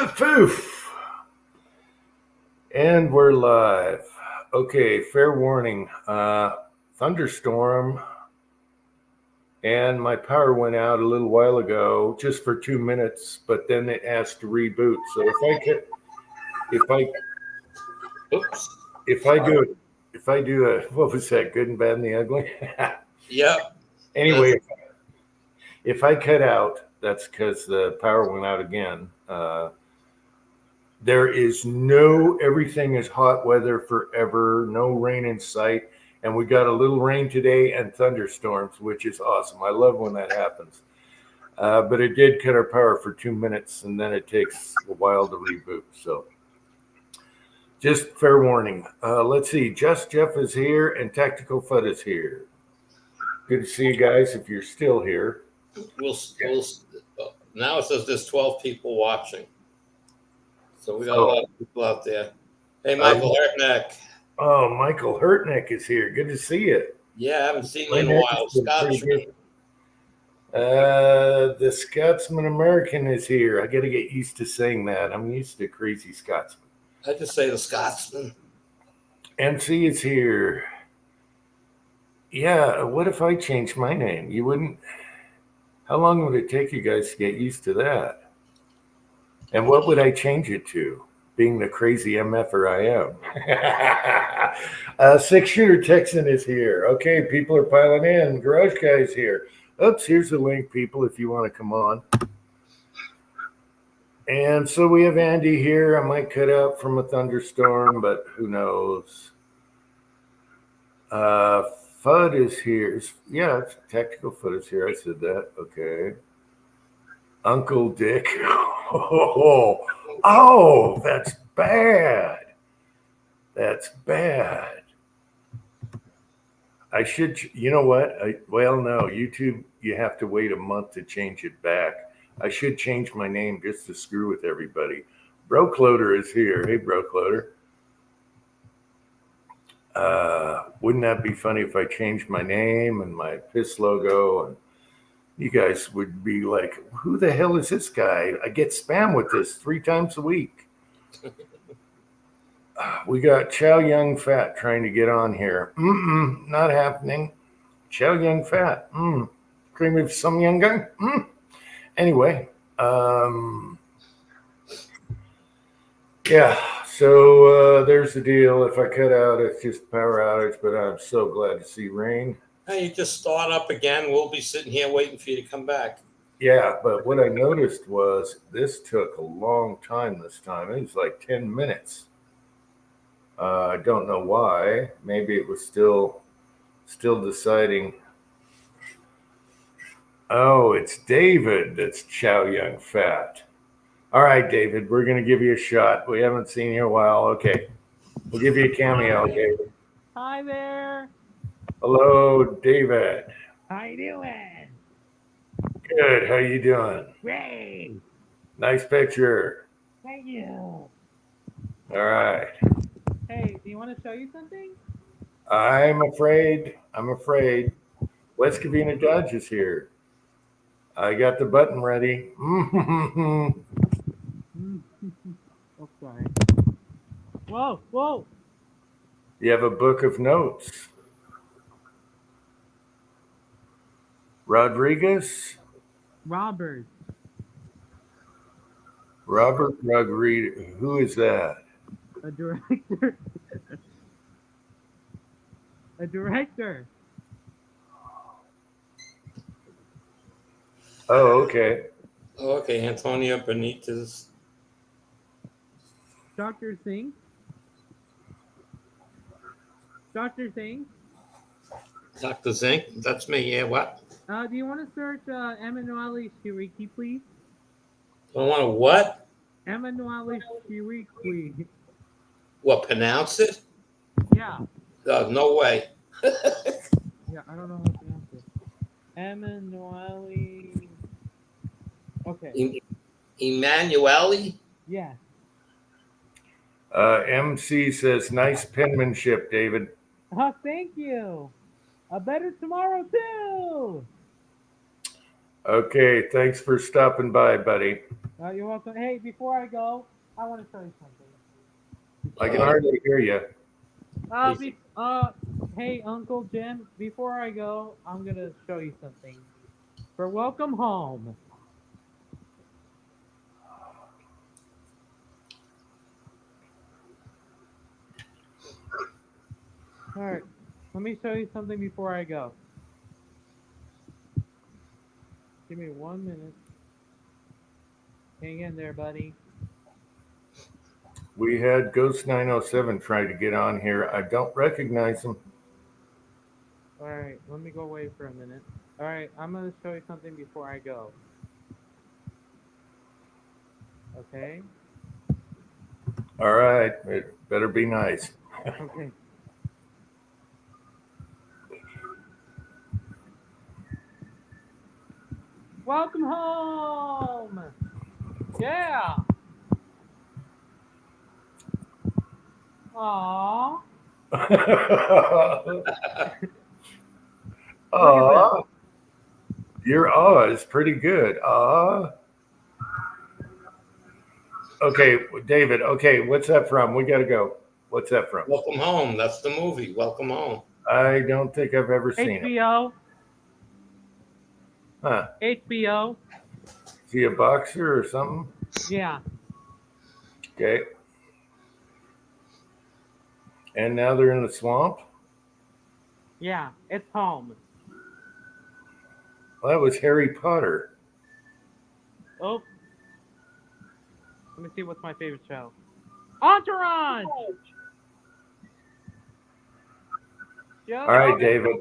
Poof. And we're live. Okay, fair warning. Thunderstorm. And my power went out a little while ago, just for 2 minutes, but then it asked to reboot. So if I do a what was that? Good and bad and the ugly. Yep. Anyway, if I cut out, that's because the power went out again. There is everything is hot weather forever, no rain in sight. And we got a little rain today and thunderstorms, which is awesome. I love when that happens. But it did cut our power for 2 minutes, and then it takes a while to reboot. So just fair warning. Let's see. Just Jeff is here, and Tactical Fud is here. Good to see you guys if you're still here. Now it says there's 12 people watching. So we got a lot of people out there. Hey, Michael Hartneck. Oh, Michael Hurtneck is here. Good to see you. Yeah, I haven't seen you in a while. Scotsman. The Scotsman American is here. I got to get used to saying that. I'm used to crazy Scotsman. I just say the Scotsman. MC is here. Yeah, what if I changed my name? You wouldn't. How long would it take you guys to get used to that? And what would I change it to? Being the crazy MFer I am. Six Shooter Texan is here. Okay, people are piling in. Garage Guy's here. Oops, here's the link, people, if you want to come on. And so we have Andy here. I might cut out from a thunderstorm, but who knows? Fud is here. Yeah, Tactical Fud is here. I said that. Okay. Uncle Dick. Oh, that's bad. That's bad. I should, you know what? No, YouTube, you have to wait a month to change it back. I should change my name just to screw with everybody. Brocloader is here. Hey, Brocloader. Wouldn't that be funny if I changed my name and my piss logo, and you guys would be like, who the hell is this guy? I get spam with this 3 times a week. We got Chow Young Fat trying to get on here. Not happening. Chow Young Fat. Cream of some young guy. Anyway, yeah. So there's the deal. If I cut out, it's just power outage, but I'm so glad to see rain. Hey, you just start up again. We'll be sitting here waiting for you to come back. Yeah, but what I noticed was this took a long time this time. It was like 10 minutes. I don't know why. Maybe it was still deciding. Oh, it's David that's Chow Young Fat. All right, David, we're going to give you a shot. We haven't seen you in a while. Okay. We'll give you a cameo, David. Hi there. Hello, David. How you doing? Good. How you doing? Great. Nice picture. Thank you. All right. Hey, do you want to show you something? I'm afraid. West Covina Dodge is here. I got the button ready. Oh, sorry. Whoa. You have a book of notes. Rodriguez? Robert Rodriguez. Who is that? A director. A director. Oh, okay. Okay, Antonio Benitez. Dr. Singh. Dr. Singh. Dr. Zink, that's me. Yeah, what? Do you want to search Emanuele Shiriki, please? I want to what? Emanuele Shiriki. What, pronounce it? Yeah. No way. Yeah, I don't know how to pronounce it. Emanuele. Okay. Emanuele? Yeah. MC says, nice penmanship, David. Oh, thank you. A better tomorrow, too. Okay, thanks for stopping by, buddy. You're welcome. Hey, before I go, I want to show you something. I can hardly hear you. Hey, Uncle Jim, before I go, I'm going to show you something. For welcome home. All right, let me show you something before I go. Give me 1 minute. Hang in there, buddy. We had Ghost 907 try to get on here. I don't recognize him. All right, let me go away for a minute. All right, I'm going to show you something before I go. Okay? All right, it better be nice. Okay. Welcome home! Yeah! Aww. Aw, your awe is pretty good. Aw. Okay, David. Okay, what's that from? We got to go. What's that from? Welcome Home. That's the movie. Welcome Home. I don't think I've ever seen it. HBO. Huh? HBO. Is he a boxer or something? Yeah. Okay. And now they're in the swamp? Yeah, it's home. Well, that was Harry Potter. Oh. Let me see what's my favorite show. Entourage! Yep. All right, David.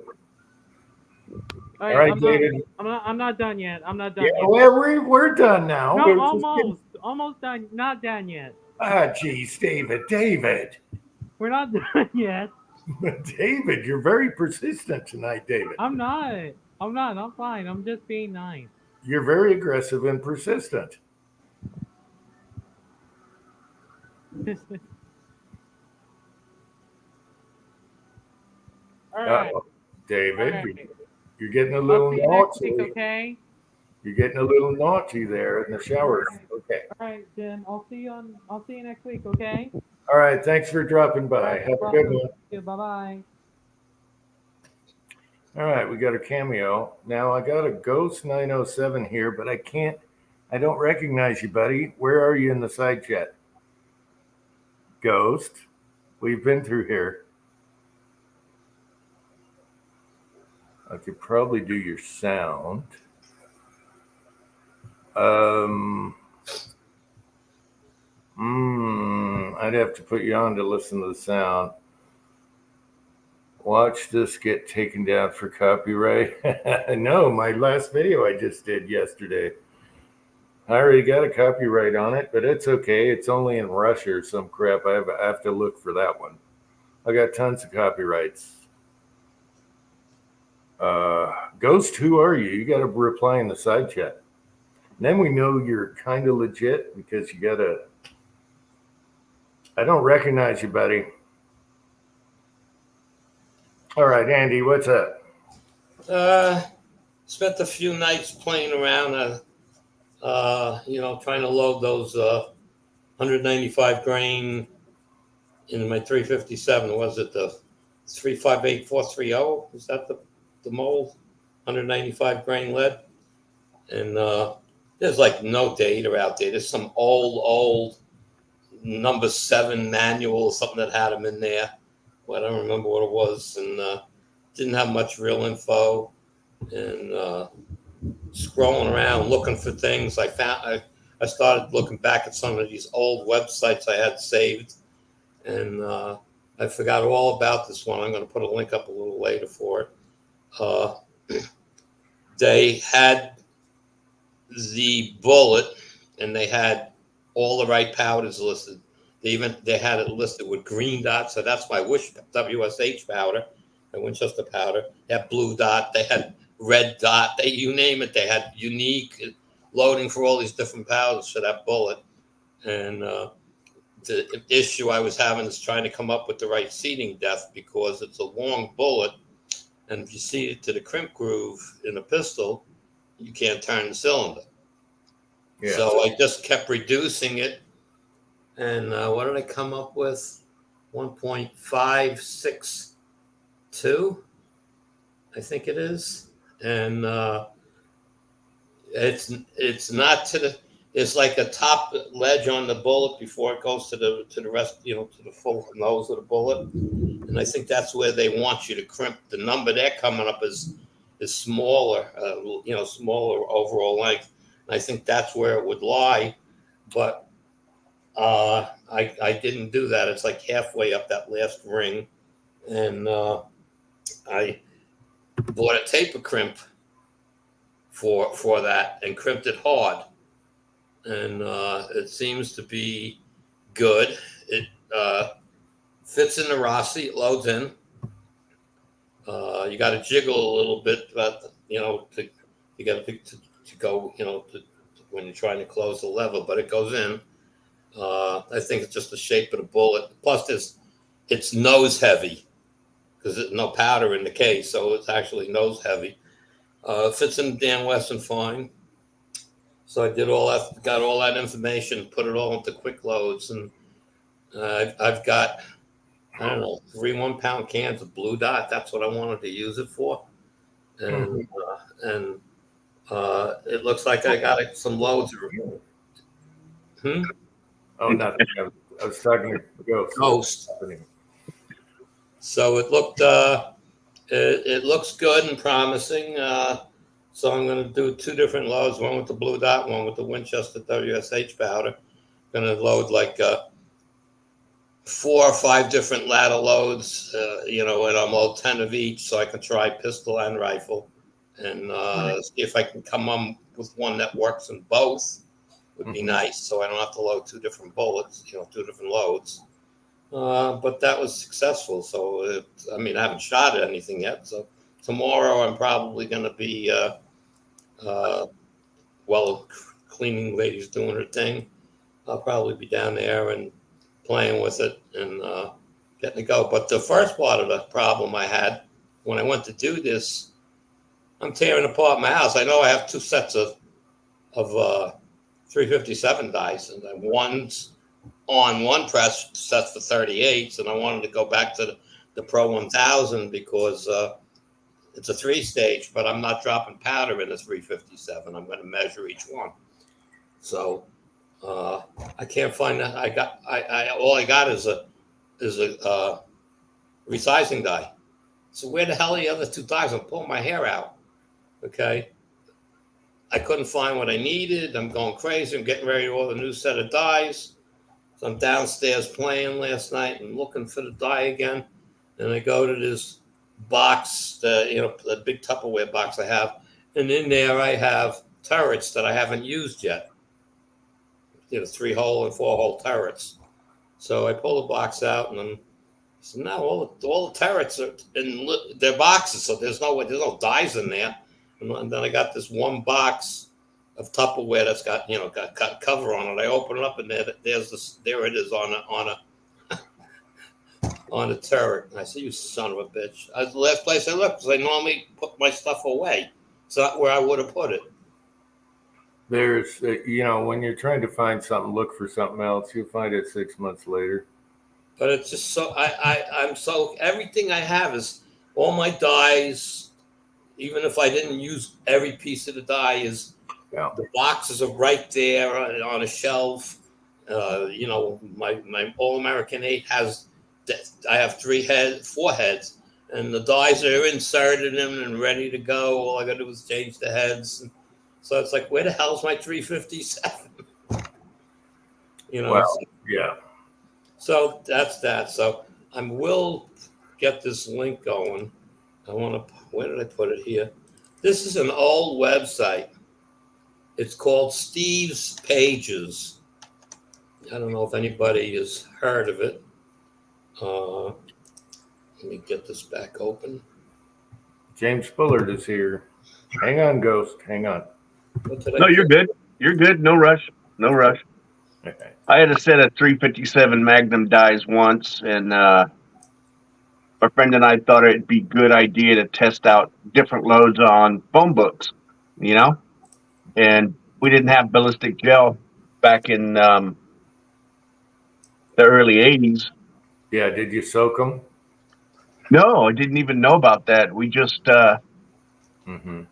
All right, David. I'm not done yet. I'm not done Yeah, yet. well, we're done now. No, We're just almost. Almost done. Not done yet. geez, David. We're not done yet. David, you're very persistent tonight, David. I'm not. I'm fine. I'm just being nice. You're very aggressive and persistent. All right. David, All right. you're getting a little I'll see you next naughty. week, okay? You're getting a little naughty there in the showers. Okay. All right, Jim. I'll see you next week, okay? All right. Thanks for dropping by. All right, Have a good one. Bye bye. All right, we got a cameo. Now I got a Ghost 907 here, but I don't recognize you, buddy. Where are you in the side chat? Ghost, we've been through here. I could probably do your sound. I'd have to put you on to listen to the sound. Watch this get taken down for copyright. No, my last video I just did yesterday. I already got a copyright on it, but it's okay. It's only in Russia or some crap. I have to look for that one. I got tons of copyrights. Ghost, who are you? You got to reply in the side chat. And then we know you're kind of legit because you got to. I don't recognize you, buddy. All right, Andy, what's up? Spent a few nights playing around, trying to load those 195 grain into my 357. Was it the 358430? Is that the mold? 195 grain lead? And there's like no data out there. There's some old number 7 manual or something that had them in there. Well, I don't remember what it was, and didn't have much real info. And scrolling around looking for things, I started looking back at some of these old websites I had saved, and I forgot all about this one. I'm going to put a link up a little later for it. They had the bullet, and they had all the right powders listed. They had it listed with green dots, so that's my WSH powder, and Winchester powder. They had blue dot, they had red dot, you name it. They had unique loading for all these different powders for that bullet. And the issue I was having is trying to come up with the right seating depth because it's a long bullet, and if you seat it to the crimp groove in a pistol, you can't turn the cylinder. Yeah. So I just kept reducing it. And what did I come up with? 1.562, I think it is. And it's not to the. It's like a top ledge on the bullet before it goes to the rest, to the full nose of the bullet. And I think that's where they want you to crimp. The number they're coming up is smaller, smaller overall length. And I think that's where it would lie, but I didn't do that. It's like halfway up that last ring, and I bought a taper crimp for that and crimped it hard, and it seems to be good. It fits in the Rossi. It loads in. You got to jiggle a little bit, but you got to go, when you're trying to close the lever, but it goes in. I think it's just the shape of the bullet. Plus, it's nose heavy because there's no powder in the case, so it's actually nose heavy. Fits in Dan Wesson fine. So I did all that, got all that information, put it all into quick loads, and I've got, I don't know, 3 1-pound cans of Blue Dot. That's what I wanted to use it for, and it looks like I got some loads. Oh, nothing. I was talking to Ghost. So it looked, it looks good and promising. So I'm going to do 2 different loads, one with the Blue Dot, one with the Winchester WSH powder. Going to load like 4 or 5 different ladder loads, and I'll load 10 of each so I can try pistol and rifle, and see if I can come up with one that works in both. Would be nice, so I don't have to load 2 different bullets, 2 different loads. But that was successful. So, I haven't shot at anything yet. So tomorrow I'm probably going to be, cleaning lady's doing her thing. I'll probably be down there and playing with it and getting to go. But the first part of the problem I had when I went to do this, I'm tearing apart my house. I know I have 2 sets of 357 dice, and one's on one press set for 38s, and I wanted to go back to the Pro 1000 because it's a 3-stage, but I'm not dropping powder in the 357. I'm going to measure each one. So I can't find that. All I got is a resizing die. So where the hell are the other 2 dies? I'm pulling my hair out. Okay. I couldn't find what I needed. I'm going crazy. I'm getting ready to order a new set of dies. So I'm downstairs playing last night and looking for the die again. And I go to this box, the big Tupperware box I have. And in there I have turrets that I haven't used yet. 3-hole and 4-hole turrets. So I pull the box out and then no, all the turrets are in their boxes. So there's no dies in there. And then I got this one box of Tupperware that's got cover on it. I open it up and there it is on a turret. And I said, "You son of a bitch!" That's the last place I looked because I normally put my stuff away. It's not where I would have put it. There's, when you're trying to find something, look for something else. You'll find it 6 months later. But it's just so I'm so everything I have is all my dies. Even if I didn't use every piece of the die, the boxes are right there on a shelf. My All American 8 has. I have 4 heads, and the dies are inserted in and ready to go. All I got to do is change the heads. And so it's like, where the hell's my 357? Yeah. So that's that. So I will get this link going. Where did I put it here? This is an old website. It's called Steve's Pages. I don't know if anybody has heard of it. Let me get this back open. James Bullard is here. Hang on, Ghost. Hang on. No, you're good. You're good. No rush. No rush. Okay. I had a set of 357 Magnum dies once, and my friend and I thought it'd be a good idea to test out different loads on phone books, and we didn't have ballistic gel back in the early 80s. Yeah, did you soak them? No, I didn't even know about that. We just Mm-hmm.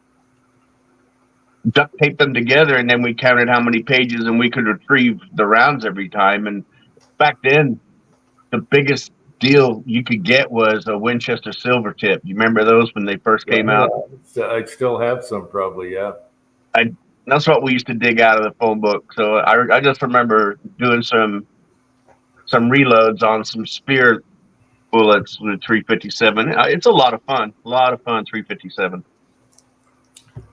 duct taped them together, and then we counted how many pages, and we could retrieve the rounds every time. And back then, the biggest deal you could get was a Winchester Silvertip. You remember those when they first came out? So I'd still have some, probably. Yeah. That's what we used to dig out of the phone book. So I just remember doing some reloads on some Spear bullets with 357. It's a lot of fun. 357.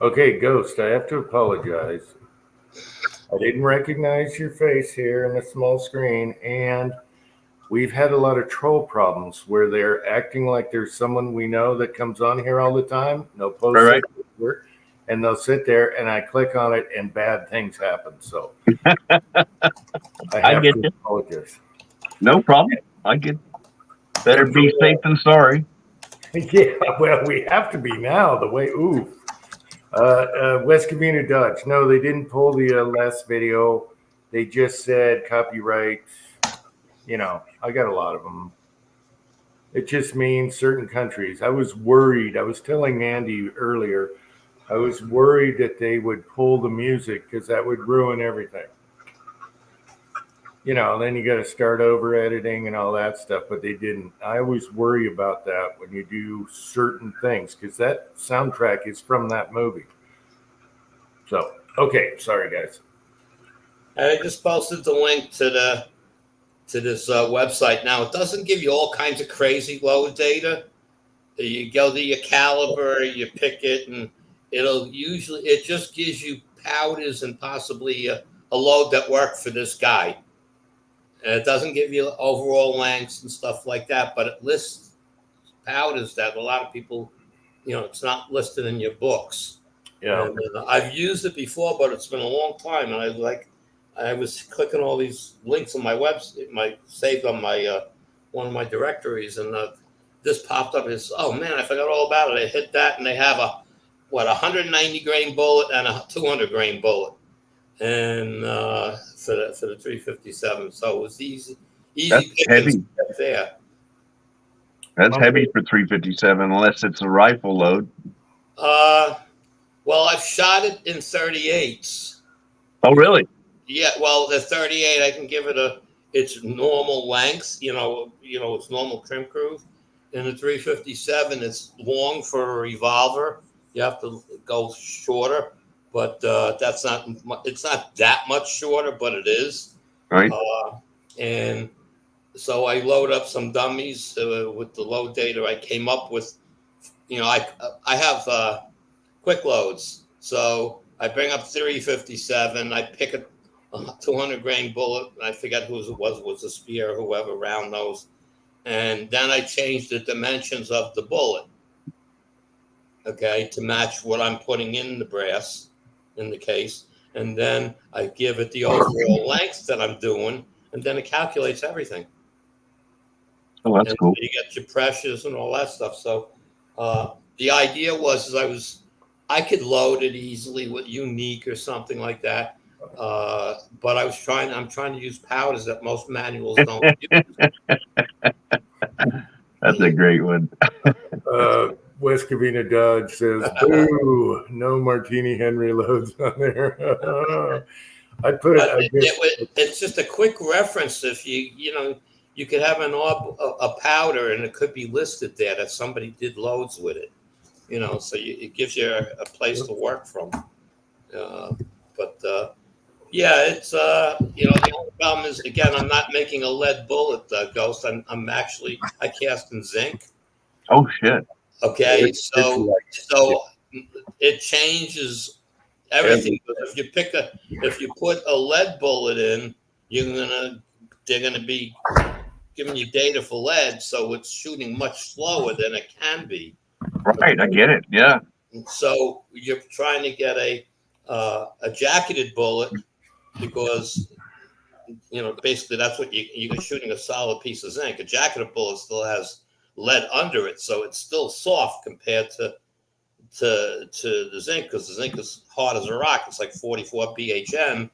Okay, Ghost, I have to apologize. I didn't recognize your face here in the small screen, and we've had a lot of troll problems where they're acting like there's someone we know that comes on here all the time. No post, Right. And they'll sit there, and I click on it, and bad things happen. So I have get to you. apologize. No problem. I get better be safe than sorry. Yeah, well, we have to be now. The way, West Covina Dodge. No, they didn't pull the last video. They just said copyright. You know, I got a lot of them. It just means certain countries. I was worried. I was telling Andy earlier, I was worried that they would pull the music because that would ruin everything. You know, then you got to start over editing and all that stuff, but they didn't. I always worry about that when you do certain things because that soundtrack is from that movie. So, okay, sorry guys. I just posted the link to this website. Now, it doesn't give you all kinds of crazy load data. You go to your caliber, you pick it, and it just gives you powders and possibly a load that worked for this guy. And it doesn't give you overall lengths and stuff like that, but it lists powders that a lot of people, it's not listed in your books. Yeah. And, I've used it before, but it's been a long time, and I was clicking all these links on my website, saved on my one of my directories, and this popped up. As oh man, I forgot all about it. I hit that, and they have a 190 grain bullet and a 200 grain bullet, and for the 357. So it was easy. That's heavy. There. That's heavy for 357, unless it's a rifle load. Well, I've shot it in 38s. Oh, really? Yeah, well, the 38, I can give it its normal length, its normal trim groove. In the 357, it's long for a revolver. You have to go shorter, but it's not that much shorter, but it is. Right. And so I load up some dummies with the load data I came up with. I have quick loads. So I bring up 357. I pick a 200 grain bullet. I forget whose it was a Spear, whoever, round nose. And then I change the dimensions of the bullet, okay, to match what I'm putting in the brass, in the case. And then I give it the overall length that I'm doing, and then it calculates everything. Oh, that's cool. You get your pressures and all that stuff. So the idea was I could load it easily with Unique or something like that. But I'm trying to use powders that most manuals don't use. That's a great one. West Covina Dodge says, boo, no Martini Henry loads on there. It's just a quick reference. If you could have a powder and it could be listed there that somebody did loads with it, so it gives you a place to work from. Yeah, it's the only problem is, again, I'm not making a lead bullet, Ghost. I cast in zinc. Oh shit. Okay, so it changes everything. If you put a lead bullet in, they're gonna be giving you data for lead, so it's shooting much slower than it can be. Right, I get it. Yeah. So you're trying to get a jacketed bullet because basically that's what you're shooting, a solid piece of zinc. A jacketed bullet still has lead under it, so it's still soft compared to to the zinc because the zinc is hard as a rock. It's like 44 BHM.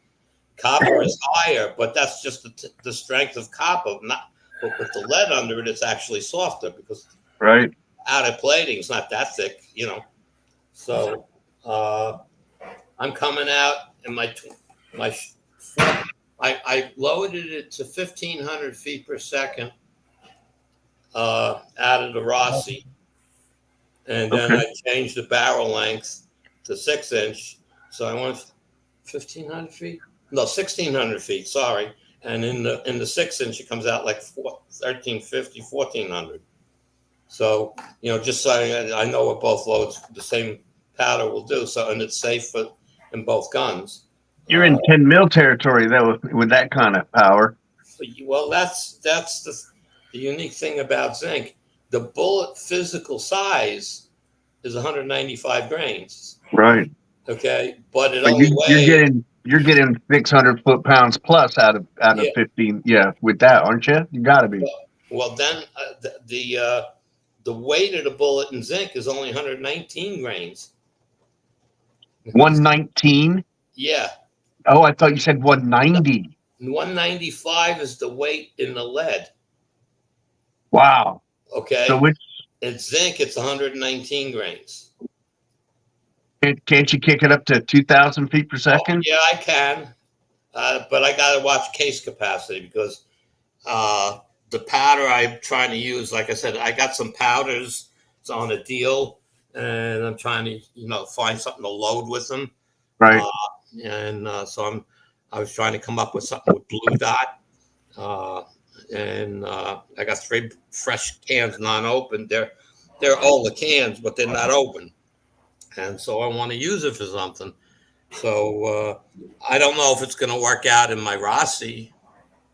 Copper is higher, but that's just the strength of copper. Not, but with the lead under it, it's actually softer because Right. outer plating is not that thick, you know. So I'm coming out in I loaded it to 1,500 feet per second out of the Rossi, and then Okay. I changed the barrel length to 6-inch. So I went 1,500 feet. No, 1,600 feet. Sorry, and in the 6-inch it comes out like 1,350, 1,400. So just so I know what both loads the same powder will do. So and it's safe in both guns. You're in 10 mil territory though with that kind of power. Well, that's the unique thing about zinc. The bullet physical size is 195 grains. Right. Okay, but it But only weighs. you're getting 600 foot-pounds plus out of 15. Yeah, with that, aren't you? You got to be. Well, then the weight of the bullet in zinc is only 119 grains. 119. Yeah. Oh, I thought you said 190. 195 is the weight in the lead. Wow. Okay. So which in zinc, it's 119 grains. Can't you kick it up to 2,000 feet per second? Yeah, I can, but I got to watch case capacity because the powder I'm trying to use, like I said, I got some powders. It's on a deal, and I'm trying to find something to load with them. Right. So I was trying to come up with something with blue dot, and I got 3 fresh cans non-open. They're all the cans, but they're not open. And so I want to use it for something. So I don't know if it's going to work out in my Rossi.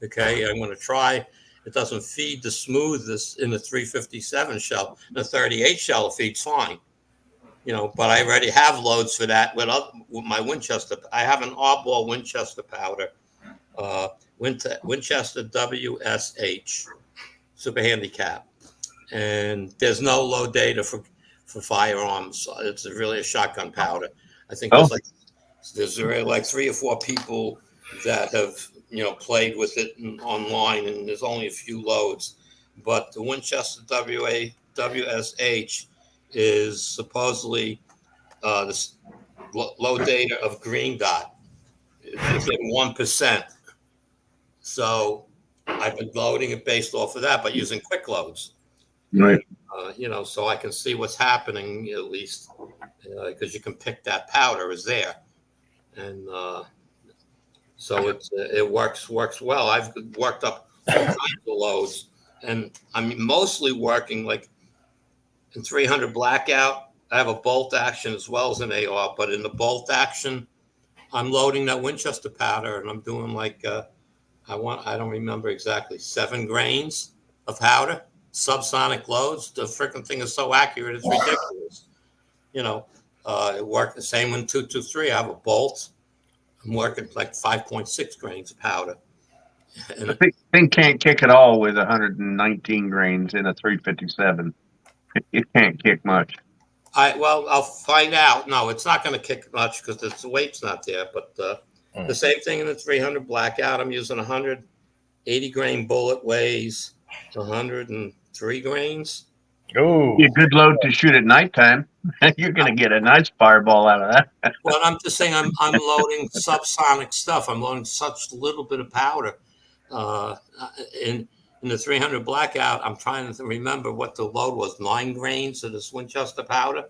Okay, I'm going to try. It doesn't feed the smoothness in the 357 shell. The 38 shell feeds fine. But I already have loads for that with my Winchester. I have an oddball Winchester powder, Winchester WSH, Super Handicap. And there's no load data for firearms. It's really a shotgun powder. I think there's really like 3 or 4 people that have played with it online, and there's only a few loads. But the Winchester WSH is supposedly this load data of green dot. It's at 1%. So I've been loading it based off of that, but using quick loads. Right. So I can see what's happening at least, because you can pick that powder is there, and so it works well. I've worked up all kinds of loads, and I'm mostly working like in 300 blackout. I have a bolt action as well as an AR, but in the bolt action, I'm loading that Winchester powder, and I'm doing like I don't remember exactly 7 grains of powder. Subsonic loads. The freaking thing is so accurate, it's ridiculous. It worked the same when 223. I have a bolt. I'm working like 5.6 grains of powder. And the thing can't kick at all with 119 grains in a 357. It can't kick much. I'll find out. No, it's not going to kick much because the weight's not there. But the same thing in the 300 blackout. I'm using 180 grain bullet, weighs 103 grains. Oh, A good load to shoot at nighttime. You're going to get a nice fireball out of that. Well, I'm just saying I'm loading subsonic stuff. I'm loading such little bit of powder. In the 300 blackout, I'm trying to remember what the load was. 9 grains of this Winchester powder.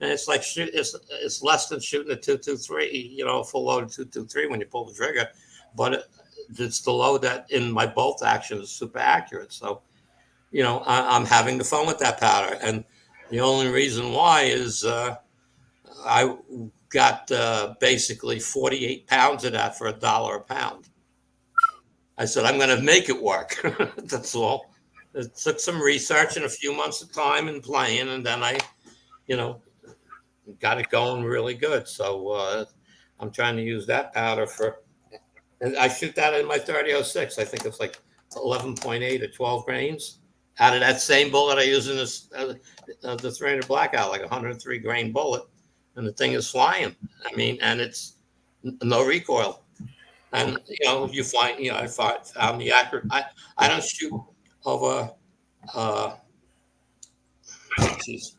And it's like it's less than shooting a 223, a full load of 223 when you pull the trigger. But it's the load that in my bolt action is super accurate. So, I'm having the fun with that powder. And the only reason why is I got basically 48 pounds of that for $1 a pound. I said, I'm going to make it work. That's all. It took some research and a few months of time and playing. And then I, got it going really good. So I'm trying to use that powder and I shoot that in my 30-06. I think it's like 11.8 or 12 grains. out of that same bullet I use in this the 300 blackout, like a 103 grain bullet, and the thing is flying. I mean, and it's no recoil. And you find, I found the accurate. I don't shoot over. Geez,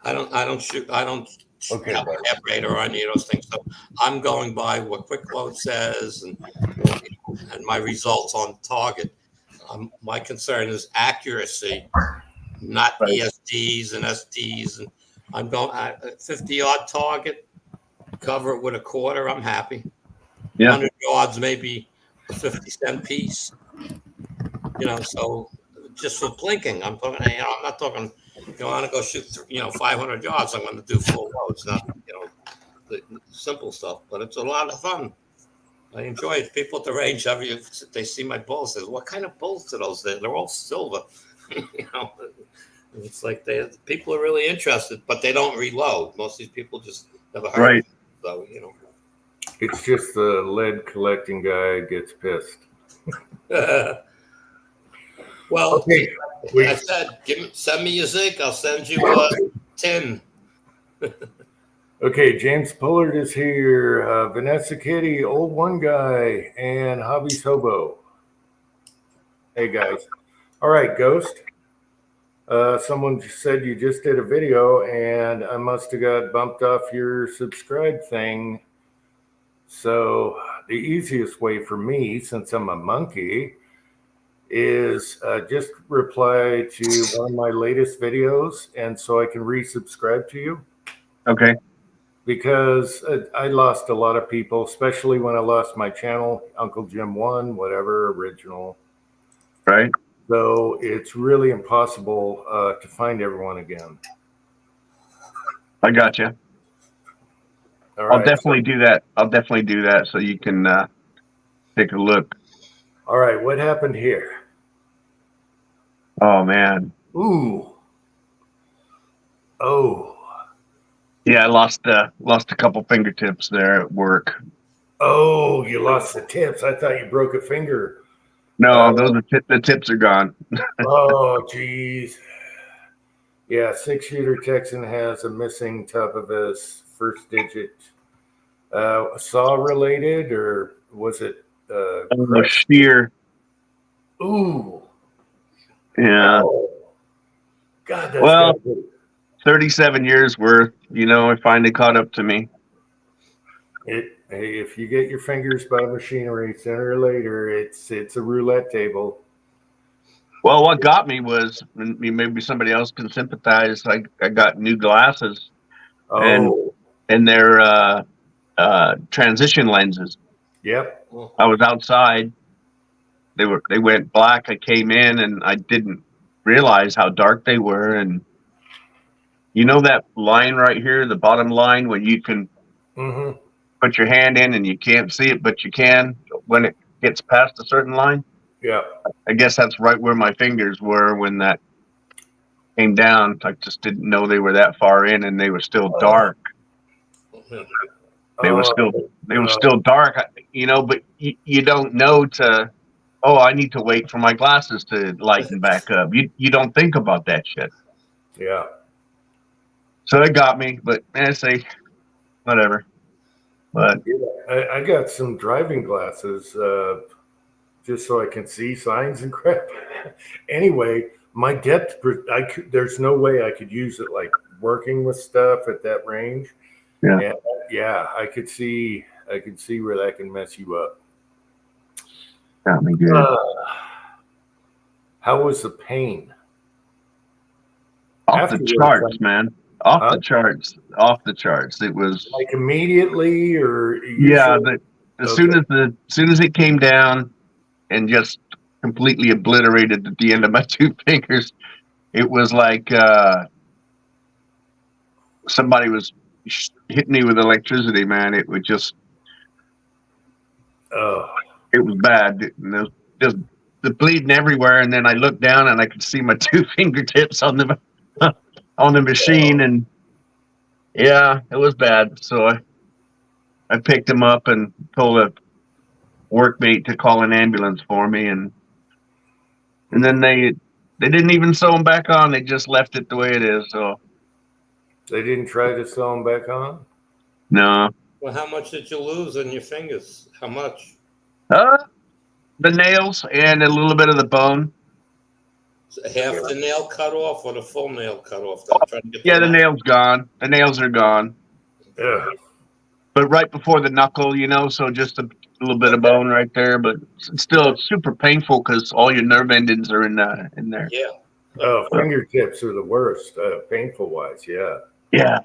I don't shoot. I don't Okay, have buddy. a air rate or any of those things. So I'm going by what Quick Load says and my results on target. My concern is accuracy, not Right. ESDs and SDs. And I'm going at 50-yard target, cover it with a quarter. I'm happy. Yeah. 100 yards, maybe a 50-cent piece. So just for blinking, I'm talking. I'm not talking. I want to go shoot, 500 yards. I'm going to do full loads, not the simple stuff. But it's a lot of fun. I enjoy it. People at the range, they see my bullets, says, "What kind of bullets are those? They're all silver." It's like people are really interested, but they don't reload. Most of these people just never heard. Right. So It's just the lead collecting guy gets pissed. Well, Okay. I said, send me your zinc. I'll send you tin. Okay, James Pullard is here. Vanessa Kitty, Old One Guy, and Hobbies Hobo. Hey, guys. All right, Ghost. Someone just said you just did a video, and I must have got bumped off your subscribe thing. So the easiest way for me, since I'm a monkey, is just reply to one of my latest videos, and so I can resubscribe to you. Okay. Because I lost a lot of people, especially when I lost my channel, Uncle Jim 1, whatever, original. Right. So it's really impossible to find everyone again. I got you. All I'll right. definitely do that. I'll definitely do that so you can take a look. All right. What happened here? Oh man. Ooh. Oh. Yeah, I lost a couple fingertips there at work. Oh, you lost the tips. I thought you broke a finger. No, the tips are gone. Oh, geez. Yeah, 6-shooter Texan has a missing top of his first digit. Saw related, or was it? Shear. Ooh. Yeah. Oh. God, that's Well, gotta be- 37 years worth. It finally caught up to me. Hey, if you get your fingers by machinery, sooner or later, it's a roulette table. Well, what got me was, and maybe somebody else can sympathize. I got new glasses, Oh, and they're transition lenses. yep. I was outside. They went black. I came in and I didn't realize how dark they were. And that line right here, the bottom line, where you can Mm-hmm. put your hand in and you can't see it, but you can when it gets past a certain line. Yeah. I guess that's right where my fingers were when that came down. I just didn't know they were that far in, and they were still dark. They were still dark, but you don't know I need to wait for my glasses to lighten back up. You don't think about that shit. Yeah. So it got me, but I say whatever. But Yeah, I got some driving glasses just so I can see signs and crap. Anyway, my depth, there's no way I could use it like working with stuff at that range. Yeah. And, yeah, I could see where that can mess you up. got me good. How was the pain? Off the charts, man. Off the charts. It was Like immediately, or yeah. As soon as it came down and just completely obliterated at the end of my two fingers, it was like somebody was hitting me with electricity, man. It would just, it was bad. And there was just the bleeding everywhere. And then I looked down and I could see my two fingertips on the machine, and yeah, it was bad. So I picked him up and told a workmate to call an ambulance for me, and then they They didn't even sew them back on. They just left it the way it is. So They didn't try to sew them back on? no. Well, how much did you lose on your fingers? How much? The nails and a little bit of the bone. Half the nail cut off or the full nail cut off? I'm trying to get Yeah, the math. nail's gone. The nails are gone. Yeah. But right before the knuckle, so just a little bit of bone right there. But it's still super painful because all your nerve endings are in there. Yeah. Oh, fingertips are the worst, painful wise. Yeah. Yeah.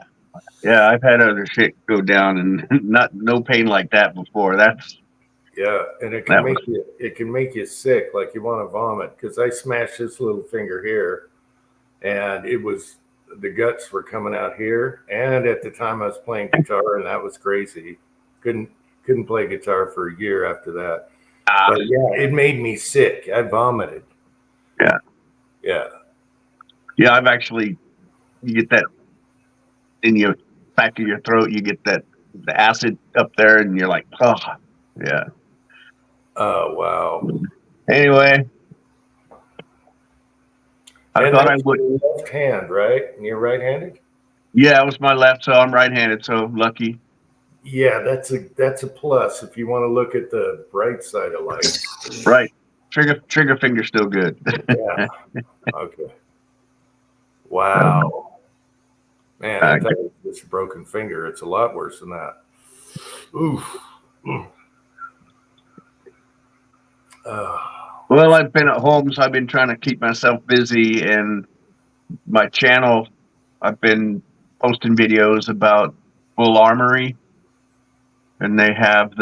Yeah, I've had other shit go down and no pain like that before. Yeah, and it can make you sick, like you want to vomit. Because I smashed this little finger here, and the guts were coming out here. And at the time, I was playing guitar, and that was crazy. Couldn't play guitar for a year after that. But yeah, it made me sick. I vomited. Yeah. Yeah. Yeah, you get that in your back of your throat. You get the acid up there, and you're like, oh, yeah. Oh, wow. Anyway, I thought I would. Left hand, right? And you're right-handed? Yeah, it was my left, so I'm right-handed. So lucky. Yeah, that's a plus if you want to look at the bright side of life. Right, trigger finger still good. Yeah. Okay. Wow. Man, I thought it was just a broken finger. It's a lot worse than that. Oof. Well, I've been at home, so I've been trying to keep myself busy, and my channel, I've been posting videos about Bull Armory, and they have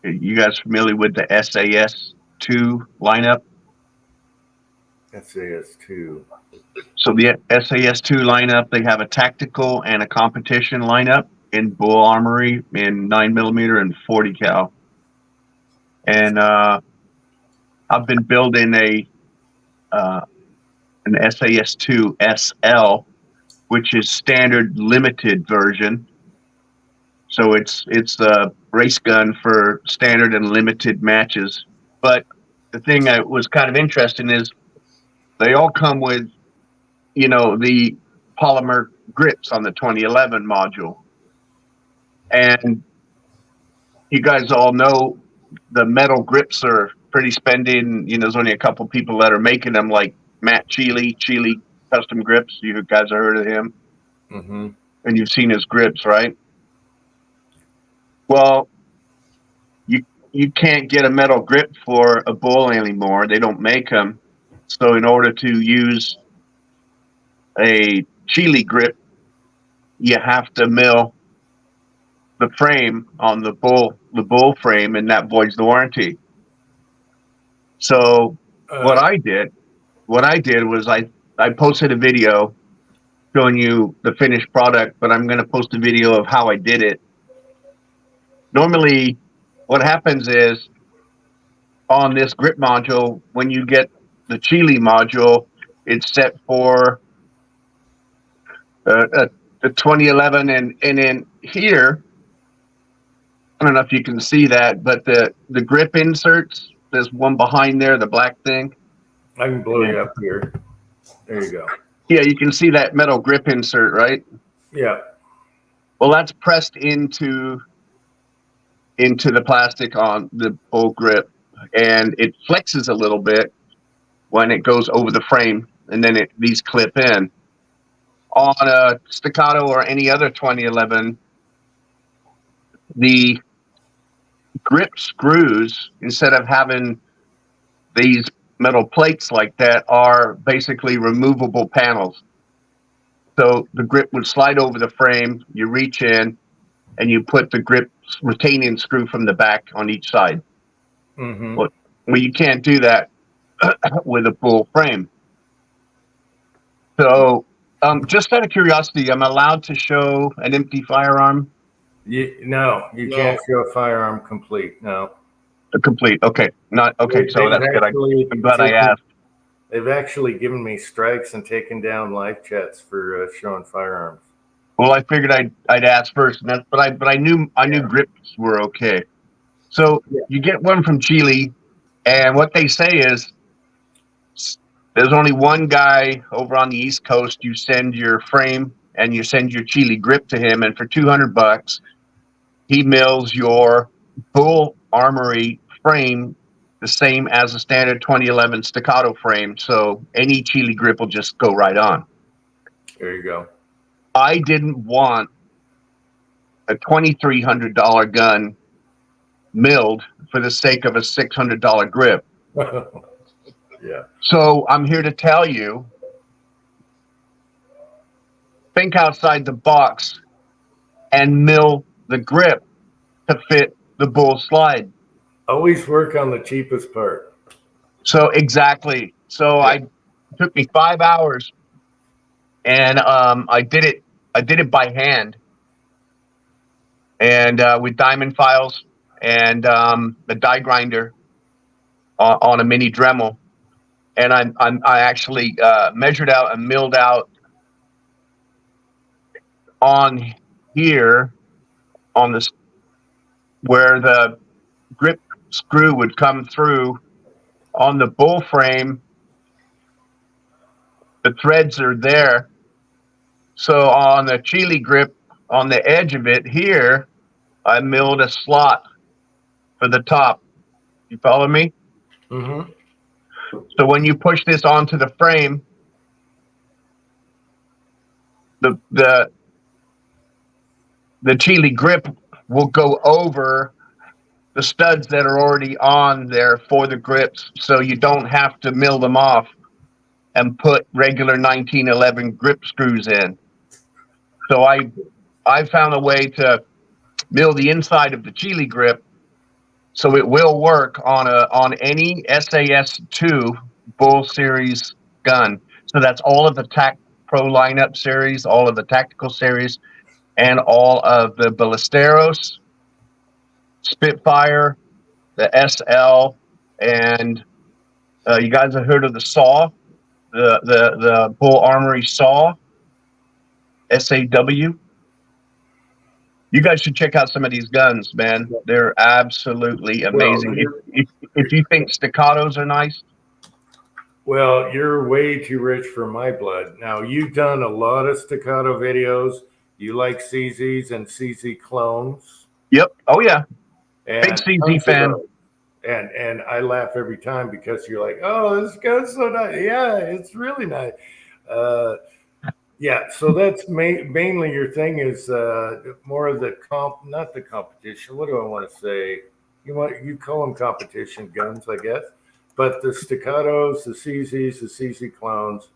you guys familiar with the SAS-2 lineup? SAS-2. So the SAS-2 lineup, they have a tactical and a competition lineup in Bull Armory in 9mm and 40 cal. And I've been building an SAS-2 SL, which is standard limited version. So it's the race gun for standard and limited matches. But the thing that was kind of interesting is they all come with, the polymer grips on the 2011 module. And you guys all know the metal grips are pretty spending. There's only a couple people that are making them, like Matt Chile Custom Grips. You guys have heard of him? Mm-hmm. And you've seen his grips, right? Well, you can't get a metal grip for a bull anymore. They don't make them. So in order to use a Chile grip, you have to mill the frame on the bull frame, and that voids the warranty. So what I did was I posted a video showing you the finished product, but I'm going to post a video of how I did it. Normally, what happens is on this grip module, when you get the Chile module, it's set for the 2011, and in here, I don't know if you can see that, but the grip inserts, there's one behind there, the black thing. I can blow you up here. There you go. Yeah, you can see that metal grip insert, right? Yeah. Well, that's pressed into the plastic on the bull grip, and it flexes a little bit when it goes over the frame, and then these clip in. On a Staccato or any other 2011, the grip screws, instead of having these metal plates like that, are basically removable panels. So the grip would slide over the frame, you reach in, and you put the grip retaining screw from the back on each side. Mm-hmm. Well, you can't do that with a bull frame. So just out of curiosity, I'm allowed to show an empty firearm? No, you can't show a firearm complete. No. Complete. Okay. Not okay. So that's good. I'm glad I asked. They've actually given me strikes and taken down live chats for showing firearms. Well, I figured I'd ask first, and but I knew grips were okay. So you get one from Chile, and what they say is There's only one guy over on the East Coast. You send your frame and you send your Chile grip to him, and for $200, he mills your Bull Armory frame the same as a standard 2011 staccato frame. So any Chile grip will just go right on. There you go. I didn't want a $2,300 gun milled for the sake of a $600 grip. Yeah. So I'm here to tell you, think outside the box and mill the grip to fit the Bull slide. Always work on the cheapest part. So exactly. So Yeah. it took me 5 hours, and I did it by hand, and with diamond files and the die grinder on a mini Dremel. And I actually measured out and milled out on here on this where the grip screw would come through on the Bull frame. The threads are there. So on the Chile grip, on the edge of it here, I milled a slot for the top. You follow me? Mm-hmm. So when you push this onto the frame, the Chile grip will go over the studs that are already on there for the grips, so you don't have to mill them off and put regular 1911 grip screws in. So I found a way to mill the inside of the Chile grip so it will work on any SAS2 Bull series gun. So that's all of the TAC Pro lineup series, all of the tactical series, and all of the Ballesteros, Spitfire, the SL, and you guys have heard of the SAW, the Bull Armory SAW, SAW. You guys should check out some of these guns, man. They're absolutely amazing. Well, if you think staccatos are nice, well, you're way too rich for my blood. Now, you've done a lot of staccato videos. You like CZs and CZ clones. yep. Oh yeah, And big CZ fan. And I laugh every time because you're like, oh, this gun's so nice. Yeah, it's really nice. Yeah, so that's mainly your thing is more of the not the competition. What do I want to say? You call them competition guns, I guess. But the staccatos, the CZs, the CZ clones.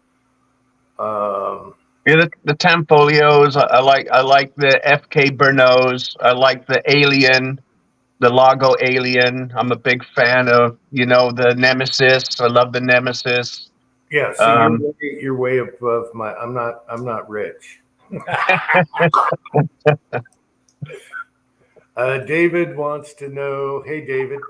Yeah, the Tamfolios. I like the FK Bernos. I like the Alien, the Lago Alien. I'm a big fan of the Nemesis. I love the Nemesis. Yeah, so you're way above my. I'm not rich. David wants to know. Hey, David,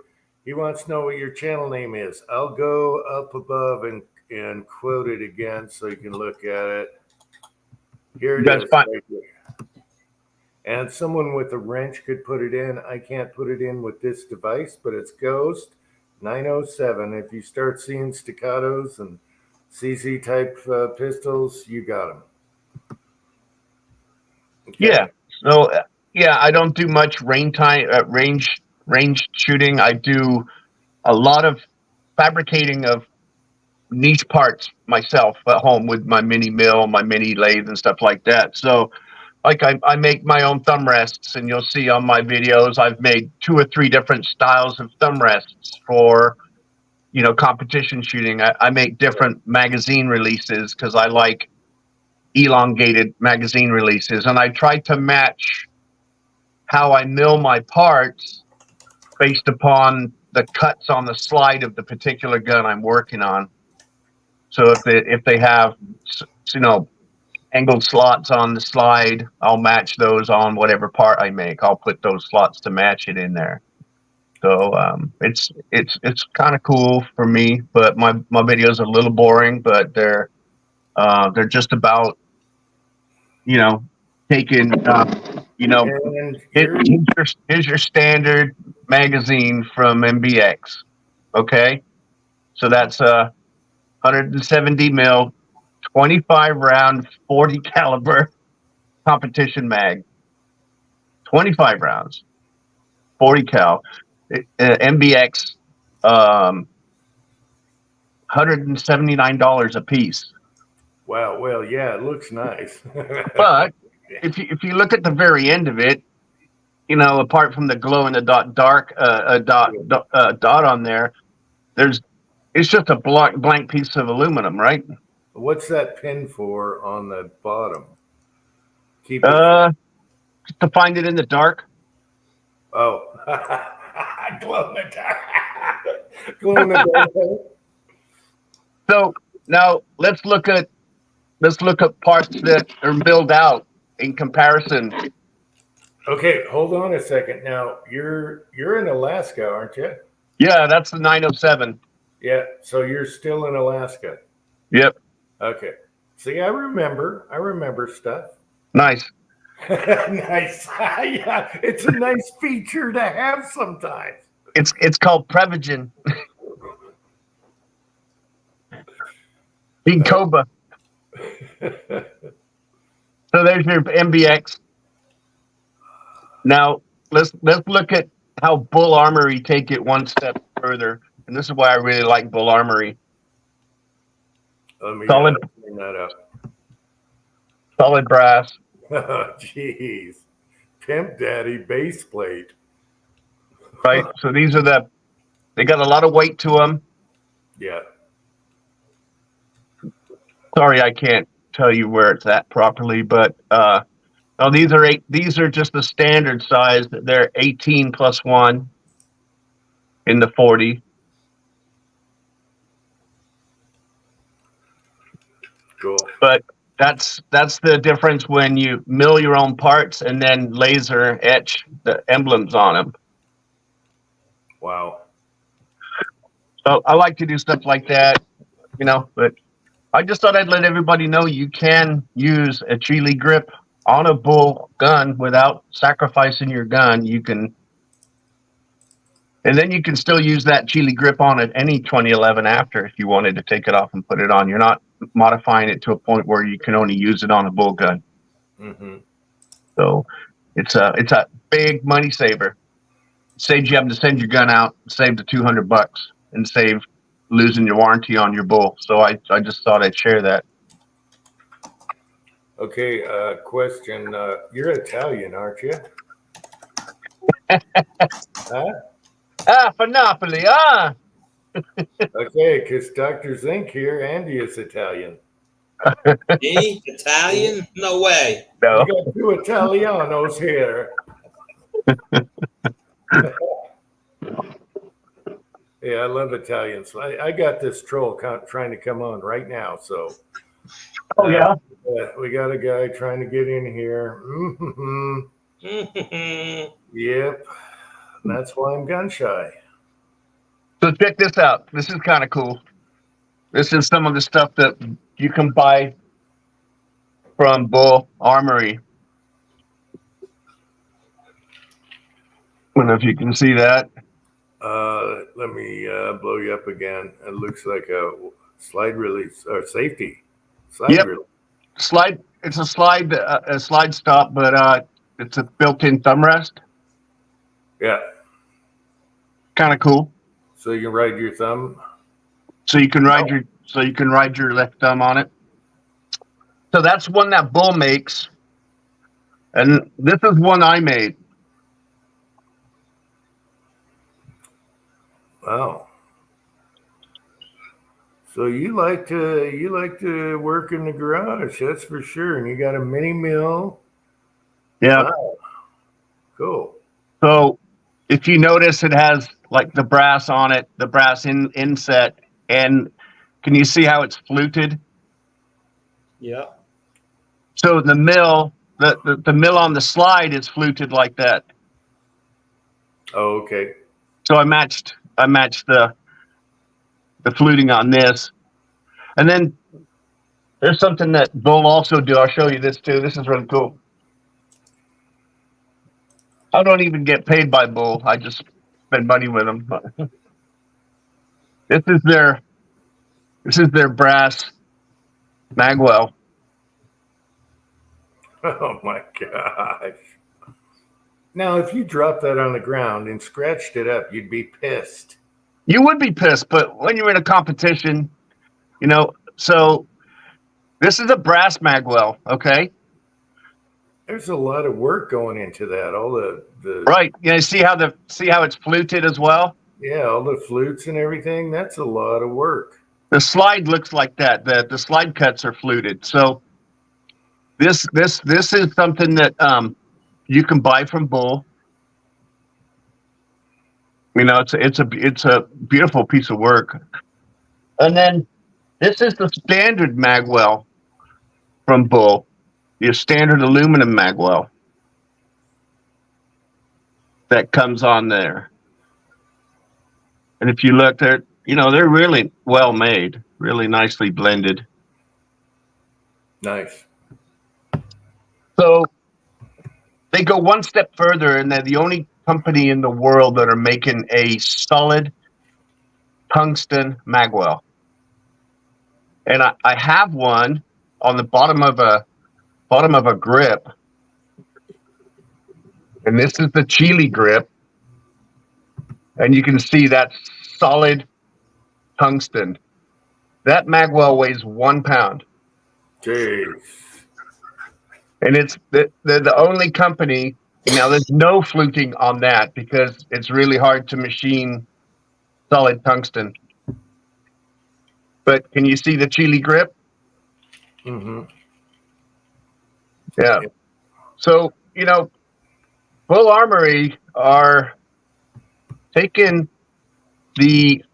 he wants to know what your channel name is. I'll go up above and quote it again so you can look at it. Here it is. Right here. And someone with a wrench could put it in. I can't put it in with this device, but it's Ghost 907. If you start seeing staccatos and CZ type pistols, you got them. Okay. Yeah. So I don't do much range shooting. I do a lot of fabricating of niche parts myself at home with my mini mill, my mini lathe, and stuff like that. So, like I make my own thumb rests, and you'll see on my videos I've made 2 or 3 different styles of thumb rests for competition shooting. I make different magazine releases because I like elongated magazine releases, and I try to match how I mill my parts based upon the cuts on the slide of the particular gun I'm working on. So if they have angled slots on the slide, I'll match those on whatever part I make. I'll put those slots to match it in there. So it's kind of cool for me, but my videos are a little boring, but they're just about taking here's your standard magazine from MBX. Okay, so that's 170 mil, 25 round, 40 caliber competition mag. 25 rounds, 40 cal, MBX, $179 a piece. Wow. Well, yeah, it looks nice. But if you look at the very end of it, you know, apart from the glow in the dot dot on there, it's just a blank piece of aluminum, right? What's that pin for on the bottom? Keep it. Just to find it in the dark. Oh, glow in the dark. Glow in the dark. So now let's look at parts that are milled out in comparison. Okay, hold on a second. Now you're in Alaska, aren't you? Yeah, that's the 907. Yeah, so you're still in Alaska. Yep. Okay. See, I remember stuff. Nice. Nice. Yeah, it's a nice feature to have sometimes. It's called Prevagen. In Coba. So there's your MBX. Now let's look at how Bull Armory take it one step further, and this is why I really like Bull Armory. Let me Solid. bring that up. Solid brass. Oh, jeez. Pimp Daddy base plate. Right. So these are they got a lot of weight to them. Yeah. Sorry, I can't tell you where it's at properly, but oh, these are just the standard size. They're 18 plus 1 in the 40. Cool. But that's the difference when you mill your own parts and then laser etch the emblems on them. Wow. So I like to do stuff like that, you know, but I just thought I'd let everybody know you can use a Chile grip on a Bull gun without sacrificing your gun. You can, and then you can still use that Chile grip on it any 2011 after if you wanted to take it off and put it on. You're not modifying it to a point where you can only use it on a Bull gun. Mm-hmm. So it's a big money saver. Saves you having to send your gun out, save the $200, and save losing your warranty on your Bull. So I just thought I'd share that. Okay, question. You're Italian, aren't you? Huh? For Napoli, Okay, because Dr. Zink here, Andy is Italian. Me? Italian? No way. No. We got two Italianos here. Yeah, I love Italians. I got this troll trying to come on right now. So, Oh, yeah. we got a guy trying to get in here. Yep, that's why I'm gun shy. So check this out. This is kind of cool. This is some of the stuff that you can buy from Bull Armory. I don't know if you can see that. Let me blow you up again. It looks like a slide release or safety. Yep. Release. Slide. It's a slide stop, but it's a built-in thumb rest. Yeah. Kind of cool. So you can ride your thumb. So you can ride your left thumb on it. So that's one that Bull makes, and this is one I made. Wow. So you like to work in the garage, that's for sure. And you got a mini mill. Yeah. Wow. Cool. So if you notice, it has like the brass on it, the brass inset, and can you see how it's fluted? Yeah. So the mill, the mill on the slide is fluted like that. Oh, okay. So I matched the fluting on this. And then there's something that Bull also do. I'll show you this too. This is really cool. I don't even get paid by Bull. I just spend money with them. But this is their This is their brass magwell. Oh my gosh. Now, if you dropped that on the ground and scratched it up, you'd be pissed. You would be pissed, but when you're in a competition, you know, so this is a brass magwell, okay? There's a lot of work going into that. All the Right. You know, see how it's fluted as well? yeah, all the flutes and everything. That's a lot of work. The slide looks like that. The slide cuts are fluted. So this is something that you can buy from Bull. You know, it's a beautiful piece of work. And then this is the standard magwell from Bull, your standard aluminum magwell that comes on there. And if you look, they're really well made, really nicely blended. Nice. So they go one step further, and they're the only company in the world that are making a solid tungsten magwell. And I have one on the bottom of a grip, and this is the Chile grip, and you can see that solid tungsten. That magwell weighs 1 pound. Jeez. And it's they're the only company. Now, there's no fluting on that because it's really hard to machine solid tungsten. But can you see the Chile grip? Mm-hmm. Yeah. So, you know, Bull Armory are taking the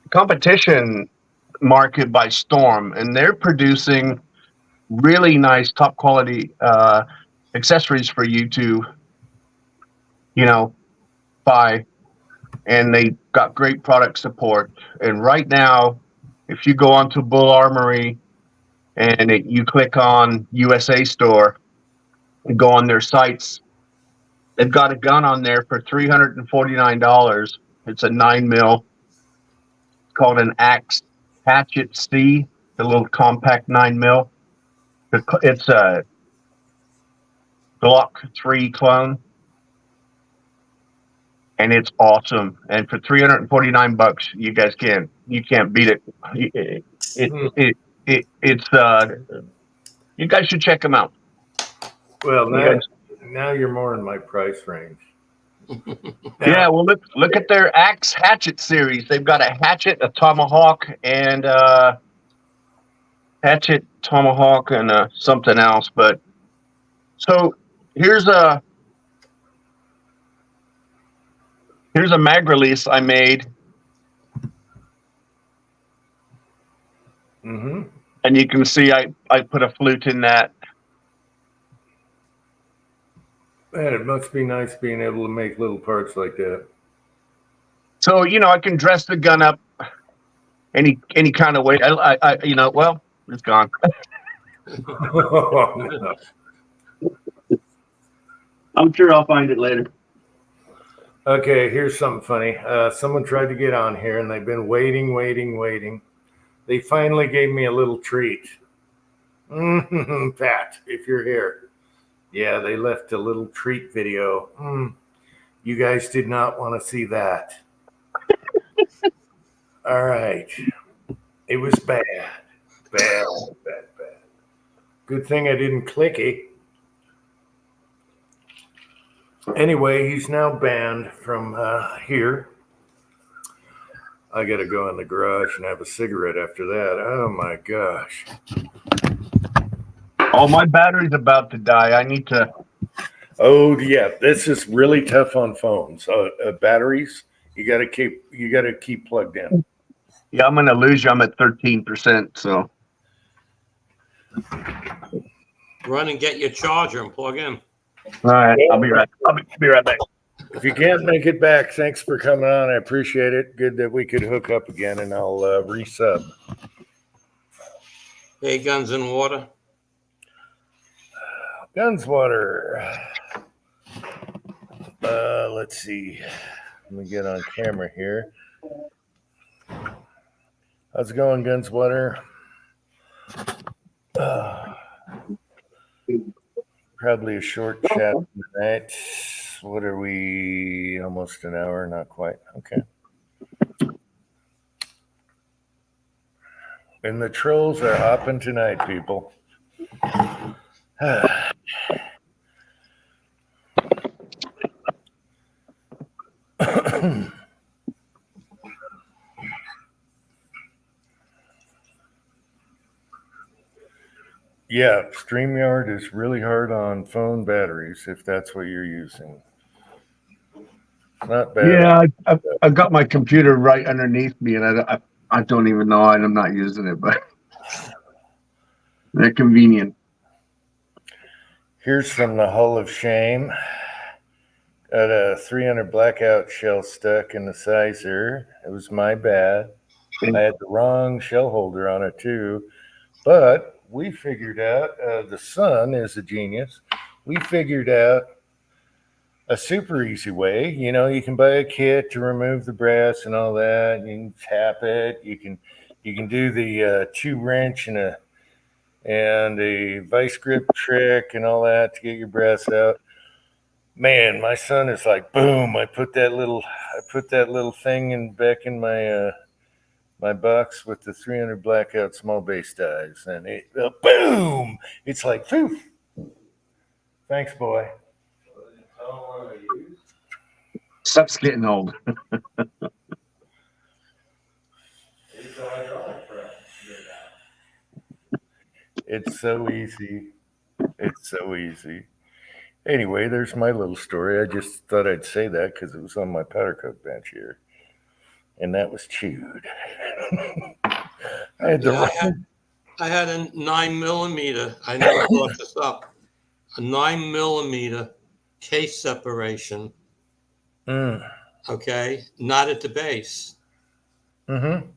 competition market by storm, and they're producing really nice, top quality accessories for you to, you know, buy. And they got great product support. And right now, if you go onto Bull Armory and you click on USA Store and go on their sites, they've got a gun on there for $349. It's a 9mm. It's called an Axe Hatchet C, the little compact 9mm. It's a Glock 3 clone, and it's awesome. And for $349, you guys can't beat it. It's you guys should check them out. Well, now you're more in my price range. Yeah, well, look at their Axe Hatchet series. They've got a hatchet, a tomahawk, and hatchet, tomahawk, and something else. But so here's a mag release I made. Mm-hmm. And you can see I put a flute in that. Man, it must be nice being able to make little parts like that. So, you know, I can dress the gun up any kind of way. I you know, well, it's gone. Oh, no. I'm sure I'll find it later. Okay, here's something funny. Someone tried to get on here, and they've been waiting. They finally gave me a little treat. Pat, if you're here. Yeah, they left a little treat video. You guys did not want to see that. All right. It was bad. Bad. Good thing I didn't click it. Anyway, he's now banned from here. I got to go in the garage and have a cigarette after that. Oh, my gosh. Oh, my battery's about to die. I need to. Oh, yeah. This is really tough on phones. Batteries, you got to keep plugged in. Yeah, I'm going to lose you. I'm at 13%. So Run and get your charger and plug in. all right, I'll be right back. If you can't make it back, thanks for coming on. I appreciate it. Good that we could hook up again, and I'll resub. Hey, Guns and Water. Gunswater. Let's see. Let me get on camera here. How's it going, Gunswatter? Probably a short chat tonight. What are we? Almost an hour? Not quite. Okay. And the trolls are hopping tonight, people. Yeah, Streamyard is really hard on phone batteries if that's what you're using. Not bad. Yeah, I've got my computer right underneath me, and I don't even know, and I'm not using it, but they're convenient. Here's from the Hull of Shame. Got a 300 blackout shell stuck in the sizer. It was my bad. I had the wrong shell holder on it too, but we figured out, the son is a genius. We figured out a super easy way. You know, you can buy a kit to remove the brass and all that. You can tap it. You can do the 2-wrench and a vice grip trick and all that to get your brass out. Man, my son is like, boom! I put that little thing back in my my box with the 300 blackout small base dies, and it boom! It's like, poof! Thanks, boy. Stuff's getting old. It's so easy. It's so easy. Anyway, there's my little story. I just thought I'd say that because it was on my powder coat bench here. And that was chewed. I had a 9mm. I never brought this up. A 9mm case separation. Okay, not at the base. Mm-hmm.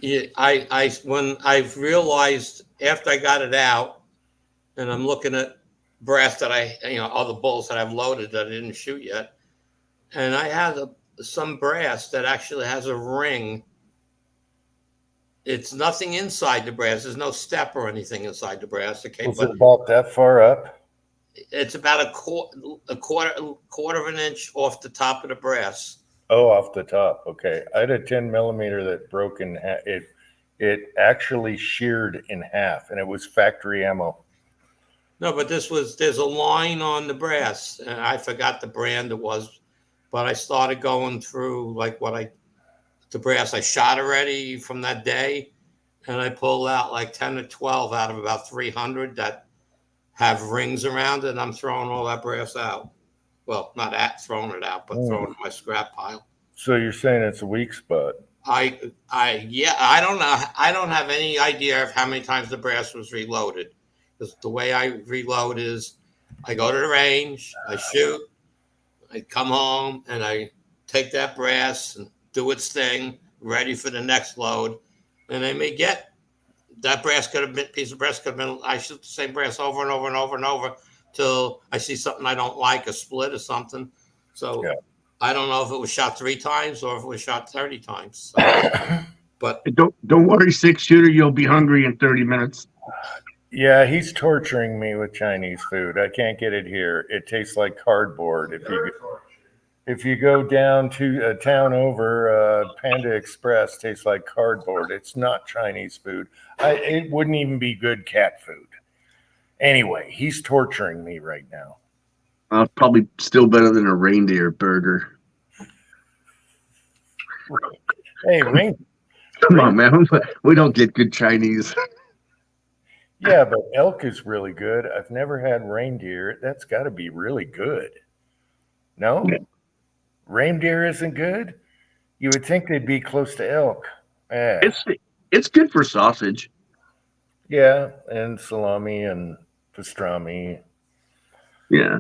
Yeah, when I've realized after I got it out, and I'm looking at brass that other bulls that I've loaded that I didn't shoot yet, and I have some brass that actually has a ring. It's nothing inside the brass. There's no step or anything inside the brass. Okay, was it about that far up? It's about a quarter of an inch off the top of the brass. Oh, off the top. Okay, I had a 10mm that broke in half. It actually sheared in half, and it was factory ammo. No, but there's a line on the brass, and I forgot the brand it was, but I started going through the brass I shot already from that day, and I pulled out like 10 or 12 out of about 300 that have rings around it, and I'm throwing all that brass out. Well, not throwing it out, but throwing it in my scrap pile. So you're saying it's a weak spot? I don't know. I don't have any idea of how many times the brass was reloaded. Because the way I reload is I go to the range, I shoot, I come home, and I take that brass and do its thing, ready for the next load. And I may get that piece of brass could have been, I shoot the same brass over and over and over and over till I see something I don't like, a split or something. So yeah. I don't know if it was shot 3 times or if it was shot 30 times. So, but don't worry, 6-shooter, you'll be hungry in 30 minutes. Yeah, he's torturing me with Chinese food. I can't get it here. It tastes like cardboard. If you go down to a town over, Panda Express tastes like cardboard. It's not Chinese food. It wouldn't even be good cat food. Anyway, he's torturing me right now. Probably still better than a reindeer burger. Hey, come on, man. We don't get good Chinese. Yeah, but elk is really good. I've never had reindeer. That's got to be really good. No? Yeah. Reindeer isn't good? You would think they'd be close to elk. It's good for sausage. Yeah, and salami and pastrami. Yeah.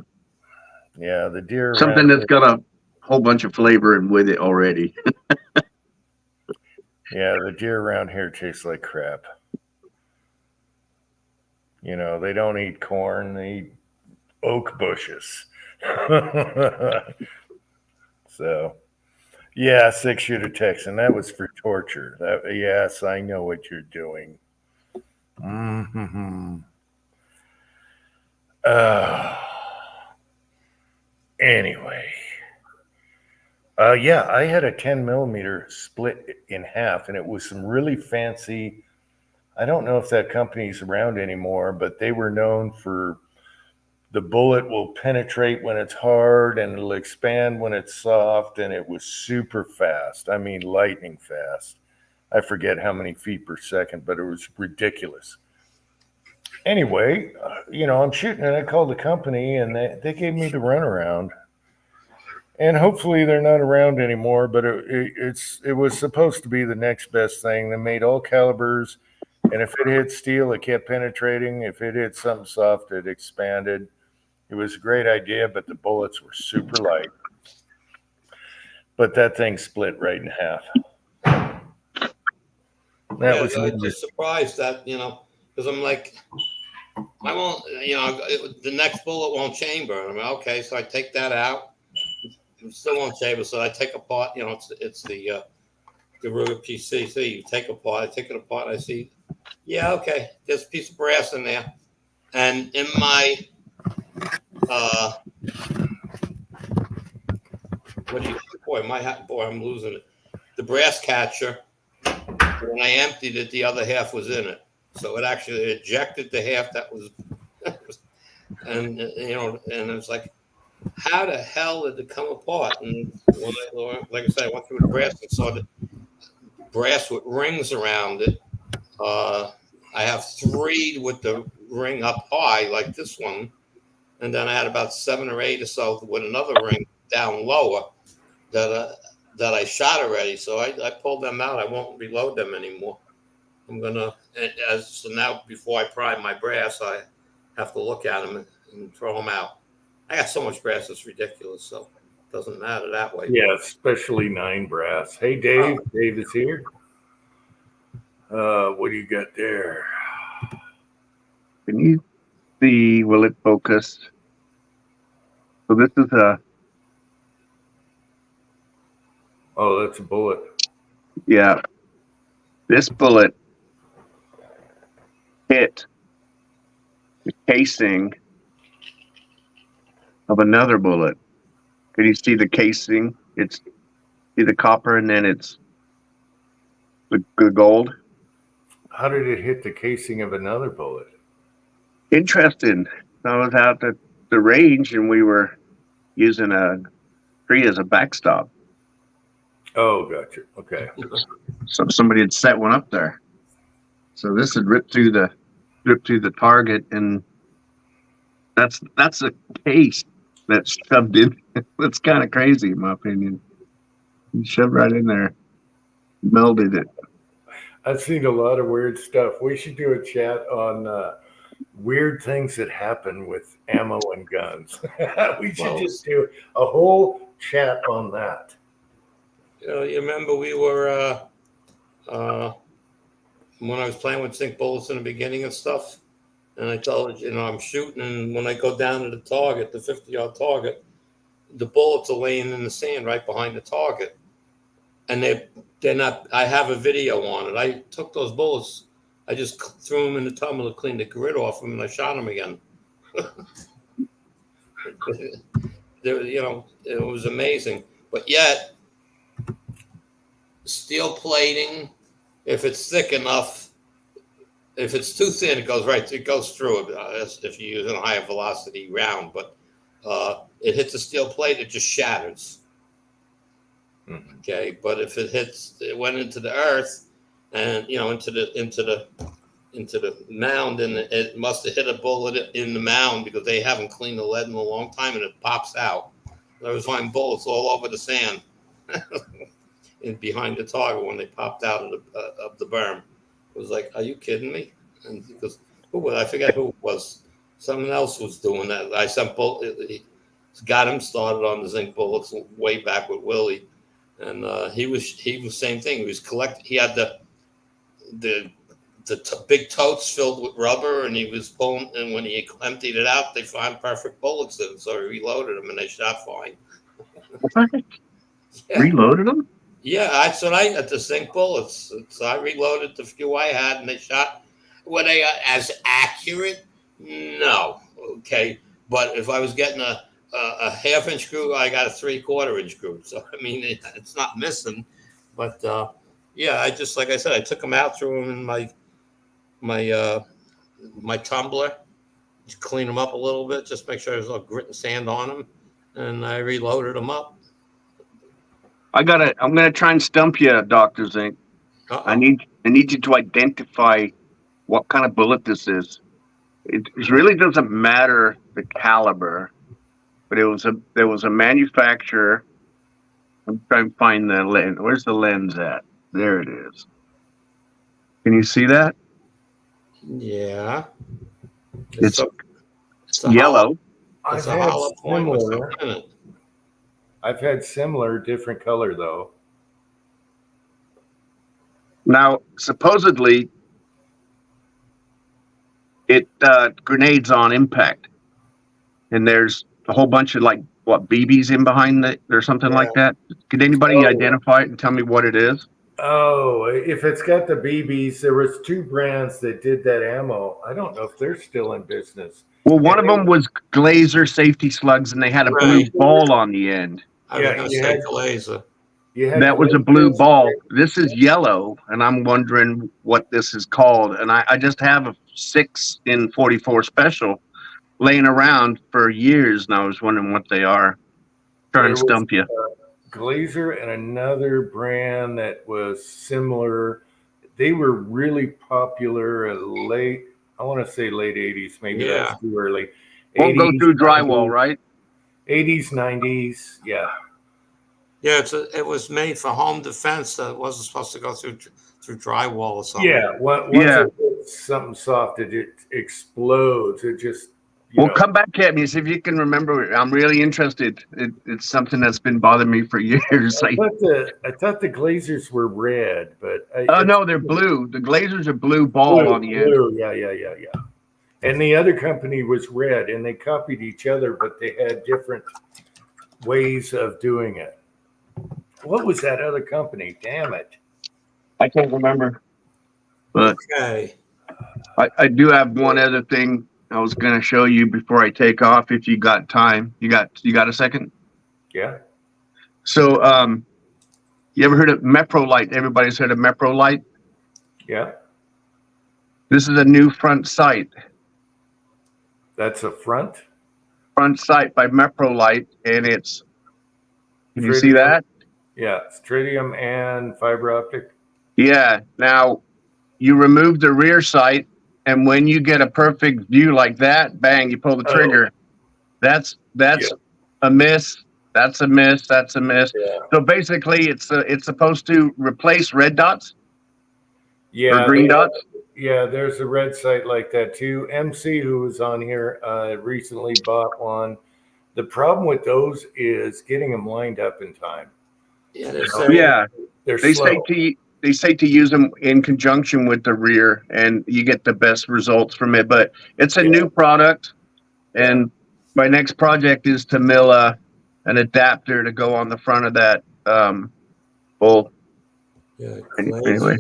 Yeah, the deer. Something that's got a whole bunch of flavor with it already. Yeah, the deer around here taste like crap. You know, they don't eat corn, they eat oak bushes. So, yeah, 6-shooter Texan. That was for torture. Yes, I know what you're doing. Hmm. Uh, anyway, yeah, I had a 10 millimeter split in half, and it was some really fancy. I don't know if that company's around anymore, but they were known for the bullet will penetrate when it's hard and it'll expand when it's soft, and it was super fast. I mean, lightning fast. I forget how many feet per second, but it was ridiculous. Anyway, I'm shooting and I called the company and they gave me the runaround. And hopefully they're not around anymore, but it was supposed to be the next best thing. They made all calibers, and if it hit steel, it kept penetrating. If it hit something soft, it expanded. It was a great idea, but the bullets were super light. But that thing split right in half. That was I'm just surprised that, because I'm like, I won't, the next bullet won't chamber. And I'm like, okay, so I take that out. It still won't chamber. So I take apart, it's the Ruger PCC. You take apart, I take it apart, and I see, yeah, okay, there's a piece of brass in there. And in my, boy, I'm losing it. The brass catcher, when I emptied it, the other half was in it. So it actually ejected the half that was, and and it's like, how the hell did it come apart? And like I said, I went through the brass and saw the brass with rings around it. I have 3 with the ring up high, like this one, and then I had about 7 or 8 or so with another ring down lower that I shot already. So I pulled them out. I won't reload them anymore. I'm gonna, so now before I prime my brass, I have to look at them and throw them out. I got so much brass, it's ridiculous. So it doesn't matter that way. Yeah, especially 9 brass. Hey, Dave. Dave is here. What do you got there? Can you see? Will it focus? So this is Oh, that's a bullet. Yeah. This bullet hit the casing of another bullet. Can you see the casing? See the copper, and then it's the gold. How did it hit the casing of another bullet? Interesting. I was out at the range, and we were using a tree as a backstop. Oh, gotcha. Okay. So somebody had set one up there. So this had ripped through the target, and that's a case that's shoved in. That's kind of crazy, in my opinion. You shoved right in there, melded it. I've seen a lot of weird stuff. We should do a chat on weird things that happen with ammo and guns. We should just do a whole chat on that. You remember we were when I was playing with zinc bullets in the beginning and stuff, and I told you, I'm shooting, and when I go down to the target, the 50-yard target, the bullets are laying in the sand right behind the target, and they're not. I have a video on it. I took those bullets, I just threw them in the tumbler to clean the grit off them, and I shot them again. It was amazing, but yet steel plating, if it's thick enough, if it's too thin, it goes through it. If you're using a higher velocity round, but it hits a steel plate, it just shatters. Mm-hmm. Okay, but if it went into the earth, and into the mound, and it must have hit a bullet in the mound because they haven't cleaned the lead in a long time, and it pops out. I was finding bullets all over the sand. And behind the target when they popped out of the berm. It was like, are you kidding me? And because I forget who it was. Someone else was doing that. I got him started on the zinc bullets way back with Willie, and he was same thing. He was collecting. He had the big totes filled with rubber, and he was pulling. And when he emptied it out, they found perfect bullets in. So he reloaded them, and they shot fine. Yeah. Reloaded them? Yeah, that's what I at the zinc bullets. I reloaded the few I had, and they shot. Were they as accurate? No. Okay, but if I was getting a half-inch screw, I got a three-quarter-inch screw. So I mean, it's not missing. But yeah, I just like I said, I took them out, threw them in my my tumbler, just clean them up a little bit, just make sure there's no grit and sand on them, and I reloaded them up. I'm gonna try and stump you, Dr. Zink. Uh-oh. I need you to identify what kind of bullet this is. It really doesn't matter the caliber, but there was a manufacturer. I'm trying to find the lens. Where's the lens at? There it is. Can you see that? Yeah. It's a yellow. It's a hollow point with similar. something in it. I've had similar, different color though. Now, supposedly, it grenades on impact, and there's a whole bunch of like BBs in behind it or something like that. Could anybody identify it and tell me what it is? Oh, if it's got the BBs, there was two brands that did that ammo. I don't know if they're still in business. Well, one of them was Glazer safety slugs, and they had a blue ball on the end. I was going to say Glazer. That was a blue ball. This is yellow, and I'm wondering what this is called. And I just have a 6 in 44 special laying around for years, and I was wondering what they are. Trying to stump you. Glazer and another brand that was similar. They were really popular late, I want to say late 80s. Maybe that's too early. Won't go through drywall, 90s, right? 80s, 90s, yeah. Yeah, it was made for home defense. That wasn't supposed to go through drywall or something. Yeah, once it hits something soft, it explodes. It just. Come back at me, see if you can remember. I'm really interested. It's something that's been bothering me for years. I thought the Glazers were red, but no, they're blue. The Glazers are blue ball on the end. Yeah. And the other company was red, and they copied each other, but they had different ways of doing it. What was that other company? Damn it. I can't remember. But okay. I do have one other thing I was going to show you before I take off if you got time. You got a second? Yeah. So you ever heard of Meprolite? Everybody's heard of Meprolite? Yeah. This is a new front sight. That's a front sight by Meprolite, and it's can you see that? Yeah, it's tritium and fiber optic. Yeah. Now you remove the rear sight, and when you get a perfect view like that, bang, you pull the trigger. That's a miss. That's a miss. That's a miss. Yeah. So basically, it's supposed to replace red dots. Yeah, or green dots. Yeah, there's a red sight like that too. MC, who was on here, recently bought one. The problem with those is getting them lined up in time. Yeah, they're slow. They say to use them in conjunction with the rear, and you get the best results from it. But it's a new product, and my next project is to mill an adapter to go on the front of that bull. Yeah, anyway.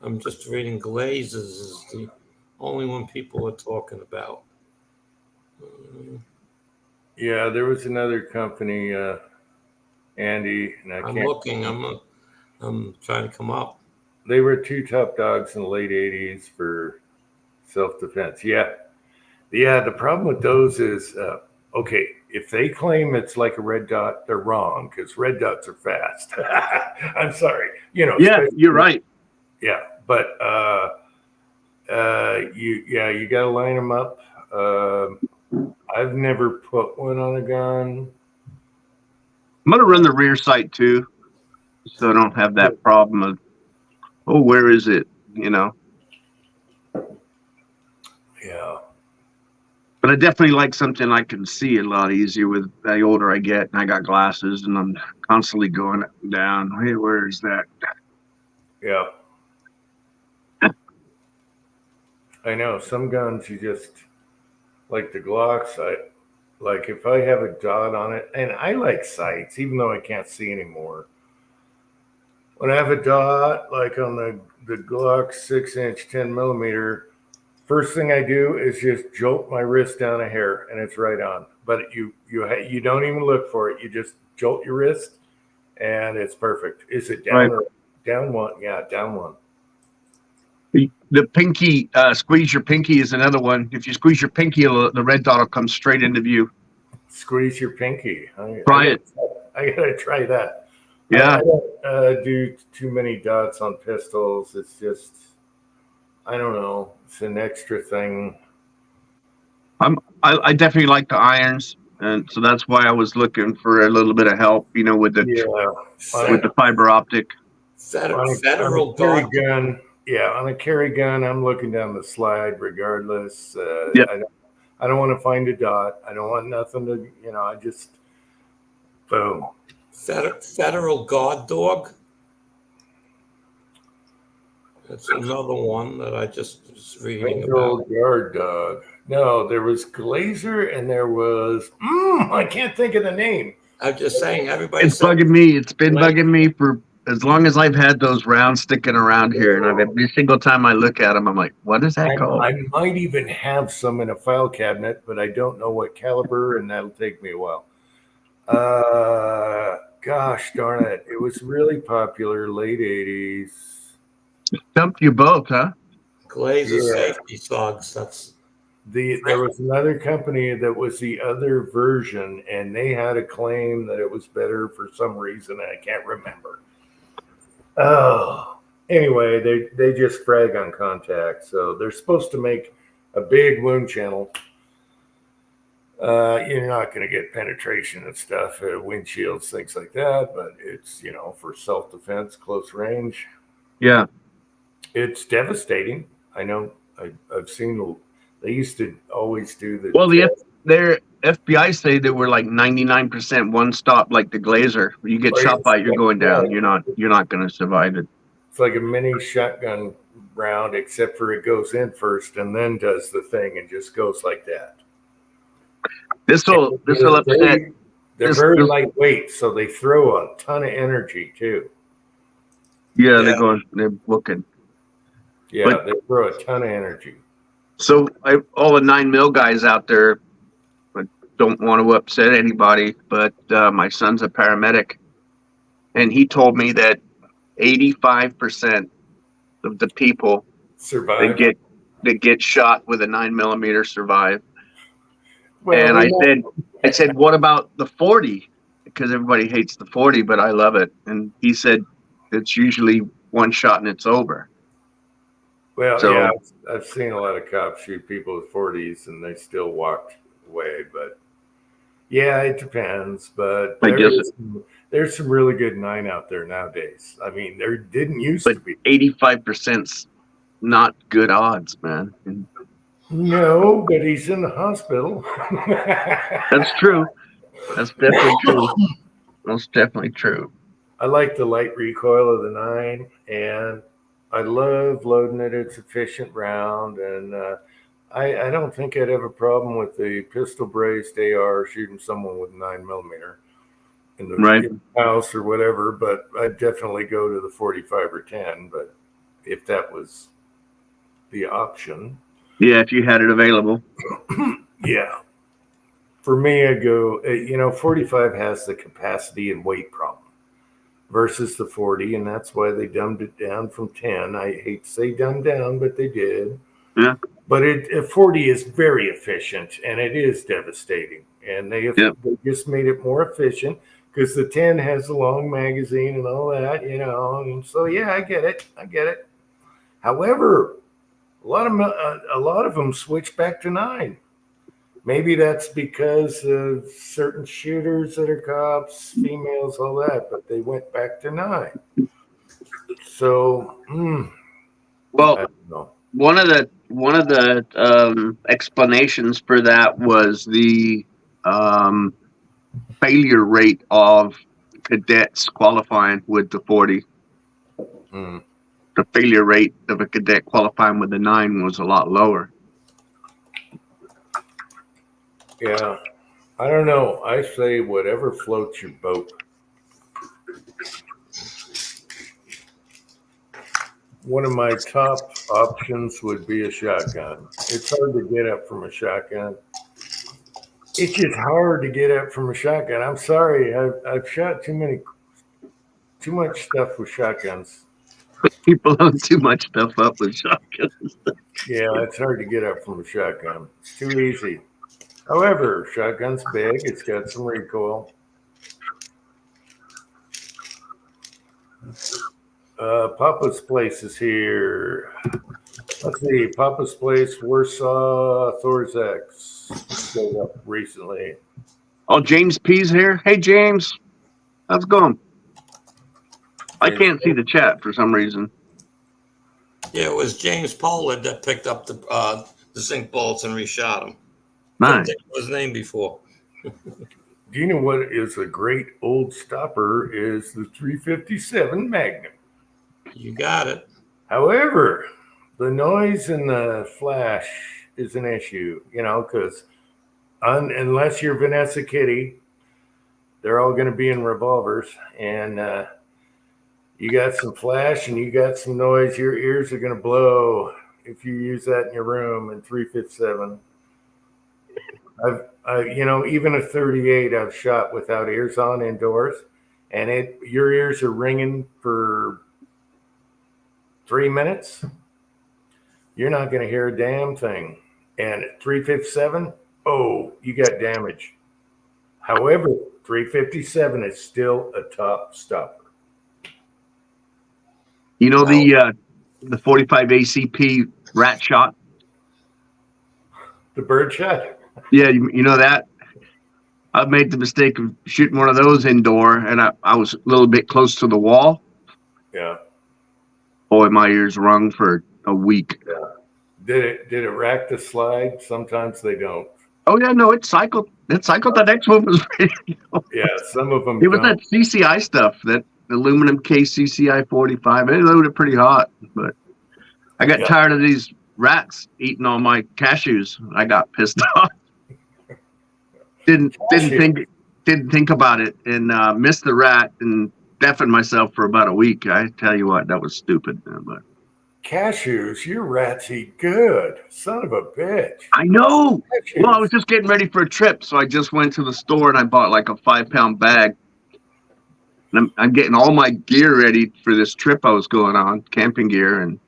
I'm just reading Glazers is the only one people are talking about. Yeah, there was another company, Andy, and I'm looking. I'm trying to come up. They were two top dogs in the late 80s for self-defense. Yeah. The problem with those is, okay, if they claim it's like a red dot, they're wrong because red dots are fast. I'm sorry. Yeah, you're right. Yeah, but you got to line them up. I've never put one on a gun. I'm gonna run the rear sight too, so I don't have that problem of, where is it? Yeah. But I definitely like something I can see a lot easier with the older I get, and I got glasses, and I'm constantly going up and down. Hey, where is that? Yeah. I know some guns you just like the Glocks. Like if I have a dot on it, and I like sights, even though I can't see anymore. when I have a dot, like on the Glock 6-inch 10 millimeter, first thing I do is just jolt my wrist down a hair, and it's right on. But you don't even look for it. You just jolt your wrist, and it's perfect. Is it down Right. or down one? Yeah, down one. The pinky, squeeze your pinky is another one. If you squeeze your pinky, the red dot will come straight into view. Squeeze your pinky. Try it. I gotta try that. Yeah. I don't do too many dots on pistols. It's just, I don't know. It's an extra thing. I definitely like the irons, and so that's why I was looking for a little bit of help, with the with the fiber optic. Federal carry guard. gun. Yeah, on a carry gun, I'm looking down the slide regardless. Yep. I don't want to find a dot. I don't want nothing to, I just, boom. Federal guard dog. That's another one that I just was reading Federal about. guard dog. No, there was Glazer and there was, I can't think of the name. I'm just saying, everybody. It's bugging me. It's been bugging me for as long as I've had those rounds sticking around here, and every single time I look at them, I'm like, "What is that called?" I might even have some in a file cabinet, but I don't know what caliber, and that'll take me a while. Gosh darn it! It was really popular late '80s. Stumped you both, huh? Glazer Yeah. safety slugs. That's There was another company that was the other version, and they had a claim that it was better for some reason. I can't remember. Oh, anyway, they just frag on contact, so they're supposed to make a big wound channel. You're not going to get penetration and stuff, windshields, things like that, but it's for self-defense, close range. Yeah. It's devastating. I know. I've seen. They used to always do the. Well, their FBI say they were like 99% one stop, like the Glazer. When you get shot by it, you're going down. You're not going to survive it. It's like a mini shotgun round, except for it goes in first and then does the thing and just goes like that. This will upset. They're very lightweight, so they throw a ton of energy too. Yeah, they're booking. Yeah, they throw a ton of energy. So all the 9mm guys out there, I don't want to upset anybody, but my son's a paramedic, and he told me that 85% of the people survive that get shot with a 9mm survive. Well, and I said, what about the 40? Because everybody hates the 40, but I love it. And he said it's usually one shot and it's over. Well, yeah, I've seen a lot of cops shoot people with 40s and they still walked away. But yeah, it depends. But there's some really good 9 out there nowadays. I mean, there didn't used to be. 85%'s not good odds, man. No, but he's in the hospital. That's true. That's definitely true. That's definitely true. I like the light recoil of the 9, and I love loading it. It's efficient round, and I don't think I'd have a problem with the pistol braced AR shooting someone with 9mm in the house or whatever. But I'd definitely go to the 45 or 10. But if that was the option, yeah, if you had it available, yeah. For me, I'd go. 45 has the capacity and weight problem versus the 40, and that's why they dumbed it down from 10. I hate to say dumbed down, but they did. Yeah. But 40 is very efficient, and it is devastating. And they just made it more efficient because the 10 has a long magazine and all that, And so, yeah, I get it. However, a lot of them switch back to 9. Maybe that's because of certain shooters that are cops, females, all that, but they went back to 9. So, well, I don't know. One of the explanations for that was the failure rate of cadets qualifying with the 40. The failure rate of a cadet qualifying with the 9 was a lot lower. Yeah, I don't know. I say whatever floats your boat. one of my top options would be a shotgun. It's hard to get up from a shotgun. It's just hard to get up from a shotgun. I'm sorry, I've shot too much stuff with shotguns. People own too much stuff up with shotguns. Yeah, it's hard to get up from a shotgun. It's too easy. However, shotgun's big. It's got some recoil. Papa's Place is here. Let's see. Papa's Place, Warsaw, Thorzax showed up recently. Oh, James P's here. Hey, James. How's it going? I can't see the chat for some reason. Yeah, it was James Pollard that picked up the zinc bullets and reshot them. Nice. Couldn't think of his name before. Do you know what is a great old stopper? Is the 357 Magnum. You got it. However, the noise and the flash is an issue, because unless you're Vanessa Kitty, they're all going to be in revolvers, and you got some flash and you got some noise. Your ears are going to blow if you use that in your room in 357. Even a 38 I've shot without ears on indoors, and your ears are ringing for 3 minutes. You're not going to hear a damn thing. And at 357, oh, you got damage. However, 357 is still a top stopper. You know the 45 ACP rat shot? The bird shot? Yeah, you know that? I've made the mistake of shooting one of those indoor, and I was a little bit close to the wall. Yeah. Boy, my ears rung for a week. Yeah. Did it rack the slide? Sometimes they don't. Oh yeah, no, it cycled. The next one was ready. Yeah, some of them. It was that CCI stuff, that aluminum case CCI 45. It loaded pretty hot, but I got tired of these rats eating all my cashews. I got pissed off. Didn't think about it, and missed the rat and deafened myself for about a week. I tell you what, that was stupid. But cashews, your rats eat good. Son of a bitch. I know. Cashews. Well, I was just getting ready for a trip, so I just went to the store and I bought like a 5-pound bag. And I'm getting all my gear ready for this trip I was going on, camping gear and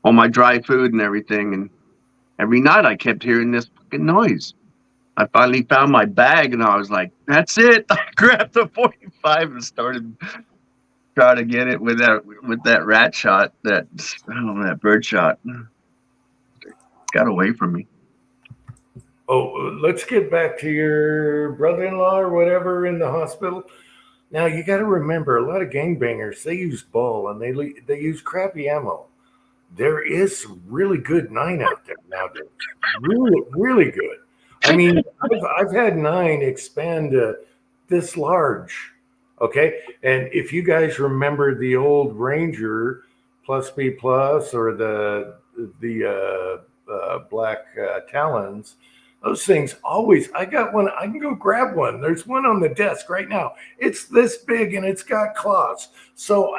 all my dry food and everything. And every night I kept hearing this fucking noise. I finally found my bag and I was like, that's it. I grabbed the 45 and started trying to get it with that rat shot, that bird shot. Got away from me. Oh, let's get back to your brother-in-law or whatever in the hospital. Now, you got to remember, a lot of gangbangers, they use ball and they use crappy ammo. There is some really good 9 out there nowadays. Really, really good. I mean, I've had 9 expand this large, okay? And if you guys remember the old Ranger Plus B Plus or the black Talons, those things always, I got one, I can go grab one. There's one on the desk right now. It's this big and it's got claws. So,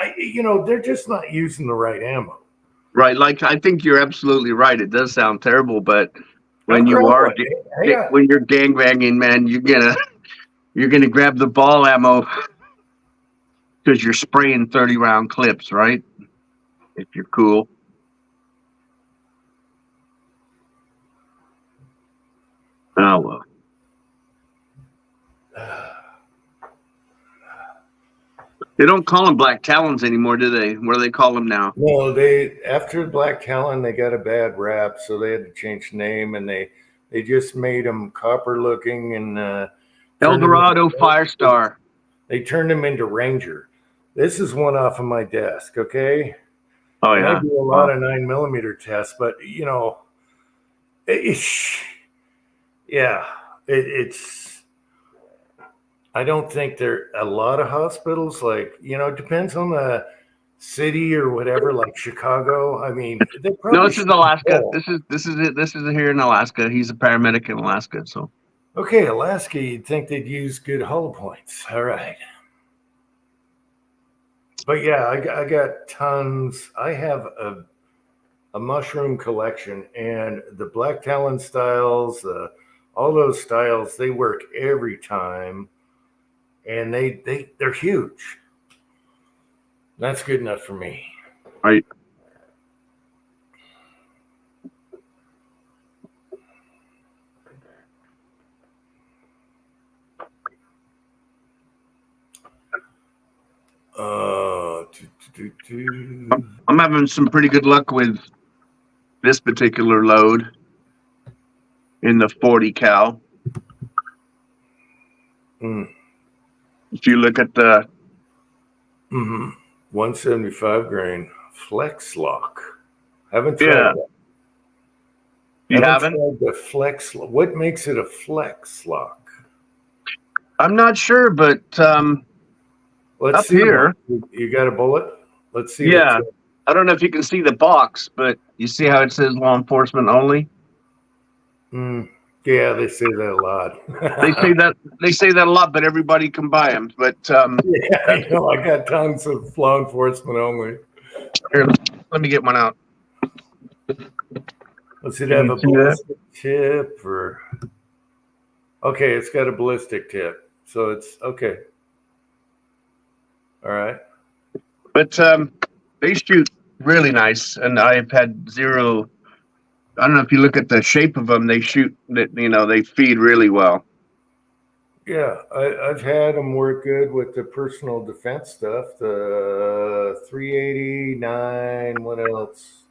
they're just not using the right ammo. Right. Like, I think you're absolutely right. It does sound terrible, but when you're gangbanging, man, you're gonna grab the ball ammo because you're spraying 30-round clips, right? If you're cool. Oh well. They don't call them black talons anymore, do they? What do they call them now? No, after Black Talon, they got a bad rap, so they had to change the name, and they just made them copper looking and Eldorado Firestar. They turned them into Ranger. This is one off of my desk, okay? Oh yeah. I do a lot of 9mm tests, but it's. I don't think there are a lot of hospitals, like, it depends on the city or whatever, like Chicago. I mean, no, this is Alaska. This is it. This is here in Alaska. He's a paramedic in Alaska. So, okay, Alaska, you'd think they'd use good hollow points. All right. But yeah, I got tons. I have a mushroom collection, and the black talon styles, all those styles, they work every time, and they're huge. That's good enough for me. Right. I'm having some pretty good luck with this particular load in the 40 cal. If you look at the 175 grain flex lock. Haven't tried yeah, that. you Haven't haven't? tried the flex. What makes it a flex lock? I'm not sure, but Let's up see. here, You got a bullet? Let's see. yeah. I don't know if you can see the box, but you see how it says law enforcement only? Yeah, they say that a lot. They say that a lot, but everybody can buy them. But yeah, I know. I got tons of law enforcement only. here, let me get one out. Does it have a ballistic tip or? Okay, it's got a ballistic tip, so it's okay. All right. But they shoot really nice, and I've had zero. I don't know if you look at the shape of them; they shoot that they feed really well. Yeah, I've had them work good with the personal defense stuff. The 389. What else?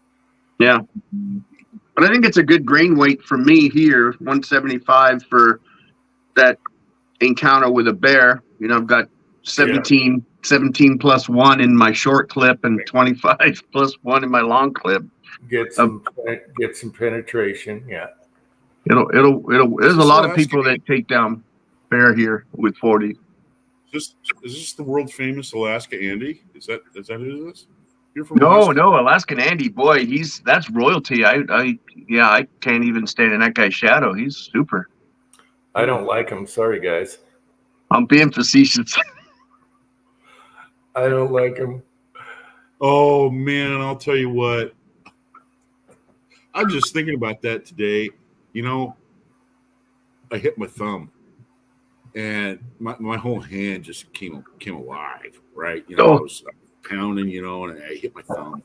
Yeah, but I think it's a good grain weight for me here, 175 for that encounter with a bear. I've got 17 plus 1 in my short clip and 25 plus 1 in my long clip. Get some penetration. Yeah. It'll there's a lot of people that take down bear here with 40. Is this the world famous Alaska Andy? Is that who it is? You're from No, Alaskan Andy, boy, that's royalty. I can't even stand in that guy's shadow. He's super. I don't like him. Sorry, guys. I'm being facetious. I don't like him. Oh man, I'll tell you what. I'm just thinking about that today. I hit my thumb, and my whole hand just came alive. Right, I was pounding, and I hit my thumb,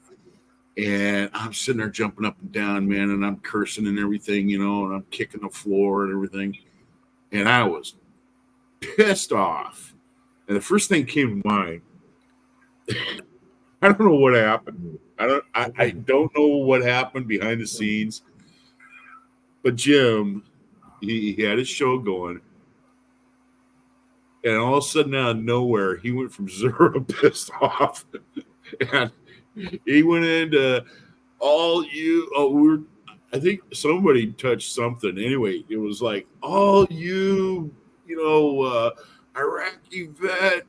and I'm sitting there jumping up and down, man, and I'm cursing and everything, and I'm kicking the floor and everything, and I was pissed off. And the first thing came to mind. I don't know what happened. I don't know what happened behind the scenes. But Jim, he had his show going. And all of a sudden out of nowhere, he went from 0 to pissed off. And he went into I think somebody touched something. Anyway, it was like, all you, Iraqi vet,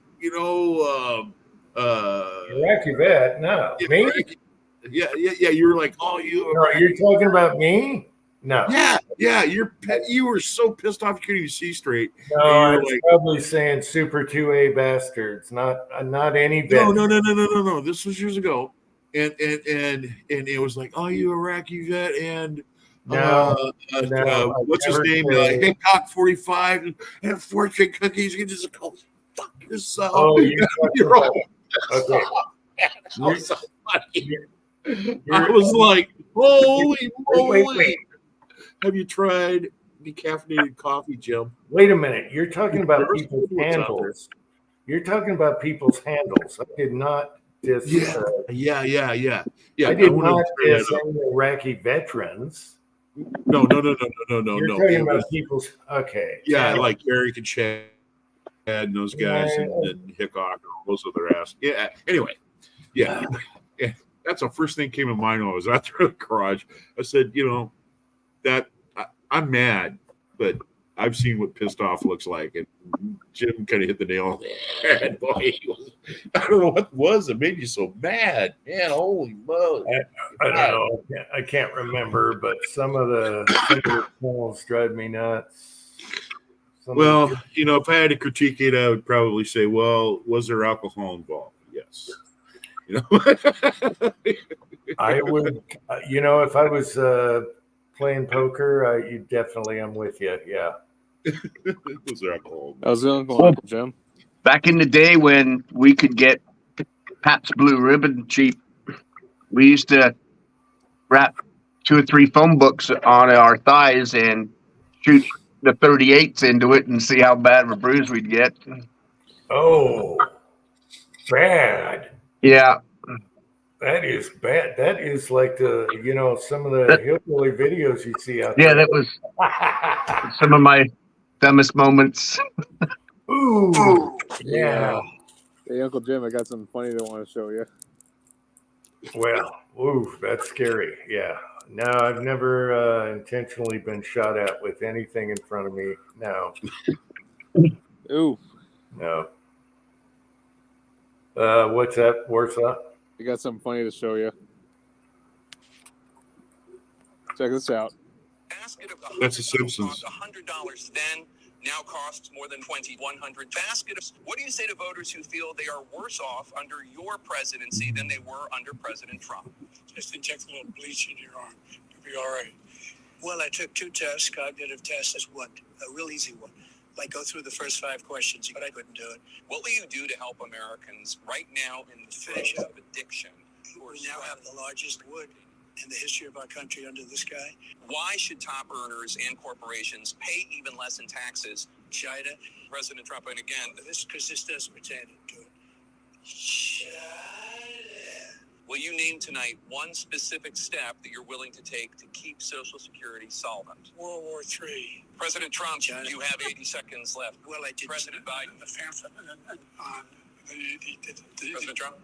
Iraqi vet? No, me? Yeah. You were like, oh, you. No, you're talking about me? No. Yeah. You were so pissed off you couldn't even see straight. No, I was probably saying Super 2A bastards, not any vet. No. This was years ago, and it was like, oh, you Iraqi vet, and what's his name? Hancock 45 and fortune cookies. You just go fuck yourself. Oh, you're all. Okay. So funny. I was like, holy moly. Wait. Have you tried decaffeinated coffee, Jim? Wait a minute. You're talking about people's handles. You're talking about people's handles. I did not diss. Yeah. I did not diss any Iraqi veterans. No. You're talking about people's. Okay. Yeah, like Eric and Chad and those guys and Hickok and all those other ass. Yeah. Anyway, yeah. That's the first thing came to mind when I was out there in the garage. I said, that I'm mad, but I've seen what pissed off looks like. And Jim kind of hit the nail on the head. Boy, I don't know what it was that made you so mad. Man, holy moly. I don't know. I can't remember, but some of the polls drive me nuts. Well, if I had to critique it, I would probably say, well, was there alcohol involved? Yes. You know, I would, if I was playing poker, you definitely, I'm with you. Yeah. those are alcohol. How's it going, Uncle Jim? Back in the day when we could get Pabst Blue Ribbon cheap, we used to wrap 2 or 3 phone books on our thighs and shoot the 38s into it and see how bad of a bruise we'd get. Oh, bad. Yeah. That is bad. That is like some of the hillbilly videos you see out Yeah, there. that was some of my dumbest moments. Ooh, yeah. Hey, Uncle Jim, I got something funny that I want to show you. Well, ooh, that's scary. Yeah. No, I've never intentionally been shot at with anything in front of me. No, Ooh, no. What's that? Warsaw? I got something funny to show you. Check this out. Basket of That's The Simpsons. $100 then now costs more than $2,100. Basket of, what do you say to voters who feel they are worse off under your presidency than they were under President Trump? Just inject a little bleach in your arm. You'll be all right. Well, I took 2 tests, cognitive tests as one, a real easy one. Like go through the first 5 questions, but I couldn't do it. What will you do to help Americans right now in the finish of addiction? We now have the largest wood in the history of our country under the sky. Why should top earners and corporations pay even less in taxes? China, President Trump, and again, because this doesn't pertain to it. China. will you name tonight one specific step that you're willing to take to keep Social Security solvent? World War III. President Trump, China. you have 80 seconds left. Well, I did. President Biden. President Trump?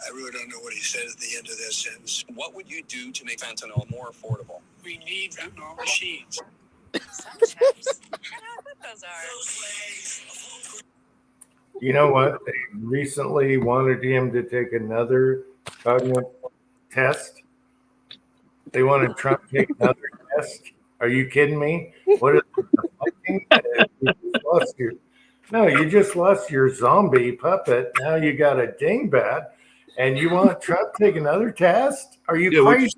I really don't know what he said at the end of that sentence. What would you do to make fentanyl more affordable? We need fentanyl machines. Some chips. I don't know what those are. You know what? They recently wanted him to take another cognitive test. They wanted Trump to take another test. Are you kidding me? What is you just lost your, no, you just lost your zombie puppet. Now you got a dingbat, and you want Trump to take another test? Are you crazy?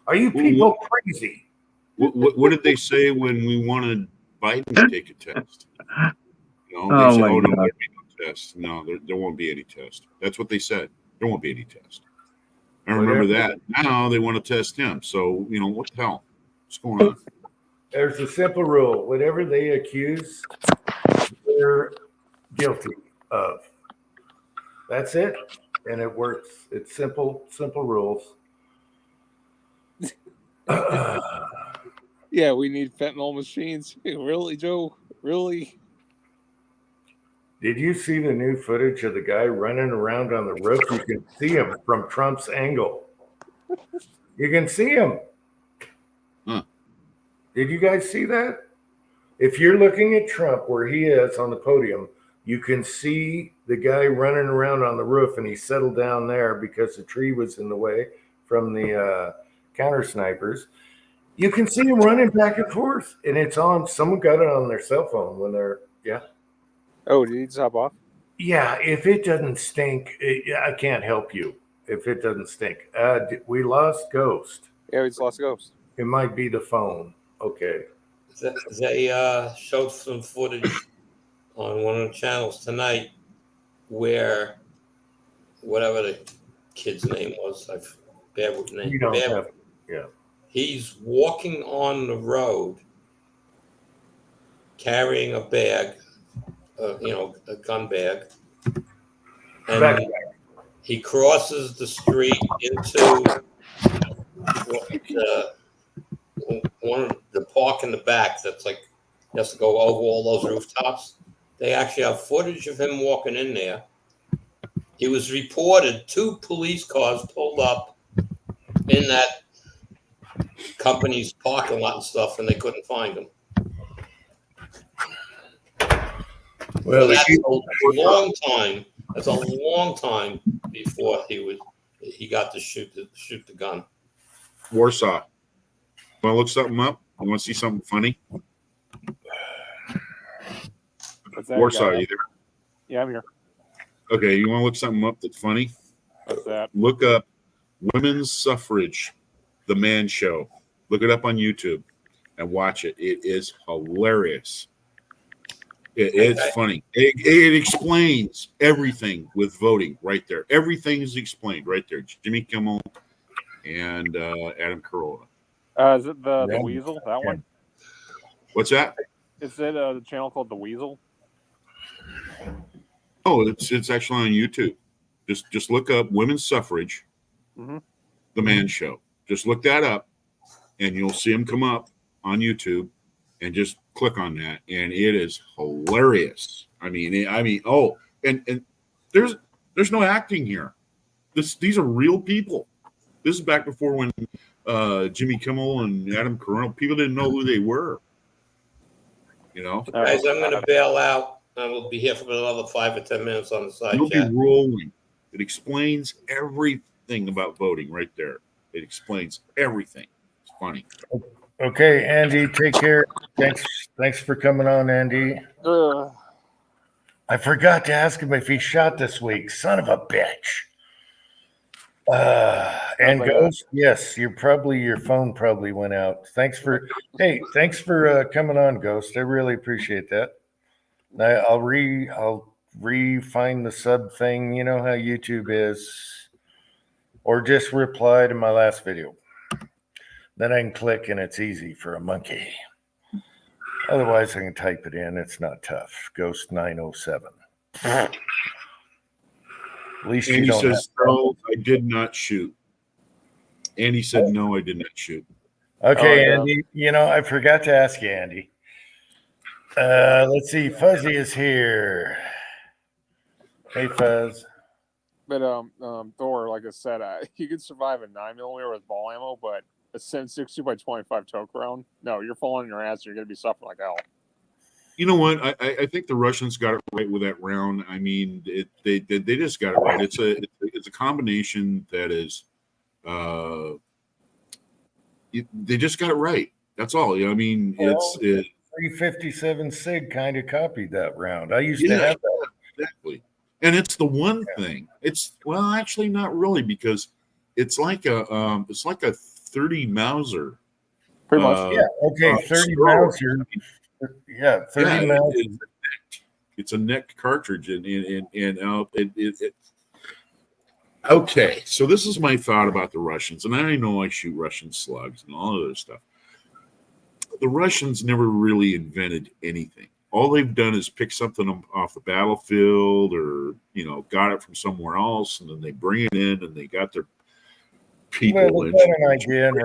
Are you people crazy? What did they say when we wanted Biden to take a test? No, they Oh said, my no, God. there won't be no test. No, there won't be any test. That's what they said. There won't be any test. I remember that. Now they want to test him. So, what the hell? What's going on? There's a simple rule. Whatever they accuse, they're guilty of. That's it. And it works. It's simple rules. Yeah, we need fentanyl machines. Really, Joe? Really? Did you see the new footage of the guy running around on the roof? You can see him from Trump's angle. You can see him. Huh. Did you guys see that? If you're looking at Trump where he is on the podium, you can see the guy running around on the roof, and he settled down there because the tree was in the way from the counter snipers. You can see him running back and forth, and it's on. Someone got it on their cell phone when they're, Oh, did he just hop off? Yeah, if it doesn't stink, I can't help you. If it doesn't stink. We lost Ghost. Yeah, we just lost a ghost. It might be the phone. Okay. They showed some footage on one of the channels tonight where whatever the kid's name was, bad with name. You don't have, yeah. He's walking on the road carrying a bag, a gun bag, and Backpack. he crosses the street into one of the park in the back. That's like he has to go over all those rooftops. They actually have footage of him walking in there. He was reported 2 police cars pulled up in that company's parking lot and stuff, and they couldn't find him. Well, That's a long time. That's a long time before he got to shoot the gun. Warsaw. Want to look something up? You want to see something funny? What's that? Warsaw, guy? either. Yeah, I'm here. Okay, you want to look something up that's funny? What's that? Look up Women's Suffrage, The Man Show. Look it up on YouTube and watch it. It is hilarious. It's funny. It explains everything with voting right there. Everything is explained right there. Jimmy Kimmel and Adam Carolla. Is it the Weasel? That one? What's that? Is it the channel called The Weasel? Oh, it's actually on YouTube. Just look up Women's Suffrage, The Man Show. Just look that up, and you'll see them come up on YouTube, and just click on that, and it is hilarious. I mean, oh, and there's no acting here. These are real people. This is back before when Jimmy Kimmel and Adam Carolla, people didn't know who they were. You know, guys, I'm going to bail out. I will be here for another 5 or 10 minutes on the side you'll chat. be rolling. It explains everything about voting right there. It explains everything. It's funny. Okay, Andy, take care. Thanks for coming on, Andy. I forgot to ask him if he shot this week. Son of a bitch. And Ghost, yes, your phone probably went out. Thanks for coming on, Ghost. I really appreciate that. I'll re-find the sub thing. You know how YouTube is, or just reply to my last video. Then I can click, and it's easy for a monkey. Otherwise, I can type it in. It's not tough. Ghost 907. At least Andy you don't says, no, I did not shoot. Andy said, no, I did not shoot. Okay, Andy. I forgot to ask you, Andy. Let's see. Fuzzy is here. Hey, Fuzz. But Thor, like I said, you could survive a 9mm with ball ammo, but a 7.62 by 25 toke round, no, you're falling on your ass. You're gonna be suffering like hell. You know what? I think the Russians got it right with that round. I mean, they just got it right. It's a combination that is, they just got it right. That's all. I mean, it's 357 SIG kind of copied that round. I used to have that. Exactly. And it's the one thing. It's actually not really, because it's like a 30 Mauser. Pretty much. Yeah. Okay. 30 Mauser. Yeah. 30 Mauser. It's a neck cartridge, okay. So this is my thought about the Russians, and I know I shoot Russian slugs and all of this stuff. The Russians never really invented anything. All they've done is pick something off the battlefield, or got it from somewhere else, and then they bring it in, and they got their people. Well, they got an idea, and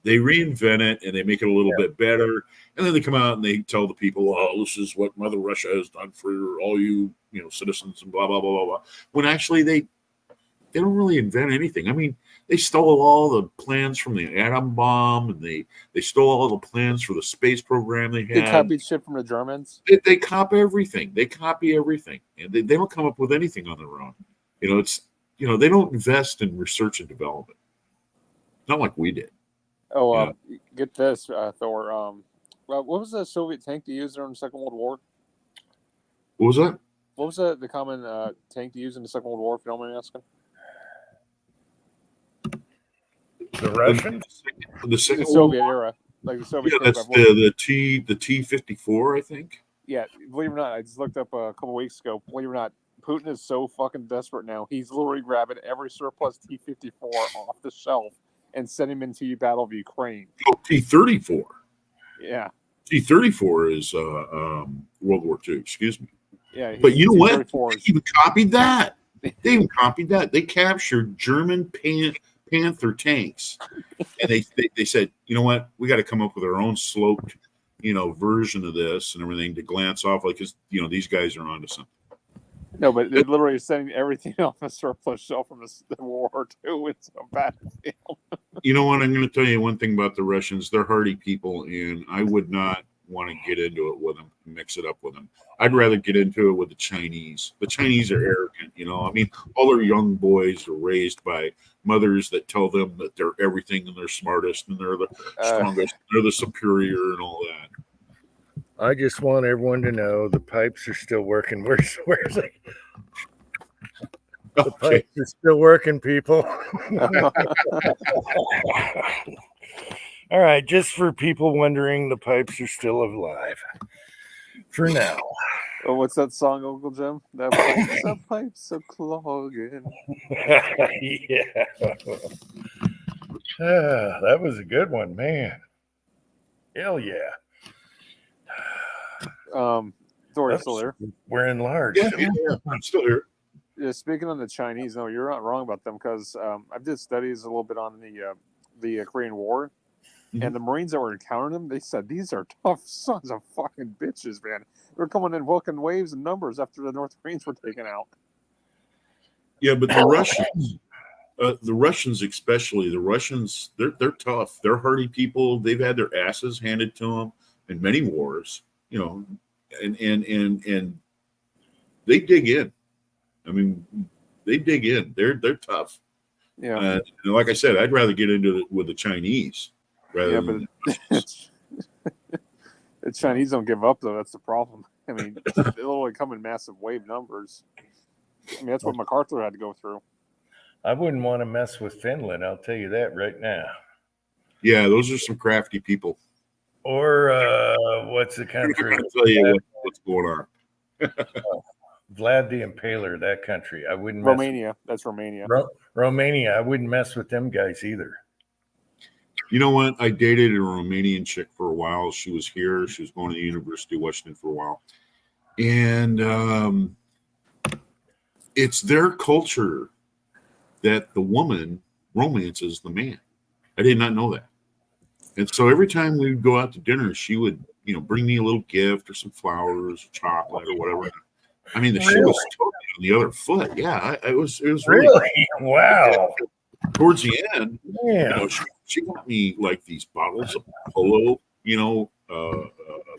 they reinvent it, and they make it a little bit better, and then they come out and they tell the people, "Oh, this is what Mother Russia has done for all you, citizens," and blah blah blah blah blah. When actually they don't really invent anything. I mean, they stole all the plans from the atom bomb, and they stole all the plans for the space program they had. They copied shit from the Germans. They copy everything. They copy everything, and they don't come up with anything on their own. They don't invest in research and development. Not like we did. Get this, Thor. What was the Soviet tank they used during the Second World War? What was that? What was the common tank they used in the Second World War, if you don't mind asking? The Russians? The Soviet era. Like the Soviet. Yeah, that's the T-54, I think. Yeah, believe it or not, I just looked up a couple weeks ago. Believe it or not, Putin is so fucking desperate now. He's literally grabbing every surplus T-54 off the shelf and sending them into the Battle of Ukraine. Oh, T-34. Yeah. T-34 is World War II. Excuse me. Yeah. But you know what? They even copied that. They captured German Panther tanks, and they said, you know what? We got to come up with our own sloped, version of this and everything to glance off like, because these guys are onto something. No, but they're literally sending everything off the surplus shelf from the World War II into a battlefield. You know what? I'm going to tell you one thing about the Russians. They're hardy people, and I would not want to get into it with them, mix it up with them. I'd rather get into it with the Chinese. The Chinese are arrogant, I mean, all their young boys are raised by mothers that tell them that they're everything and they're smartest and they're the strongest, they're the superior and all that. I just want everyone to know the pipes are still working. Where's it? The Okay. pipes are still working, people. All right, just for people wondering, the pipes are still alive for now. Oh, what's that song, Uncle Jim? That pipes are clogging. Yeah. That was a good one, man. Hell yeah. Dory's still there. We're enlarged. Yeah, I'm still here. Yeah, speaking on the Chinese, no, you're not wrong about them because I did studies a little bit on the Korean War, and the Marines that were encountering them, they said these are tough sons of fucking bitches, man. They're coming in welcome waves and numbers after the North Koreans were taken out. Yeah, but the Russians especially, they're tough. They're hardy people. They've had their asses handed to them in many wars, you know, and they dig in. I mean, they dig in. They're tough. Yeah. And like I said, I'd rather get into it with the Chinese rather than the Chinese don't give up though. That's the problem. I mean, they literally come in massive wave numbers. I mean, that's what MacArthur had to go through. I wouldn't want to mess with Finland. I'll tell you that right now. Yeah, those are some crafty people. Or what's the country? I'll tell you what's going on. Vlad the Impaler, that country. I wouldn't. Romania. That's Romania. Romania. I wouldn't mess with them guys either. You know what? I dated a Romanian chick for a while. She was here. She was going to the University of Washington for a while. And it's their culture that the woman romances the man. I did not know that. And so every time we would go out to dinner, she would, bring me a little gift or some flowers or chocolate or whatever. I mean, the shit was totally on the other foot. Yeah, it was really wow. Towards the end, yeah. She got me like these bottles of Polo,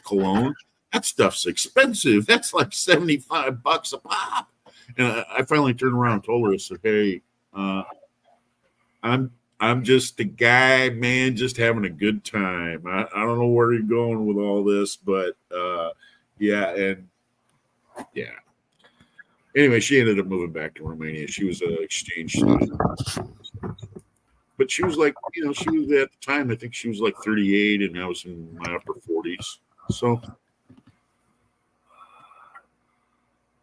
cologne. That stuff's expensive. That's like $75 a pop. And I finally turned around and told her, I said, "Hey, I'm just a guy, man, just having a good time. I don't know where you're going with all this, but yeah." Anyway, she ended up moving back to Romania. She was an exchange student. But she was like, she was at the time, I think she was like 38 and I was in my upper 40s. So.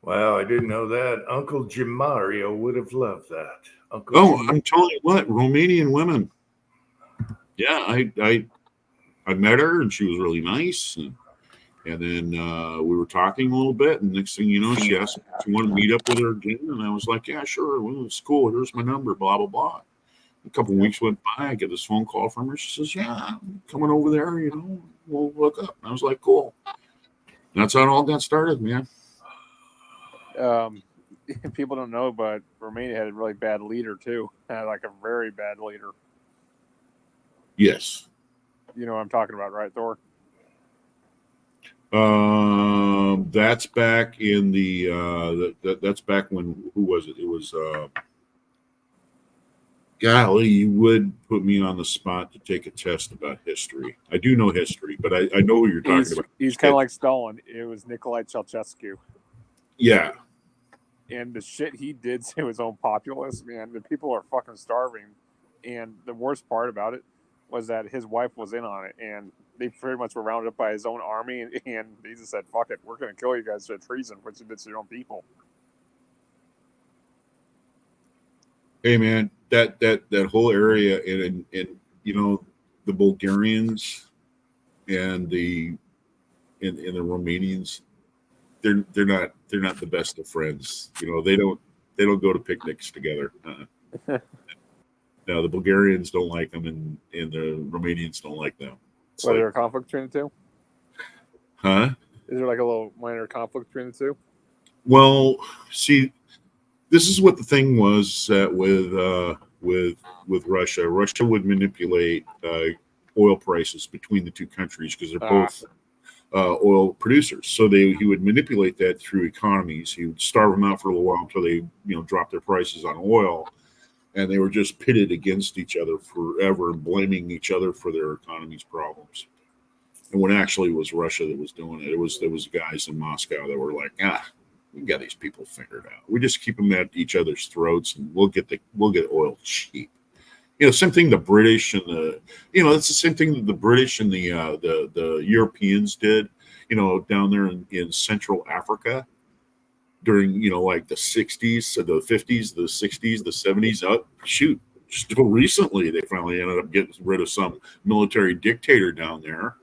Wow, I didn't know that. Uncle Jim Mario would have loved that. I'm telling you what, Romanian women. Yeah, I met her and she was really nice. And then we were talking a little bit, and next thing you know, she asked if she wanted to meet up with her again, and I was like, "Yeah, sure. Well, it's cool. Here's my number. Blah blah blah." A couple of weeks went by. I get this phone call from her. She says, "Yeah, I'm coming over there. We'll look up." And I was like, "Cool." And that's how it all got started, man. People don't know, but Romania had a really bad leader too. Like a very bad leader. Yes. You know what I'm talking about, right, Thor? That's back in the that's back when, who was it? It was golly, you would put me on the spot to take a test about history. I do know history, but I know who you're talking about. He's kind of like Stalin. It was Nicolae Ceausescu. Yeah. And the shit he did to his own populace, man, the people are fucking starving. And the worst part about it was that his wife was in on it, and they pretty much were rounded up by his own army, and he just said, "Fuck it, we're going to kill you guys for treason, which you did to your own people." Hey man, that whole area and the Bulgarians and the Romanians, they're not the best of friends. They don't go to picnics together. No, the Bulgarians don't like them, and the Romanians don't like them. Is there a conflict between the two? Huh? Is there like a little minor conflict between the two? Well, see, this is what the thing was with Russia. Russia would manipulate oil prices between the two countries because they're both oil producers. So he would manipulate that through economies. He would starve them out for a little while until they drop their prices on oil. And they were just pitted against each other forever, blaming each other for their economy's problems. And when actually it was Russia that was doing it, it was guys in Moscow that were like, We got these people figured out. We just keep them at each other's throats, and we'll get oil cheap. Same thing the British and it's the same thing that the British and the Europeans did, down there in Central Africa during, like the 60s, the 50s, the 60s, the 70s. Still recently, they finally ended up getting rid of some military dictator down there,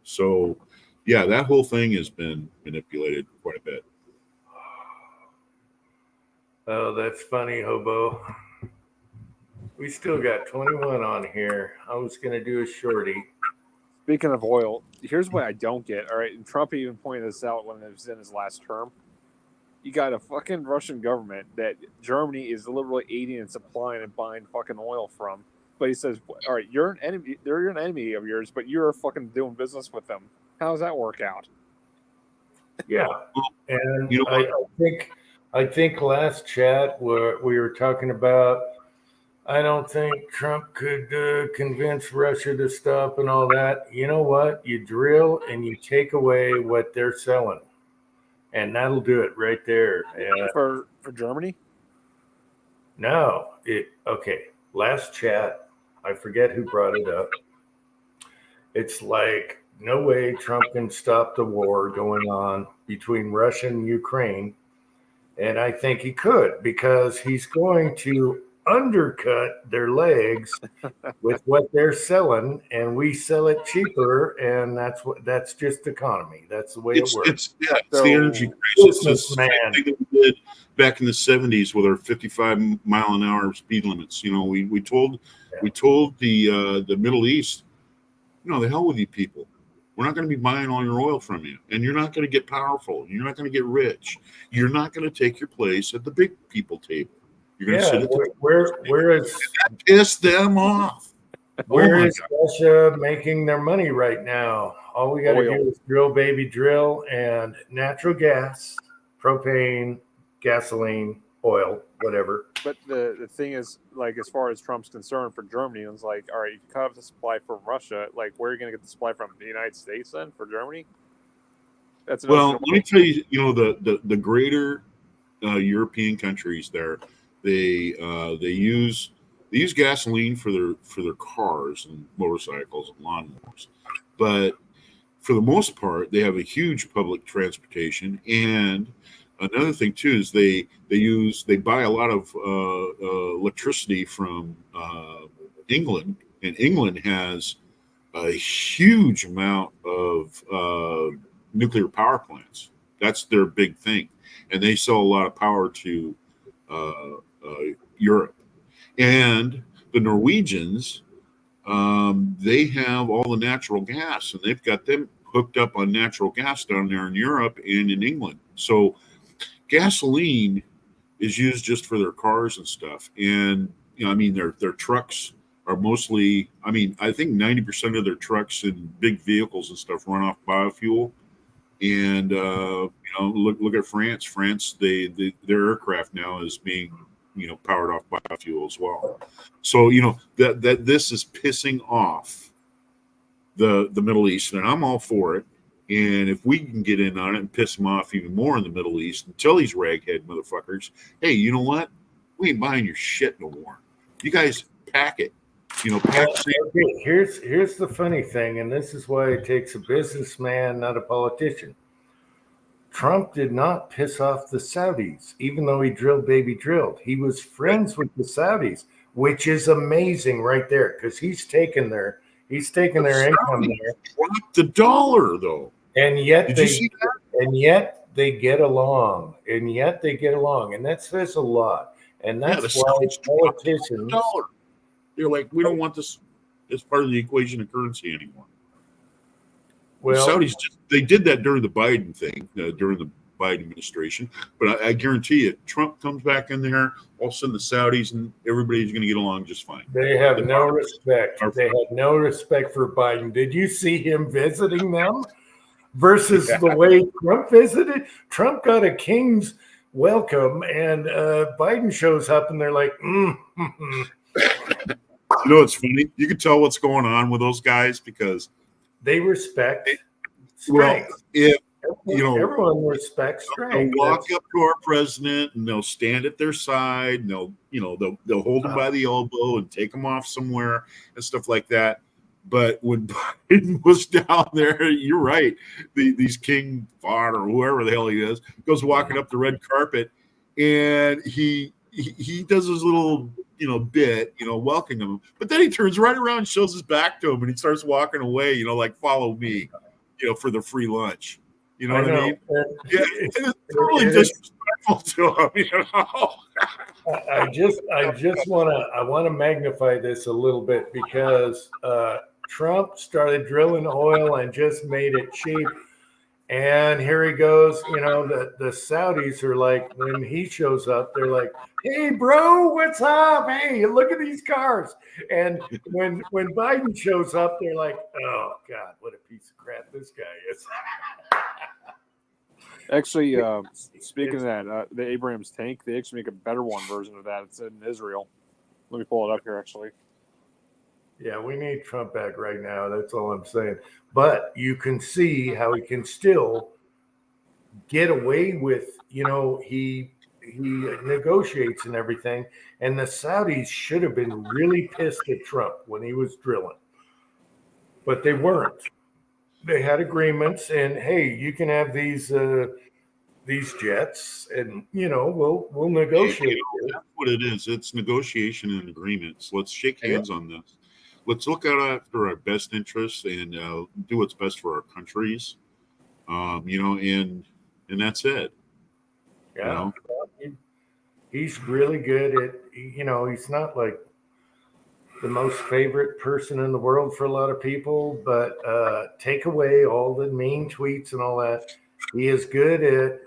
So, yeah, that whole thing has been manipulated quite a bit. Oh, that's funny, Hobo. We still got 21 on here. I was going to do a shorty. Speaking of oil, here's what I don't get. All right, and Trump even pointed this out when it was in his last term. You got a fucking Russian government that Germany is literally aiding and supplying and buying fucking oil from. But he says, all right, you're an enemy. They're an enemy of yours, but you're fucking doing business with them. How does that work out? Yeah, and I think last chat where we were talking about, I don't think Trump could convince Russia to stop and all that. You know what? You drill and you take away what they're selling, and that'll do it right there. For Germany? No, okay. Last chat, I forget who brought it up. It's like, no way Trump can stop the war going on between Russia and Ukraine. And I think he could, because he's going to undercut their legs with what they're selling, and we sell it cheaper, and that's just economy. That's the way it works. It's the energy crisis. It's the same thing that we did back in the 70s with our 55 mile an hour speed limits. We told the Middle East, the hell with you people. We're not going to be buying all your oil from you, and you're not going to get powerful. You're not going to get rich. You're not going to take your place at the big people table. You're going to sit at the whereas that pissed them off. Where is Russia making their money right now? All we got to do is drill, baby, drill, and natural gas, propane, gasoline, oil, whatever. But the thing is, like, as far as Trump's concerned for Germany, it's like, all right, you cut off the supply from Russia. Like, where are you going to get the supply from? The United States then for Germany? Let me tell you, the greater European countries there, they use gasoline for their cars and motorcycles and lawnmowers, but for the most part, they have a huge public transportation. And another thing too is they buy a lot of electricity from England, and England has a huge amount of nuclear power plants. That's their big thing, and they sell a lot of power to Europe. And the Norwegians, they have all the natural gas, and they've got them hooked up on natural gas down there in Europe and in England. So gasoline is used just for their cars and stuff. And, their trucks are mostly, I think 90% of their trucks and big vehicles and stuff run off biofuel. And, look at France. France, their aircraft now is being, powered off biofuel as well. So, that this is pissing off the Middle East, and I'm all for it. And if we can get in on it and piss them off even more in the Middle East and tell these raghead motherfuckers, hey, you know what? We ain't buying your shit no more. You guys pack it. Here's the funny thing, and this is why it takes a businessman, not a politician. Trump did not piss off the Saudis, even though he drilled, baby, drilled. He was friends with the Saudis, which is amazing right there, because he's taken their income there. Dropped the dollar though, and yet they get along, and that says a lot. And that's why politicians, they're like, we don't want this as part of the equation of currency anymore. Well, the Saudis they did that during the Biden thing, during the Biden administration. But I guarantee you, Trump comes back in there, all of a sudden the Saudis and everybody's going to get along just fine. They have no respect. They have no respect for Biden. Did you see him visiting them versus the way Trump visited? Trump got a king's welcome, and Biden shows up, and they're like, It's funny. You can tell what's going on with those guys because they respect. Well, if everyone respects they'll strength. walk up to our president and they'll stand at their side. And they'll hold him by the elbow and take him off somewhere and stuff like that. But when Biden was down there, you're right. These King Fahd or whoever the hell he is goes walking up the red carpet, and he does his little bit, welcoming him. But then he turns right around and shows his back to him, and he starts walking away. Like, follow me, for the free lunch. You know what I mean? Yeah, it's totally disrespectful to him. I just want to magnify this a little bit because Trump started drilling oil and just made it cheap. And here he goes. The Saudis are like, when he shows up, they're like, "Hey, bro, what's up? Hey, look at these cars." And when Biden shows up, they're like, "Oh God, what a piece of crap this guy is." Actually, speaking of that, the Abrams tank, they actually make a better one version of that. It's in Israel. Let me pull it up here, actually. Yeah, we need Trump back right now. That's all I'm saying. But you can see how he can still get away with, he negotiates and everything. And the Saudis should have been really pissed at Trump when he was drilling. But they weren't. They had agreements, and hey, you can have these jets, and we'll negotiate. That's what it is. It's negotiation and agreements. Let's shake hands on this. Let's look out after our best interests and do what's best for our countries. And that's it. Yeah, he's really good at. He's not like the most favorite person in the world for a lot of people, but take away all the mean tweets and all that. He is good at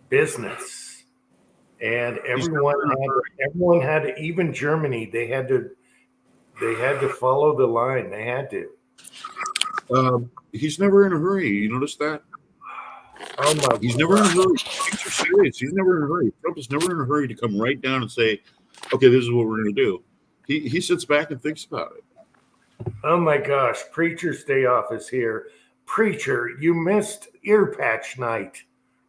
business, and everyone had to, even Germany, they had to follow the line. They had to. He's never in a hurry. You notice that? Oh my! He's never in a hurry. Things are serious. He's never in a hurry. Trump is never in a hurry to come right down and say, "Okay, this is what we're going to do." He sits back and thinks about it. Oh my gosh! Preacher's day off is here. Preacher, you missed Ear Patch Night.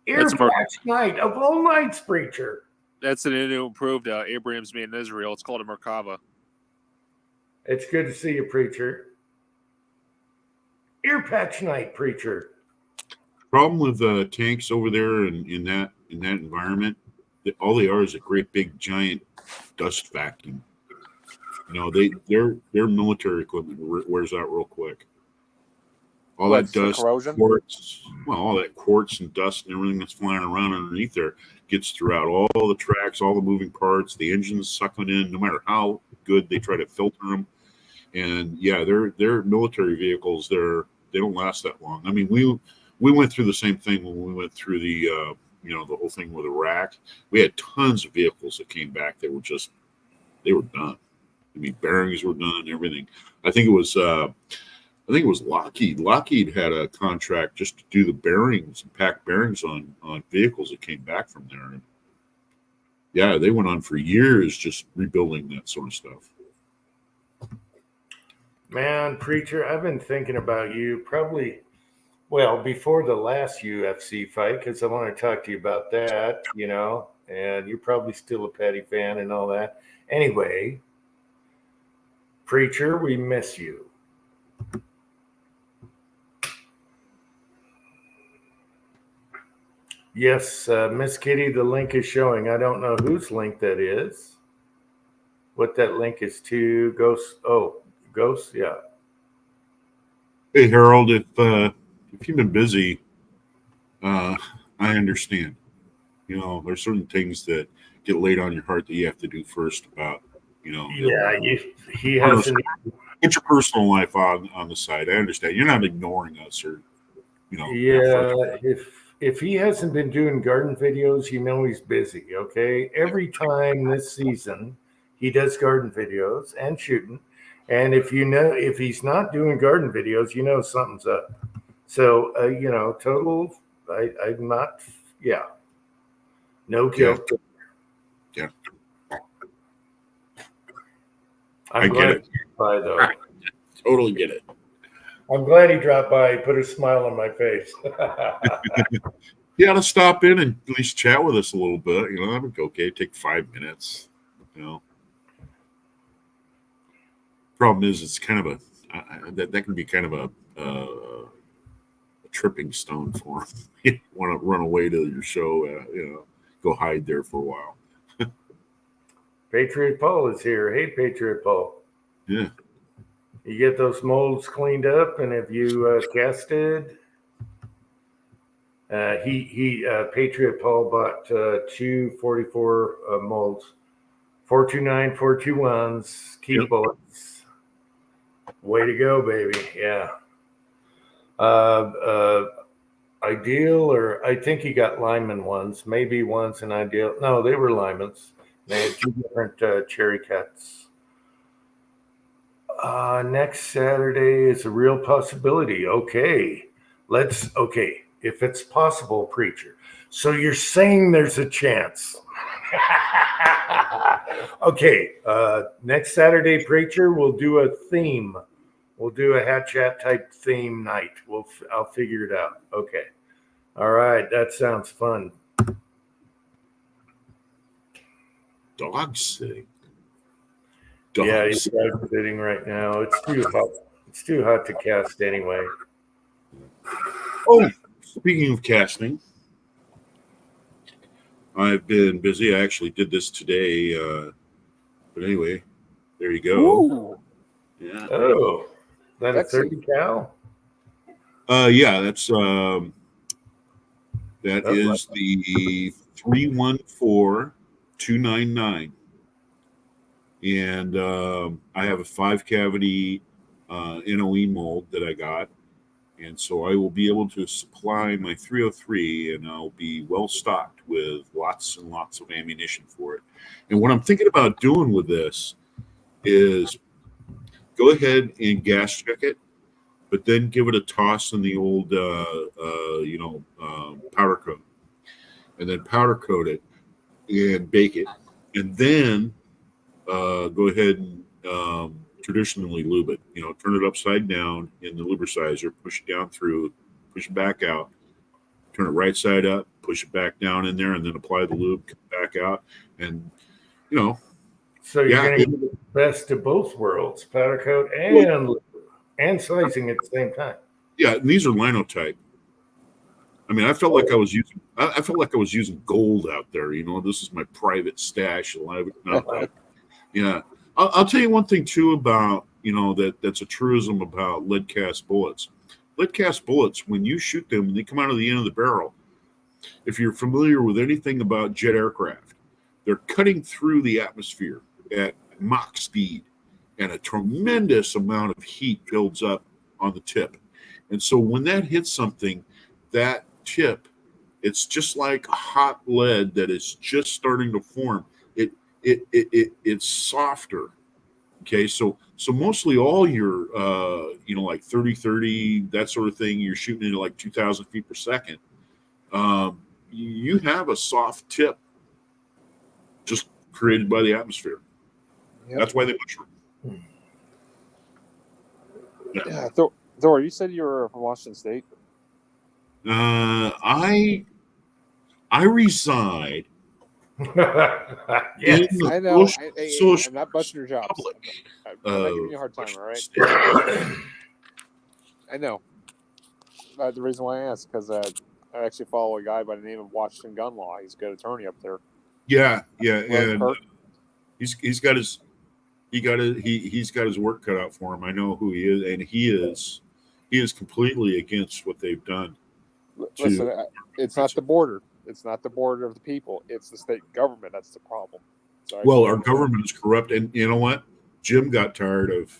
Patch Night of all nights, Preacher. That's an new improved Abrams made in Israel. It's called a Merkava. It's good to see you, Preacher. Ear Patch Night, Preacher. Problem with tanks over there in that environment, all they are is a great big giant dust vacuum. Their military equipment wears out real quick. All that dust, quartz, all that quartz and dust and everything that's flying around underneath there gets throughout all the tracks, all the moving parts. The engines sucking in, no matter how good they try to filter them. And yeah, they're military vehicles. They don't last that long. I mean, we went through the same thing when we went through the the whole thing with Iraq. We had tons of vehicles that came back. They were done. I mean, bearings were done and everything. I think it was Lockheed. Lockheed had a contract just to do the bearings and pack bearings on vehicles that came back from there. And yeah, they went on for years just rebuilding that sort of stuff. Man, Preacher, I've been thinking about you probably, before the last UFC fight, because I want to talk to you about that, and you're probably still a Petty fan and all that. Anyway, Preacher, we miss you. Yes, Miss Kitty, the link is showing. I don't know whose link that is. What that link is to. Ghost, yeah. Hey, Harold, if you've been busy, I understand. There's certain things that get laid on your heart that you have to do first about, Yeah, he hasn't. Get your personal life on the side. I understand. You're not ignoring us or, Yeah, if he hasn't been doing garden videos, he's busy, okay? Every time this season, he does garden videos and shooting. And if he's not doing garden videos, something's up. So, total, I'm not, no guilt. Yeah. I'm I get it. though. Totally get it. I'm glad he dropped by. He put a smile on my face. You ought to stop in and at least chat with us a little bit. You know, that would be okay. Take 5 minutes. You know, problem is, it's kind of that can be kind of a tripping stone for him. You want to run away to your show, you know, go hide there for a while. Patriot Paul is here. Hey, Patriot Paul. Yeah. You get those molds cleaned up, and if you casted, Patriot Paul bought 244 molds, 429, 421s, key bullets. Way to go, baby! Yeah. Ideal, or I think he got Lyman ones, maybe ones in Ideal. No, they were Lymans. They had two different cherry cuts. Next Saturday is a real possibility. Okay. If it's possible, preacher. So you're saying there's a chance. Okay. Next Saturday, preacher, we'll do a theme. We'll do a hat chat type theme night. I'll figure it out. Okay. All right. That sounds fun. Dog sitting. Yeah, he's dog sitting right now. It's too hot. It's too hot to cast anyway. Oh, speaking of casting, I've been busy. I actually did this today. But anyway, there you go. Ooh. Yeah. Oh, that a That's 30 cal? Yeah, that's that is the 314299. And I have a 5-cavity NOE mold that I got. And so I will be able to supply my 303, and I'll be well stocked with lots and lots of ammunition for it. And what I'm thinking about doing with this is go ahead and gas check it, but then give it a toss in the old, powder coat. And then powder coat it and bake it. And then go ahead and traditionally lube it. You know, turn it upside down in the lubricizer, push it down through, push it back out, turn it right side up, push it back down in there, and then apply the lube, come back out, and you know. So you're going to get the best of both worlds: powder coat and slicing at the same time. Yeah, and these are linotype. I mean, I felt like I was using gold out there. You know, this is my private stash. Yeah. I'll tell you one thing too about, you know, that's a truism about lead cast bullets. Lead cast bullets, when you shoot them and they come out of the end of the barrel, if you're familiar with anything about jet aircraft, they're cutting through the atmosphere at Mach speed, and a tremendous amount of heat builds up on the tip. And so when that hits something, that tip, it's just like hot lead that is just starting to form. It's softer. Okay, so mostly all your like 30-30, that sort of thing, you're shooting into like 2,000 feet per second. You have a soft tip just created by the atmosphere. Yep. That's why they mushroom. Yeah. Thor, you said you were from Washington State. I reside. Yes, I know. I'm not busting your chops. I'm not giving you a hard time, all right? I know. The reason why I asked, because I actually follow a guy by the name of Washington Gun Law. He's a good attorney up there. Yeah, and he's got his work cut out for him. I know who he is, and he is completely against what they've done. Listen, it's not the border. It's not the border of the people. It's the state government. That's the problem. Well, our government is corrupt, and you know what? Jim got tired of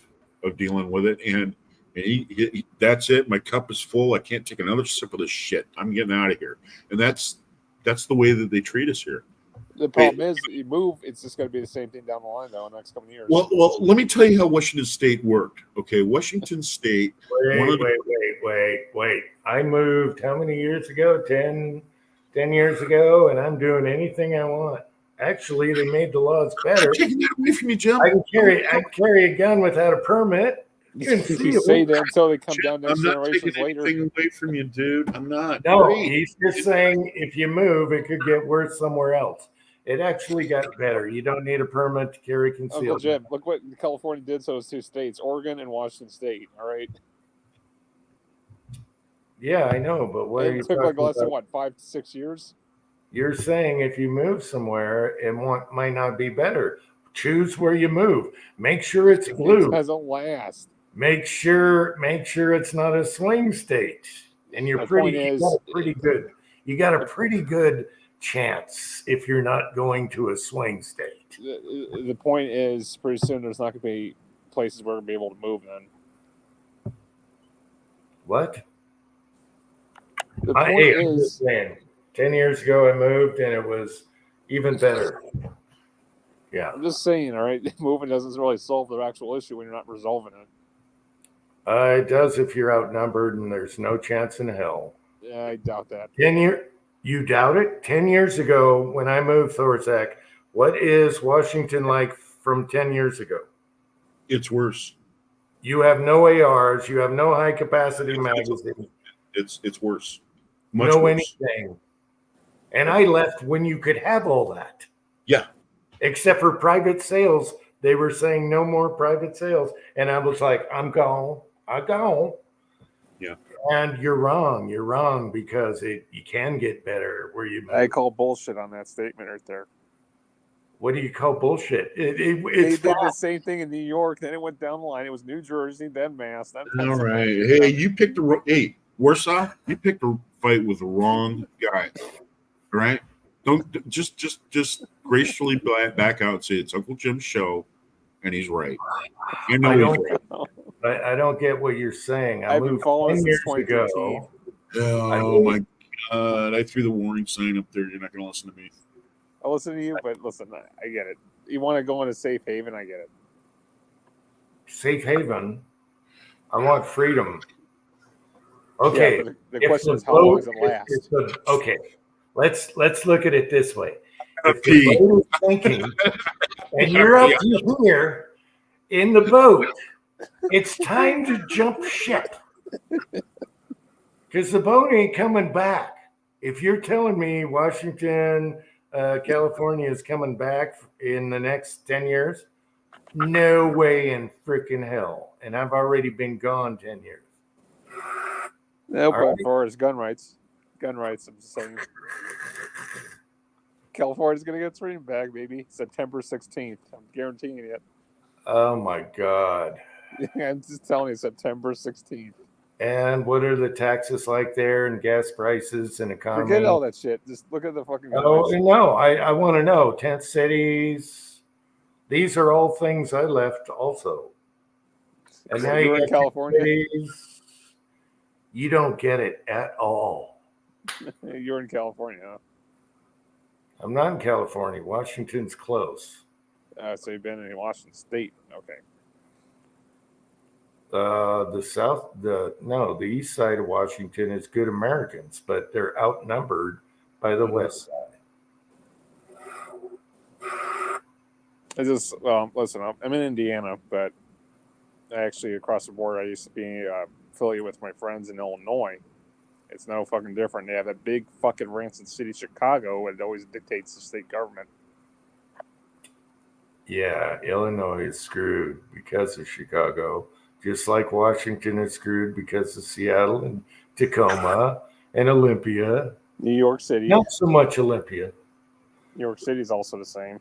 dealing with it, and he that's it. My cup is full. I can't take another sip of this shit. I'm getting out of here. And that's the way that they treat us here. The problem is, you move, it's just going to be the same thing down the line, though, in the next couple of years. Well, let me tell you how Washington State worked. Okay, Washington State. Wait. I moved how many years ago? 10 years ago, and I'm doing anything I want. Actually, they made the laws better. I'm taking that away from you, Jim. I can carry a gun without a permit. can You feel. say that until they come Chip, down next I'm not generations taking later. anything away from you, dude. I'm not. No, Great. he's just saying if you move, it could get worse somewhere else. It actually got better. You don't need a permit to carry Uncle concealed. Jim, look what California did to those two states, Oregon and Washington State. All right, Yeah, I know, but what are and you it took like talking less than about? what 5 to 6 years. You're saying if you move somewhere, it might not be better. Choose where you move. Make sure it's It blue. doesn't last. Make sure it's not a swing state. And you're My pretty point you is, got a pretty good. You got a pretty good chance if you're not going to a swing state. the point is, pretty soon there's not going to be places where we're going to be able to move. Then What? the point I'm just is, saying, 10 years ago I moved and it was even better. Yeah. I'm just saying, all right, moving doesn't really solve the actual issue when you're not resolving it. It does if you're outnumbered and there's no chance in hell. Yeah, I doubt that. 10 year, you doubt it? 10 years ago when I moved Thorzak, what is Washington like from 10 years ago? It's worse. You have no ARs, you have no high capacity magazines, It's worse. Much no worse. anything. And I left when you could have all that. Yeah. Except for private sales. They were saying no more private sales. And I was like, I'm gone. Yeah. And you're wrong. You're wrong because you can get better where you move. I call bullshit on that statement right there. What do you call bullshit? They It's did the same thing in New York. Then it went down the line. It was New Jersey, then Mass, then All Pennsylvania. right. Hey, you picked hey, Warsaw, you picked a fight with the wrong guy. All right? Don't just gracefully back out and say it's Uncle Jim's show and he's right. You know he's right. I don't get what you're saying. I've been moved following 10 since years 2013. ago. Oh my God. I threw the warning sign up there. You're not gonna listen to me. I'll listen to you, but listen, I get it. You want to go into safe haven, I get it. Safe haven. I want freedom. Okay. Yeah, but the question is, how long does it last? Okay. Let's look at it this way. If Pee. the boat is sinking and you're up here in the boat, it's time to jump ship. Because the boat ain't coming back. If you're telling me Washington, California is coming back in the next 10 years, no way in freaking hell. And I've already been gone 10 years. No, but right. as far as gun rights, I'm saying California's going to get its freedom back, baby. September 16th. I'm guaranteeing it. Oh, my God. I'm just telling you, September 16th. And what are the taxes like there and gas prices and economy? Forget all that shit. Just look at the fucking gun Oh, rights. no, I want to know. Tent cities. These are all things I left also. And now You're you in got California? cities. You don't get it at all. You're in California, huh? I'm not in California. Washington's close. So you've been in Washington State. Okay. The east side of Washington is good Americans, but they're outnumbered by the west side. Listen, I'm in Indiana, but actually across the border, I used to be affiliated with my friends in Illinois. It's no fucking different. They have that big fucking rancid city, Chicago, and it always dictates the state government. Yeah, Illinois is screwed because of Chicago, just like Washington is screwed because of Seattle and Tacoma and Olympia. New York City. Not so much Olympia. New York City is also the same.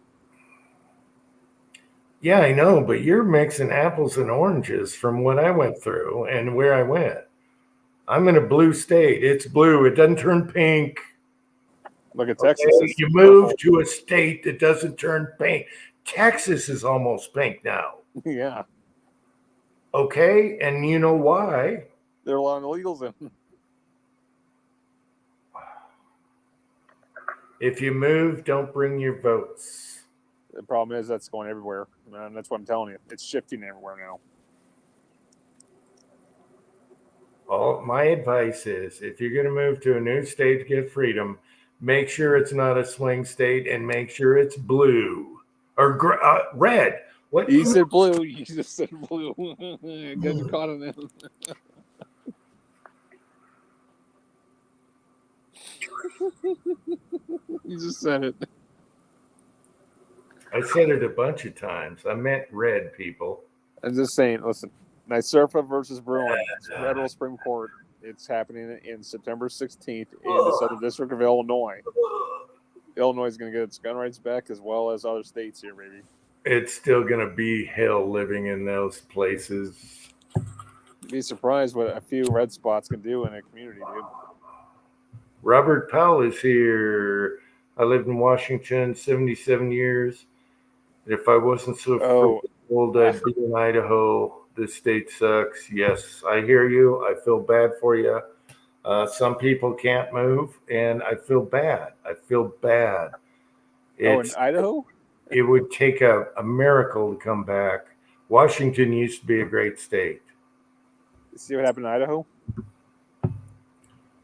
Yeah, I know, but you're mixing apples and oranges from what I went through and where I went. I'm in a blue state. It's blue. It doesn't turn pink. Look at Texas. Okay? You move to a state that doesn't turn pink. Texas is almost pink now. Yeah. Okay, and you know why? There are a lot of illegals in. If you move, don't bring your votes. The problem is that's going everywhere. And that's what I'm telling you. It's shifting everywhere now. Well, my advice is if you're going to move to a new state to get freedom, make sure it's not a swing state and make sure it's blue or red. What? He said blue. You just said blue. Got you caught on that. You just said it. I said it a bunch of times. I meant red, people. I'm just saying, listen, NYSERPA versus Bruin, Federal Supreme Court. It's happening in September 16th in the Southern District of Illinois. Illinois is going to get its gun rights back as well as other states here, baby. It's still going to be hell living in those places. You'd be surprised what a few red spots can do in a community, dude. Robert Powell is here. I lived in Washington 77 years. If I wasn't so old, I'd be in Idaho. This state sucks. Yes, I hear you. I feel bad for you. Some people can't move, and I feel bad. In Idaho? It would take a miracle to come back. Washington used to be a great state. See what happened in Idaho?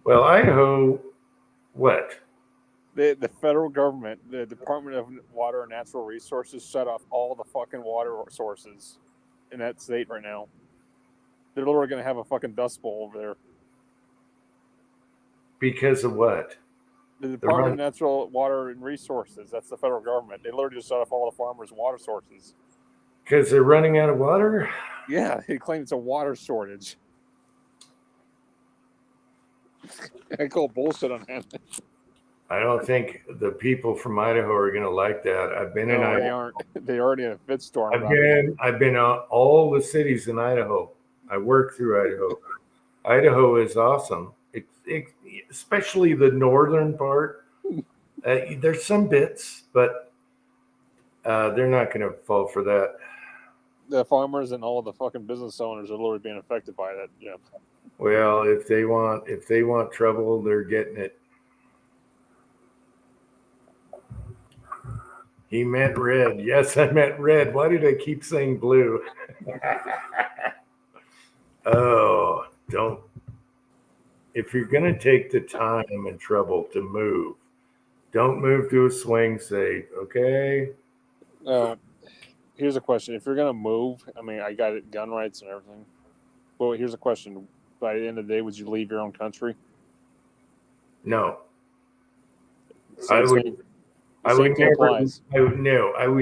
Well, Idaho, what? The federal government, the Department of Water and Natural Resources, shut off all the fucking water sources in that state right now. They're literally going to have a fucking dust bowl over there. Because of what? The Department of Natural Water and Resources, that's the federal government. They literally just shut off all the farmers' water sources. Because they're running out of water? Yeah, they claim it's a water shortage. I call bullshit on that. I don't think the people from Idaho are going to like that. I've been in Idaho. They aren't. They already in a fitstorm. I've been on all the cities in Idaho. I work through Idaho. Idaho is awesome. Especially the northern part. There's some bits, but they're not going to fall for that. The farmers and all the fucking business owners are literally being affected by that. Yeah. Well, if they want trouble, they're getting it. He meant red. Yes, I meant red. Why did I keep saying blue? Oh, don't. If you're going to take the time and trouble to move, don't move to a swing state, okay? Here's a question. If you're going to move, I mean, I got it, gun rights and everything. Well, here's a question. By the end of the day, would you leave your own country? No. I would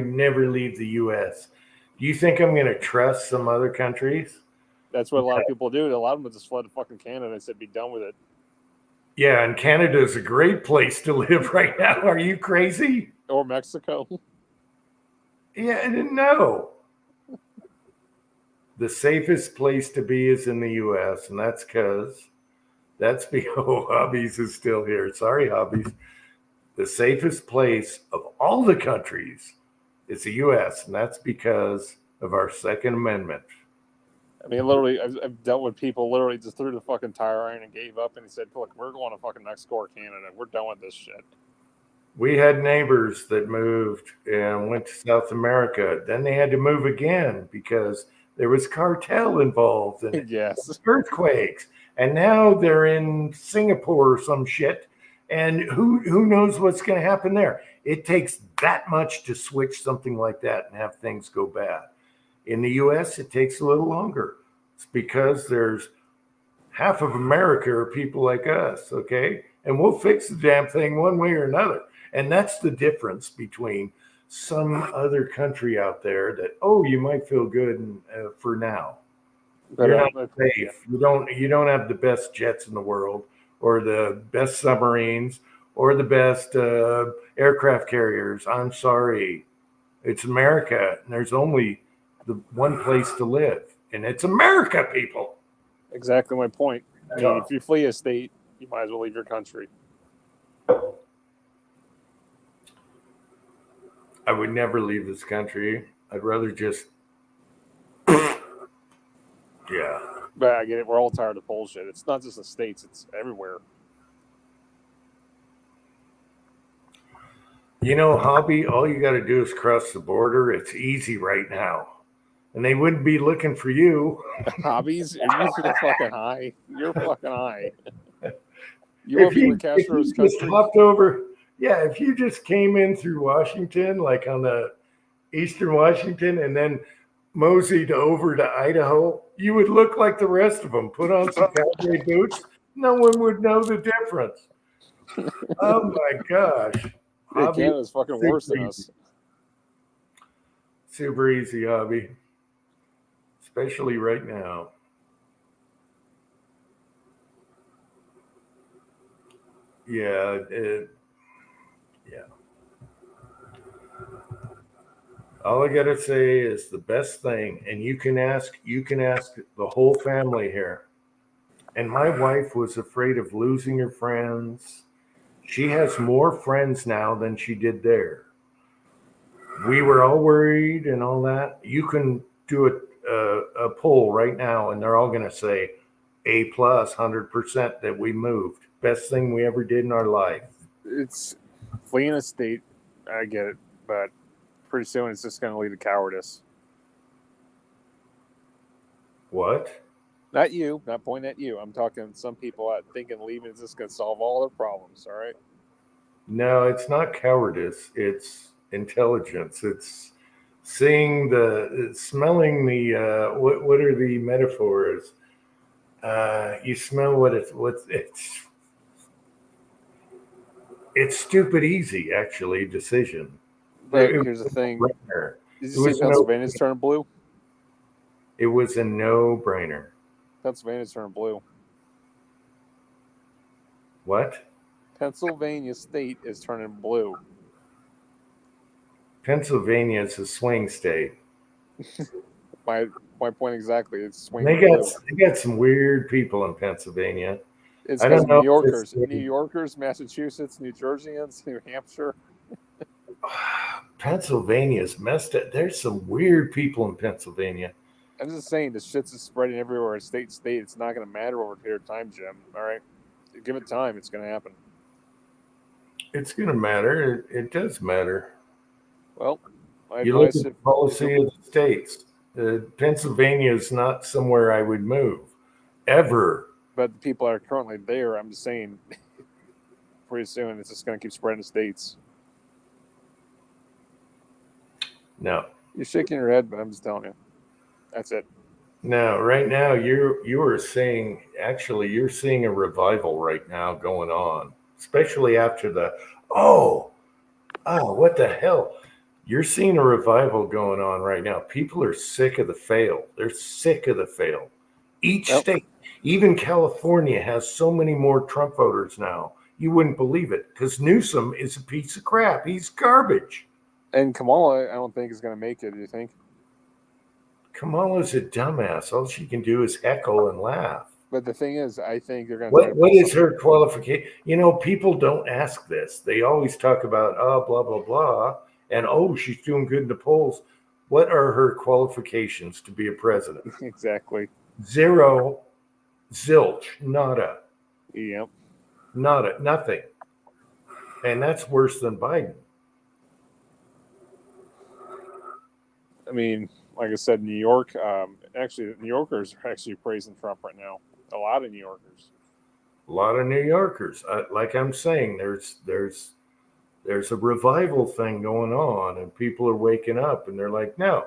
never leave the U.S. Do you think I'm going to trust some other countries? That's what a lot of people do. A lot of them just fled to fucking Canada and said, be done with it. Yeah, and Canada is a great place to live right now. Are you crazy? Or Mexico. Yeah, no. The safest place to be is in the U.S., and that's because Hobbies is still here. Sorry, Hobbies. The safest place of all the countries is the U.S., and that's because of our Second Amendment. I mean, literally, I've dealt with people literally just threw the fucking tire iron and gave up, and he said, look, we're going to fucking Mexico or Canada. We're done with this shit. We had neighbors that moved and went to South America. Then they had to move again because there was cartel involved and yes, earthquakes. And now they're in Singapore or some shit. And who knows what's going to happen there? It takes that much to switch something like that and have things go bad. In the U.S., it takes a little longer. It's because there's half of America are people like us, okay? And we'll fix the damn thing one way or another. And that's the difference between some other country out there that, you might feel good for now. But you're not safe. You don't have the best jets in the world or the best submarines or the best aircraft carriers. I'm sorry. It's America, and there's only the one place to live, and it's America, people. Exactly my point. I mean, if you flee a state, you might as well leave your country. I would never leave this country. I'd rather just, yeah. But I get it. We're all tired of bullshit. It's not just the States. It's everywhere. You know, Hobby, all you got to do is cross the border. It's easy right now. And they wouldn't be looking for you. Hobbies? You're fucking high. You're fucking high. You want to be with Castro's country? Hopped over. Yeah, if you just came in through Washington, like on the Eastern Washington, and then moseyed over to Idaho, you would look like the rest of them. Put on some cowboy boots, no one would know the difference. Oh my gosh. Hey, Hobby, Canada's fucking worse than us. super easy hobby, especially right now. Yeah, yeah. All I gotta say is the best thing, and you can ask the whole family here. And my wife was afraid of losing her friends. She has more friends now than she did there. We were all worried and all that. You can do a poll right now, and they're all gonna say A plus, 100% that we moved. Best thing we ever did in our life. It's fleeing a state. I get it, but pretty soon it's just going to lead to cowardice. What? Not you. Not pointing at you. I'm talking some people out thinking leaving is just going to solve all their problems. All right. No, it's not cowardice. It's intelligence. It's seeing smelling the, what are the metaphors? You smell it's stupid easy, actually, decision. But here's the thing. Did you see Pennsylvania's turning blue? It was a no-brainer. Pennsylvania's turning blue. What? Pennsylvania state is turning blue. Pennsylvania is a swing state. My point exactly. It's swing. They got some weird people in Pennsylvania. It's I don't know New Yorkers, Massachusetts, New Jerseyans, New Hampshire. Pennsylvania's messed up. There's some weird people in Pennsylvania. I'm just saying, the shit's just spreading everywhere. State to state, it's not going to matter over a period of time, Jim. All right, give it time. It's going to happen. It's going to matter. It does matter. Well, you look at the policy of the states. Pennsylvania is not somewhere I would move ever. But the people that are currently there, I'm just saying, pretty soon it's just going to keep spreading to states. No. You're shaking your head, but I'm just telling you. That's it. No, right now you are saying, actually, you're seeing a revival right now going on, especially after what the hell? You're seeing a revival going on right now. People are sick of the fail. They're sick of the fail. Each state, even California, has so many more Trump voters now. You wouldn't believe it, because Newsom is a piece of crap. He's garbage. And Kamala, I don't think is going to make it. Do you think? Kamala's a dumbass. All she can do is heckle and laugh. But the thing is, I think they're going to. What is her qualification? People don't ask this. They always talk about, blah, blah, blah. And, she's doing good in the polls. What are her qualifications to be a president? Exactly. Zero, zilch, nada. Yep. Nada, nothing. And that's worse than Biden. I mean, like I said, New York, actually, New Yorkers are actually praising Trump right now. A lot of New Yorkers. A lot of New Yorkers. Like I'm saying, there's a revival thing going on, and people are waking up, and they're like, no,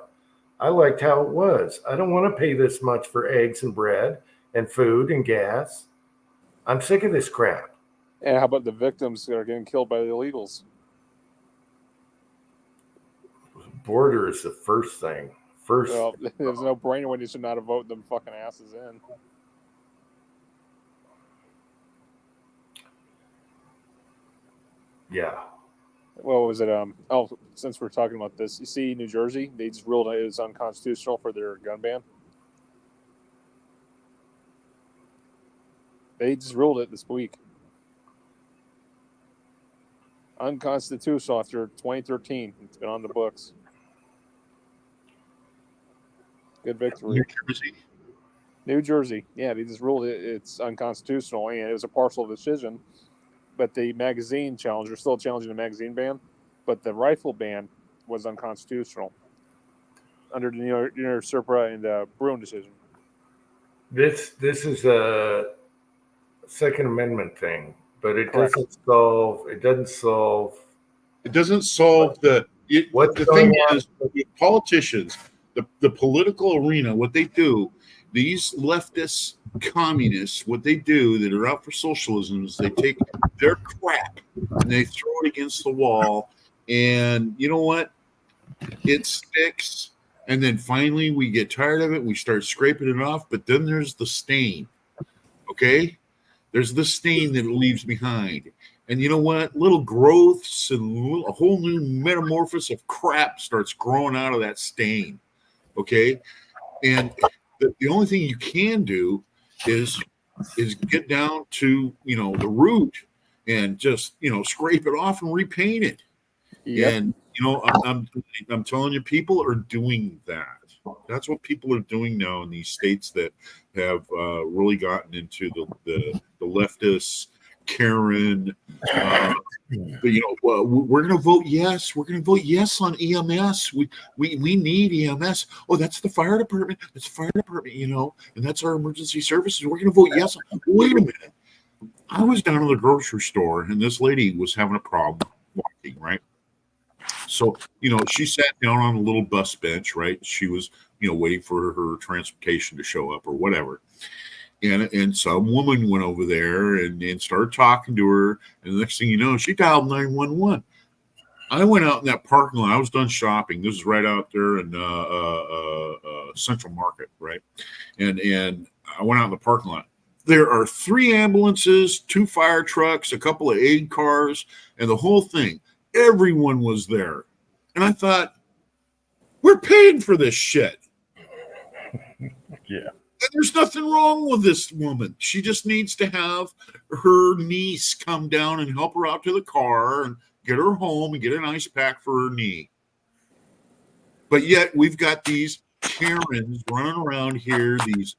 I liked how it was. I don't want to pay this much for eggs and bread and food and gas. I'm sick of this crap. And how about the victims that are getting killed by the illegals? Border is the first thing. Well, there's no brainer when you should not have voted them fucking asses in. Yeah. What was it? Since we're talking about this, you see, New Jersey, they just ruled it was unconstitutional for their gun ban. They just ruled it this week. Unconstitutional after 2013. It's been on the books. Good victory. New Jersey. Yeah, they just ruled it's unconstitutional, and it was a partial decision. But the magazine challenge, they're still challenging the magazine ban, but the rifle ban was unconstitutional under the New York Serpa and Bruin decision. This is a Second Amendment thing, but it doesn't solve. It doesn't solve. It doesn't solve What's the going thing on? is, with politicians, the political arena, what they do, these leftist communists, what they do that are out for socialism is they take their crap and they throw it against the wall. And you know what? It sticks. And then finally we get tired of it. We start scraping it off. But then there's the stain. Okay? There's the stain that it leaves behind. And you know what? Little growths and a whole new metamorphosis of crap starts growing out of that stain. Okay? And the only thing you can do is get down to, the root and just, scrape it off and repaint it. Yep. And, I'm telling you, people are doing that. That's what people are doing now in these states that have really gotten into the leftist Karen. We're going to vote yes. We're going to vote yes on EMS. We need EMS. Oh, that's the fire department. That's the fire department, and that's our emergency services. We're going to vote yes. Wait a minute. I was down at the grocery store and this lady was having a problem walking, right? So, she sat down on a little bus bench, right? She was, waiting for her transportation to show up or whatever. And some woman went over there and started talking to her. And the next thing you know, she dialed 911. I went out in that parking lot. I was done shopping. This is right out there in Central Market, right? And I went out in the parking lot. There are 3 ambulances, 2 fire trucks, a couple of aid cars, and the whole thing. Everyone was there. And I thought, we're paying for this shit. Yeah. And there's nothing wrong with this woman. She just needs to have her niece come down and help her out to the car and get her home and get an ice pack for her knee. But yet we've got these Karens running around here, these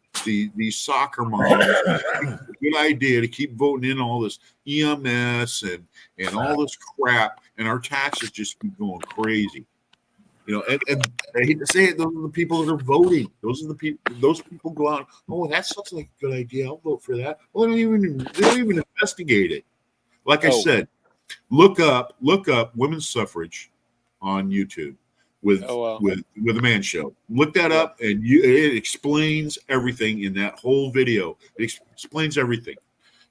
soccer moms. It's a good idea to keep voting in all this EMS and all this crap, and our taxes just keep going crazy. And I hate to say it, those are the people that are voting. Those are the people. Those people go out. Oh, that sounds like a good idea. I'll vote for that. Well, they don't even investigate it. Like I said, look up women's suffrage on YouTube with the Man Show. Look that up, and it explains everything in that whole video. It explains everything.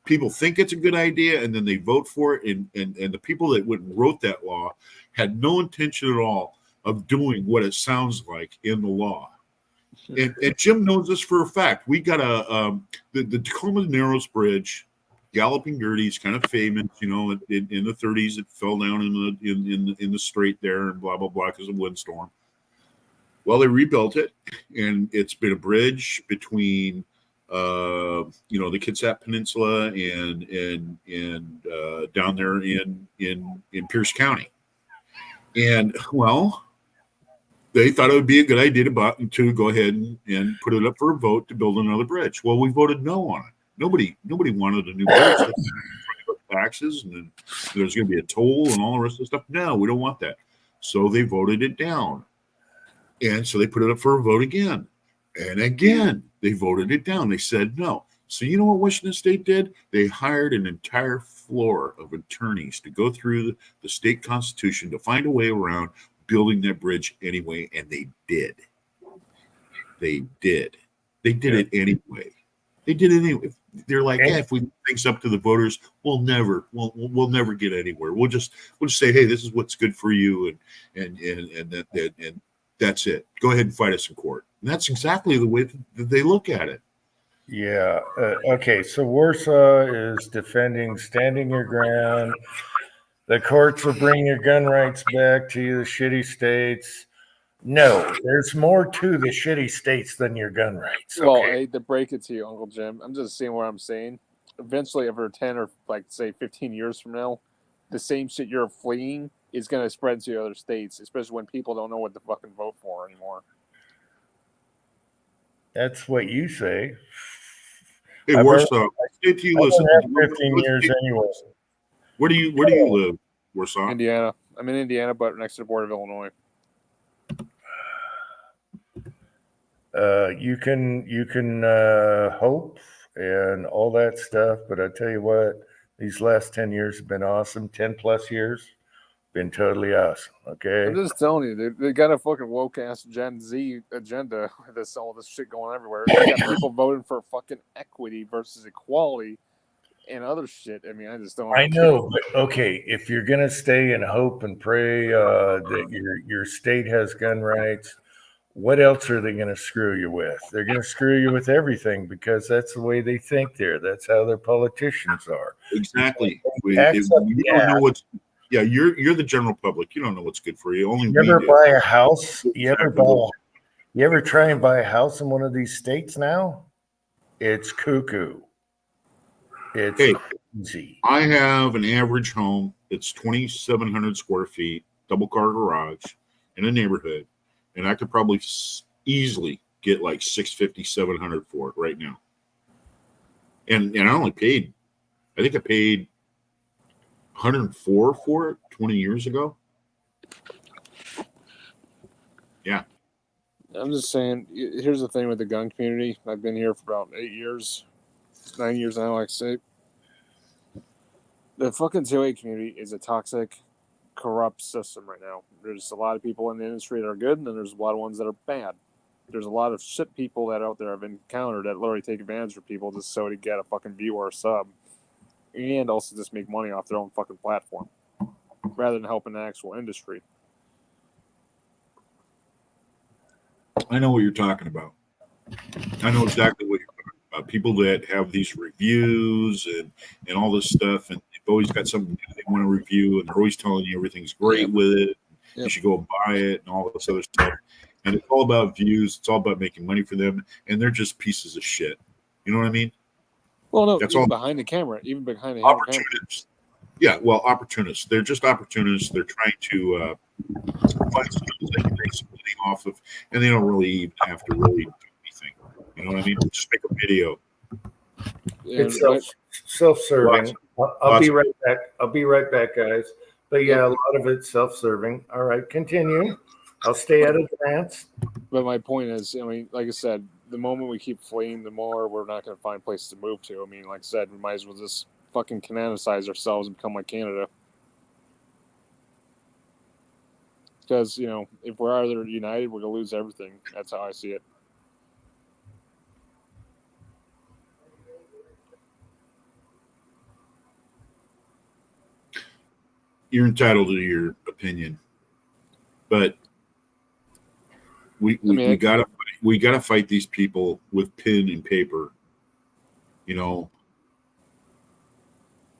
People think it's a good idea, and then they vote for it. And the people that wrote that law had no intention at all of doing what it sounds like in the law. And Jim knows this for a fact. We got the Tacoma Narrows Bridge, Galloping Gertie's kind of famous, in the 30s. It fell down in the strait there and blah, blah, blah because of windstorm. Well, they rebuilt it, and it's been a bridge between the Kitsap Peninsula and down there in Pierce County. And well, they thought it would be a good idea to go ahead and put it up for a vote to build another bridge. Well, we voted no on it. Nobody wanted a new bridge. Taxes, and then there's going to be a toll and all the rest of the stuff. No, we don't want that. So they voted it down. And so they put it up for a vote again. And again, they voted it down. They said no. So you know what Washington State did? They hired an entire floor of attorneys to go through the state constitution to find a way around building that bridge anyway, and they did. They did it anyway. They did it anyway. They're like, if we leave things up to the voters, we'll never get anywhere. We'll just say, hey, this is what's good for you, and that's it. Go ahead and fight us in court. And that's exactly the way that they look at it. Yeah. Okay. So Warsaw is defending standing your ground. The courts will bring your gun rights back to you, the shitty states. No, there's more to the shitty states than your gun rights. Okay? Well, I hate to break it to you, Uncle Jim. I'm just saying what I'm saying. Eventually, over 10 or say 15 years from now, the same shit you're fleeing is going to spread to other states, especially when people don't know what to fucking vote for anymore. That's what you say. Hey, Warsaw, I say to you, listen. 15 years anyway. Where do you live, Warsaw? Indiana. I'm in Indiana, but next to the border of Illinois. You can hope and all that stuff, but I tell you what, these last 10 years have been awesome. 10 plus years, been totally awesome. Okay. I'm just telling you, they got a fucking woke ass Gen Z agenda with all this shit going everywhere. They got people voting for fucking equity versus equality and other shit. I mean, I just don't. I know, but okay, if you're gonna stay and hope and pray that your state has gun rights, what else are they gonna screw you with? They're gonna screw you with everything because that's the way they think there. That's how their politicians are. Exactly. Tax up You the don't know ass. what's. Yeah, you're the general public. You don't know what's good for you. Only You we ever do. buy a house? Exactly what- You ever try and buy a house in one of these states now? It's cuckoo. It's Hey, crazy. I have an average home. It's 2,700 square feet, double car garage in a neighborhood, and I could probably easily get like 650, 700 for it right now. And I only paid. I think I paid 104 for it 20 years ago. Yeah. I'm just saying. Here's the thing with the gun community. I've been here for about 9 years now. Like I say, the fucking 2A community is a toxic, corrupt system right now. There's a lot of people in the industry that are good, and then there's a lot of ones that are bad. There's a lot of shit people that out there I've encountered that literally take advantage of people just so to get a fucking view or a sub, and also just make money off their own fucking platform, rather than helping the actual industry. I know what you're talking about. I know exactly what you're talking about. People that have these reviews and all this stuff, and they've always got something new they want to review, and they're always telling you everything's great with it. You should go buy it and all this other stuff. And it's all about views. It's all about making money for them, and they're just pieces of shit. You know what I mean? Well, no, That's even all behind the camera, even behind the camera. opportunists. Yeah, well, opportunists. They're just opportunists. They're trying to find something they can make some money off of, and they don't really even have to really do anything. You know what I mean? Just make a video. It's self-serving. I'll be right back. I'll be right back, guys. But yeah, a lot of it's self-serving. All right, continue. I'll stay out of France. But my point is, I mean, like I said, the moment we keep fleeing, the more we're not going to find places to move to. I mean, like I said, we might as well just fucking canonicize ourselves and become like Canada. Because, you know, if we're either united, we're going to lose everything. That's how I see it. You're entitled to your opinion, but we gotta fight these people with pen and paper. You know,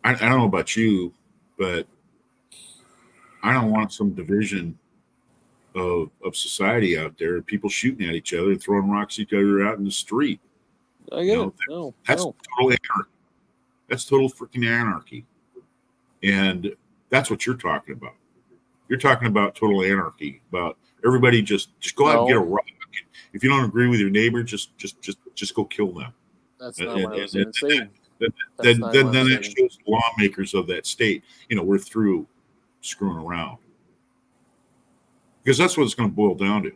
I don't know about you, but I don't want some division of society out there. People shooting at each other, throwing rocks at each other out in the street. I get it. That's total anarchy. That's total freaking anarchy, and that's what you're talking about. You're talking about total anarchy. About everybody just go out and get a rock. If you don't agree with your neighbor, just go kill them. That's not what I was going to say. Then that shows the lawmakers of that state, you know, we're through screwing around. Because that's what it's going to boil down to.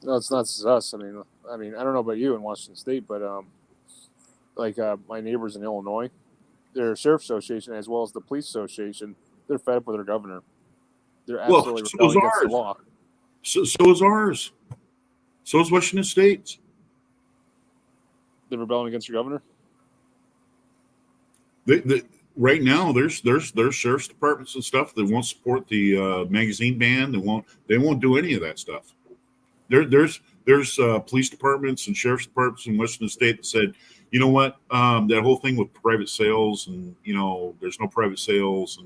No, it's not just us. I mean, I don't know about you in Washington State, but my neighbors in Illinois, their sheriff association as well as the police association, they're fed up with their governor. They're absolutely rebelling against the law. So is ours. So is Washington State's. They're rebelling against your governor? Right now, there's sheriff's departments and stuff that won't support the magazine ban. They won't do any of that stuff. There's police departments and sheriff's departments in Washington State that said, you know what, that whole thing with private sales and, you know, there's no private sales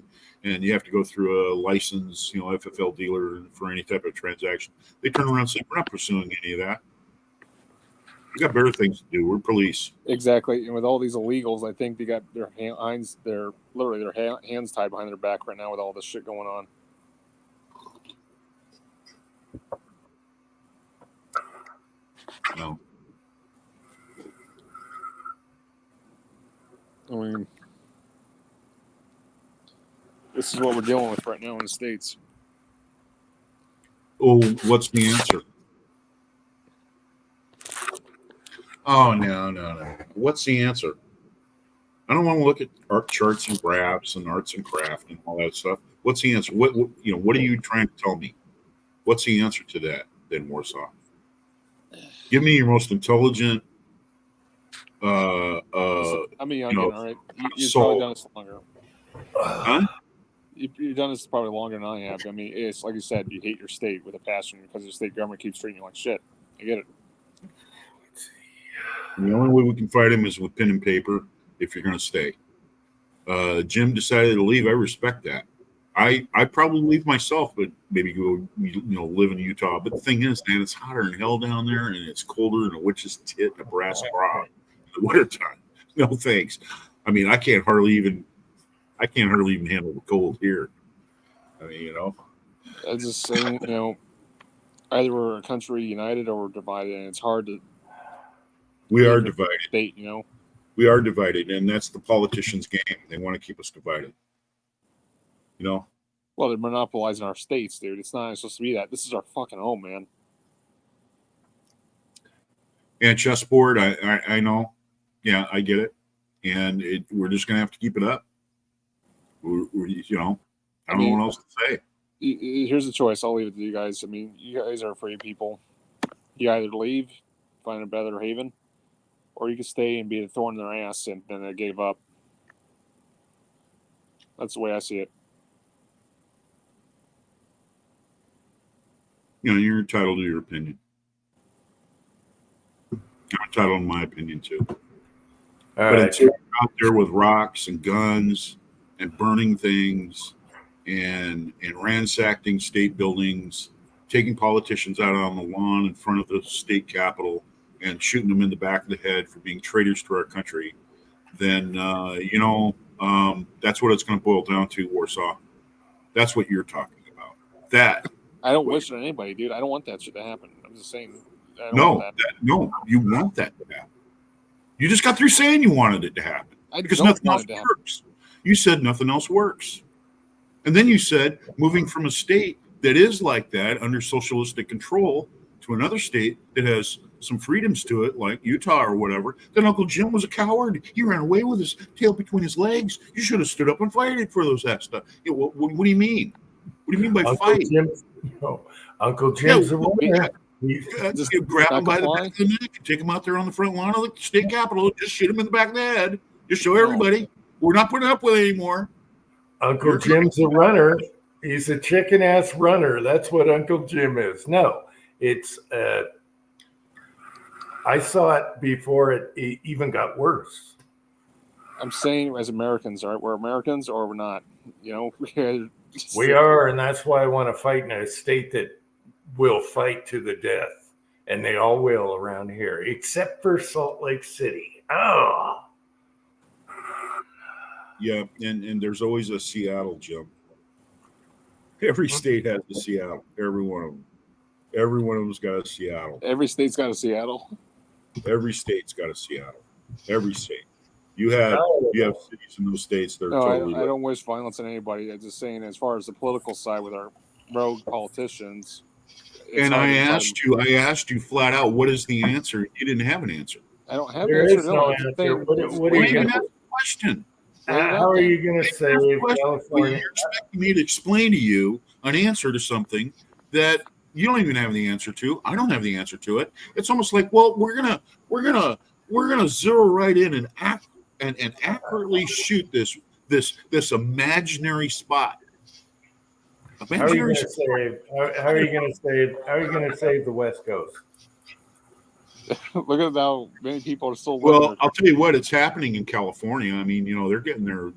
and you have to go through a license, you know, FFL dealer for any type of transaction. They turn around and say, we're not pursuing any of that. We got better things to do. We're police. Exactly. And with all these illegals, I think they got their hands tied behind their back right now with all this shit going on. No. I mean, this is what we're dealing with right now in the States. Oh, what's the answer? Oh, no. What's the answer? I don't want to look at art charts and graphs and arts and craft and all that stuff. What's the answer? What are you trying to tell me? What's the answer to that then, Warsaw? Give me your most intelligent I'm a youngin', all right. You've soul. probably done this longer. Huh? You've done this probably longer than I have. I mean, it's like you said, you hate your state with a passion because the state government keeps treating you like shit. I get it. And the only way we can fight him is with pen and paper if you're going to stay. Jim decided to leave. I respect that. I probably leave myself, but maybe go live in Utah. But the thing is, man, it's hotter than hell down there, and it's colder than a witch's tit in a brass bra in the wintertime. No thanks. I mean, I can't hardly even handle the cold here. I mean, I just saying, either we're a country united or we're divided, and it's hard to. We are divided. State, We are divided, and that's the politicians' game. They want to keep us divided. Well, they're monopolizing our states, dude. It's not supposed to be that. This is our fucking home, man. And chessboard, I know. Yeah, I get it. And we're just going to have to keep it up. I don't know what else to say. Here's the choice. I'll leave it to you guys. I mean, you guys are free people. You either leave, find a better haven, or you can stay and be a thorn in their ass, and then they gave up. That's the way I see it. You're entitled to your opinion. I'm entitled to my opinion too. But until you're out there with rocks and guns and burning things and ransacking state buildings, taking politicians out on the lawn in front of the state capitol and shooting them in the back of the head for being traitors to our country, then, that's what it's going to boil down to, Warsaw. That's what you're talking about. That. I don't wish it on anybody, dude. I don't want that shit to happen. I'm just saying. No, you want that to happen. You just got through saying you wanted it to happen because nothing else works. You said nothing else works. And then you said moving from a state that is like that under socialistic control to another state that has some freedoms to it, like Utah or whatever, then Uncle Jim was a coward. He ran away with his tail between his legs. You should have stood up and fighted for those that stuff. What do you mean? What do you mean by fight? Uncle Jim's a winner. Just grab him by the back of the neck and take him out there on the front lawn of the state capitol. Just shoot him in the back of the head. Just show everybody we're not putting up with it anymore. Uncle Jim's a runner. He's a chicken ass runner. That's what Uncle Jim is. No, it's. I saw it before it even got worse. I'm saying, as Americans, all right, we're Americans or we're not. We are, and that's why I want to fight in a state that will fight to the death, and they all will around here, except for Salt Lake City. Oh, yeah, and there's always a Seattle, Jim. Every state has a Seattle. Every one of them. Every one of them's got a Seattle. Every state's got a Seattle. Every state's got a Seattle. Every state. You have cities in those states that are totally. I don't wish violence on anybody. I'm just saying, as far as the political side with our rogue politicians. And I asked you flat out, what is the answer? You didn't have an answer. I don't have an answer. No answer. What are you going to question? How are you going to say California? You're expecting me to explain to you an answer to something that you don't even have the answer to. I don't have the answer to it. It's almost like, well, we're gonna zero right in and accurately shoot this imaginary spot. How are you going to save the West Coast? Look at how many people are still. Well, I'll tell you what, it's happening in California. I mean, they're getting their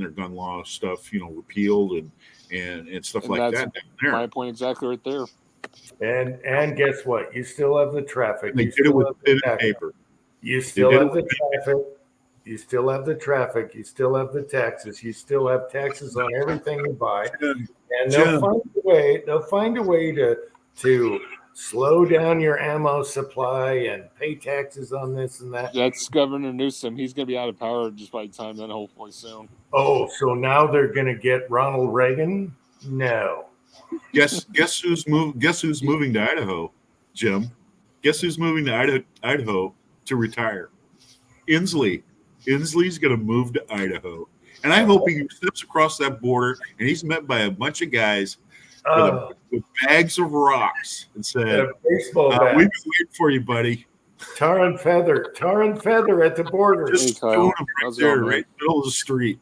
gun law stuff, repealed and stuff like that. My point exactly right there. And guess what? You still have the traffic. They did it with pen and paper. You still have the traffic. You still have the traffic. You still have the taxes. You still have taxes on everything you buy. And they'll find a way to slow down your ammo supply and pay taxes on this and that. That's Governor Newsom. He's going to be out of power just by the time then, hopefully soon. Oh, so now they're going to get Ronald Reagan? No. Guess who's moving to Idaho, Jim? Guess who's moving to Idaho to retire? Inslee. Inslee's going to move to Idaho. And I hope he steps across that border and he's met by a bunch of guys with bags of rocks and said, baseball we've been waiting for you, buddy. Tar and feather at the border. Just doing them right there, right in the middle of the street.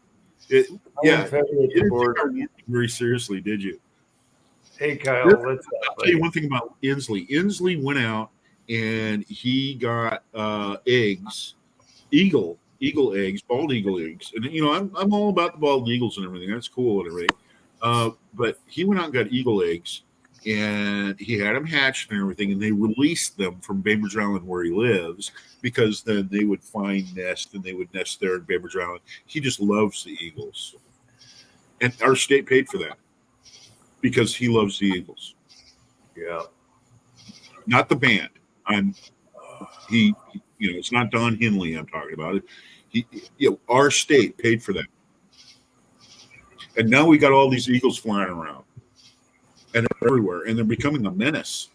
Yeah, you didn't take our warning very seriously, did you? Hey, Kyle, I'll tell you one thing about Inslee. Inslee went out and he got eggs, eagle eggs, bald eagle eggs. And, you know, I'm all about the bald eagles and everything. That's cool and everything. But he went out and got eagle eggs, and he had them hatched and everything, and they released them from Bainbridge Island where he lives, because then they would find nest and they would nest there in Bainbridge Island. He just loves the eagles. And our state paid for that because he loves the Eagles. Yeah. Not the band. It's not Don Henley I'm talking about. Our state paid for that. And now we got all these eagles flying around. And they're everywhere. And they're becoming a menace.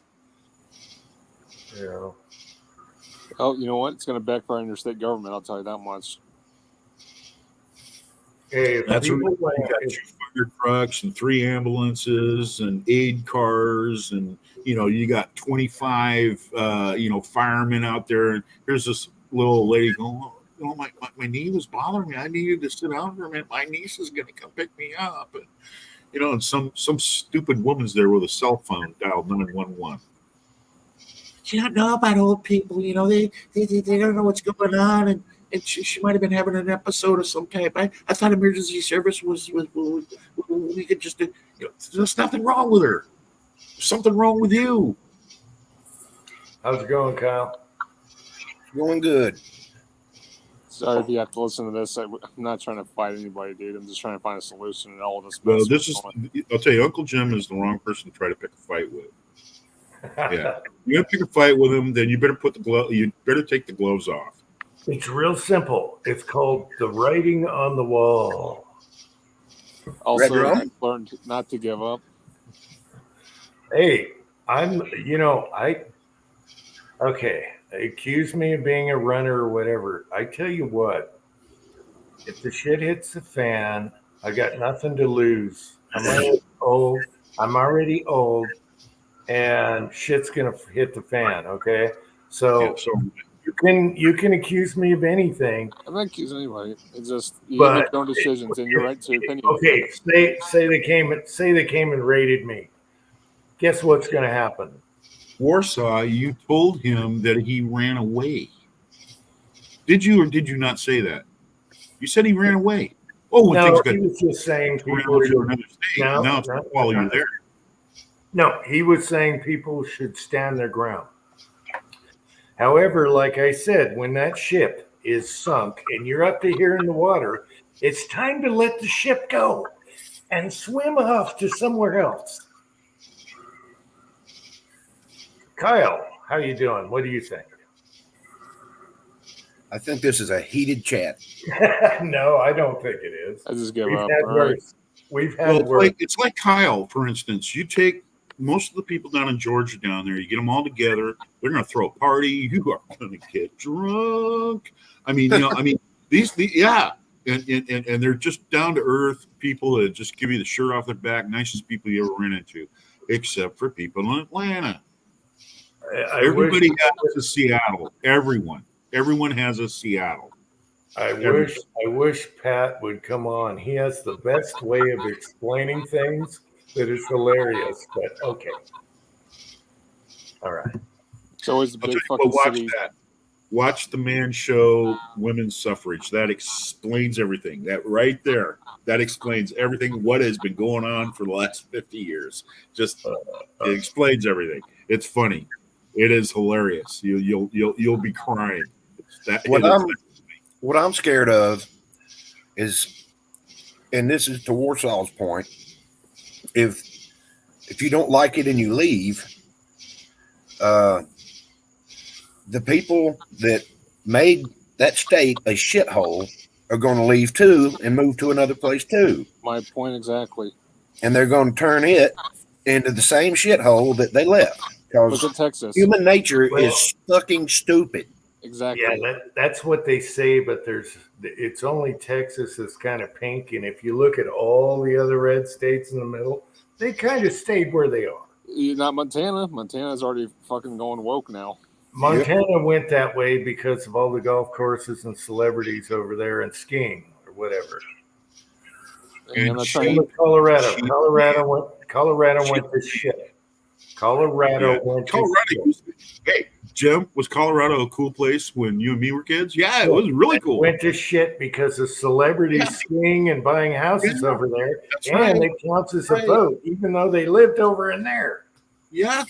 Yeah. Oh, you know what? It's going to backfire on your state government. I'll tell you that much. Hey, that's what we got 2 fire trucks and 3 ambulances and aid cars, and you got 25 firemen out there. And here's this little lady going, my knee was bothering me. I needed to sit down for a minute. My niece is going to come pick me up, and some stupid woman's there with a cell phone dialed 911. You don't know about old people, they don't know what's going on, and she might have been having an episode of some type. I thought emergency service was we could just there's nothing wrong with her. There's something wrong with you. How's it going, Kyle? Going good. Sorry if you have to listen to this. I'm not trying to fight anybody, dude. I'm just trying to find a solution and all of this. Well, I'll tell you, Uncle Jim is the wrong person to try to pick a fight with. Yeah, you're gonna pick a fight with him, then you better take the gloves off. It's real simple. It's called the writing on the wall. Also, I've learned not to give up. Hey, accuse me of being a runner or whatever. I tell you what, if the shit hits the fan, I got nothing to lose. I'm already old. And shit's gonna hit the fan, okay? So you can accuse me of anything. I'm not accusing anybody. It's just you make your own decisions, and you're right to your opinion. Okay, say they came and raided me. Guess what's gonna happen? Warsaw, you told him that he ran away. Did you or did you not say that? You said he ran away. Oh, no, he was just saying people should another state. Now it's while you're there. No, he was saying people should stand their ground. However, like I said, when that ship is sunk and you're up to here in the water, it's time to let the ship go and swim off to somewhere else. Kyle, how you doing? What do you think? I think this is a heated chat. No, I don't think it is. I just give We've up. had worse. We've had worse. It's like Kyle, for instance. You take most of the people down in Georgia down there, you get them all together, they're going to throw a party. You are going to get drunk. These and they're just down to earth people that just give you the shirt off their back, nicest people you ever ran into, except for people in Atlanta. Everybody has a Seattle. Everyone has a Seattle. I wish Pat would come on. He has the best way of explaining things that is hilarious. But okay, all right. So is the big fucking city. Watch the Man Show Women's Suffrage. That explains everything. That right there. That explains everything. What has been going on for the last 50 years. Just it explains everything. It's funny. It is hilarious. You'll be crying. What I'm scared of is, and this is to Warsaw's point, if you don't like it and you leave, the people that made that state a shithole are going to leave too and move to another place too. My point exactly. And they're going to turn it into the same shithole that they left. Look at Texas. Human nature is fucking stupid. Exactly. Yeah, that's what they say, but it's only Texas that's kind of pink, and if you look at all the other red states in the middle, they kind of stayed where they are. Not Montana. Montana's already fucking going woke now. Montana went that way because of all the golf courses and celebrities over there and skiing or whatever. And I'm not trying Same to, with Colorado. Colorado went to shit. Colorado went to shit. Hey, Jim, was Colorado a cool place when you and me were kids? Yeah, it was really cool. Went to shit because of celebrities skiing and buying houses over there, and it counts as a vote, even though they lived over in there. Yeah.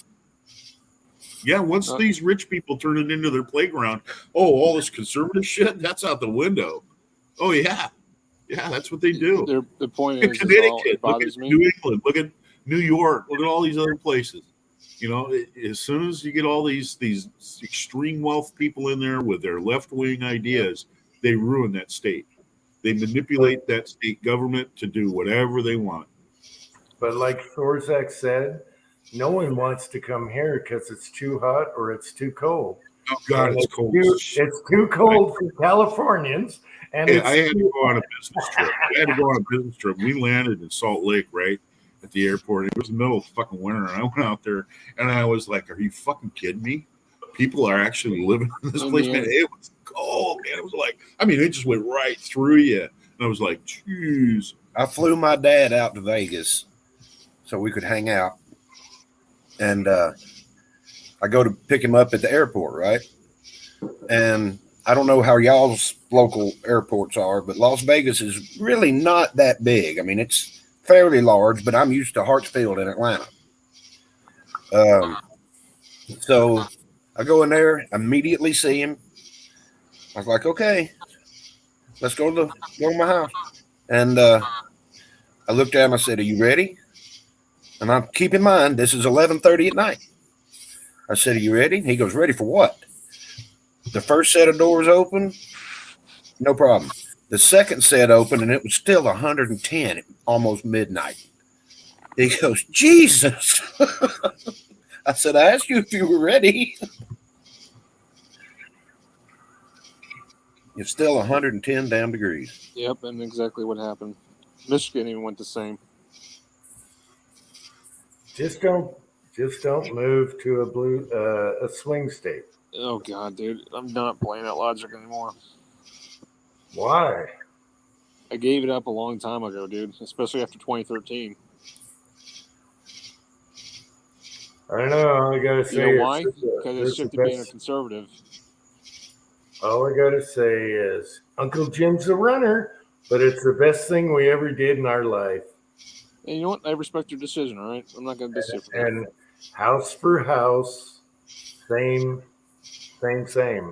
Yeah, once these rich people turn it into their playground, all this conservative shit, that's out the window. Oh, yeah. Yeah, that's what they do. The point Look is, at Connecticut, it look bothers at me. New England, look at New York, look at all these other places. You know, as soon as you get all these extreme wealth people in there with their left-wing ideas, they ruin that state. They manipulate that state government to do whatever they want. But like Thorzak said, no one wants to come here because it's too hot or it's too cold. Oh, God, it's cold. It's too cold for Californians. And I had to go on a business trip. We landed in Salt Lake, right, at the airport. It was the middle of fucking winter, and I went out there, and I was like, are you fucking kidding me? People are actually living in this place, man. It was cold, man. It was like, I mean, it just went right through you. And I was like, jeez. I flew my dad out to Vegas so we could hang out. And I go to pick him up at the airport, right? And I don't know how y'all's local airports are, but Las Vegas is really not that big. I mean, it's fairly large, but I'm used to Hartsfield in Atlanta. So I go in there, immediately see him. I was like, okay, let's go to my house. And I looked at him, I said, are you ready? And I'm keep in mind, this is 11:30 at night. I said, are you ready? He goes, ready for what? The first set of doors open, no problem. The second set opened, and it was still 110, almost midnight. He goes, Jesus. I said, I asked you if you were ready. It's still 110 damn degrees. Yep, and exactly what happened. Michigan even went the same. Just don't move to a swing state. Oh God, dude, I'm not playing that logic anymore. Why? I gave it up a long time ago, dude. Especially after 2013. I don't know. I gotta say, You know why? Because it's shifted being a conservative. All I gotta say is Uncle Jim's a runner, but it's the best thing we ever did in our life. And you know what? I respect your decision, all right? I'm not going to diss you for that. And house for house, same.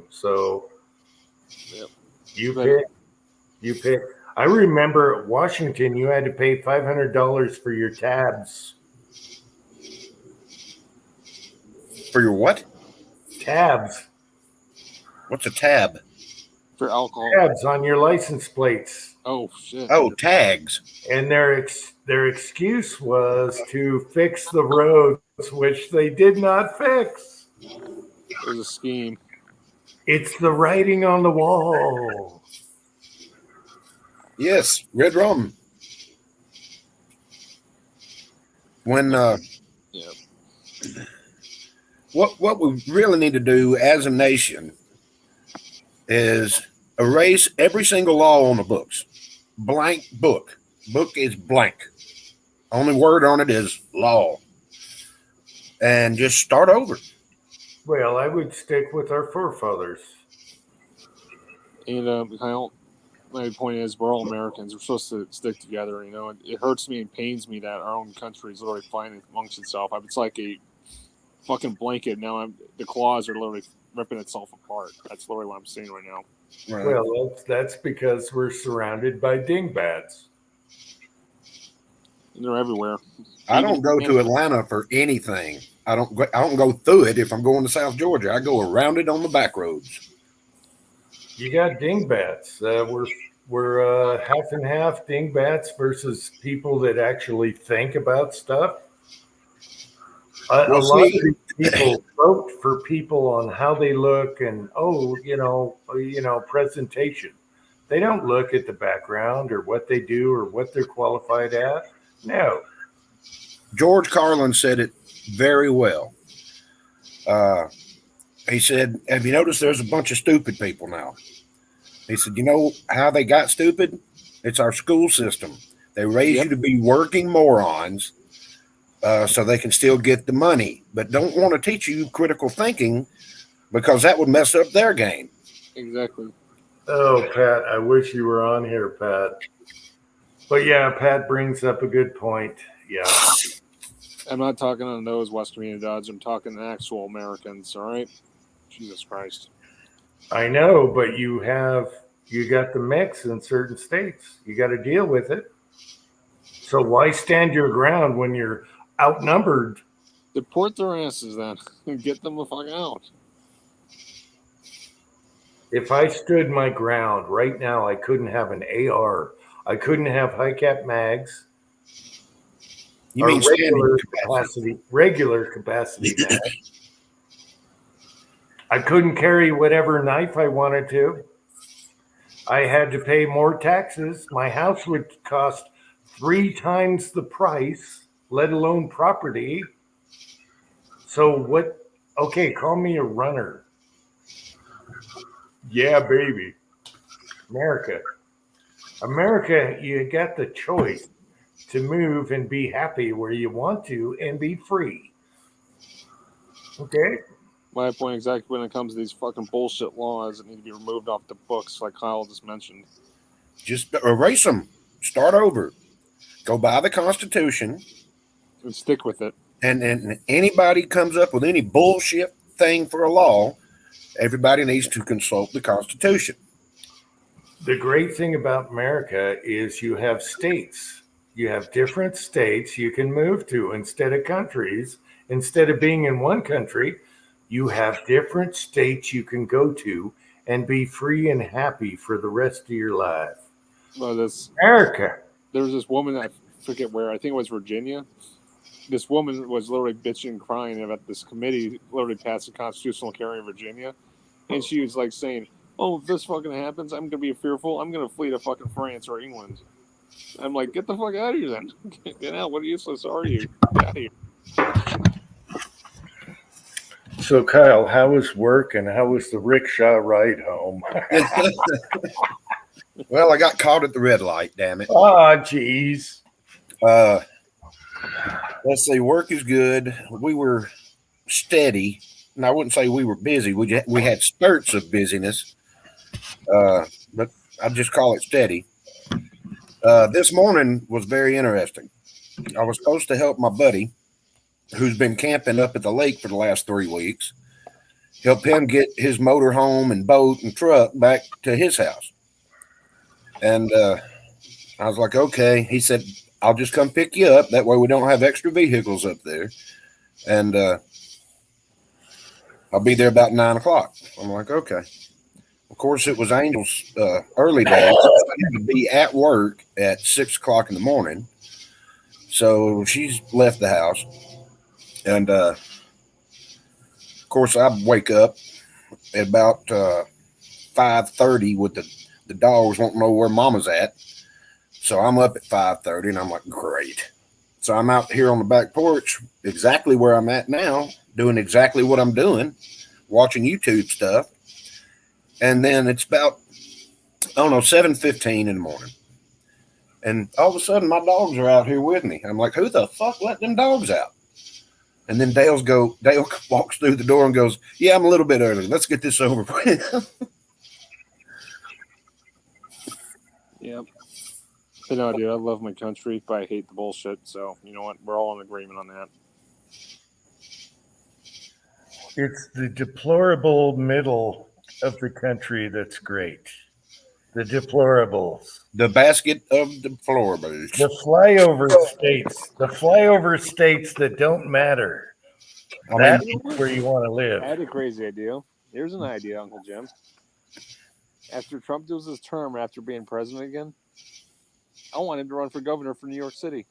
So yep. You pick. I remember at Washington, you had to pay $500 for your tabs. For your what? Tabs. What's a tab? For alcohol. Tabs on your license plates. Oh, shit. Oh, tags. And their excuse was to fix the roads, which they did not fix. It was a scheme. It's the writing on the wall. Yes, red rum. When yeah. What we really need to do as a nation is erase every single law on the books. Blank book. Book is blank. Only word on it is law. And just start over. Well, I would stick with our forefathers. And my point is, we're all Americans. We're supposed to stick together. You know, it hurts me and pains me that our own country is literally fighting amongst itself. It's like a fucking blanket. Now the claws are literally ripping itself apart. That's literally what I'm seeing right now. Right. Well, that's because we're surrounded by dingbats. And they're everywhere. I don't go to Atlanta for anything. I don't go through it if I'm going to South Georgia. I go around it on the back roads. You got dingbats. We're half and half dingbats versus people that actually think about stuff. A lot People vote for people on how they look and presentation. They don't look at the background or what they do or what they're qualified at. No. George Carlin said it very well. He said, "Have you noticed there's a bunch of stupid people now?" He said, "You know how they got stupid? It's our school system. They raise you to be working morons so they can still get the money, but don't want to teach you critical thinking because that would mess up their game." Exactly. Oh, Pat, I wish you were on here, Pat. But yeah, Pat brings up a good point. Yeah. I'm not talking on those West Virginia Dodge. I'm talking actual Americans, all right? Jesus Christ. I know, but you got the mix in certain states. You got to deal with it. So why stand your ground when you're outnumbered? Deport their asses then. Get them the fuck out. If I stood my ground right now, I couldn't have an AR. I couldn't have high cap mags. You mean regular capacity mags. I couldn't carry whatever knife I wanted to. I had to pay more taxes. My house would cost 3 times the price, let alone property. So what? Okay, call me a runner. Yeah, baby. America, you got the choice to move and be happy where you want to and be free. Okay? My point exactly when it comes to these fucking bullshit laws that need to be removed off the books, like Kyle just mentioned. Just erase them. Start over. Go by the Constitution. And stick with it. And anybody comes up with any bullshit thing for a law, everybody needs to consult the Constitution. The great thing about America is you have states. You have different states you can move to instead of countries. Instead of being in one country, you have different states you can go to and be free and happy for the rest of your life. Well, America. There was this woman, I forget where, I think it was Virginia. This woman was literally bitching and crying about this committee literally passed a constitutional carry in Virginia. And she was like saying, "Oh, if this fucking happens, I'm going to be fearful. I'm going to flee to fucking France or England." I'm like, get the fuck out of here then. Get out. What useless are you? Get out of here. So, Kyle, how was work and how was the rickshaw ride home? Well, I got caught at the red light, damn it. Oh, geez. Let's see, work is good. We were steady. And I wouldn't say we were busy. We had spurts of busyness, but I'd just call it steady. This morning was very interesting. I was supposed to help my buddy, who's been camping up at the lake for the last 3 weeks, help him get his motor home and boat and truck back to his house. And I was like, okay. He said, "I'll just come pick you up. That way we don't have extra vehicles up there. And I'll be there about 9 o'clock. I'm like, okay. Of course, it was Angel's early days. I had to be at work at 6 o'clock in the morning. So she's left the house. And, of course, I wake up at about 5:30 with the dogs won't know where mama's at. So I'm up at 5:30 and I'm like, great. So I'm out here on the back porch, exactly where I'm at now, doing exactly what I'm doing, watching YouTube stuff. And then it's about, 7:15 in the morning. And all of a sudden my dogs are out here with me. I'm like, who the fuck let them dogs out? And then Dale walks through the door and goes, "Yeah, I'm a little bit early. Let's get this over with." Yep. But no, dude, I love my country, but I hate the bullshit. So, you know what? We're all in agreement on that. It's the deplorable middle of the country that's great. The deplorables. The basket of deplorables. The flyover states that don't matter. That's where you want to live. I had a crazy idea. Here's an idea, Uncle Jim. After Trump does his term after being president again, I want him to run for governor for New York City.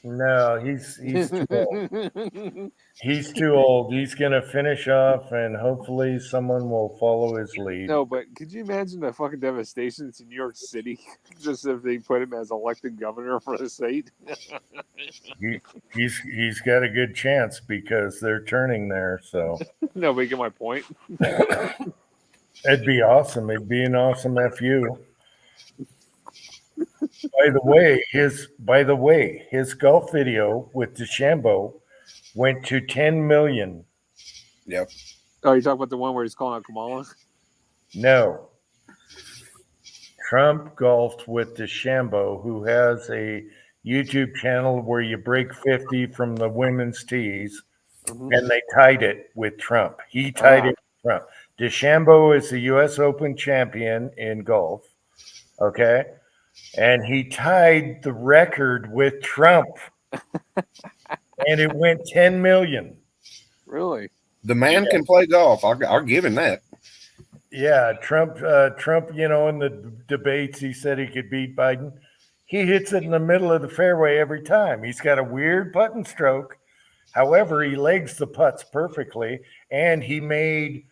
No, he's too old. He's too old. He's gonna finish off, and hopefully someone will follow his lead. No, but could you imagine the fucking devastation to New York City just if they put him as elected governor for the state? He's got a good chance because they're turning there. So No, but you get my point. it'd be awesome. It'd be an awesome FU. By the way, his golf video with DeChambeau went to 10 million. Yep. Oh, you talking about the one where he's calling out Kamala? No. Trump golfed with DeChambeau, who has a YouTube channel where you break 50 from the women's tees, and they tied it with Trump. He tied it with Trump. DeChambeau is the U.S. Open champion in golf, okay? And he tied the record with Trump, and it went 10 million. Really? The man can play golf. I'll give him that. Yeah, Trump, you know, in the debates, he said he could beat Biden. He hits it in the middle of the fairway every time. He's got a weird putting stroke. However, he legs the putts perfectly, and he made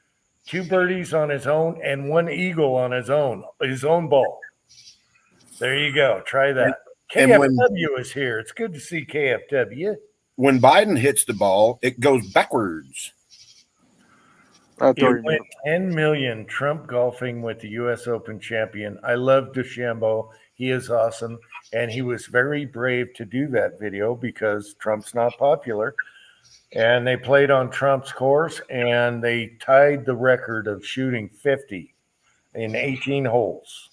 2 birdies on his own and 1 eagle on his own ball. There you go. Try that. And KFW is here. It's good to see KFW. When Biden hits the ball, it goes backwards. It went 10 million. Trump golfing with the U.S. Open champion. I love DeChambeau. He is awesome. And he was very brave to do that video because Trump's not popular. And they played on Trump's course, and they tied the record of shooting 50 in 18 holes.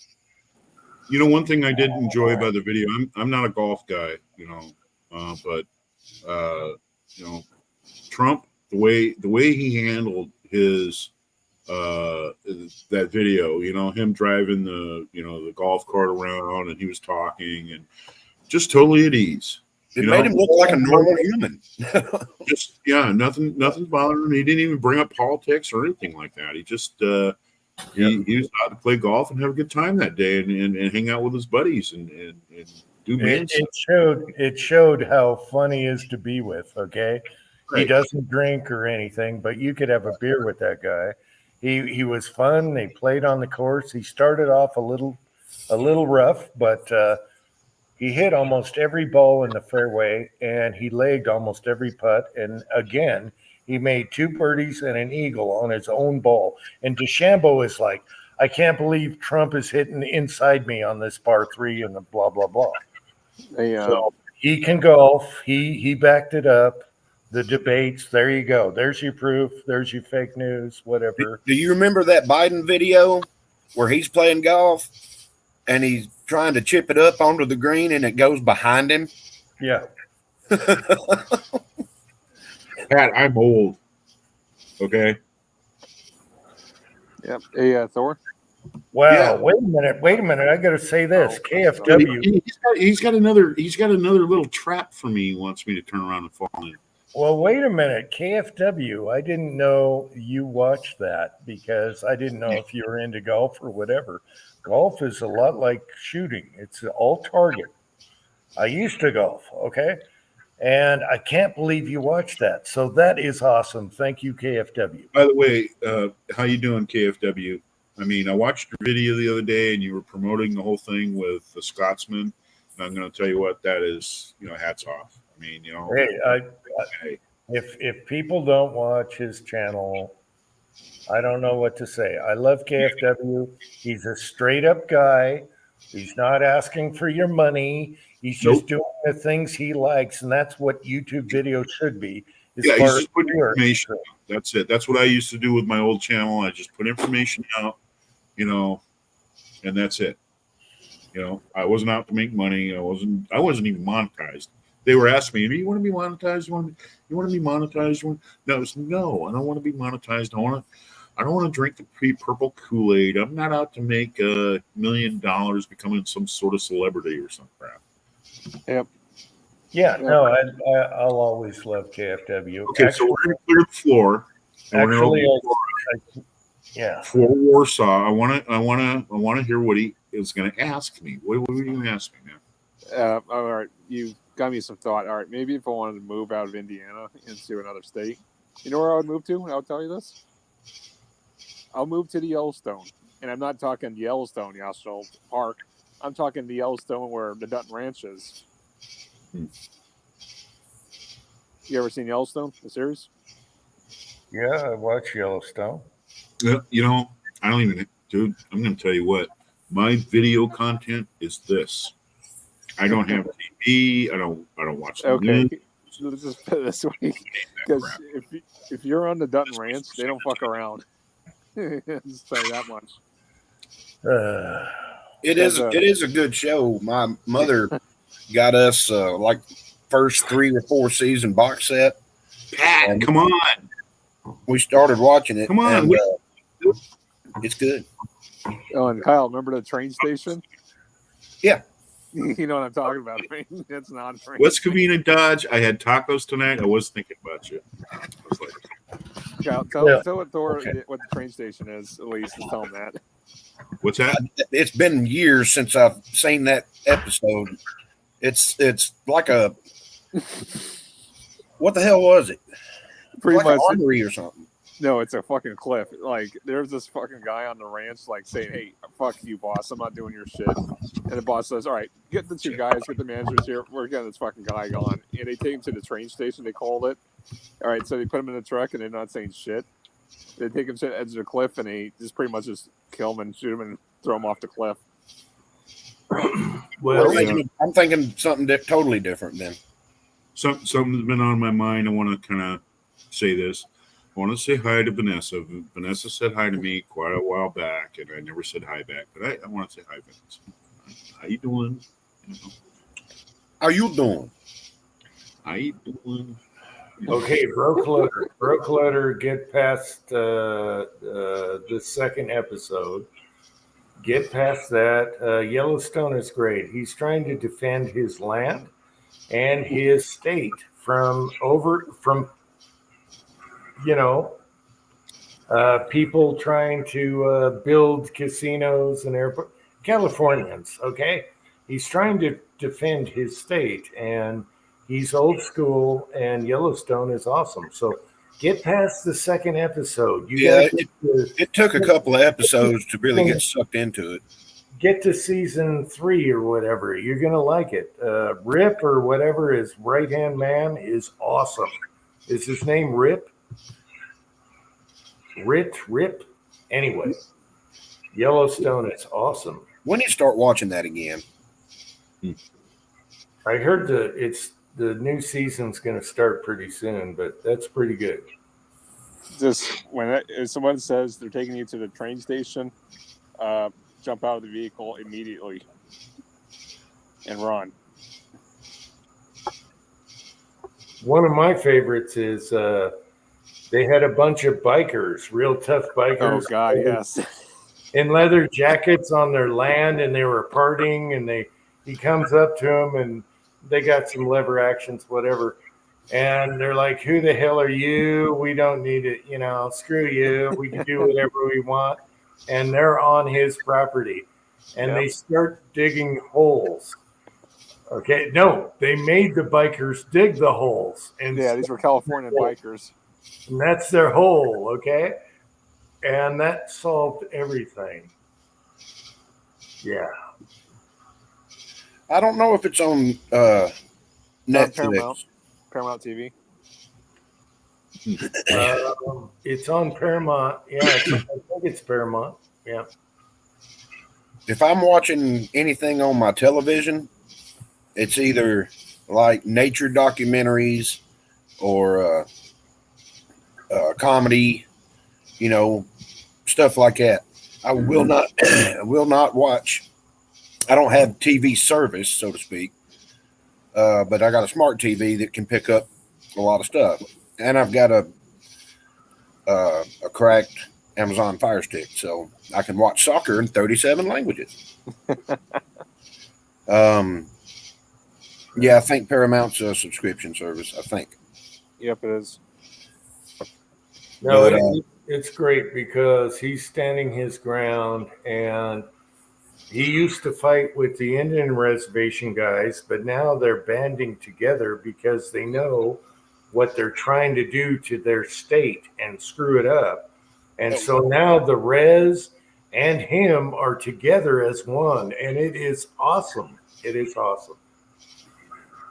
You know, one thing I did enjoy about the video, I'm not a golf guy, you know, but you know, Trump, the way he handled his that video, you know, him driving the golf cart around, and he was talking and just totally at ease. It made him look like a normal human. Just nothing's bothering him. He didn't even bring up politics or anything like that. He just he was out to play golf and have a good time that day and hang out with his buddies and do man stuff. It showed how fun he is to be with. Okay, Right. He doesn't drink or anything, but you could have a beer with that guy. He was fun. They played on the course. He started off a little rough, but he hit almost every ball in the fairway, and he legged almost every putt. And again, he made 2 birdies and an eagle on his own ball. And DeChambeau is like, I can't believe Trump is hitting inside me on this par 3 and the blah, blah, blah. So he can golf. He backed it up. The debates, there you go. There's your proof. There's your fake news, whatever. Do you remember that Biden video where he's playing golf and he's trying to chip it up onto the green and it goes behind him? Yeah. Pat, I'm old. Okay. Yep. Hey, Thor. Wow. Yeah. Wait a minute. I got to say this. KFW. He's got another little trap for me. He wants me to turn around and fall in. Well, wait a minute. KFW. I didn't know you watched that because I didn't know if you were into golf or whatever. Golf is a lot like shooting. It's all target. I used to golf. Okay. And I can't believe you watched that. So that is awesome. Thank you, KFW. By the way, how you doing, KFW? I mean, I watched your video the other day, and you were promoting the whole thing with the Scotsman. And I'm going to tell you what, that is, hats off. I mean, Hey, if people don't watch his channel, I don't know what to say. I love KFW. He's a straight up guy. He's not asking for your money. He's just doing the things he likes, and that's what YouTube videos should be. He's just putting information out. That's it. That's what I used to do with my old channel. I just put information out, and that's it. I wasn't out to make money. I wasn't even monetized. They were asking me, "Do you want to be monetized? You want to be monetized?" No, I don't want to be monetized. I don't want to drink the purple Kool-Aid. I'm not out to make $1 million becoming some sort of celebrity or some crap. Yep. Yeah, no, I'll always love KFW. Okay, so we're going to clear the floor. For Warsaw, I want to hear what he is going to ask me. What are you going to ask me now? All right, you got me some thought. All right, maybe if I wanted to move out of Indiana into another state, you know where I would move to? I'll tell you this. I'll move to the Yellowstone. And I'm not talking Yellowstone National Park. I'm talking the Yellowstone where the Dutton Ranch is. You ever seen Yellowstone, the series? Yeah, I watch Yellowstone. You know, I don't even, dude. I'm going to tell you what. My video content is this. I don't have TV. I don't watch the Okay. news. Let's just put it this way. Because if you're on the Dutton Ranch, they don't fuck around. Just tell you that much. It is a good show. My mother got us like first 3 or 4 season box set. Pat, come on. We started watching it. Come on. And, it's good. Oh, and Kyle, remember the train station? Yeah. You know what I'm talking about, right? It's not a train. West Covina Dodge. I had tacos tonight. I was thinking about you. I was like, Kyle, tell what Thor what the train station is, at least, and tell him that. what's that? It's been years since I've seen that episode. It's like a what the hell was it? Pretty like much an armory or something. No, it's a fucking cliff. Like, there's this fucking guy on the ranch, like, saying, hey, fuck you, boss. I'm not doing your shit. And the boss says, all right, get the 2 guys, get the managers here. We're getting this fucking guy gone. And they take him to the train station, they called it. All right, so they put him in the truck, and they're not saying shit. They take him to the edge of the cliff, and they just pretty much just kill him and shoot him and throw him off the cliff. Well, I'm thinking something totally different then. Something's been on my mind. I want to kind of say this. I want to say hi to Vanessa. Vanessa said hi to me quite a while back, and I never said hi back. But I want to say hi, Vanessa. How you doing? How you doing? How you doing? Okay, Broke Letter, get past the second episode. Get past that. Yellowstone is great. He's trying to defend his land and his state from people trying to build casinos and airport. Californians, okay? He's trying to defend his state, and he's old school, and Yellowstone is awesome. So get past the second episode. It took a couple of episodes to really get sucked into it. Get to season 3 or whatever. You're going to like it. Rip or whatever, his right-hand man, is awesome. Is his name Rip? Rip? Anyway, Yellowstone is awesome. When do you start watching that again? I heard the new season's going to start pretty soon, but that's pretty good. Just if someone says they're taking you to the train station, jump out of the vehicle immediately and run. One of my favorites is they had a bunch of bikers, real tough bikers. Oh God, yes. In leather jackets on their land, and they were partying, and he comes up to them, and they got some lever actions, whatever. And they're like, who the hell are you? We don't need it. Screw you. We can do whatever we want. And they're on his property. And they start digging holes. Okay. No, they made the bikers dig the holes. And these were California bikers. And that's their hole. Okay. And that solved everything. Yeah. I don't know if it's on Netflix. Paramount TV. It's on Paramount. Yeah, I think it's Paramount. Yeah. If I'm watching anything on my television, it's either like nature documentaries or comedy, stuff like that. I will not watch. I don't have TV service, so to speak, but I got a smart TV that can pick up a lot of stuff, and I've got a cracked Amazon Fire Stick, so I can watch soccer in 37 languages. Yeah, I think Paramount's a subscription service. I think. Yep, it is. No, it's great because he's standing his ground, and He used to fight with the Indian reservation guys, but now they're banding together because they know what they're trying to do to their state and screw it up. And so now the res and him are together as one, and it is awesome. It is awesome.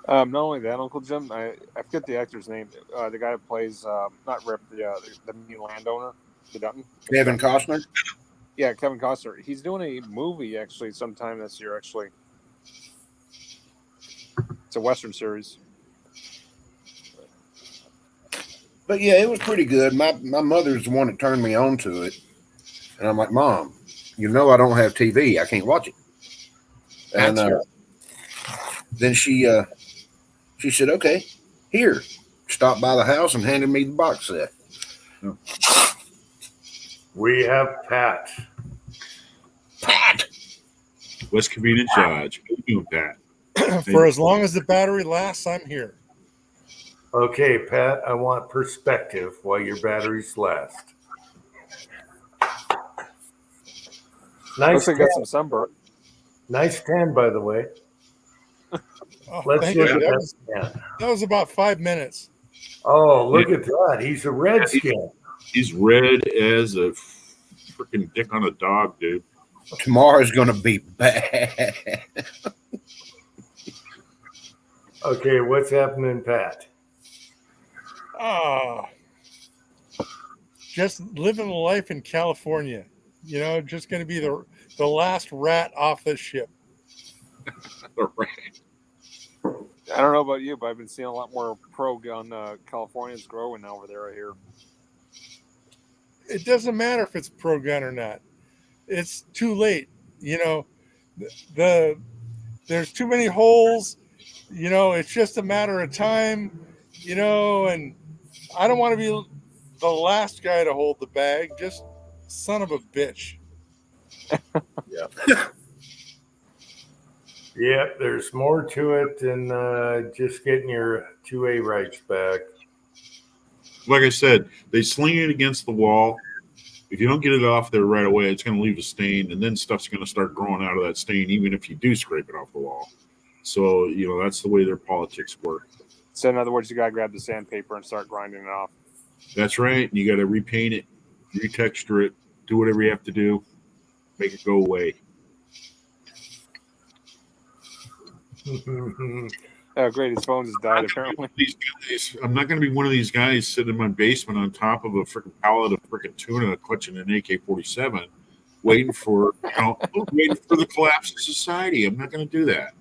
Not only that, Uncle Jim, I forget the actor's name. The guy that plays not Rip, the main landowner, the Dutton. Kevin Costner. Yeah, Kevin Costner. He's doing a movie actually sometime this year. Actually, it's a Western series. But yeah, it was pretty good. My mother's the one that turned me on to it, and I'm like, Mom, you know I don't have TV. I can't watch it. And then she said, okay, here. Stopped by the house and handed me the box set. We have Pat. Pat. West Covina Judge. How you doing, Pat? For as long as the battery lasts, I'm here. Okay, Pat, I want perspective while your batteries last. Nice. Looks like I got some sunburn. Nice tan, by the way. Oh, Let's thank look you. at That that. That was about 5 minutes. Oh, look at that. He's a redskin. He's red as a freaking dick on a dog, dude. Tomorrow's going to be bad. Okay, what's happening, Pat? Just living a life in California. You know, just going to be the last rat off the ship. I don't know about you, but I've been seeing a lot more pro-gun Californians growing over there. I hear. It doesn't matter if it's pro-gun or not. It's too late. You know, there's too many holes. You know, it's just a matter of time. You know, and I don't want to be the last guy to hold the bag. Just son of a bitch. Yeah. Yep, there's more to it than just getting your 2A rights back. Like I said, they sling it against the wall. If you don't get it off there right away, it's going to leave a stain, and then stuff's going to start growing out of that stain, even if you do scrape it off the wall. So, you know, that's the way their politics work. So, in other words, you got to grab the sandpaper and start grinding it off. That's right. You got to repaint it, retexture it, do whatever you have to do, make it go away. Oh, great. His phone just died, apparently. I'm not going to be one of these guys sitting in my basement on top of a freaking pallet of freaking tuna clutching an AK-47 waiting for, waiting for the collapse of society. I'm not going to do that.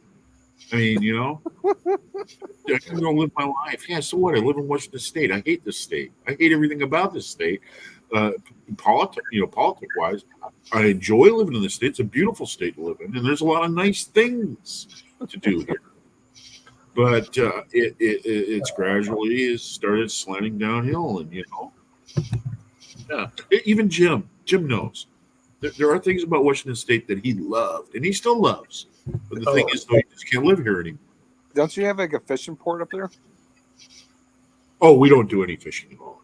I mean, you know, I can go live my life. Yeah, so what? I live in Washington State. I hate this state. I hate everything about this state. Politic-wise, I enjoy living in this state. It's a beautiful state to live in, and there's a lot of nice things to do here. But it's gradually started slanting downhill, and you know, even Jim knows there are things about Washington State that he loved, and he still loves. But the thing is, though, he just can't live here anymore. Don't you have like a fishing port up there? Oh, we don't do any fishing at all.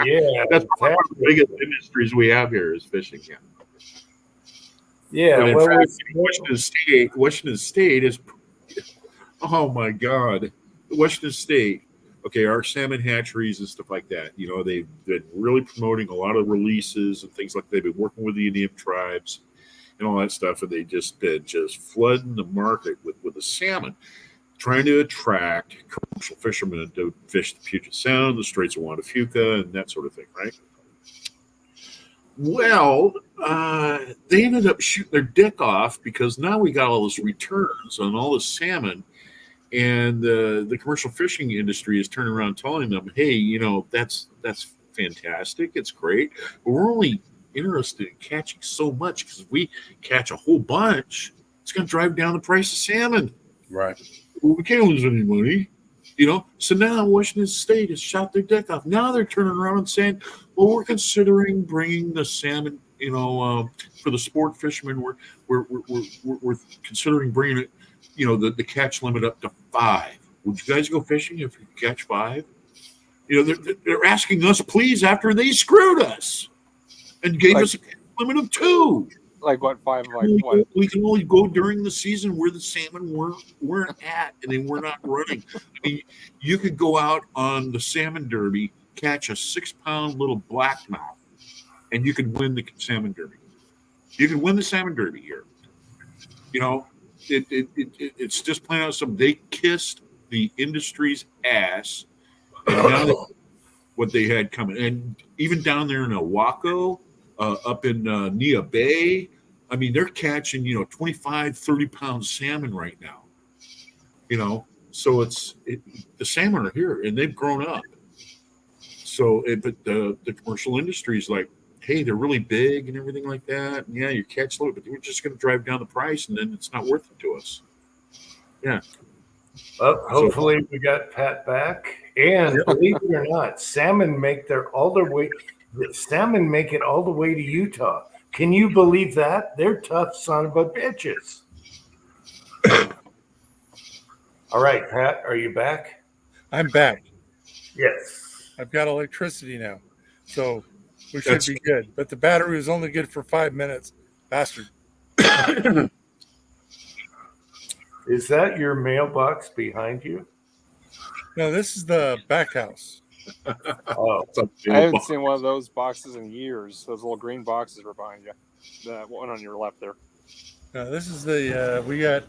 Yeah, that's one of the biggest industries we have here is fishing. Yeah, but in well, fact, Washington State is, oh my God, Washington State. Okay, our salmon hatcheries and stuff like that. You know, they've been really promoting a lot of releases and things like that. They've been working with the Indian tribes and all that stuff, and they just been flooding the market with the salmon, trying to attract commercial fishermen to fish the Puget Sound, the Straits of Juan de Fuca, and that sort of thing, right? Well, they ended up shooting their dick off because now we got all this returns on all this salmon, and the commercial fishing industry is turning around telling them, hey, you know, that's fantastic, it's great, but we're only interested in catching so much because if we catch a whole bunch, it's going to drive down the price of salmon. Right. Well, we can't lose any money, you know. So now Washington State has shot their dick off. Now they're turning around and saying, well, we're considering bringing the salmon, you know, for the sport fishermen. We're considering bringing it, you know, the catch limit up to 5. Would you guys go fishing if you catch 5? You know, they're asking us, please, after they screwed us. and gave us a limit of 2. Like what, 5? Like what? We can only go during the season where the salmon weren't at, and they were not running. I mean, you could go out on the salmon derby, catch a 6-pound little blackmouth, and you could win the salmon derby. You could win the salmon derby here. You know, it's just plain out something. They kissed the industry's ass, and now what they had coming, and even down there in Oahu, up in Nia Bay, I mean, they're catching 25, 30-pound salmon right now. So the salmon are here, and they've grown up. So, but the commercial industry is like, hey, they're really big and everything like that. And yeah, you catch low, but we're just going to drive down the price, and then it's not worth it to us. Yeah. Well, hopefully we got Pat back. And believe it or not, salmon make it all the way to Utah. Can you believe that? They're tough son of a bitches. All right, Pat, are you back? I'm back. Yes. I've got electricity now, so we should be good. But the battery was only good for 5 minutes. Bastard. Is that your mailbox behind you? No, this is the back house. Oh, I haven't seen one of those boxes in years. Those little green boxes are behind you. The one on your left there. This is the we got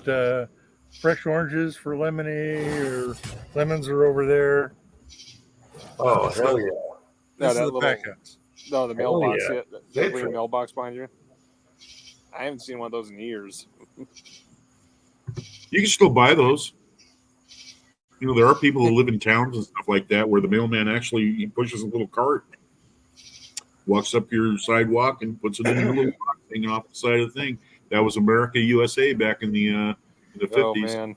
fresh oranges for lemonade, or lemons are over there. Oh, hell yeah. This is the back house. No, the mailbox. Yeah. The green mailbox behind you. I haven't seen one of those in years. You can still buy those. There are people who live in towns and stuff like that where the mailman he pushes a little cart, walks up your sidewalk, and puts it in a little box hanging off the side of the thing. That was America USA back in the 50s. Oh, man.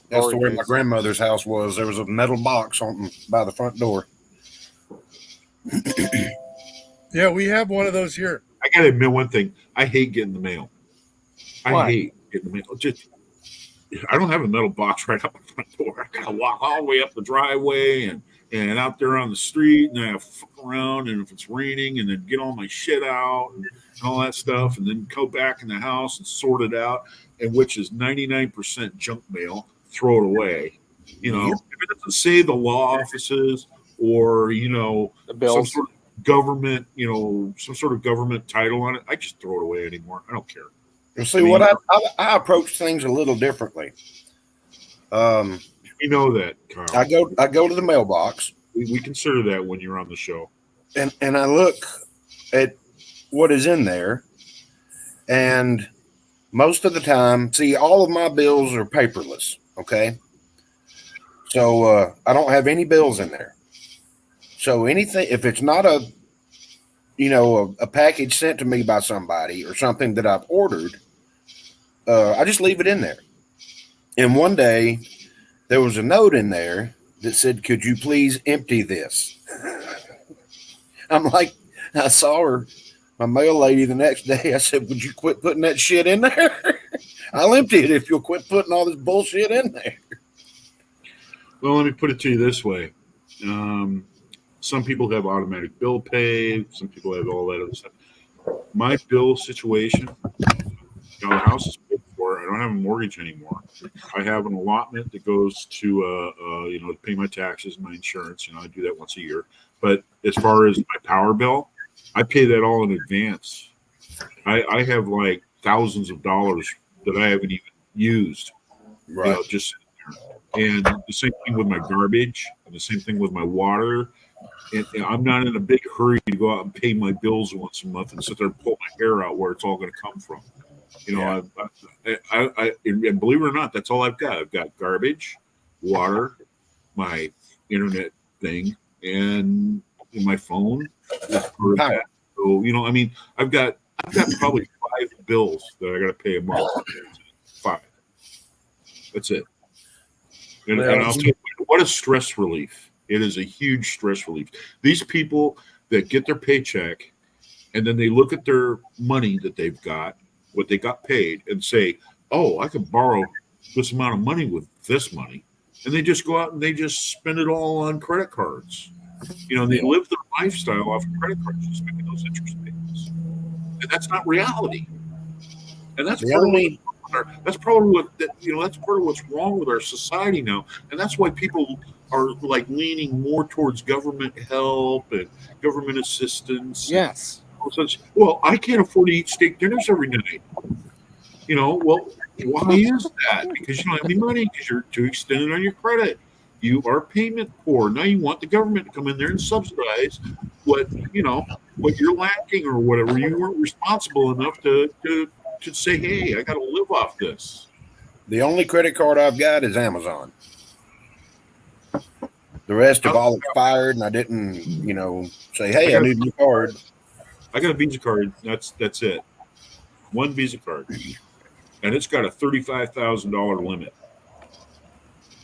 That's the way my grandmother's house was. There was a metal box by the front door. Yeah, we have one of those here. I got to admit one thing. I hate getting the mail. Why? I hate getting the mail. I don't have a metal box right up my front door. I gotta walk all the way up the driveway and out there on the street, and then I fuck around, and if it's raining, and then get all my shit out and all that stuff, and then go back in the house and sort it out, and which is 99% junk mail. Throw it away. If it doesn't say the law offices or the bills, some sort of government, some sort of government title on it, I just throw it away anymore. I don't care. You see, what I approach things a little differently. You know that, Kyle. I go to the mailbox. We consider that when you're on the show. And I look at what is in there. And most of the time, all of my bills are paperless. Okay. So I don't have any bills in there. So anything, if it's not a package sent to me by somebody or something that I've ordered, I just leave it in there. And one day there was a note in there that said, "Could you please empty this?" I'm like, I saw her, my mail lady, the next day. I said, "Would you quit putting that shit in there? I'll empty it if you'll quit putting all this bullshit in there." Well, let me put it to you this way. Some people have automatic bill pay. Some people have all that other stuff. My bill situation, the house is paid for. I don't have a mortgage anymore. I have an allotment that goes to, to pay my taxes, my insurance. I do that once a year. But as far as my power bill, I pay that all in advance. I have like thousands of dollars that I haven't even used. Right. Just and the same thing with my garbage, and the same thing with my water. And I'm not in a big hurry to go out and pay my bills once a month and sit there and pull my hair out where it's all going to come from. And believe it or not, that's all I've got. I've got garbage, water, my internet thing, and my phone. So, I've got probably 5 bills that I got to pay a month. 5. That's it. And I'll tell you, what a stress relief. It is a huge stress relief. These people that get their paycheck and then they look at their money that they've got, what they got paid, and say, "Oh, I could borrow this amount of money with this money." And they just go out and they just spend it all on credit cards. They live their lifestyle off of credit cards, just making those interest payments. And that's not reality. And that's The part only- that's probably that's part of what's wrong with our society now, and that's why people are like leaning more towards government help and government assistance. Yes. Well, I can't afford to eat steak dinners every night. Well, why is that? Because you don't have any money, because you're too extended on your credit. You are payment poor. Now you want the government to come in there and subsidize what you're lacking or whatever. You weren't responsible enough to say, hey, I got to live off this. The only credit card I've got is Amazon. The rest have all expired, and I didn't, say, hey, I need a new card. I got a Visa card. That's it. One Visa card, and it's got a $35,000 limit.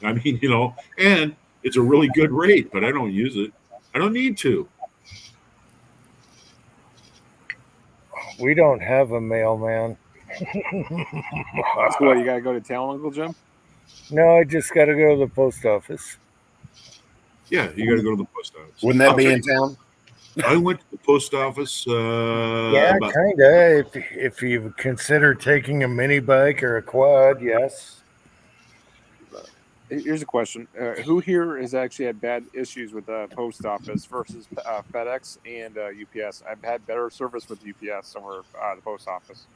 I mean, and it's a really good rate, but I don't use it. I don't need to. We don't have a mailman. That's what you got to go to town, Uncle Jim. No, I just got to go to the post office. Yeah, you got to go to the post office. Wouldn't that be in town? I went to the post office. Yeah, kind of. If you consider taking a mini bike or a quad, yes. Here's a question: who here has actually had bad issues with the post office versus FedEx and UPS? I've had better service with UPS over the post office.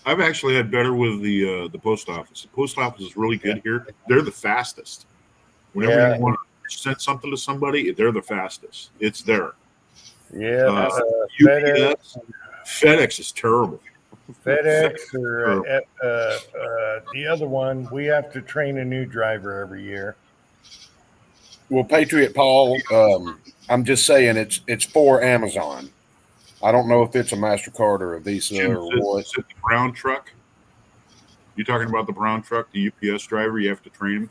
I've actually had better with the post office. The post office is really good here. They're the fastest. Whenever you want to send something to somebody, they're the fastest. It's there. Yeah, FedEx is terrible. FedEx or the other one, we have to train a new driver every year. Well, Patriot Paul, I'm just saying it's for Amazon. I don't know if it's a MasterCard or a Visa or what. Is it the brown truck? You're talking about the brown truck, the UPS driver? You have to train him.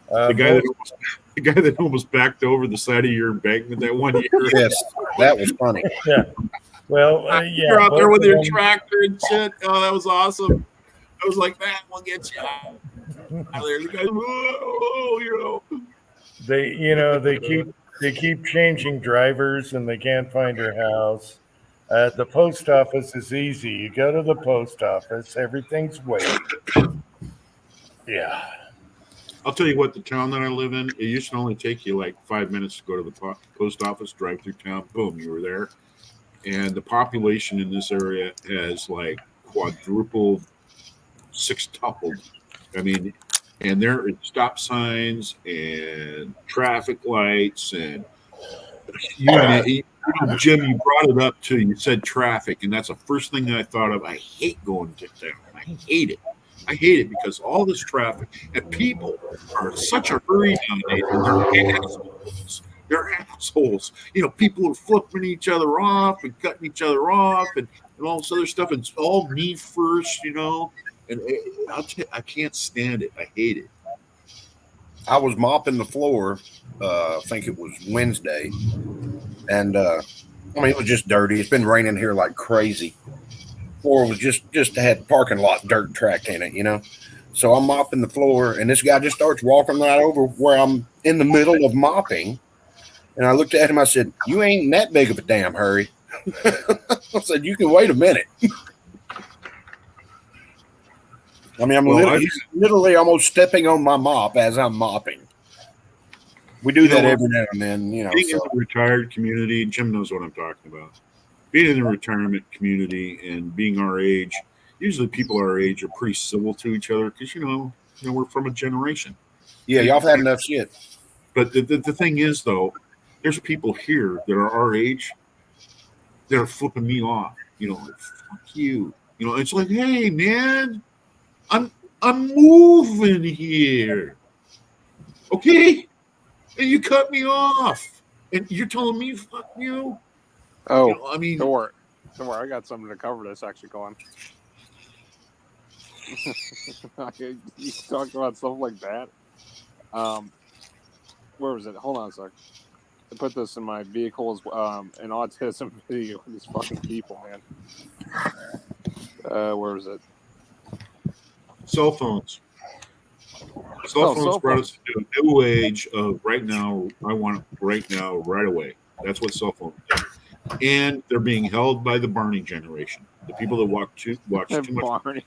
The guy that almost backed over the side of your embankment that one year. Yes, that was funny. Yeah. Well, You're out there with your tractor and shit. Oh, that was awesome. I was like, that will get you out there. The guys, whoa, They keep changing drivers and they can't find her house. At the post office is easy. You go to the post office, everything's waiting. Yeah. I'll tell you what, the town that I live in, it used to only take you like 5 minutes to go to the post office, drive through town, boom, you were there. And the population in this area has like quadrupled, sextupled. I mean, and there are stop signs and traffic lights and Jim, you brought it up too. You said traffic, and that's the first thing that I thought of. I hate going to town. I hate it. I hate it because all this traffic and people are in such a hurry nowadays. They're assholes. They're assholes. People are flipping each other off and cutting each other off and all this other stuff. And it's all me first, And I can't stand it. I hate it. I was mopping the floor. I think it was Wednesday, and it was just dirty. It's been raining here like crazy. Floor was just had parking lot dirt track in it, So I'm mopping the floor, and this guy just starts walking right over where I'm in the middle of mopping. And I looked at him. I said, "You ain't in that big of a damn hurry." I said, "You can wait a minute." I mean, he's literally almost stepping on my mop as I'm mopping. We do that every now and then, Being in the retired community, Jim knows what I'm talking about. Being in the retirement community and being our age, usually people our age are pretty civil to each other because, we're from a generation. Yeah, y'all have had enough shit. But the thing is, though, there's people here that are our age that are flipping me off. Fuck you. It's like, hey, man, I'm moving here. Okay? And you cut me off. And you're telling me, fuck you? Oh, don't worry. I got something to cover this actually going. You talk about stuff like that. Where was it? Hold on a sec. I put this in my vehicle's an autism video with these fucking people, man. Where is it? Cell phones. Cell phones brought us to a new age of right now. I want it right now, right away. That's what cell phones do. and they're being held by the Barney generation, the people that watch too much. Barney.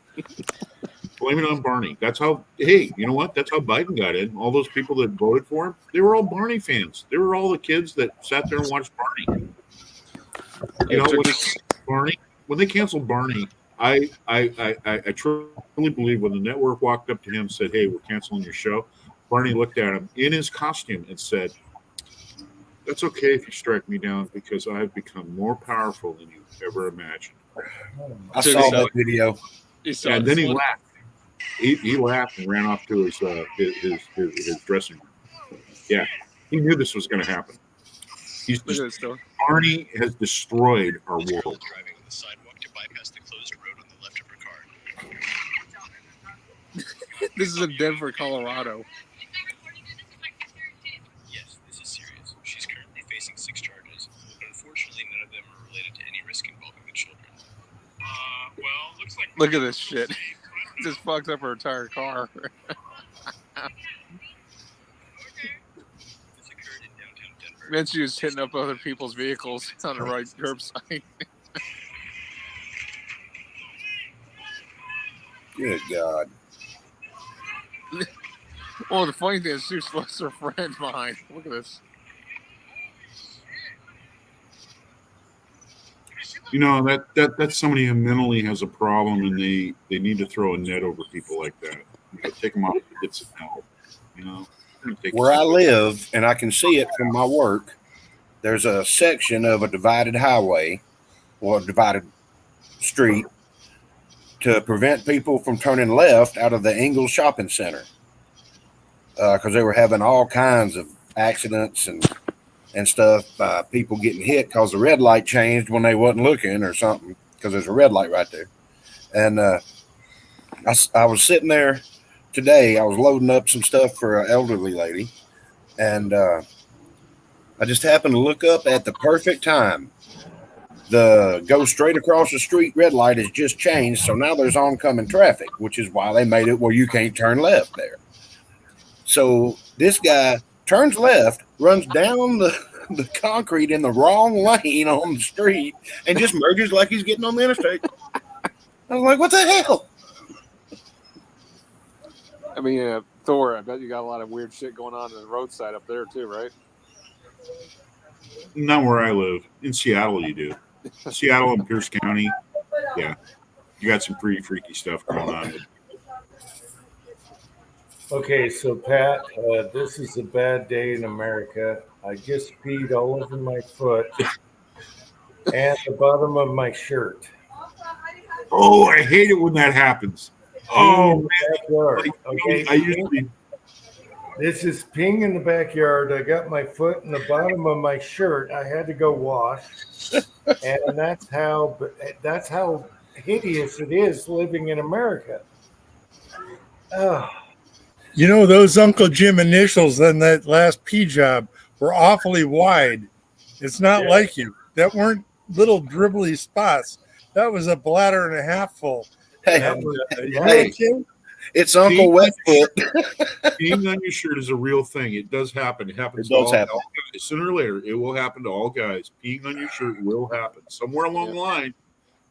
Blame it on Barney. That's how. Hey, you know what? That's how Biden got in. All those people that voted for him, they were all Barney fans. They were all the kids that sat there and watched Barney. You know, when they canceled Barney, I truly believe when the network walked up to him and said, "Hey, we're canceling your show," Barney looked at him in his costume and said, "That's okay if you strike me down because I have become more powerful than you ever imagined." I saw that video. And then he laughed. He laughed and ran off to his dressing room. Yeah, he knew this was going to happen. Barney has destroyed our world. Driving on the sidewalk to bypass the closed road on the left of her car. This is in Denver, Colorado. Yes, this is serious. She's currently facing 6 charges, but unfortunately none of them are related to any risk involving the children. Well, looks like... Look at this shit. Just fucked up her entire car. Then she was hitting up other people's vehicles on the right curbside. Good God. Well, the funny thing is she left her friend behind. Look at this. You know, that's somebody who mentally has a problem, and they need to throw a net over people like that. You know, take them off and get some help. You know, where I live, and I can see it from my work, there's a section of a divided highway or a divided street to prevent people from turning left out of the Ingles Shopping Center because they were having all kinds of accidents and stuff by people getting hit because the red light changed when they wasn't looking or something because there's a red light right there. And I was sitting there today. I was loading up some stuff for an elderly lady, and I just happened to look up at the perfect time. The go straight across the street red light has just changed, so now there's oncoming traffic, which is why they made it where you can't turn left there. So this guy turns left, runs down the concrete in the wrong lane on the street, and just merges like he's getting on the interstate. I was like, what the hell? I mean, Thor, I bet you got a lot of weird shit going on the roadside up there too, right? Not where I live. In Seattle, you do. Seattle and Pierce County, yeah. You got some pretty freaky stuff going on. Okay, so Pat, this is a bad day in America. I just peed all over my foot and the bottom of my shirt. Oh, I hate it when that happens. Oh, man. Okay, I usually... This is peeing in the backyard. I got my foot in the bottom of my shirt. I had to go wash, and that's how hideous it is living in America. Oh. You know, those Uncle Jim initials on that last pee job were awfully wide. It's not like you. That weren't little dribbly spots. That was a bladder and a half full. Hey, okay? It's Uncle Wetfoot. Peeing on your shirt is a real thing. It does happen. It happens to all guys. Sooner or later, it will happen to all guys. Peeing on your shirt will happen. Somewhere along the line,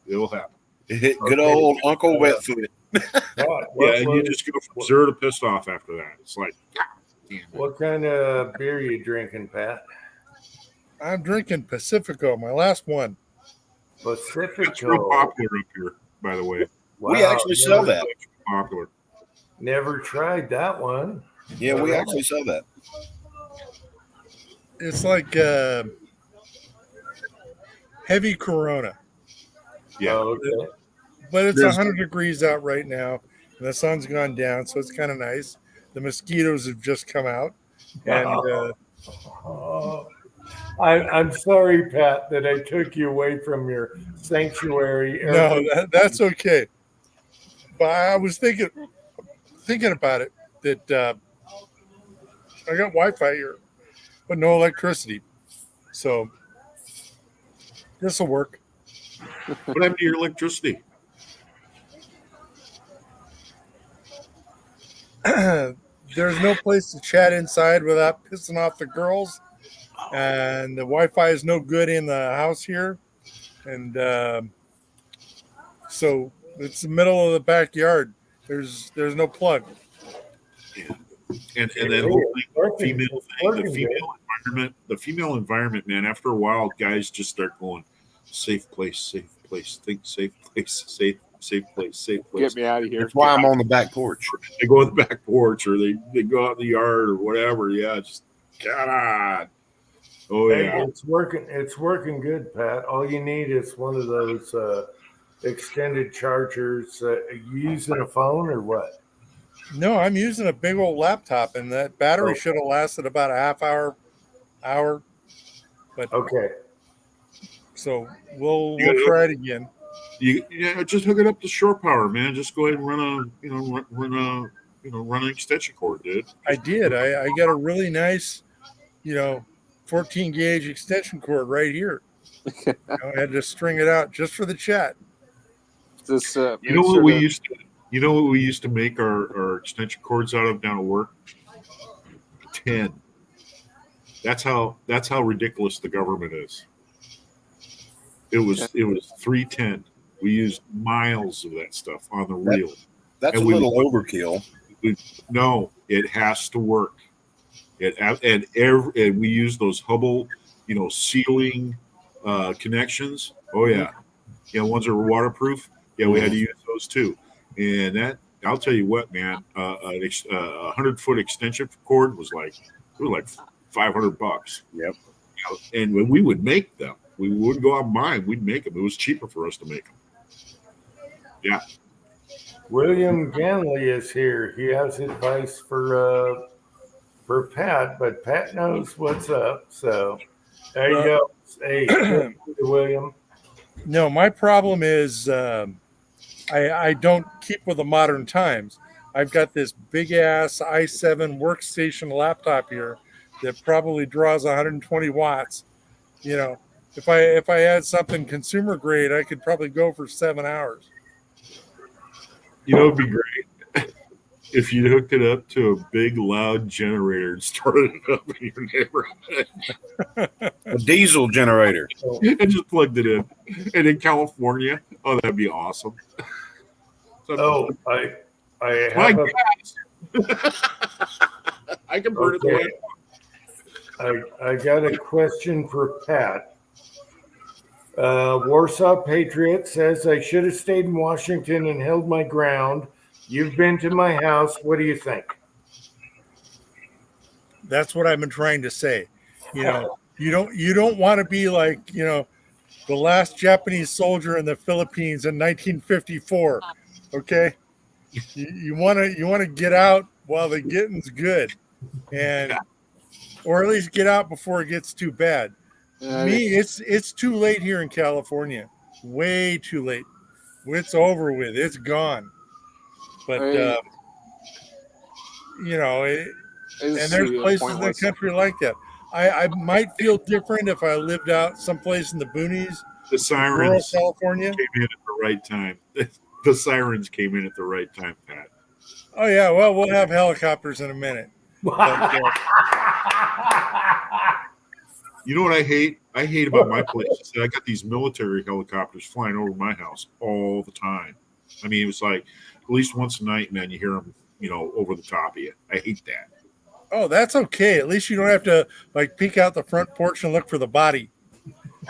it will happen. Good old Uncle Wetfoot. And you just go from 0 to pissed off after that. It's like, God damn it. What kind of beer are you drinking, Pat? I'm drinking Pacifico, my last one. Pacifico. It's real popular up here, by the way. Wow, we actually sell that. Popular. Never tried that one. Yeah, we actually sell that. It's like heavy Corona. Yeah. Oh, okay. But it's 100 degrees out right now, and the sun's gone down, so it's kind of nice. The mosquitoes have just come out. And I'm sorry, Pat, that I took you away from your sanctuary. No, that's okay. But I was thinking about it, that I got Wi-Fi here, but no electricity. So this will work. What happened to your electricity? There's no place to chat inside without pissing off the girls. and the Wi-Fi is no good in the house here, and so it's the middle of the backyard. There's no plug. Yeah. And that whole thing, the female environment, man. After a while, guys just start going, safe place, think safe place, safe place. Get me out of here. That's why I'm on the back porch. They go on the back porch, or they go out in the yard, or whatever. Yeah, just come on. Oh Hey, yeah, it's working. It's working good, Pat. All you need is one of those extended chargers. You using a phone or what? No, I'm using a big old laptop, and that battery Oh. should have lasted about a half hour. But Okay. so we'll You- try it again. yeah, just hook it up to shore power, man. Just go ahead and run an extension cord, dude. I did. I got a really nice, 14 gauge extension cord right here. I had to string it out just for the chat. This, You know what we used to? You know what we used to make our extension cords out of down at work? 10. That's how ridiculous the government is. It was 310. We used miles of that stuff on the reel. That's And a we- little overkill. No, it has to work. And we use those Hubble, sealing connections. Oh yeah, ones that are waterproof. Yeah, we had to use those too. And that, I'll tell you what, man, a 100-foot extension cord was like $500. Yep. And when we would make them, we wouldn't go out and buy them. We'd make them. It was cheaper for us to make them. Yeah. William Ganley is here. He has advice for Pat, but Pat knows what's up. So there you go. Hey, William. No, my problem is I don't keep with the modern times. I've got this big ass i7 workstation laptop here that probably draws 120 watts. If I had something consumer grade, I could probably go for 7 hours. It'd be great if you hooked it up to a big, loud generator and started it up in your neighborhood. A diesel generator. And just plugged it in. And in California, that'd be awesome. Oh, I My have a, God. I can burn Okay. it away. I got a question for Pat. Warsaw Patriot says I should have stayed in Washington and held my ground. You've been to my house. What do you think? That's what I've been trying to say. You don't want to be like, the last Japanese soldier in the Philippines in 1954. Okay. You want to get out while the getting's good, or at least get out before it gets too bad. Me, it's too late here in California. Way too late. It's over with. It's gone. But and there's places in the country like that. I might feel different if I lived out someplace in the boonies, The sirens rural California. came in at the right time. The sirens came in at the right time, Pat. Oh yeah, well we'll have helicopters in a minute. But, You know what I hate? I hate about my place is that I got these military helicopters flying over my house all the time. I mean, it was like at least once a night, man, you hear them, over the top of you. I hate that. oh, that's okay. At least you don't have to peek out the front porch and look for the body.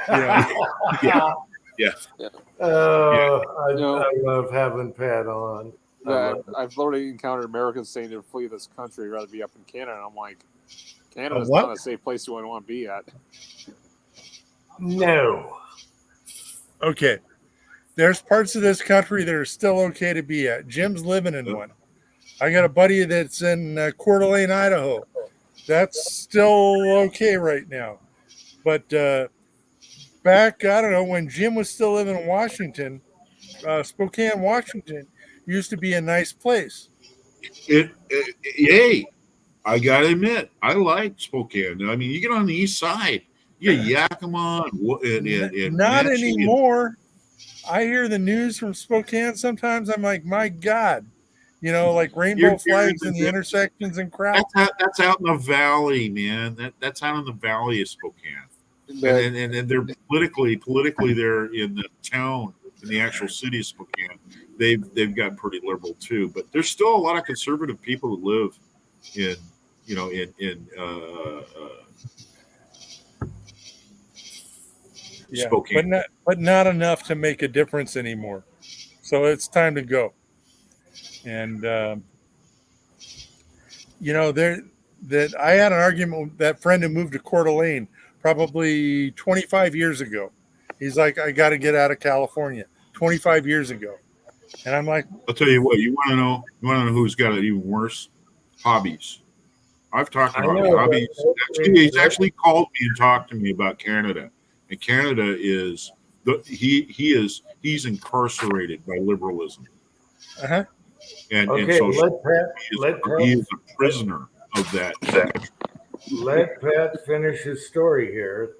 Yeah. I love having Pat on. I've already encountered Americans saying to flee this country rather be up in Canada. And I'm like, Canada's what? not a safe place you want to be at. No. Okay. There's parts of this country that are still okay to be at. Jim's living in one. I got a buddy that's in Coeur d'Alene, Idaho. That's still okay right now. But back, I don't know, when Jim was still living in Washington, Spokane, Washington, used to be a nice place. Hey, I got to admit, I like Spokane. I mean, you get on the east side, you Yakima, and Not Wenatchee, anymore. I hear the news from Spokane sometimes. I'm like, my God, You know, like rainbow flags in the intersections and crap. That's out in the valley, man. That's out in the valley of Spokane. And they're politically they're in the town, in the actual city of Spokane. They've got pretty liberal too, but there's still a lot of conservative people who live in Spokane, but not enough to make a difference anymore. So it's time to go. And you know, that I had an argument with that friend who moved to Coeur d'Alene probably 25 years ago. He's like, I got to get out of California 25 years ago. And I'm like, I'll tell you what, you want to know who's got it even worse? Hobbies. I've talked about hobbies. He's actually called me and talked to me about Canada. And Canada is he's incarcerated by liberalism. Uh-huh. And okay, so he is a prisoner of that. Let Pat finish his story here.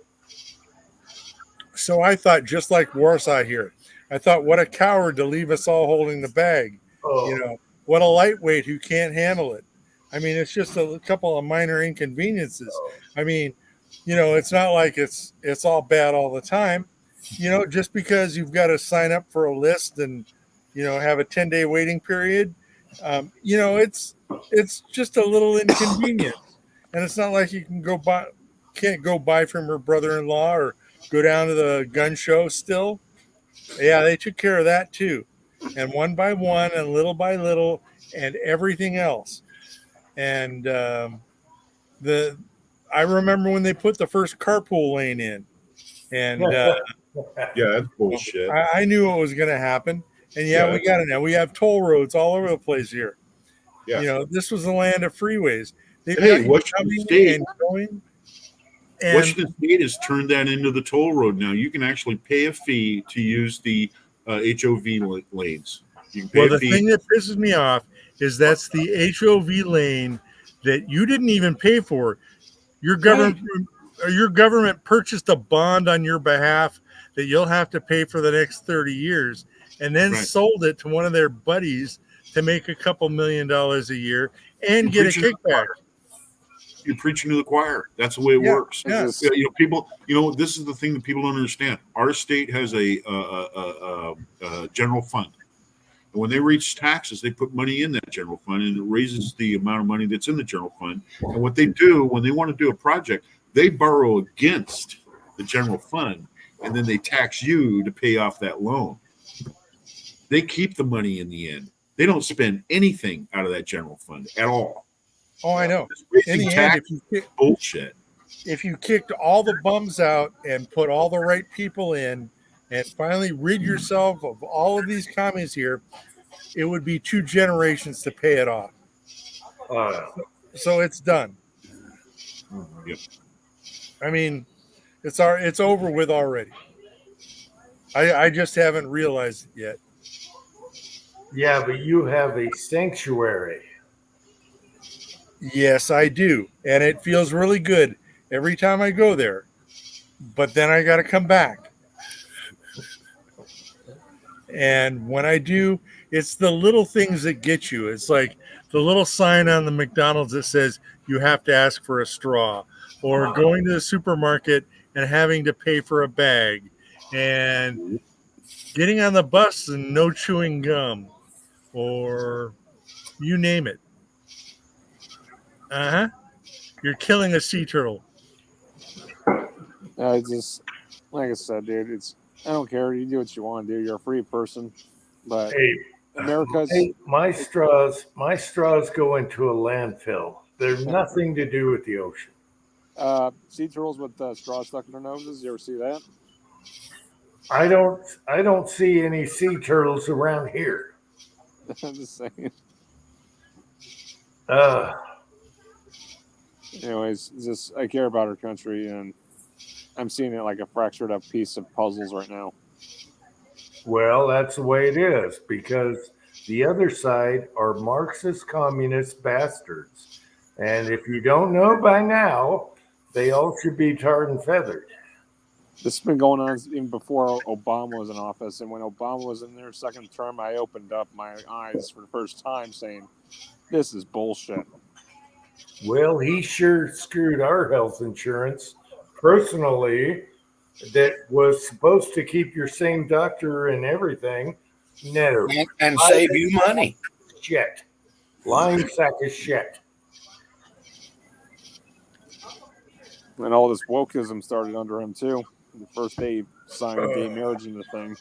So I thought, just like Warsaw here, I thought, what a coward to leave us all holding the bag. Oh. You know, what a lightweight who can't handle it. I mean, it's just a couple of minor inconveniences. I mean, you know, it's not like it's all bad all the time. You know, just because you've got to sign up for a list and, you know, have a 10-day waiting period, you know, it's just a little inconvenience. And it's not like you can't go buy from her brother-in-law or go down to the gun show still. Yeah, they took care of that too. And one by one and little by little and everything else. And I remember when they put the first carpool lane in. And yeah, that's bullshit. I knew what was going to happen. And we got it now. We have toll roads all over the place here. Yeah. You know, this was the land of freeways. Washington State has turned that into the toll road now. You can actually pay a fee to use the HOV lanes. You can pay the thing that pisses me off is that's the HOV lane that you didn't even pay for. Your government purchased a bond on your behalf that you'll have to pay for the next 30 years, and then sold it to one of their buddies to make a couple $1 million a year and get a kickback. You're preaching to the choir. That's the way it works. Yes. You know, people. You know, this is the thing that people don't understand. Our state has a general fund, and when they reach taxes, they put money in that general fund, and it raises the amount of money that's in the general fund. And what they do when they want to do a project, they borrow against the general fund, and then they tax you to pay off that loan. They keep the money in the end. They don't spend anything out of that general fund at all. Oh, I know. In the end, bullshit. If you kicked all the bums out and put all the right people in and finally rid yourself of all of these commies here, it would be 2 generations to pay it off. So it's done. Yep. I mean, it's over with already. I just haven't realized it yet. Yeah, but you have a sanctuary. Yes, I do. And it feels really good every time I go there. But then I got to come back. And when I do, it's the little things that get you. It's like the little sign on the McDonald's that says you have to ask for a straw, or going to the supermarket and having to pay for a bag, and getting on the bus and no chewing gum, or you name it. You're killing a sea turtle. Just like I said, dude. I don't care. You do what you want to do. You're a free person. But my straws go into a landfill. They're nothing to do with the ocean. Sea turtles with straws stuck in their noses. You ever see that? I don't see any sea turtles around here. I'm just saying. Anyways, I care about our country, and I'm seeing it like a fractured up piece of puzzles right now. Well, that's the way it is, because the other side are Marxist communist bastards. And if you don't know by now, they all should be tarred and feathered. This has been going on even before Obama was in office. And when Obama was in their second term, I opened up my eyes for the first time saying, this is bullshit. Well, he sure screwed our health insurance personally. That was supposed to keep your same doctor and everything. No. And save you money. Shit. Lying sack of shit. And all this wokeism started under him, too. The first day he signed gay marriage into the thing.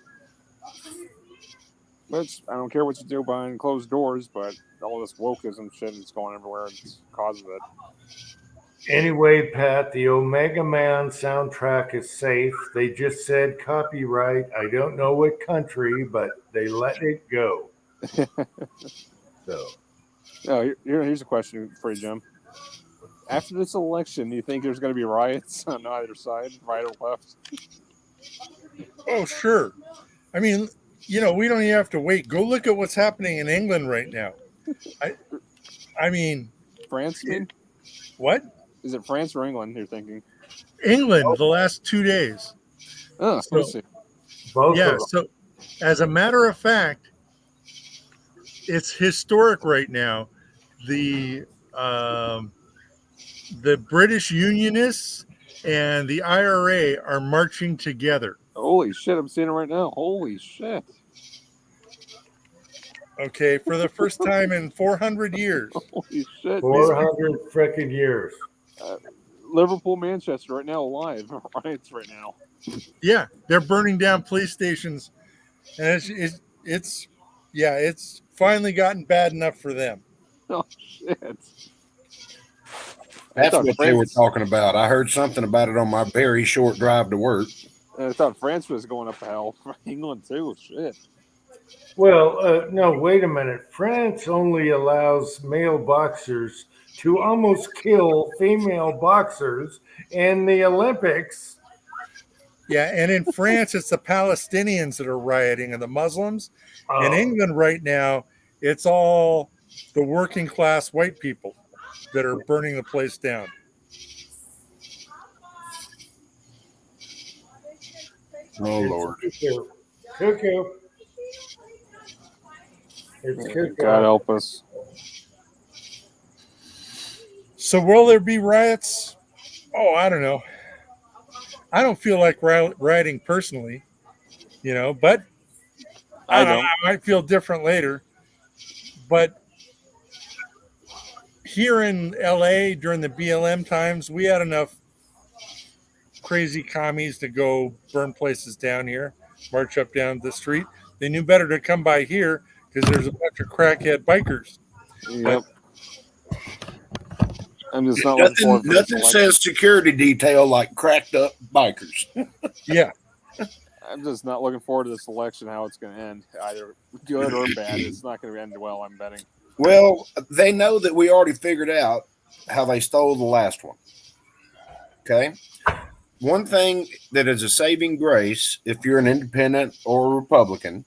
Which, I don't care what you do behind closed doors, but all this wokeism shit is going everywhere. It's the cause of it. Anyway, Pat, the Omega Man soundtrack is safe. They just said copyright. I don't know what country, but they let it go. So, here's a question for you, Jim. After this election, do you think there's going to be riots on either side, right or left? Oh, sure. I mean, we don't even have to wait. Go look at what's happening in England right now. I mean, France, you mean? What? Is it France or England you're thinking? England, the last 2 days. Oh, so, let's see. So as a matter of fact, it's historic right now. The British Unionists and the IRA are marching together. Holy shit, I'm seeing it right now. Holy shit. Okay, for the first time in 400 years. Holy shit. 400 frickin' years. Liverpool, Manchester, right now alive. Riots right now. Yeah, they're burning down police stations. And it's finally gotten bad enough for them. Oh, shit. That's what they were talking about. I heard something about it on my very short drive to work. I thought France was going up to hell. England, too. Shit. Well, no, wait a minute. France only allows male boxers to almost kill female boxers in the Olympics. Yeah, and in France, it's the Palestinians that are rioting and the Muslims. Oh. In England right now, it's all the working class white people that are burning the place down. Oh, Lord. Cuckoo. It's cuckoo. God help us. So will there be riots? Oh, I don't know. I don't feel like rioting personally, but I don't know, I might feel different later. But here in LA during the BLM times, we had enough crazy commies to go burn places down here, march up down the street. They knew better to come by here because there's a bunch of crackhead bikers. Yep. I'm just not nothing says security detail like cracked up bikers. Yeah. I'm just not looking forward to this election, how it's going to end. Either good or bad. It's not going to end well, I'm betting. Well, they know that we already figured out how they stole the last one. Okay? One thing that is a saving grace, if you're an independent or a Republican,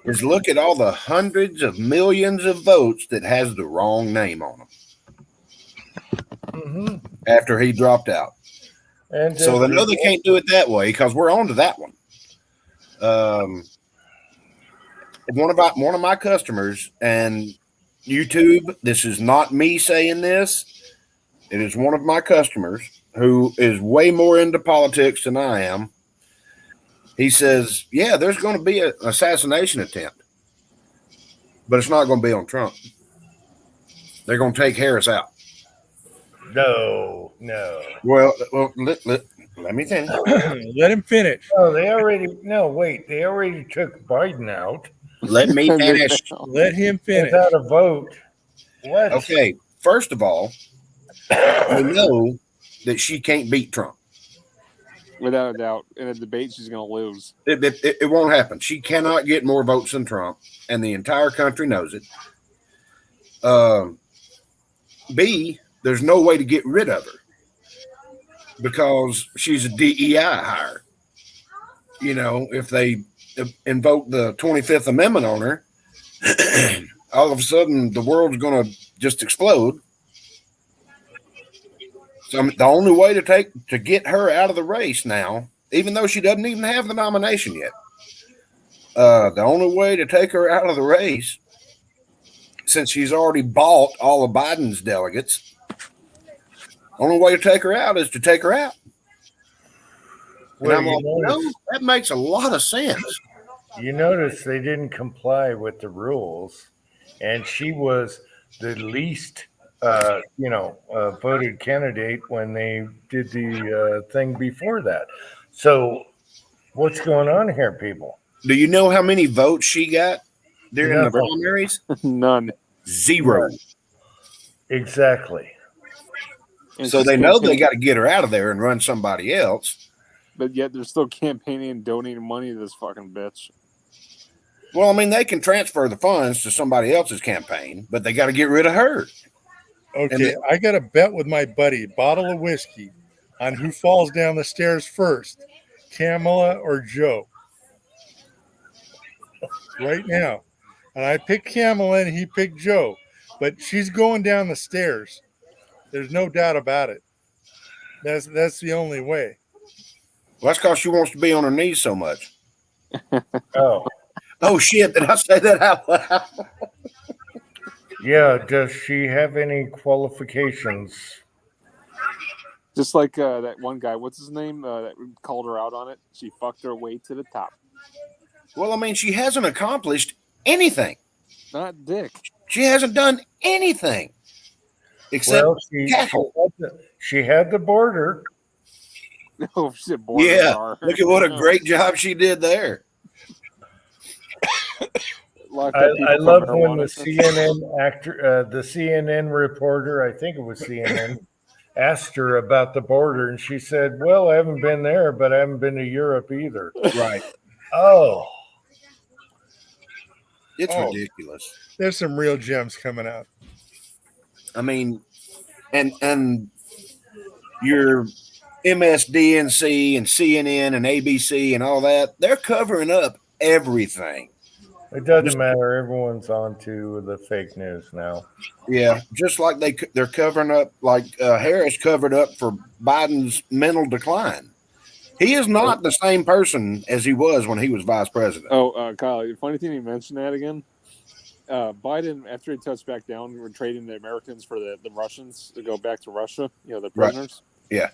is look at all the hundreds of millions of votes that has the wrong name on them. Mm-hmm. After he dropped out. And so they know they can't do it that way because we're on to that one. One of my customers, and YouTube, this is not me saying this. It is one of my customers who is way more into politics than I am. He says, yeah, there's going to be an assassination attempt, but it's not going to be on Trump. They're going to take Harris out. No. Well, let me finish. Let him finish. Oh, they already took Biden out. Let me finish. Let him finish. Without a vote. What? Okay, first of all, we know that she can't beat Trump. Without a doubt. In a debate, she's going to lose. It won't happen. She cannot get more votes than Trump, and the entire country knows it. B, there's no way to get rid of her because she's a DEI hire. If they invoke the 25th Amendment on her, all of a sudden the world's going to just explode. So the only way to get her out of the race now even though she doesn't even have the nomination yet. The only way to take her out of the race, since she's already bought all of Biden's delegates, only way to take her out is to take her out. Well, and I'm like, no, that makes a lot of sense. You notice they didn't comply with the rules, and she was the least, voted candidate when they did the thing before that. So, what's going on here, people? Do you know how many votes she got during the Nothing. primaries? None. 0. Exactly. And So she's they know they campaigning- got to get her out of there and run somebody else. But yet they're still campaigning and donating money to this fucking bitch. Well, I mean, they can transfer the funds to somebody else's campaign, but they got to get rid of her. Okay, I got a bet with my buddy, bottle of whiskey, on who falls down the stairs first, Kamala or Joe. Right now. And I picked Kamala and he picked Joe. But she's going down the stairs. There's no doubt about it. That's the only way. Well, that's because she wants to be on her knees so much. Oh. Oh, shit. Did I say that out loud? Yeah, does she have any qualifications? Just like that one guy, what's his name, that called her out on it? She fucked her way to the top. Well, I mean, she hasn't accomplished anything. Not dick. She hasn't done anything. Except she had the border. Oh, shit, border Yeah, bar. look at what a great job she did there. I love when the CNN reporter, I think it was CNN, asked her about the border, and she said, "Well, I haven't been there, but I haven't been to Europe either." Right. Oh, it's ridiculous. There's some real gems coming out. I mean, and your MSDNC and CNN and ABC and all that, they're covering up everything. it doesn't matter. Everyone's on to the fake news now. Yeah, just like they're covering up, like Harris covered up for Biden's mental decline. He is not the same person as he was when he was vice president. Oh, Kyle, the funny thing you mentioned that again. Biden, after he touched back down, we're trading the Americans for the Russians to go back to Russia, the prisoners. Right. Yeah.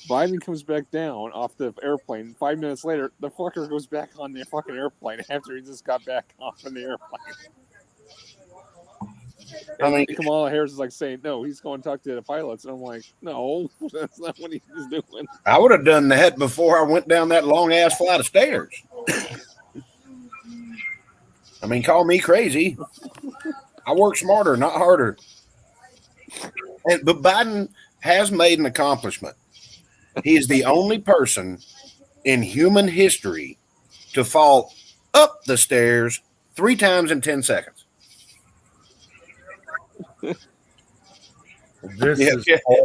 Biden comes back down off the airplane. 5 minutes later, the fucker goes back on the fucking airplane after he just got back off on the airplane. I mean, Kamala Harris is like saying, no, he's going to talk to the pilots. And I'm like, no, that's not what he's doing. I would have done that before I went down that long ass flight of stairs. I mean, call me crazy. I work smarter, not harder. But Biden has made an accomplishment. He is the only person in human history to fall up the stairs 3 times in 10 seconds.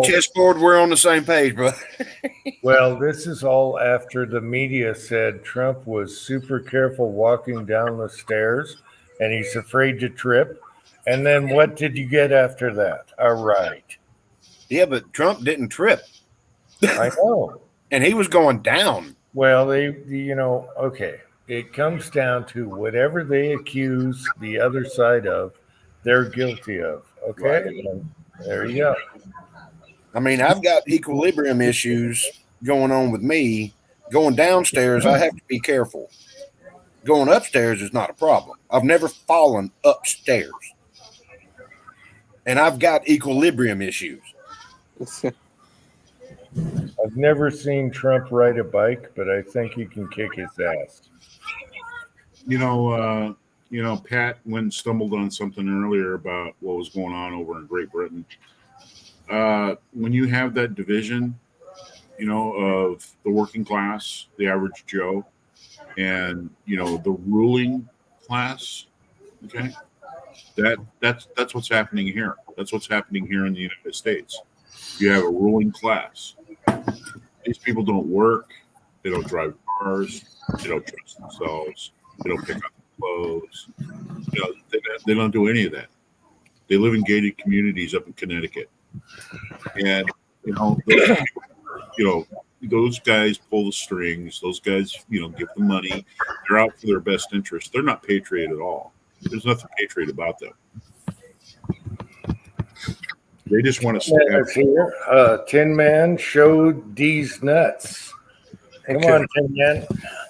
Chessboard, we're on the same page, brother. Well, this is all after the media said Trump was super careful walking down the stairs and he's afraid to trip. And then what did you get after that? All right. Yeah, but Trump didn't trip. I know. And he was going down. Well, okay. It comes down to whatever they accuse the other side of, they're guilty of. Okay. Right. And there you go. I mean, I've got equilibrium issues going on with me. Going downstairs, I have to be careful. Going upstairs is not a problem. I've never fallen upstairs. And I've got equilibrium issues. I've never seen Trump ride a bike, but I think he can kick his ass. Pat stumbled on something earlier about what was going on over in Great Britain. When you have that division, of the working class, the average Joe, and the ruling class, okay, that's what's happening here. That's what's happening here in the United States. You have a ruling class. These people don't work. They don't drive cars. They don't dress themselves. They don't pick up clothes. They don't do any of that. They live in gated communities up in Connecticut, and those guys pull the strings. Those guys, give the money. They're out for their best interest. They're not patriot at all. There's nothing patriot about them. They just want to have. Here. Tin Man, show D's nuts. Come on, Tin Man.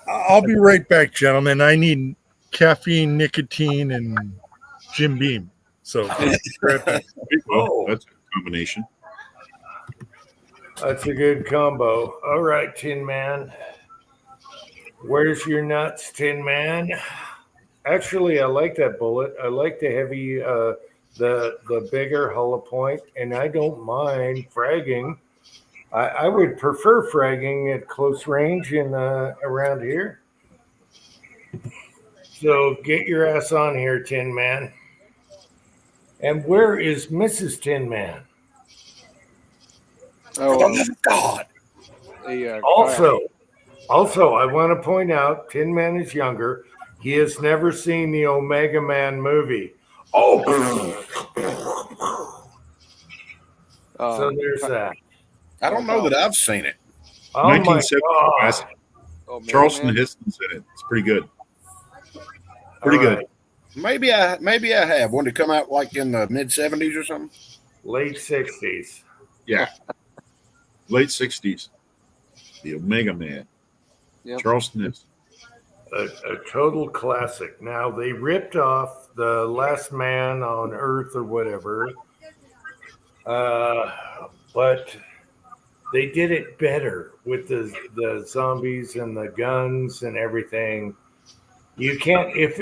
I'll be right back, gentlemen. I need caffeine, nicotine, and Jim Beam. So well, that's a combination. That's a good combo. All right, Tin Man. Where's your nuts, Tin Man? Actually, I like that bullet. I like the heavy, the bigger hollow point, and I don't mind fragging. I would prefer fragging at close range in around here. So get your ass on here, Tin Man. And where is Mrs. Tin Man? Oh, God. Also, I want to point out, Tin Man is younger. He has never seen the Omega Man movie. Oh, so there's that. I don't know that I've seen it. Oh my 1970 God. classic. Oh, Mega Charleston Man? Heston's in it. It's pretty good. Pretty All good. right. Maybe I have. When it come out like in the mid 70s or something? Late 60s. Yeah. Late 60s. The Omega Man. Yep. Charleston Heston. A total classic. Now, they ripped off The Last Man on Earth or whatever. But they did it better with the zombies and the guns and everything. You can't, if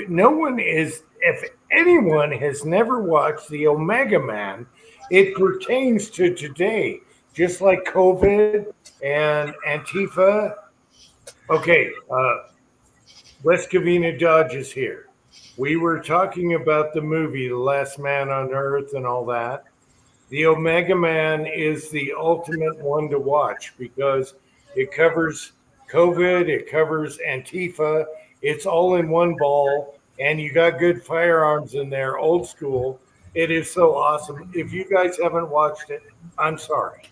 anyone has never watched the Omega Man, it pertains to today, just like COVID and Antifa. Okay, West Covina Dodge is here. We were talking about the movie, The Last Man on Earth and all that. The Omega Man is the ultimate one to watch because it covers COVID, it covers Antifa. It's all in one ball, and you got good firearms in there, old school. It is so awesome. If you guys haven't watched it, I'm sorry.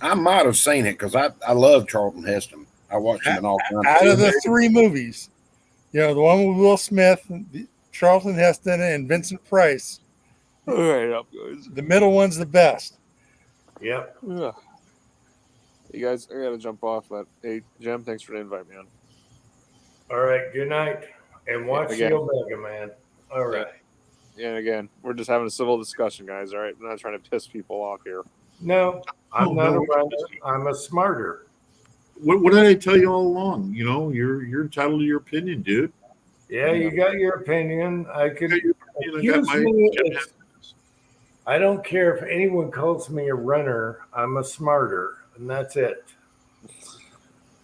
I might have seen it because I love Charlton Heston. I watched him in all kinds Out of the movies. three movies, the one with Will Smith, Charlton Heston, and Vincent Price, All right, up goes. the middle one's the best. Yep. Ugh. You guys, I gotta jump off. But hey, Jim, thanks for the invite, man. All right. Good night. And watch again. the Omega Man. All right. Yeah, and again, we're just having a civil discussion, guys. All right, we're not trying to piss people off here. No, I'm Oh, not no. a runner. I'm a smarter. What did I tell you all along? You're entitled to your opinion, dude. Yeah, you got your opinion. I could I got accuse my me. I don't care if anyone calls me a runner. I'm a smarter, and that's it.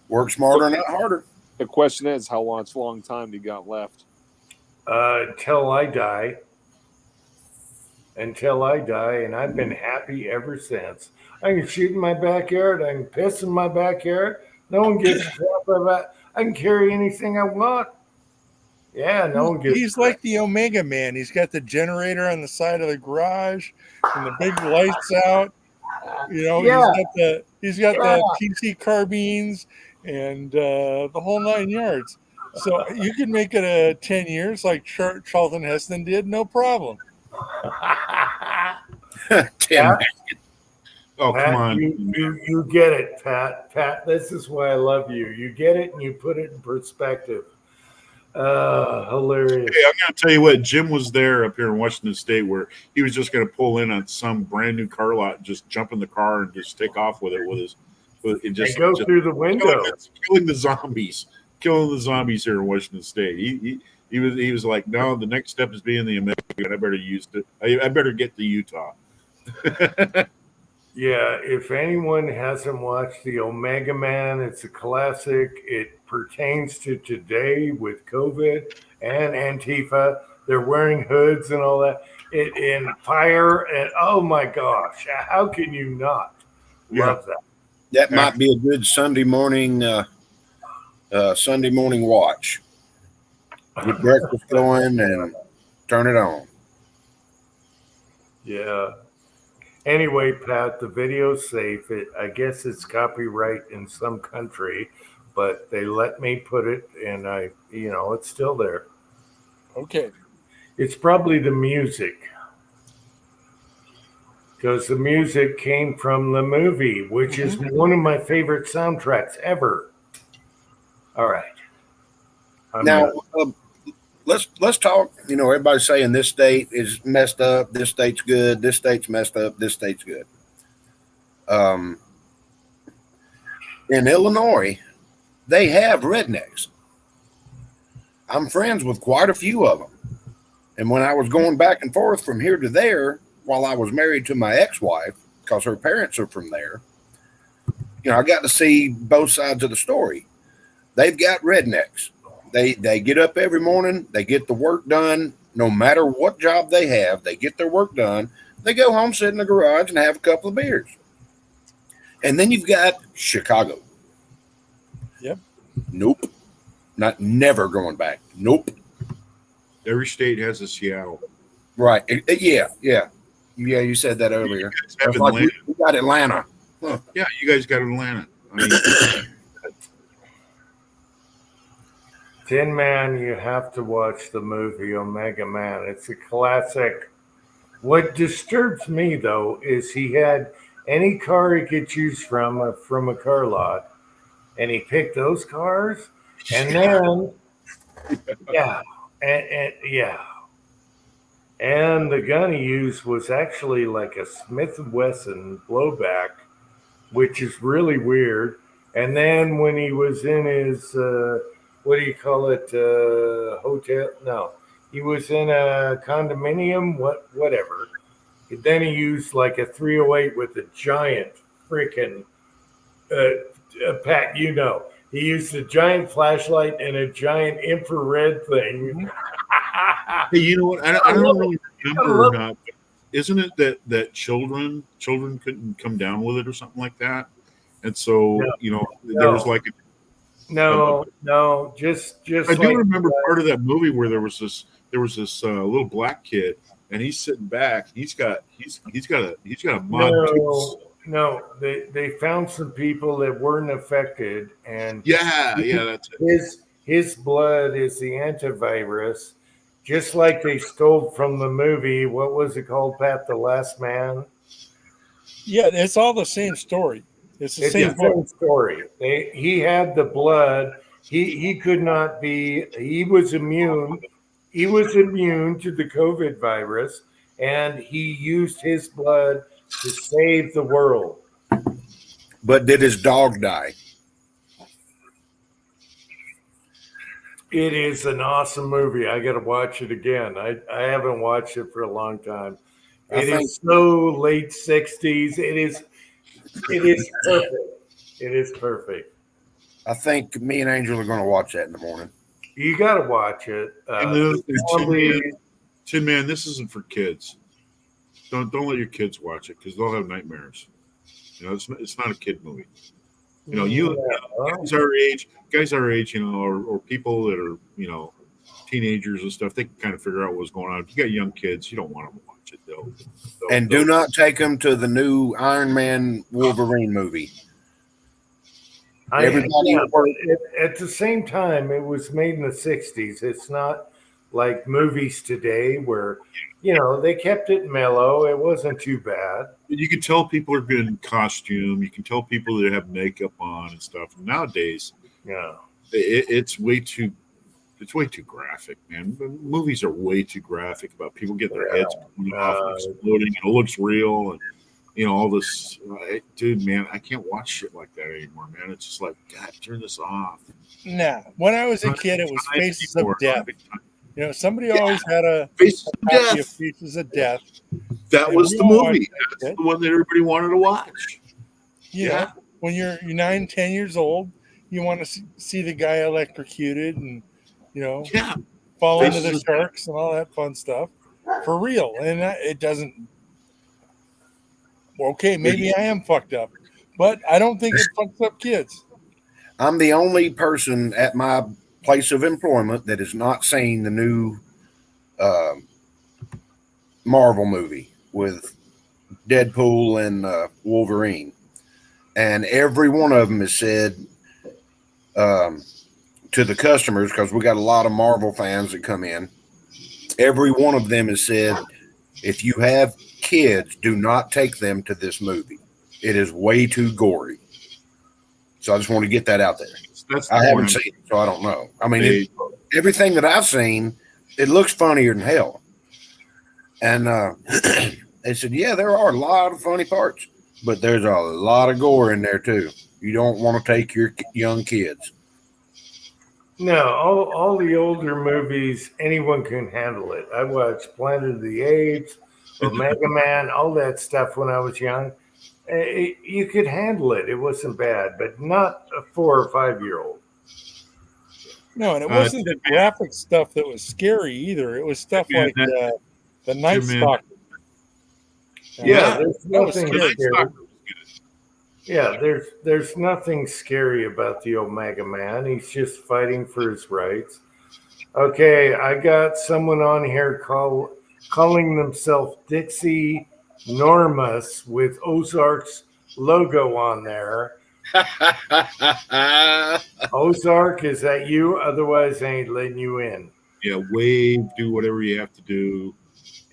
Work smarter, not harder. The question is, how long time do you got left? Until I die. Until I die, and I've been happy ever since. I can shoot in my backyard. I can piss in my backyard. No one gives a crap about. I can carry anything I want. Yeah, no one gives. He's like the Omega Man. He's got the generator on the side of the garage and the big lights out. Yeah. He's got the PC carbines and the whole 9 yards. So you could make it 10 years like Charlton Heston did, no problem. Tim, Oh, Pat, come on. you get it, Pat. Pat, this is why I love you. You get it and you put it in perspective. Hilarious. Hey, I'm going to tell you what. Jim was there up here in Washington State where he was just going to pull in on some brand new car lot, and just jump in the car and just take off with it And go through the window. killing the zombies here in Washington State. He was like, no, the next step is being the American. I better use it. I better get to Utah. Yeah, if anyone hasn't watched the Omega Man, it's a classic. It pertains to today with COVID and Antifa. They're wearing hoods and all that. In fire, and oh my gosh, how can you not love that? that might be a good Sunday morning watch. Get breakfast going and turn it on. Yeah. Anyway, Pat, the video's safe. I guess it's copyright in some country, but they let me put it, and it's still there. Okay. It's probably the music, because the music came from the movie, which is one of my favorite soundtracks ever. All right. Now, let's talk. Everybody's saying this state is messed up. This state's good. This state's messed up. This state's good. In Illinois, they have rednecks. I'm friends with quite a few of them. And when I was going back and forth from here to there, while I was married to my ex-wife, because her parents are from there, I got to see both sides of the story. They've got rednecks. They get up every morning. They get the work done. No matter what job they have, they get their work done. They go home, sit in the garage, and have a couple of beers. And then you've got Chicago. Yep. Nope. Never going back. Nope. Every state has a Seattle. Right. Yeah. You said that earlier. Have Like Atlanta. we got Atlanta. Huh. Yeah, you guys got Atlanta. I mean, Tin Man, you have to watch the movie Omega Man. It's a classic. What disturbs me, though, is he had any car he could choose from a car lot, and he picked those cars, and then, and the gun he used was actually like a Smith & Wesson blowback, which is really weird. And then when he was in his what do you call it? Hotel? No, he was in a condominium. Whatever. Then he used like a 308 with a giant freaking Pat. He used a giant flashlight and a giant infrared thing. hey, you know what? I don't really remember or not. Isn't it that children couldn't come down with it or something like that? And so there was like No, just. I do remember part of that movie where there was this little black kid, and he's sitting back. He's got a mod too. No, they found some people that weren't affected, and that's it. His blood is the antivirus, just like they stole from the movie. What was it called, Pat? The Last Man. Yeah, it's all the same story. It's the same story. He had the blood. He could not be. He was immune. He was immune to the COVID virus, and he used his blood to save the world. But did his dog die? It is an awesome movie. I got to watch it again. I haven't watched it for a long time. It is so late 60s. It is perfect. It is perfect. I think me and Angel are going to watch that in the morning. You got to watch it. Tin Man, this isn't for kids. Don't let your kids watch it because they'll have nightmares. It's not a kid movie. Guys our age, or people that are, teenagers and stuff, they can kind of figure out what's going on. If you got young kids, you don't want them to watch it. And do not take them to the new Iron Man Wolverine movie. At the same time, it was made in the 60s. It's not like movies today where, they kept it mellow. It wasn't too bad. You can tell people are good in costume. You can tell people that have makeup on and stuff. Nowadays, it's way too graphic, man. The movies are way too graphic about people getting their heads blown off and exploding, and it looks real, and all this. Dude, man, I can't watch shit like that anymore, man. It's just like, God, turn this off. Nah, when I was a kid, it was Faces of Death. Somebody always had a Faces of Death. That was the movie. That's the one that everybody wanted to watch. When you're 9, 10 years old, you want to see the guy electrocuted and fall into the sharks and all that fun stuff for real. And it doesn't. Okay, maybe I am fucked up, but I don't think it fucks up kids. I'm the only person at my place of employment that has not seen the new Marvel movie with Deadpool and Wolverine, and every one of them has said to the customers, because we got a lot of Marvel fans that come in. Every one of them has said, if you have kids, do not take them to this movie. It is way too gory. So I just want to get that out there. I haven't seen it, so I don't know. I mean, everything that I've seen, it looks funnier than hell. And they said, yeah, there are a lot of funny parts, but there's a lot of gore in there too. You don't want to take your young kids. No, all the older movies, anyone can handle it. I watched Planet of the Apes, Omega Man, all that stuff when I was young. You could handle it. It wasn't bad, but not a 4 or 5 year old. No, and it wasn't the graphic stuff that was scary either. It was stuff like the Night Stalker. Yeah, there's nothing scary. Yeah, there's nothing scary about the Omega Man. He's just fighting for his rights. Okay, I got someone on here calling themselves Dixie Normus with Ozark's logo on there. Ozark, is that you? Otherwise, I ain't letting you in. Yeah, wave, do whatever you have to do.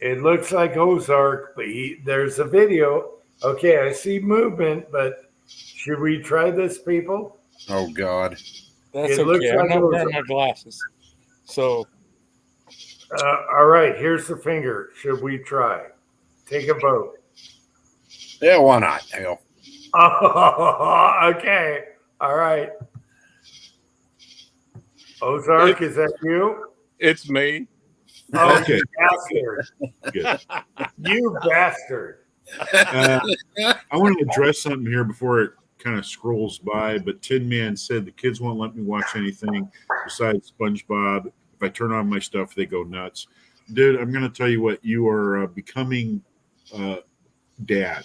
It looks like Ozark, but there's a video. Okay, I see movement, but should we try this, people? Oh, God. That's okay. I'm not wearing my glasses. So. All right, here's the finger. Should we try? Take a vote. Yeah, why not? Hell. Oh, okay. All right. Ozark, is that you? It's me. Oh, Okay. you bastard. Good. You bastard. I want to address something here before it kind of scrolls by, but Tin Man said the kids won't let me watch anything besides SpongeBob. If I turn on my stuff, they go nuts. Dude, I'm going to tell you what, you are becoming dad.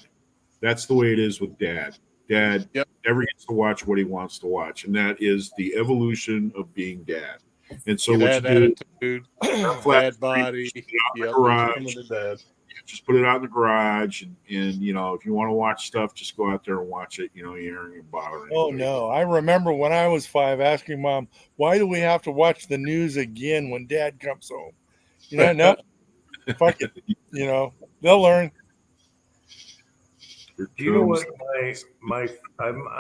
That's the way it is with dad. Dad never gets to watch what he wants to watch, and that is the evolution of being dad. And so what you do, bad body, just put it out in the garage, and you know, if you want to watch stuff, just go out there and watch it. You know, you aren't bothering. Oh no! I remember when I was 5, asking Mom, "Why do we have to watch the news again when Dad comes home?" You know, no, fuck it. You know, they'll learn. Do you know what I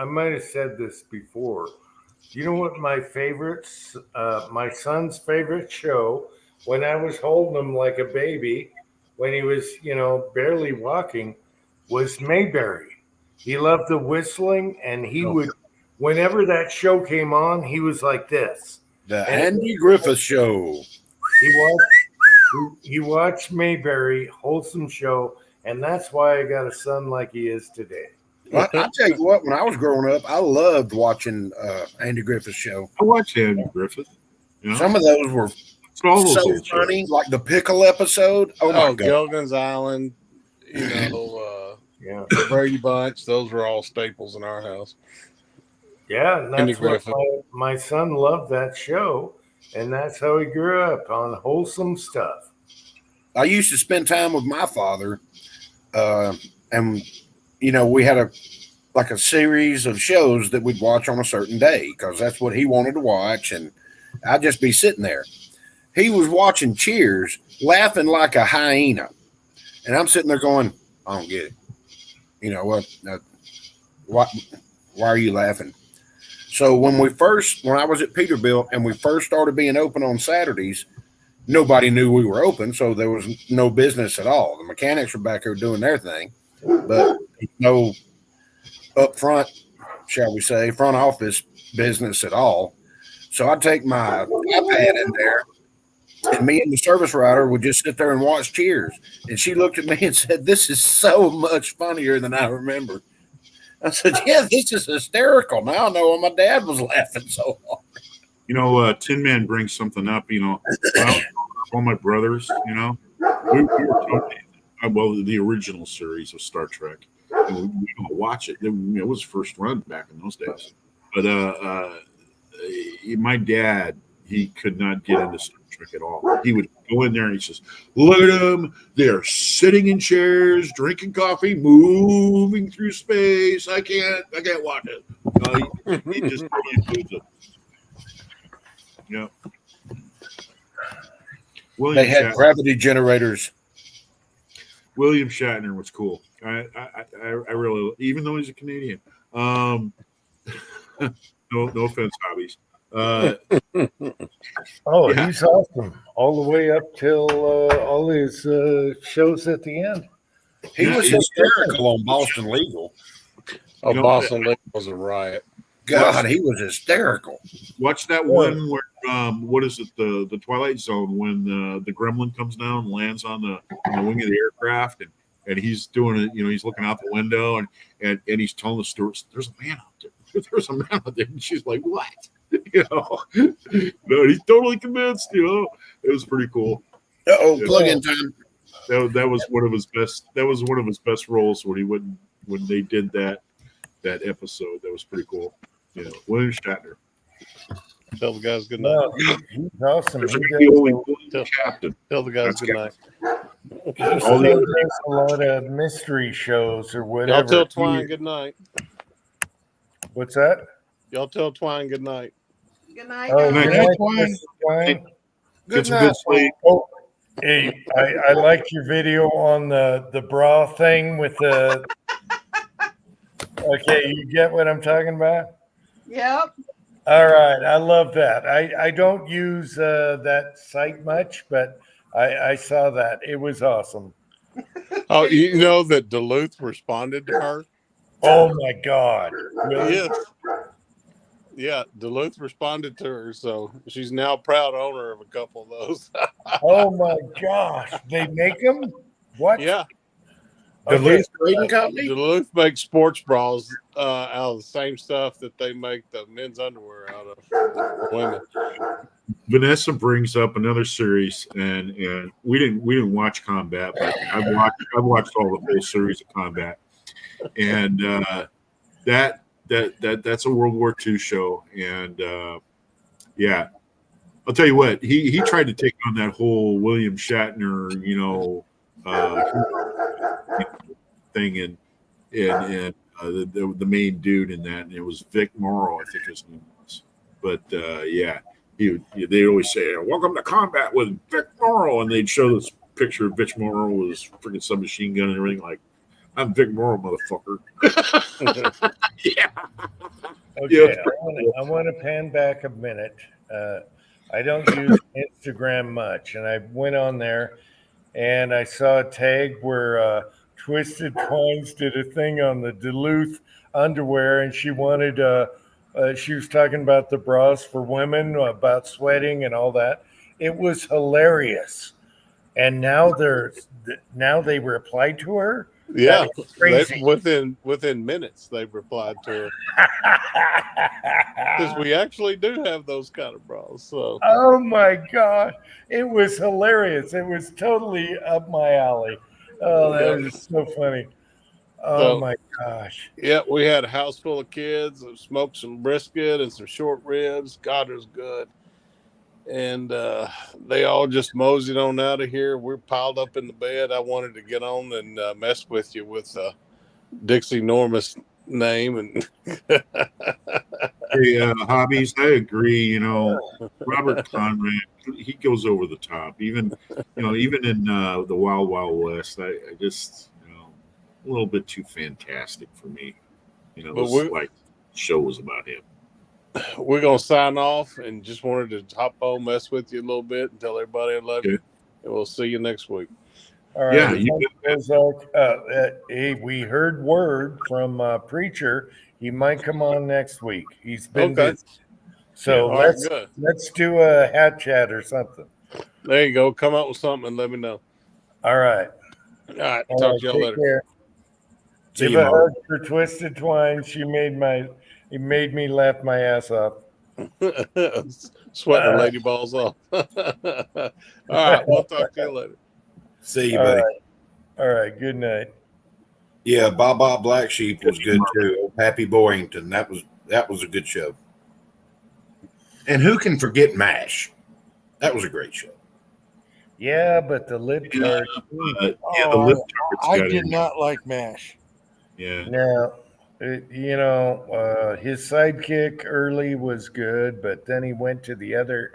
might have said this before. Do you know what my son's favorite show when I was holding him like a baby, when he was, barely walking, was Mayberry. He loved the whistling, and he would, whenever that show came on, he was like this. The Andy Griffith Show. He watched Mayberry, wholesome show, and that's why I got a son like he is today. Well, I'll tell you what, when I was growing up, I loved watching Andy Griffith's show. I watched Andy Griffith. You know? Some of those were so funny, like the pickle episode. Oh, my God. Gilligan's Island, Brady Bunch, those were all staples in our house. Yeah, and that's what my son loved that show, and that's how he grew up, on wholesome stuff. I used to spend time with my father, and we had a series of shows that we'd watch on a certain day because that's what he wanted to watch, and I'd just be sitting there. He was watching Cheers, laughing like a hyena, and I'm sitting there going, "I don't get it. You know what? Why are you laughing?" So when I was at Peterbilt and we first started being open on Saturdays, nobody knew we were open, so there was no business at all. The mechanics were back there doing their thing, but no up front, shall we say, front office business at all. So I'd take my iPad in there, and me and the service writer would just sit there and watch Cheers. And she looked at me and said, "This is so much funnier than I remember." I said, "Yeah, this is hysterical. Now I know why my dad was laughing so hard." Tin Man brings something up. All my brothers, we were talking, the original series of Star Trek. And we don't watch it. It was first run back in those days. But my dad, he could not get into Star trick at all. He would go in there and he says, "Look at them! They're sitting in chairs, drinking coffee, moving through space. I can't watch it." He just totally moves it. Yeah. They had gravity generators. William Shatner was cool. I really, even though he's a Canadian. No offense, hobbies. He's awesome. All the way up till all his shows at the end. He was hysterical on Boston Legal. Oh, Boston Legal was a riot. God, he was hysterical. Watch that one where what is it? The Twilight Zone, when the gremlin comes down and lands on the wing of the aircraft, and he's doing it. He's looking out the window and he's telling the stewardess, "There's a man out there. There's a man out there." And she's like, "What?" No, he's totally convinced. It was pretty cool. Plug-in time. That was one of his best. That was one of his best roles when they did that episode. That was pretty cool. William Shatner. Tell the guys good night. No, he's awesome. Tell the guys good night. He still does a lot of mystery shows or whatever. Y'all tell Twine good night. What's that? Y'all tell Twine good night. Good night. Oh, guys. good night, Twine. Good night. Oh, hey, I like your video on the bra thing with the. Okay, you get what I'm talking about? Yep. All right, I love that. I don't use that site much, but I saw that. It was awesome. Oh, you know that Duluth responded to her? Oh my God. Really? Yes. Yeah, Duluth responded to her, so she's now a proud owner of a couple of those. Oh my gosh. They make them? What? Yeah. Duluth Trading Company? Duluth makes sports bras out of the same stuff that they make the men's underwear out of for women. Vanessa brings up another series, and we didn't watch Combat, but I've watched all the whole series of Combat, and that's a World War II show, and yeah, I'll tell you what, he tried to take on that whole William Shatner, thing, and the main dude in that, and it was Vic Morrow, I think his name was, but yeah. They always say, "Welcome to Combat with Vic Morrow," and they'd show this picture of Vic Morrow with his freaking submachine gun and everything. Like, I'm Vic Morrow, motherfucker. Yeah. Okay, I want to pan back a minute. I don't use Instagram much, and I went on there and I saw a tag where Twisted Twines did a thing on the Duluth underwear, and she wanted. She was talking about the bras for women, about sweating and all that. It was hilarious. And now they replied to her. Yeah, crazy. Within minutes they've replied to her. Because we actually do have those kind of bras. So. Oh my God, it was hilarious. It was totally up my alley. Oh, that was so funny. Oh my gosh. Yeah, we had a house full of kids, smoked some brisket and some short ribs. God, it was good. And they all just moseyed on out of here. We're piled up in the bed. I wanted to get on and mess with you with Dixie Norma's name. And hey, hobbies, I agree. Robert Conrad, he goes over the top. Even in the Wild Wild West, I just... a little bit too fantastic for me. Like show was about him. We're gonna sign off and just wanted to hop on, mess with you a little bit and tell everybody I love you. And we'll see you next week. All right. Yeah, hey, we heard word from Preacher. He might come on next week. He's been busy. So let's do a hat chat or something. There you go. Come up with something and let me know. All right. All right. Talk to y'all later. Care. Give a hug for Twisted Twine. He made me laugh my ass off. Sweating her lady balls off. All right, we'll talk to you later. See you, buddy. All right, good night. Yeah, Baba Black Sheep was good too. Happy Boyington. That was a good show. And who can forget MASH? That was a great show. Yeah, but the lip tart. The Oh, lip tarts I got did in. not like MASH. Yeah. Now, his sidekick early was good, but then he went to the other.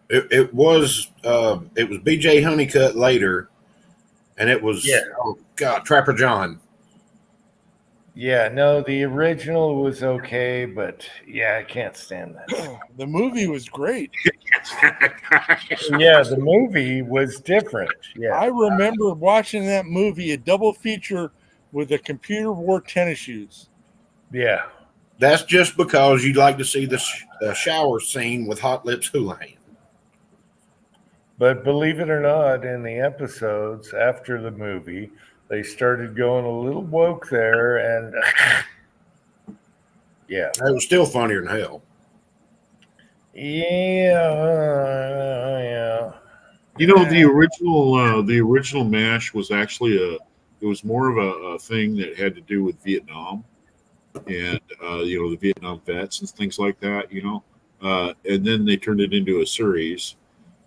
It was BJ Honeycutt later, and it was oh God, Trapper John. Yeah, no, the original was okay, but yeah, I can't stand that. The movie was great. Yeah, the movie was different. Yeah, I remember watching that movie, a double feature with a computer wore tennis shoes. yeah. That's just because you'd like to see the shower scene with Hot Lips Houlihan. But believe it or not, in the episodes after the movie, they started going a little woke there, and yeah, It was still funnier than hell. Yeah. You know, the original MASH was actually it was more of a thing that had to do with Vietnam and the Vietnam vets and things like that, and then they turned it into a series,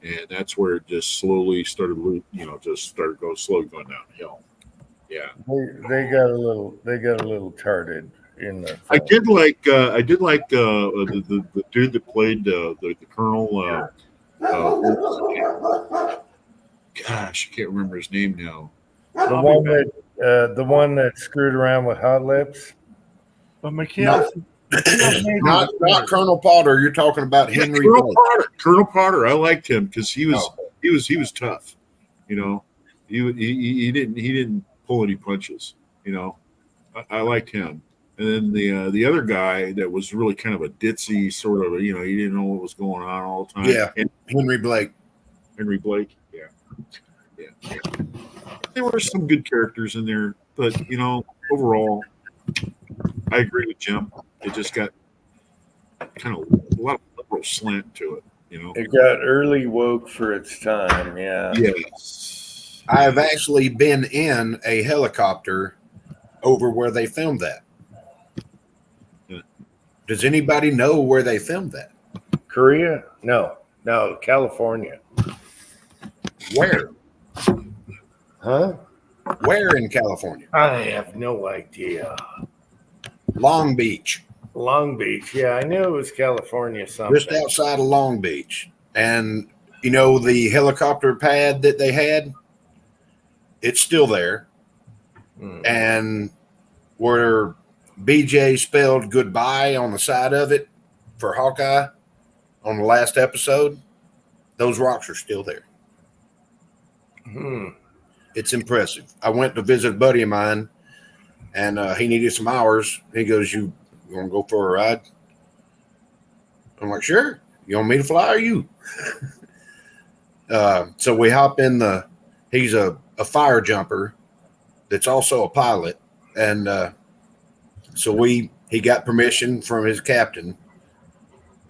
and that's where it just slowly started slowly going downhill. Yeah, They got a little tarted in the. I did like the dude that played the colonel. Gosh, I can't remember his name now. The one that screwed around with Hot Lips. But Mikhail, Not Colonel Potter. You're talking about Henry. Colonel Potter. I liked him because he was tough. He didn't pull any punches. I liked him. And then the other guy that was really kind of a ditzy sort of, he didn't know what was going on all the time. Yeah, Henry Blake. Yeah. There were some good characters in there, but overall, I agree with Jim. It just got kind of a lot of liberal slant to it. It got early woke for its time. Yeah. Yes. I've actually been in a helicopter over where they filmed that. Does anybody know where they filmed that? Korea? No, California. Where? Huh? Where in California? I have no idea. Long Beach. Long Beach. Yeah, I knew it was California something. Just outside of Long Beach. And, the helicopter pad that they had, it's still there. And where BJ spelled goodbye on the side of it for Hawkeye on the last episode, those rocks are still there. It's impressive. I went to visit a buddy of mine, and he needed some hours. He goes, "You want to go for a ride?" I'm like, "Sure. You want me to fly or you?" So we hop in he's a fire jumper that's also a pilot. And so he got permission from his captain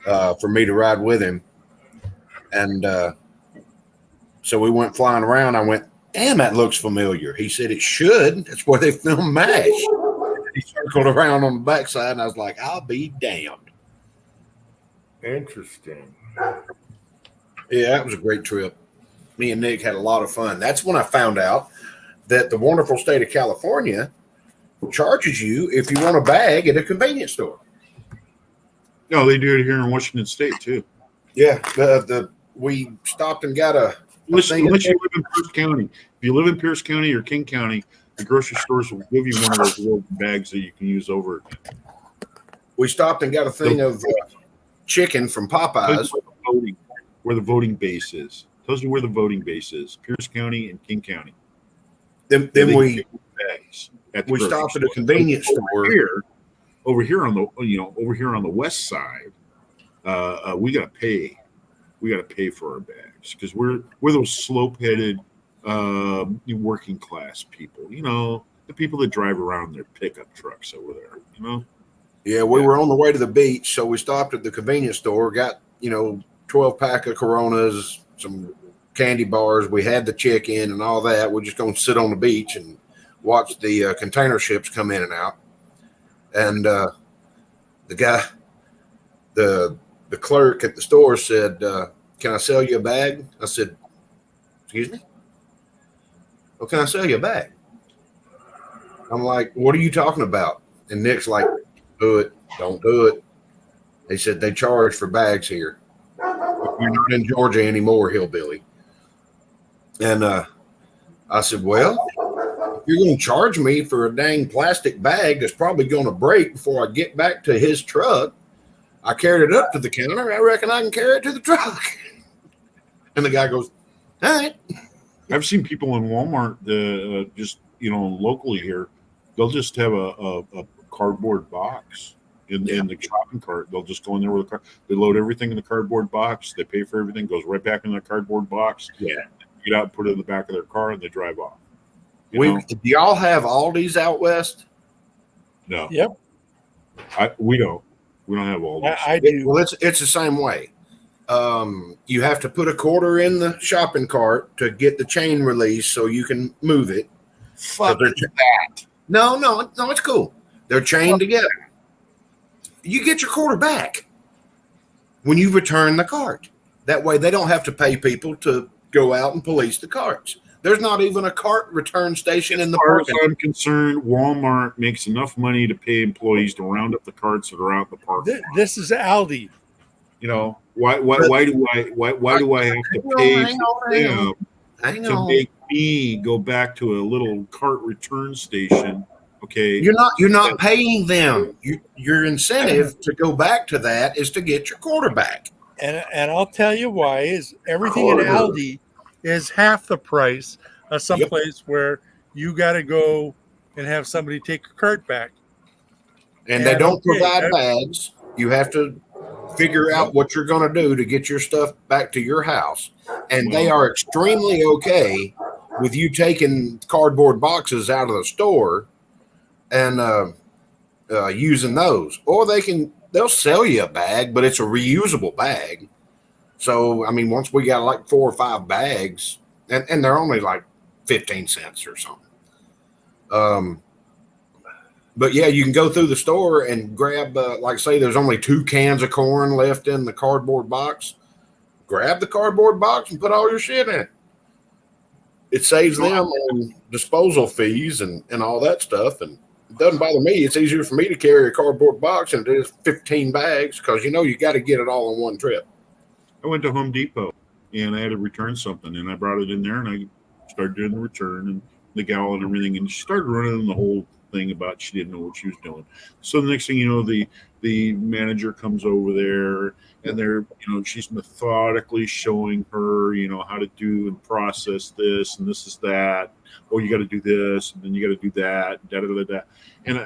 for me to ride with him. And so we went flying around. I went, "Damn, that looks familiar." He said, "It should. That's where they filmed MASH." He circled around on the backside, and I was like, "I'll be damned." Interesting. Yeah, that was a great trip. Me and Nick had a lot of fun. That's when I found out that the wonderful state of California charges you if you want a bag at a convenience store. No, they do it here in Washington State too. Yeah, we stopped and got a Unless you live in Pierce County. If you live in Pierce County or King County, the grocery stores will give you one of those little bags that you can use over again. We stopped and got a thing of chicken from Popeyes. Where the voting base is. Tells you where the voting base is. Pierce County and King County. Then we grocery stopped at a store. convenience store. Over here on the west side, we gotta pay. We gotta pay for our bags because we're those slope-headed working class people. The people that drive around in their pickup trucks over there. Yeah, we were on the way to the beach, so we stopped at the convenience store, got 12-pack of Coronas, some candy bars. We had the chicken and all that. We're just going to sit on the beach and watch the container ships come in and out. And the guy, the clerk at the store said, can I sell you a bag? I said, excuse me? Well, can I sell you a bag? I'm like, what are you talking about? And Nick's like, do it. Don't do it. They said they charge for bags here. You're not in Georgia anymore, hillbilly. And I said, well, if you're going to charge me for a dang plastic bag that's probably going to break before I get back to his truck, I carried it up to the counter. I reckon I can carry it to the truck. And the guy goes, all right. I've seen people in Walmart, just locally here, they'll just have a cardboard box in the shopping cart. They'll just go in there with a cart. They load everything in the cardboard box. They pay for everything. Goes right back in the cardboard box. Yeah. Get out, put it in the back of their car, and they drive off. Do y'all have Aldi's out west? No. Yep. We don't. We don't have Aldi's. I do. Well, it's the same way. You have to put a quarter in the shopping cart to get the chain released so you can move it. Fuck that. No, it's cool. They're chained together. You get your quarter back when you return the cart. That way they don't have to pay people to go out and police the carts. There's not even a cart return station in the park. As parking. far as I'm concerned, Walmart makes enough money to pay employees to round up the carts that are out in the park. This is Aldi. Why do I have to pay them to make me go back to a little cart return station? Okay, You're not paying them. Your incentive to go back to that is to get your quarterback. And I'll tell you why is everything at Aldi is half the price of someplace where you got to go and have somebody take a cart back. And they don't provide bags. You have to figure out what you're going to do to get your stuff back to your house. And they are extremely okay with you taking cardboard boxes out of the store and using those. Or they'll sell you a bag, but it's a reusable bag. So, I mean, once we got like 4 or 5 bags, and they're only like 15 cents or something. But yeah, you can go through the store and grab, like say there's only 2 cans of corn left in the cardboard box. Grab the cardboard box and put all your shit in it. It saves them on disposal fees and all that stuff. And it doesn't bother me. It's easier for me to carry a cardboard box than it is 15 bags because, you got to get it all in one trip. I went to Home Depot and I had to return something, and I brought it in there and I started doing the return and the gal and everything, and she started running the whole thing about she didn't know what she was doing. So the next thing you know, the manager comes over there and they're she's methodically showing her how to do and process this, and this is that. Oh, you got to do this, and then you got to do that. Da, da, da, da. And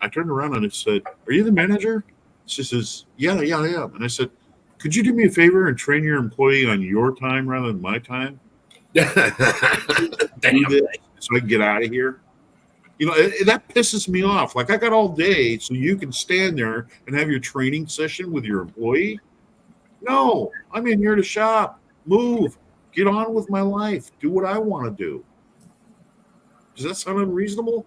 I turned around and I said, "Are you the manager?" She says, "Yeah, I am." And I said, "Could you do me a favor and train your employee on your time rather than my time? Damn, so I can get out of here." That pisses me off. Like, I got all day so you can stand there and have your training session with your employee. No, I'm in here to shop, move, get on with my life, do what I want to do. Does that sound unreasonable?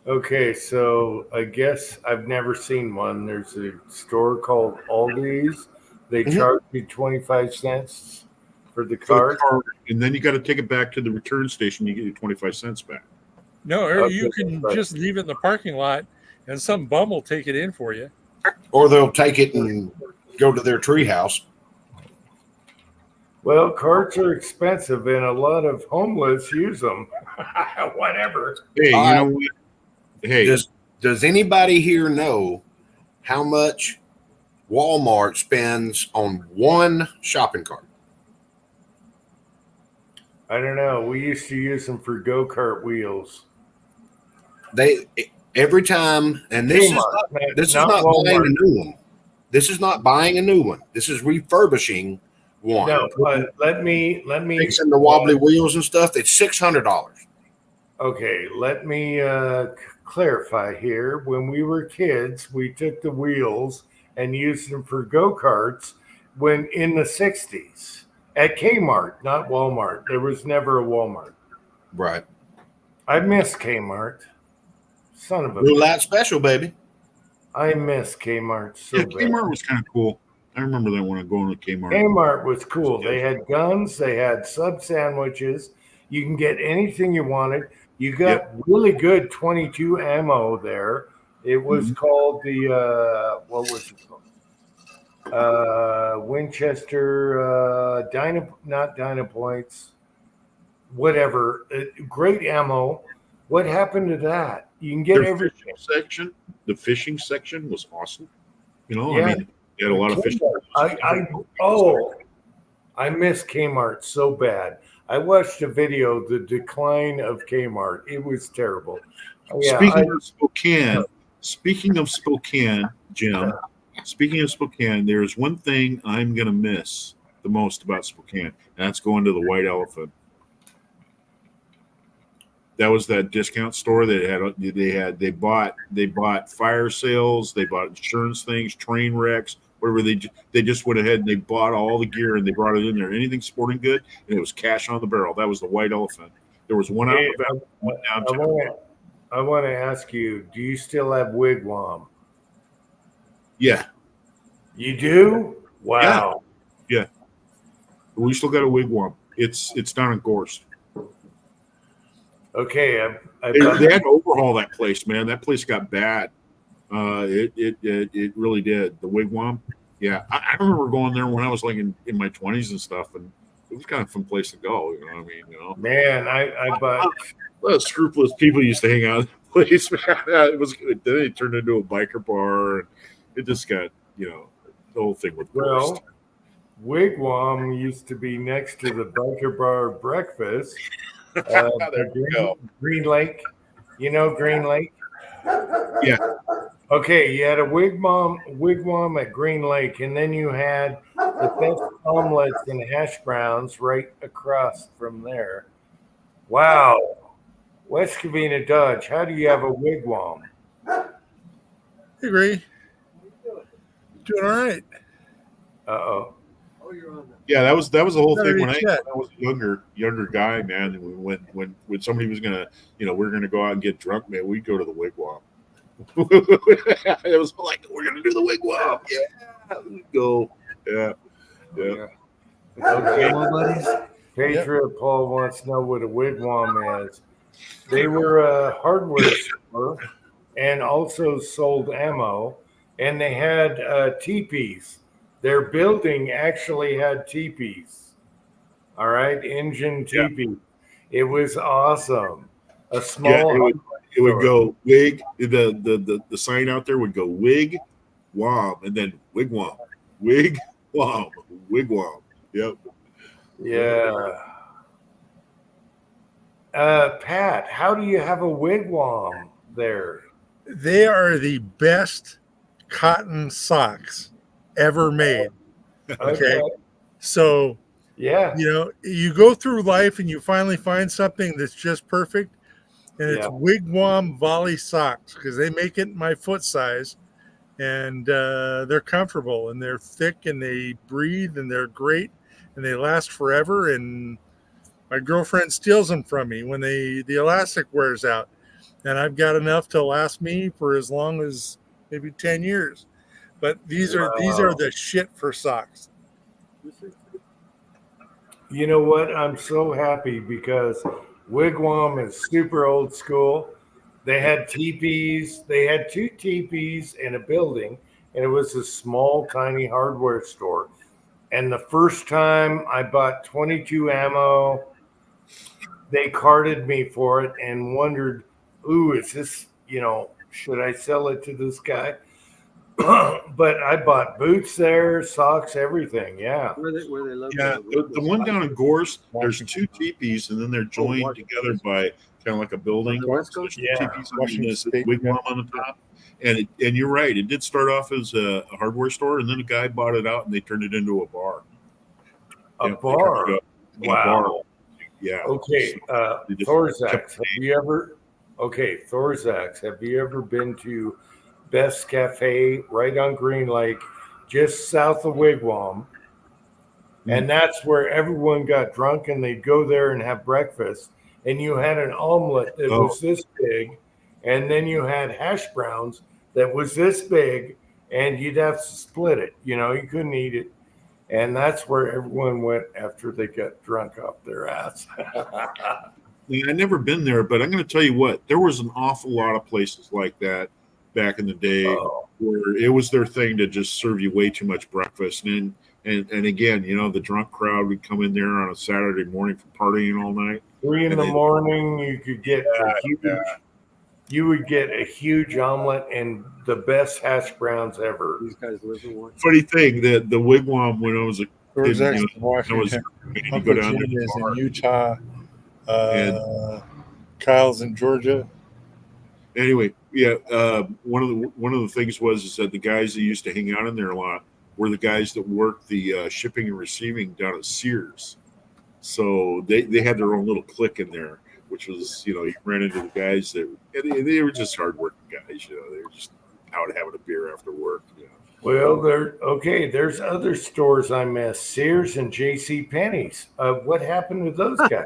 Okay, so I guess I've never seen one. There's a store called Aldi's. They charge you 25 cents for the cart. And then you got to take it back to the return station. You get your 25 cents back. No, you can just leave it in the parking lot and some bum will take it in for you. Or they'll take it and go to their tree house. Well, carts are expensive and a lot of homeless use them. Whatever. Hey, you know what? Hey, does anybody here know how much Walmart spends on one shopping cart? I don't know. We used to use them for go-kart wheels. They every time, and this is not buying a new one. This is not buying a new one. This is refurbishing one. No, let me fixing the wobbly wheels and stuff. It's $600. Okay, let me clarify here. When we were kids, we took the wheels and used them for go-karts when in the 60s at Kmart, not Walmart. There was never a Walmart. Right. I miss Kmart. Son of a Blue light special, baby. I miss Kmart so bad. Kmart was kind of cool. I remember that when I going to Kmart. Kmart was cool. They had guns. They had sub sandwiches. You can get anything you wanted. You got really good 22 ammo there. It was called the what was it called? Winchester not Dynapoints, whatever. Great ammo. What happened to that? You can get Their everything. fishing section. The fishing section was awesome. You know, Yeah. I mean, they had a lot of fishing. I miss Kmart so bad. I watched a video, the decline of Kmart. It was terrible. Yeah, Speaking of Spokane, Jim. Speaking of Spokane, there's one thing I'm gonna miss the most about Spokane, and that's going to the White Elephant. That was that discount store that they bought fire sales, they bought insurance things, train wrecks, whatever they just went ahead and they bought all the gear and they brought it in there. Anything sporting good, and it was cash on the barrel. That was the White Elephant. There was one out in the valley, one downtown. I want to ask you, do you still have Wigwam? Yeah. You do? Wow. Yeah. We still got a Wigwam. It's down in Gorst. Okay, they had to overhaul that place, man. That place got bad. It really did. The Wigwam. Yeah, I remember going there when I was like in my 20s and stuff, and it was kind of a fun place to go. You know what I mean? You know, man, I bought. A lot of scrupulous people used to hang out at the place, man. It was good. Then it turned into a biker bar, and it just got, you know, the whole thing with Well, Wigwam used to be next to the biker bar breakfast. There you go. Green Lake. You know Green Lake? Yeah. Okay, you had a wigwam at Green Lake, and then you had the best omelets and hash browns right across from there. Wow. West Covina Dodge, how do you have a wigwam? Hey, Ray. Doing all right. Uh-oh. Yeah, that was the whole thing when I Check. was a younger guy, man. And when somebody was gonna, you know, we're gonna go out and get drunk, man, we'd go to the Wigwam. It was like, we're gonna do the Wigwam. Yeah, we'd go. Yeah. Okay, buddies. Patriot Paul wants to know what a wigwam is. They were a hardware store and also sold ammo, and they had teepees. Their building actually had teepees. All right, engine teepee. It was awesome. A small. It would go wig. The sign out there would go wig, wom, and then wigwam, wig, wom, wigwam. Yep. Yeah. Pat, how do you have a wigwam there? They are the best cotton socks ever made. Okay. So, yeah, you know, you go through life and you finally find something that's just perfect. And it's Wigwam Volley socks because they make it my foot size, and they're comfortable and they're thick and they breathe and they're great and they last forever. And my girlfriend steals them from me when the elastic wears out, and I've got enough to last me for as long as maybe 10 years. But these are the shit for socks. You know what? I'm so happy because Wigwam is super old school. They had teepees. They had 2 teepees in a building, and it was a small, tiny hardware store. And the first time I bought 22 ammo, they carded me for it and wondered, ooh, is this, you know, should I sell it to this guy? But I bought boots there, socks, everything. Yeah. Where they located? Yeah, the one down in Gorse, there's 2 teepees, and then they're joined together by kind of like a building. So there's 2 teepees and this wigwam on the top. And you're right, it did start off as a hardware store, and then a guy bought it out and they turned it into a bar. A bar? Wow. Bar. Yeah. Okay. Thorzax, have you ever been to Best Cafe right on Green Lake, just south of Wigwam? And that's where everyone got drunk and they'd go there and have breakfast. And you had an omelet that was this big, and then you had hash browns that was this big, and you'd have to split it. You know, you couldn't eat it. And that's where everyone went after they got drunk off their ass. Yeah, I've never been there, but I'm going to tell you what, there was an awful lot of places like that back in the day where it was their thing to just serve you way too much breakfast. And again, you know, the drunk crowd would come in there on a Saturday morning for partying all night. 3 in the morning, you could get you would get a huge omelet and the best hash browns ever. These guys live in one. Funny thing, the wigwam when I was a George kid, Jackson, Washington. Uncle Jim is in Utah. Kyle's in Georgia. Anyway, yeah, one of the things is that the guys that used to hang out in there a lot were the guys that worked the shipping and receiving down at Sears. So they had their own little clique in there, which was, you know, you ran into the guys that they were just hardworking guys. You know, they were just out having a beer after work. You know. Well, there's other stores I miss, Sears and J.C. Penney's. What happened to those guys?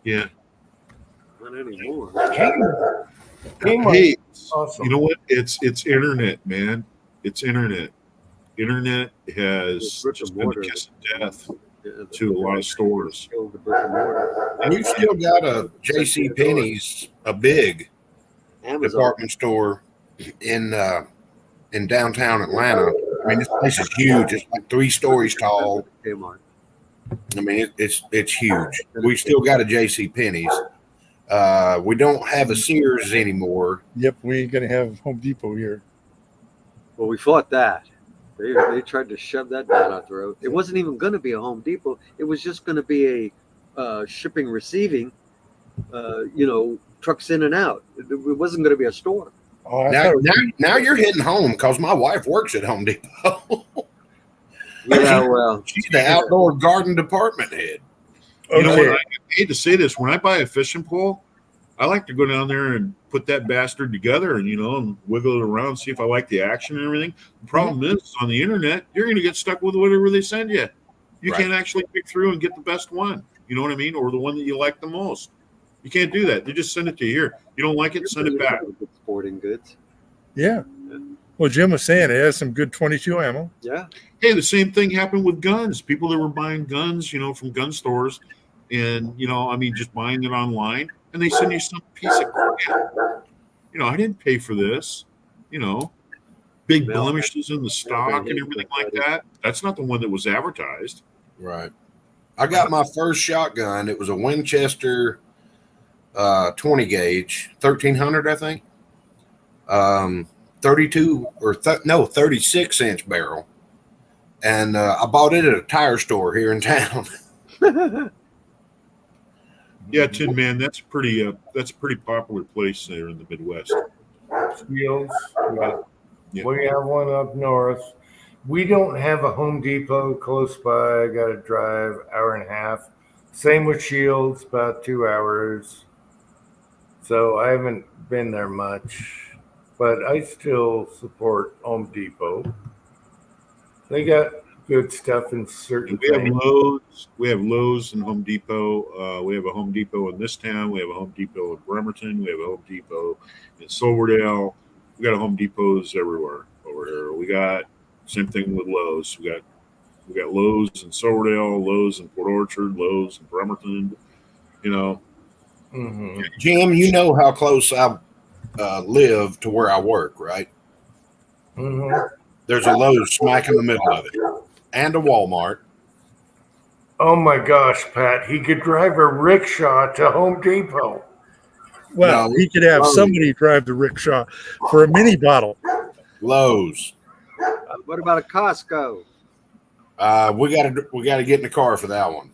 Yeah. Not anymore. Hey, awesome. You know what? It's internet, man. It's internet. Internet has just been the kiss of death to a lot of stores. We've still got a J.C. Penney's, a big department store in downtown Atlanta. I mean, this place is huge. It's like 3 stories tall. I mean, it's huge. We still got a J.C. Penney's. We don't have a Sears anymore. Yep, we ain't gonna have Home Depot here. Well, we fought that. They tried to shove that down our throat. It wasn't even going to be a Home Depot. It was just going to be a shipping receiving, trucks in and out. It wasn't going to be a store. Now you're hitting home because my wife works at Home Depot. Yeah, well, she's the outdoor garden department head. You know what? I hate to say this. When I buy a fishing pole, I like to go down there and put that bastard together and, and wiggle it around, see if I like the action and everything. The problem is on the internet, you're going to get stuck with whatever they send you. You can't actually pick through and get the best one. You know what I mean? Or the one that you like the most. You can't do that. They just send it to you here. You don't like it, send it back. Sporting goods. Yeah. Well, Jim was saying it has some good 22 ammo. Yeah. Hey, the same thing happened with guns. People that were buying guns, from gun stores and, just buying it online. And they send you some piece of crap. I didn't pay for this. Big blemishes in the stock and everything like that. That's not the one that was advertised. Right. I got my first shotgun. It was a Winchester 20 gauge, 1300, I think. 36 inch barrel. And I bought it at a tire store here in town. Yeah, Tin Man, that's a pretty popular place there in the Midwest. Fields, yeah. We have one up north. We don't have a Home Depot close by. I got to drive hour and a half. Same with Shields, about 2 hours. So I haven't been there much, but I still support Home Depot. They got good stuff in certain We have Lowe's. We have Lowe's and Home Depot. We have a Home Depot in this town. We have a Home Depot in Bremerton. We have a Home Depot in Silverdale. We got a Home Depots everywhere over here. We got same thing with Lowe's. We got Lowe's in Silverdale, Lowe's in Port Orchard, Lowe's in Bremerton. Mm-hmm. Jim, you know how close I live to where I work, right? Mm-hmm. There's a Lowe's smack in the middle of it. And a Walmart. Oh my gosh, Pat! He could drive a rickshaw to Home Depot. Well, he could have somebody drive the rickshaw for a mini bottle. Lowe's. What about a Costco? We gotta get in the car for that one.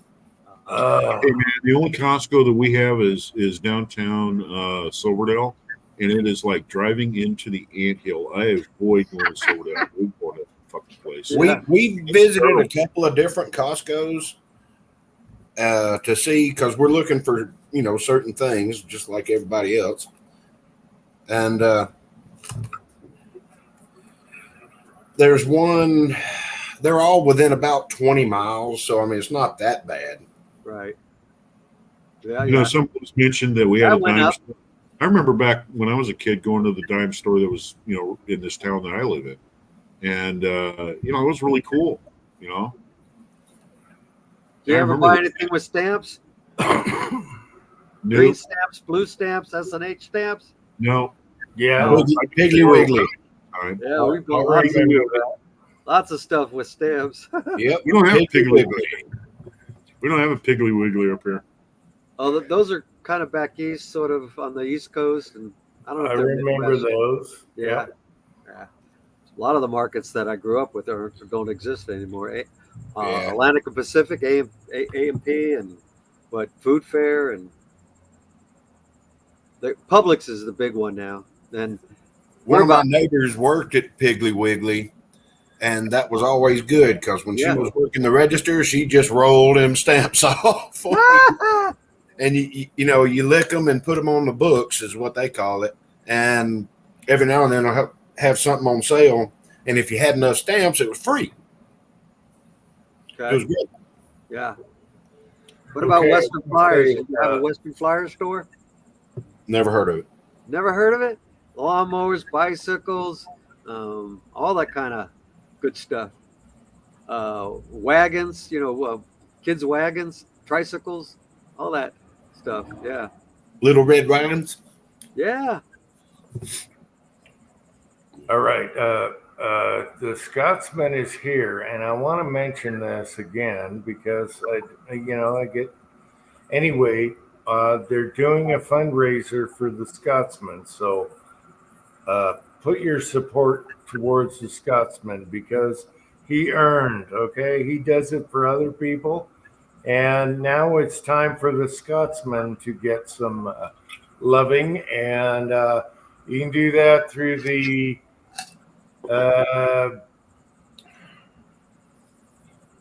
Hey man, the only Costco that we have is downtown Silverdale, and it is like driving into the anthill. I avoid going to Silverdale. We go to fucking place. We visited a couple of different Costco's to see, because we're looking for certain things just like everybody else, and there's one. They're all within about 20 miles, so I mean it's not that bad. Right. Yeah. Someone mentioned that we had a dime store. I remember back when I was a kid going to the dime store that was in this town that I live in. and you know, it was really cool. You know, Do you I ever remember buy that. anything with stamps? No, Green stamps, blue stamps, S&H stamps? no, Yeah. no. Piggly Wiggly. All right. Yeah, we bought I lots remember that. lots of stuff with stamps. Yep. We don't have Piggly Piggly Wiggly. Wiggly. We don't have a Piggly Wiggly up here. Oh, those are kind of back east, sort of on the East Coast, and I don't know I if they're remember Midwest. those. Yeah. Yeah. A lot of the markets that I grew up with don't exist anymore. Yeah. Atlantic and Pacific, A&P, and what Food Fair, and the Publix is the big one now. And One of my neighbors worked at Piggly Wiggly, and that was always good because when she was working the register, she just rolled them stamps off. And you know, you lick them and put them on the books is what they call it. And every now and then I'll have something on sale, and if you had enough stamps, it was free. Okay. It was good. Yeah. What about Okay, Western Flyers? okay, Did you have a Western Flyer store? Never heard of it. Never heard of it? Lawnmowers, bicycles, all that kind of good stuff. Wagons, you know, kids' wagons, tricycles, all that stuff. Yeah. Little Red Wagons. Yeah. All right. The Scotsman is here, and I want to mention this again because I get. Anyway, they're doing a fundraiser for the Scotsman, so put your support towards the Scotsman because he earned. Okay, he does it for other people, and now it's time for the Scotsman to get some loving, and you can do that through the.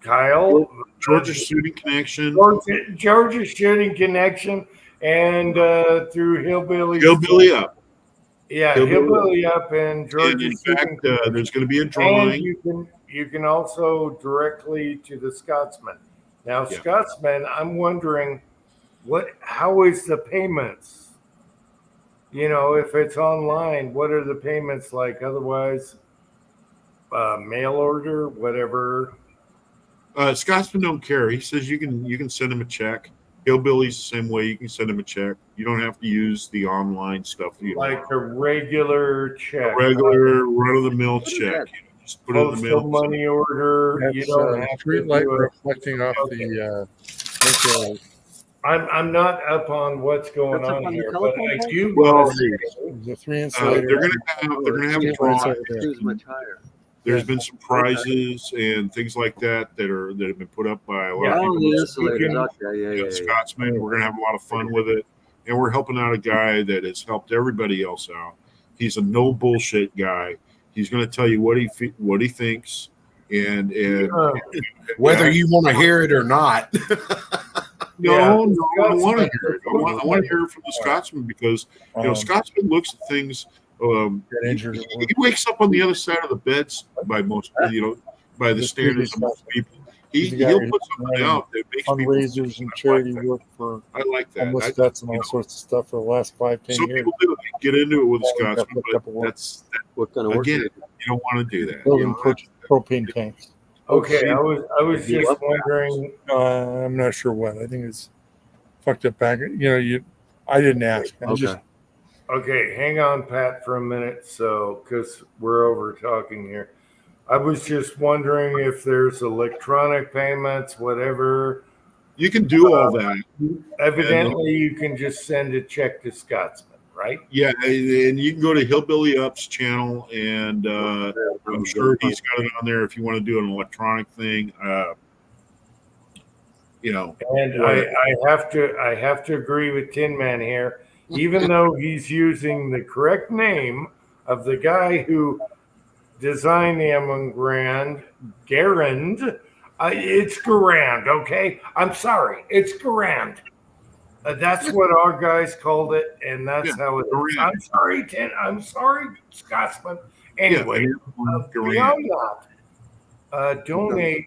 Kyle, Georgia Shooting Connection, Georgia Shooting Connection, and through Hillbilly Up. Yeah, Hillbilly Hillbilly Up and Georgia And in Shooting fact, Connection. there's going to be a And drawing. you can also directly to the Scotsman. Now, Scotsman, I'm wondering how is the payments? You know, if it's online, what are the payments like? Otherwise, mail order, whatever. Scotsman don't care. He says you can send him a check. Hillbilly's the same way. You can send him a check. You don't have to use the online stuff. Like a regular check. A regular run-of-the-mill check. You know, just put it in the mail. Postal money order. That's, You don't have street to light do it. reflecting off the link. I'm not up on what's going That's up on on the here, but telephone I pole? do Well, want to say The three insulators. they're gonna have a drawing. Seems much higher. There's been some prizes and things like that that have been put up by a lot of Oh, people. the insulators. Okay, yeah. Scotsman. We're gonna have a lot of fun with it, and we're helping out a guy that has helped everybody else out. He's a no bullshit guy. He's going to tell you what he thinks, and Whether you want to hear it or not. No, I don't want to hear it. I want to hear it from the Scotsman because Scotsman looks at things. He wakes up on the other side of the beds by most, by the standards of most people. He'll put something out that makes fundraisers and charity work for I like that. homeless vets and all sorts of stuff for the last 5-10 years. Some people do it. Get into it with a Scotsman, but that's what kind of work again, you don't want to do that. Building propane tanks. Okay, I was just wondering. I'm not sure what. I think it's fucked up back. I didn't ask. Okay, hang on, Pat, for a minute. So, because we're over talking here, I was just wondering if there's electronic payments, whatever. You can do all that. Evidently, you can just send a check to Scotsman, right? Yeah, and you can go to Hillbilly Up's channel, and I'm sure he's got it on there if you want to do an electronic thing. And I have to agree with Tin Man here. Even though he's using the correct name of the guy who designed the Amon Grand, Garand, it's Garand, okay? I'm sorry, it's Garand. That's what our guys called it, and that's how it is. I'm sorry, I'm sorry, Scotsman. Anyway, beyond that, donate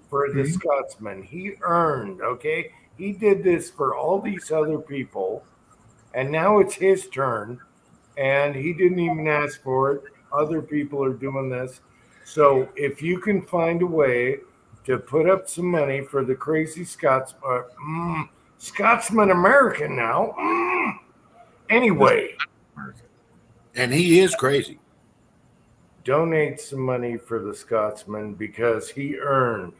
for the Scotsman. He earned, okay? He did this for all these other people. And now it's his turn, and he didn't even ask for it. Other people are doing this. So if you can find a way to put up some money for the crazy Scotsman American now. Anyway. And he is crazy. Donate some money for the Scotsman because he earned.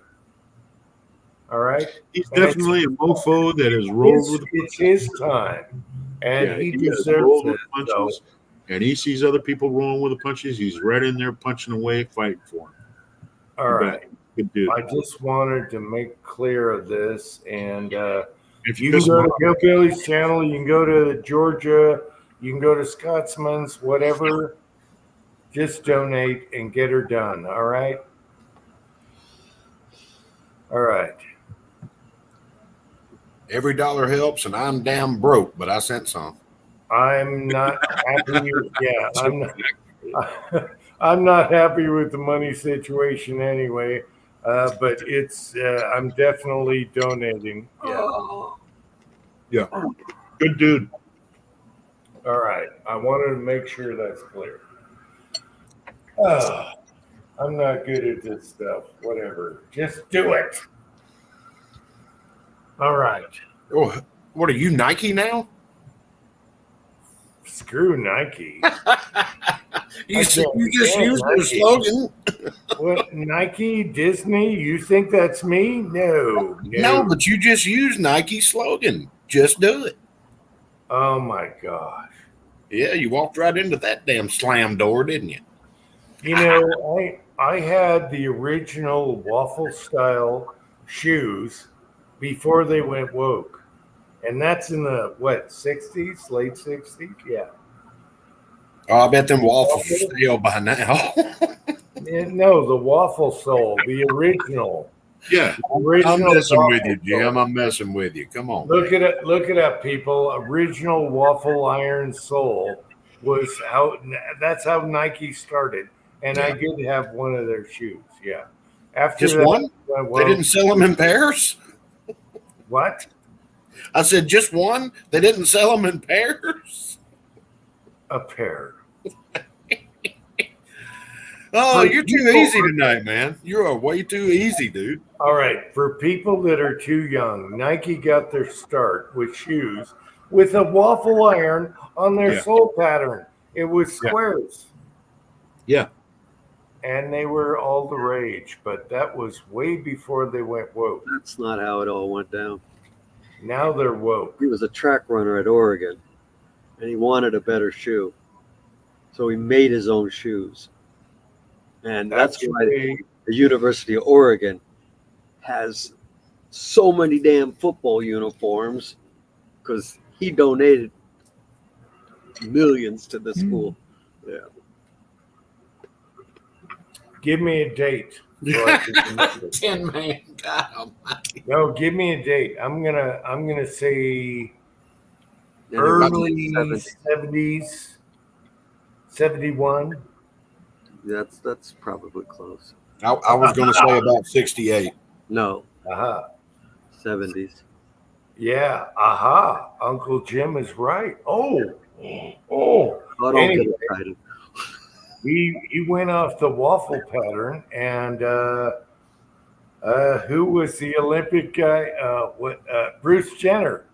All right? He's definitely a mofo that has rolled with the It's his time. And he deserves it. So. And he sees other people rolling with the punches. He's right in there punching away, fighting for him. All right. Good dude. I just wanted to make clear of this. And if you can go to Hillbilly's channel, you can go to Georgia, you can go to Scotsman's, whatever. Just donate and get her done. All right. All right. Every dollar helps, and I'm damn broke, but I sent some. I'm not happy. I'm not happy with the money situation anyway. But it's I'm definitely donating. Yeah. Good dude. All right. I wanted to make sure that's clear. I'm not good at this stuff. Whatever. Just do it. All right. Oh, what are you, Nike now? Screw Nike. You just used their slogan. What, Nike, Disney? You think that's me? No. No, but you just used Nike's slogan. Just do it. Oh my gosh. Yeah, you walked right into that damn slam door, didn't you? You know, I had the original waffle style shoes before they went woke. And that's in the, what, 60s, late 60s? Yeah. Oh, I bet them waffles are stale by now. No, the waffle sole, the original. Yeah. Original I'm messing with you, waffle Jim. I'm messing with you. Come on. Look it up, people. Original waffle iron sole was how, that's how Nike started. And I did have one of their shoes. Yeah. After Just that, one? They didn't sell them in pairs? What? I said just one? They didn't sell them in pairs? A pair. Oh, you're too easy tonight, man. You are way too easy, dude. All right. For people that are too young, Nike got their start with shoes with a waffle iron on their sole pattern. It was squares. Yeah. And they were all the rage, but that was way before they went woke. That's not how it all went down. Now they're woke. He was a track runner at Oregon, and he wanted a better shoe. So he made his own shoes. And that's why the University of Oregon has so many damn football uniforms, because he donated millions to the school. Yeah. Give me a date. So I can remember. 10 man. God almighty. No, give me a date. I'm gonna say early 70s, 71. That's probably close. I was going to say about 68. No. 70s. Yeah. Uncle Jim is right. Oh. Don't Anyway, get excited. he went off the waffle pattern, and who was the Olympic guy? Bruce Jenner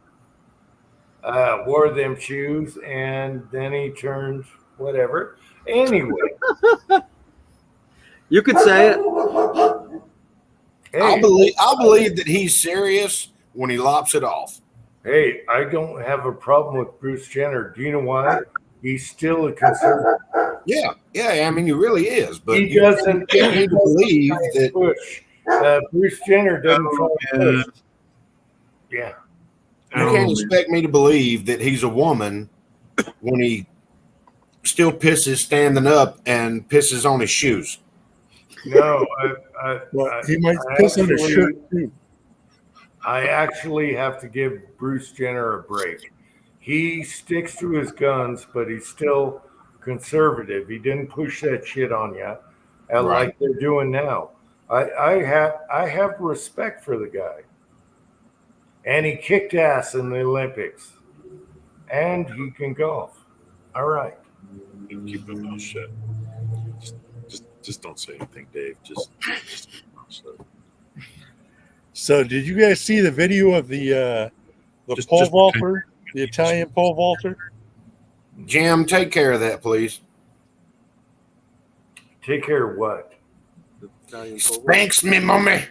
wore them shoes, and then he turned whatever. Anyway, you could say it. Hey, I'll believe that he's serious when he lops it off. Hey, I don't have a problem with Bruce Jenner. Do you know why? He's still a conservative. Yeah, I mean, he really is. But He doesn't believe that push. Bruce Jenner doesn't try to push. Yeah. You can't expect me to believe that he's a woman when he still pisses standing up and pisses on his shoes. No, he might piss on his shirt too. I actually have to give Bruce Jenner a break. He sticks to his guns, but he's still conservative. He didn't push that shit on you like they're doing now. I have respect for the guy. And he kicked ass in the Olympics. And he can golf. All right. Keep him on shit. Just don't say anything, Dave. Just So, did you guys see the video of the pole vaulter, the Italian pole vaulter? Jim, take care of that, please. Take care of what? Thanks, me mommy.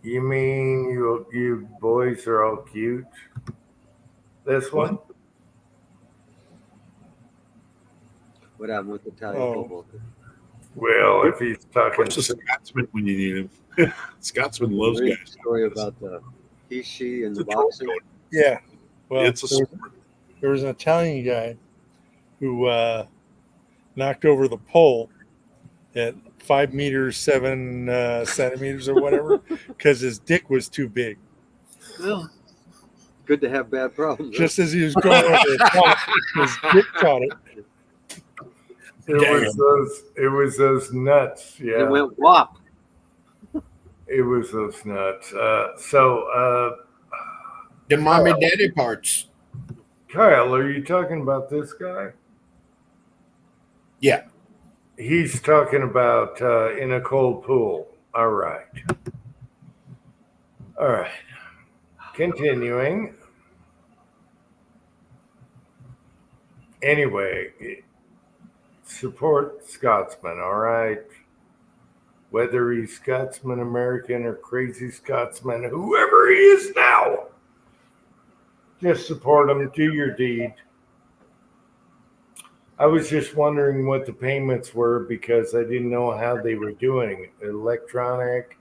You mean you boys are all cute? This one? What happened with the Italian Oh. football? Well, if he's talking, Where's the Scotsman when you need him? Scotsman loves Read the guys. story about the he, and the It's a troll boxing. story. Yeah. Well, It's a there was an Italian guy who knocked over the pole at 5 meters 7 centimeters or whatever because his dick was too big. Well, good to have bad problems. huh? Just as he was going over the top, his dick caught it. It was those nuts. Yeah. It went whop. It was those nuts. The mommy daddy parts. Kyle, are you talking about this guy? Yeah. He's talking about in a cold pool. All right. All right. Continuing. Anyway, support Scotsman, all right? Whether he's Scotsman American or crazy Scotsman, whoever he is now, just support him, do your deed. I was just wondering what the payments were because I didn't know how they were doing. Electronic,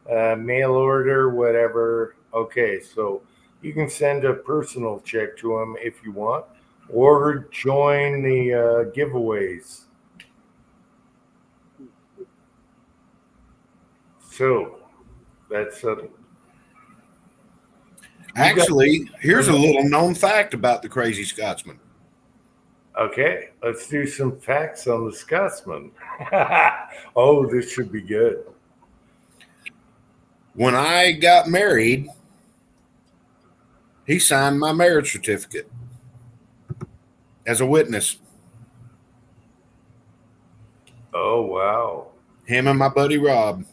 mail order, whatever. Okay, so you can send a personal check to him if you want, or join the giveaways. So that's Actually, here's a little known fact about the crazy Scotsman. okay. Let's do some facts on the Scotsman. Oh, this should be good. When I got married, he signed my marriage certificate as a witness. Oh, wow. Him and my buddy Rob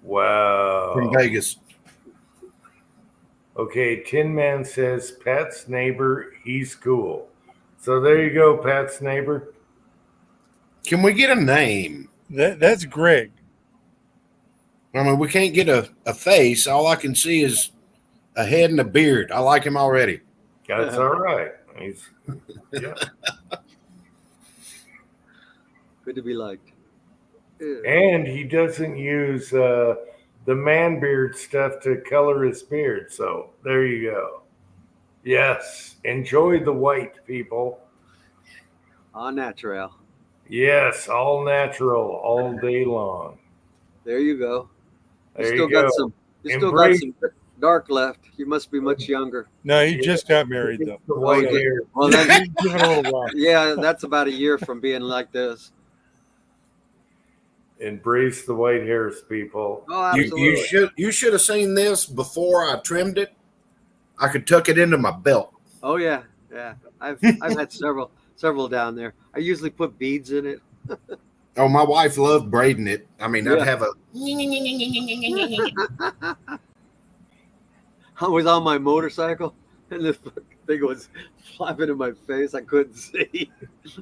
Wow. from Vegas. Okay, Tin Man says Pat's neighbor, he's cool. So there you go, Pat's neighbor. Can we get a name? That's Greg. I mean, we can't get a face. All I can see is a head and a beard. I like him already. That's all right. He's yeah. Good to be liked. And he doesn't use the man beard stuff to color his beard. So there you go. Yes. Enjoy the white, people. All natural. Yes, all natural all day long. There you go. You There still you got go. some. You still Embrace got some dark left. You must be much younger. No, he just got married though. the white Okay. hair. Well, then, Give it a little while. yeah, that's about a year from being like this. Embrace the white hairs, people. Oh, You, absolutely. you should have seen this before I trimmed it. I could tuck it into my belt. Oh yeah, yeah. I've had several down there. I usually put beads in it. Oh, my wife loved braiding it. I mean, I'd Yeah. have a I was on my motorcycle, and the thing was flapping in my face. I couldn't see.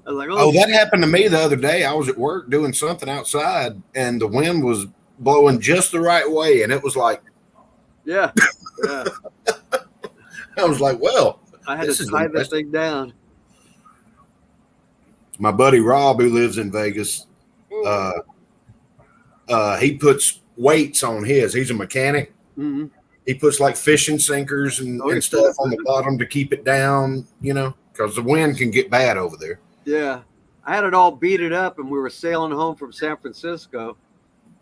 I was like, Oh, that happened to me the other day. I was at work doing something outside, and the wind was blowing just the right way, and it was like, yeah, yeah. I was like, well, I had this to is tie the interesting. thing down. My buddy Rob, who lives in Vegas, he puts weights on his. He's a mechanic. Mm-hmm. He puts like fishing sinkers and stuff on the bottom to keep it down, you know, because the wind can get bad over there. Yeah, I had it all beaded up, and we were sailing home from San Francisco,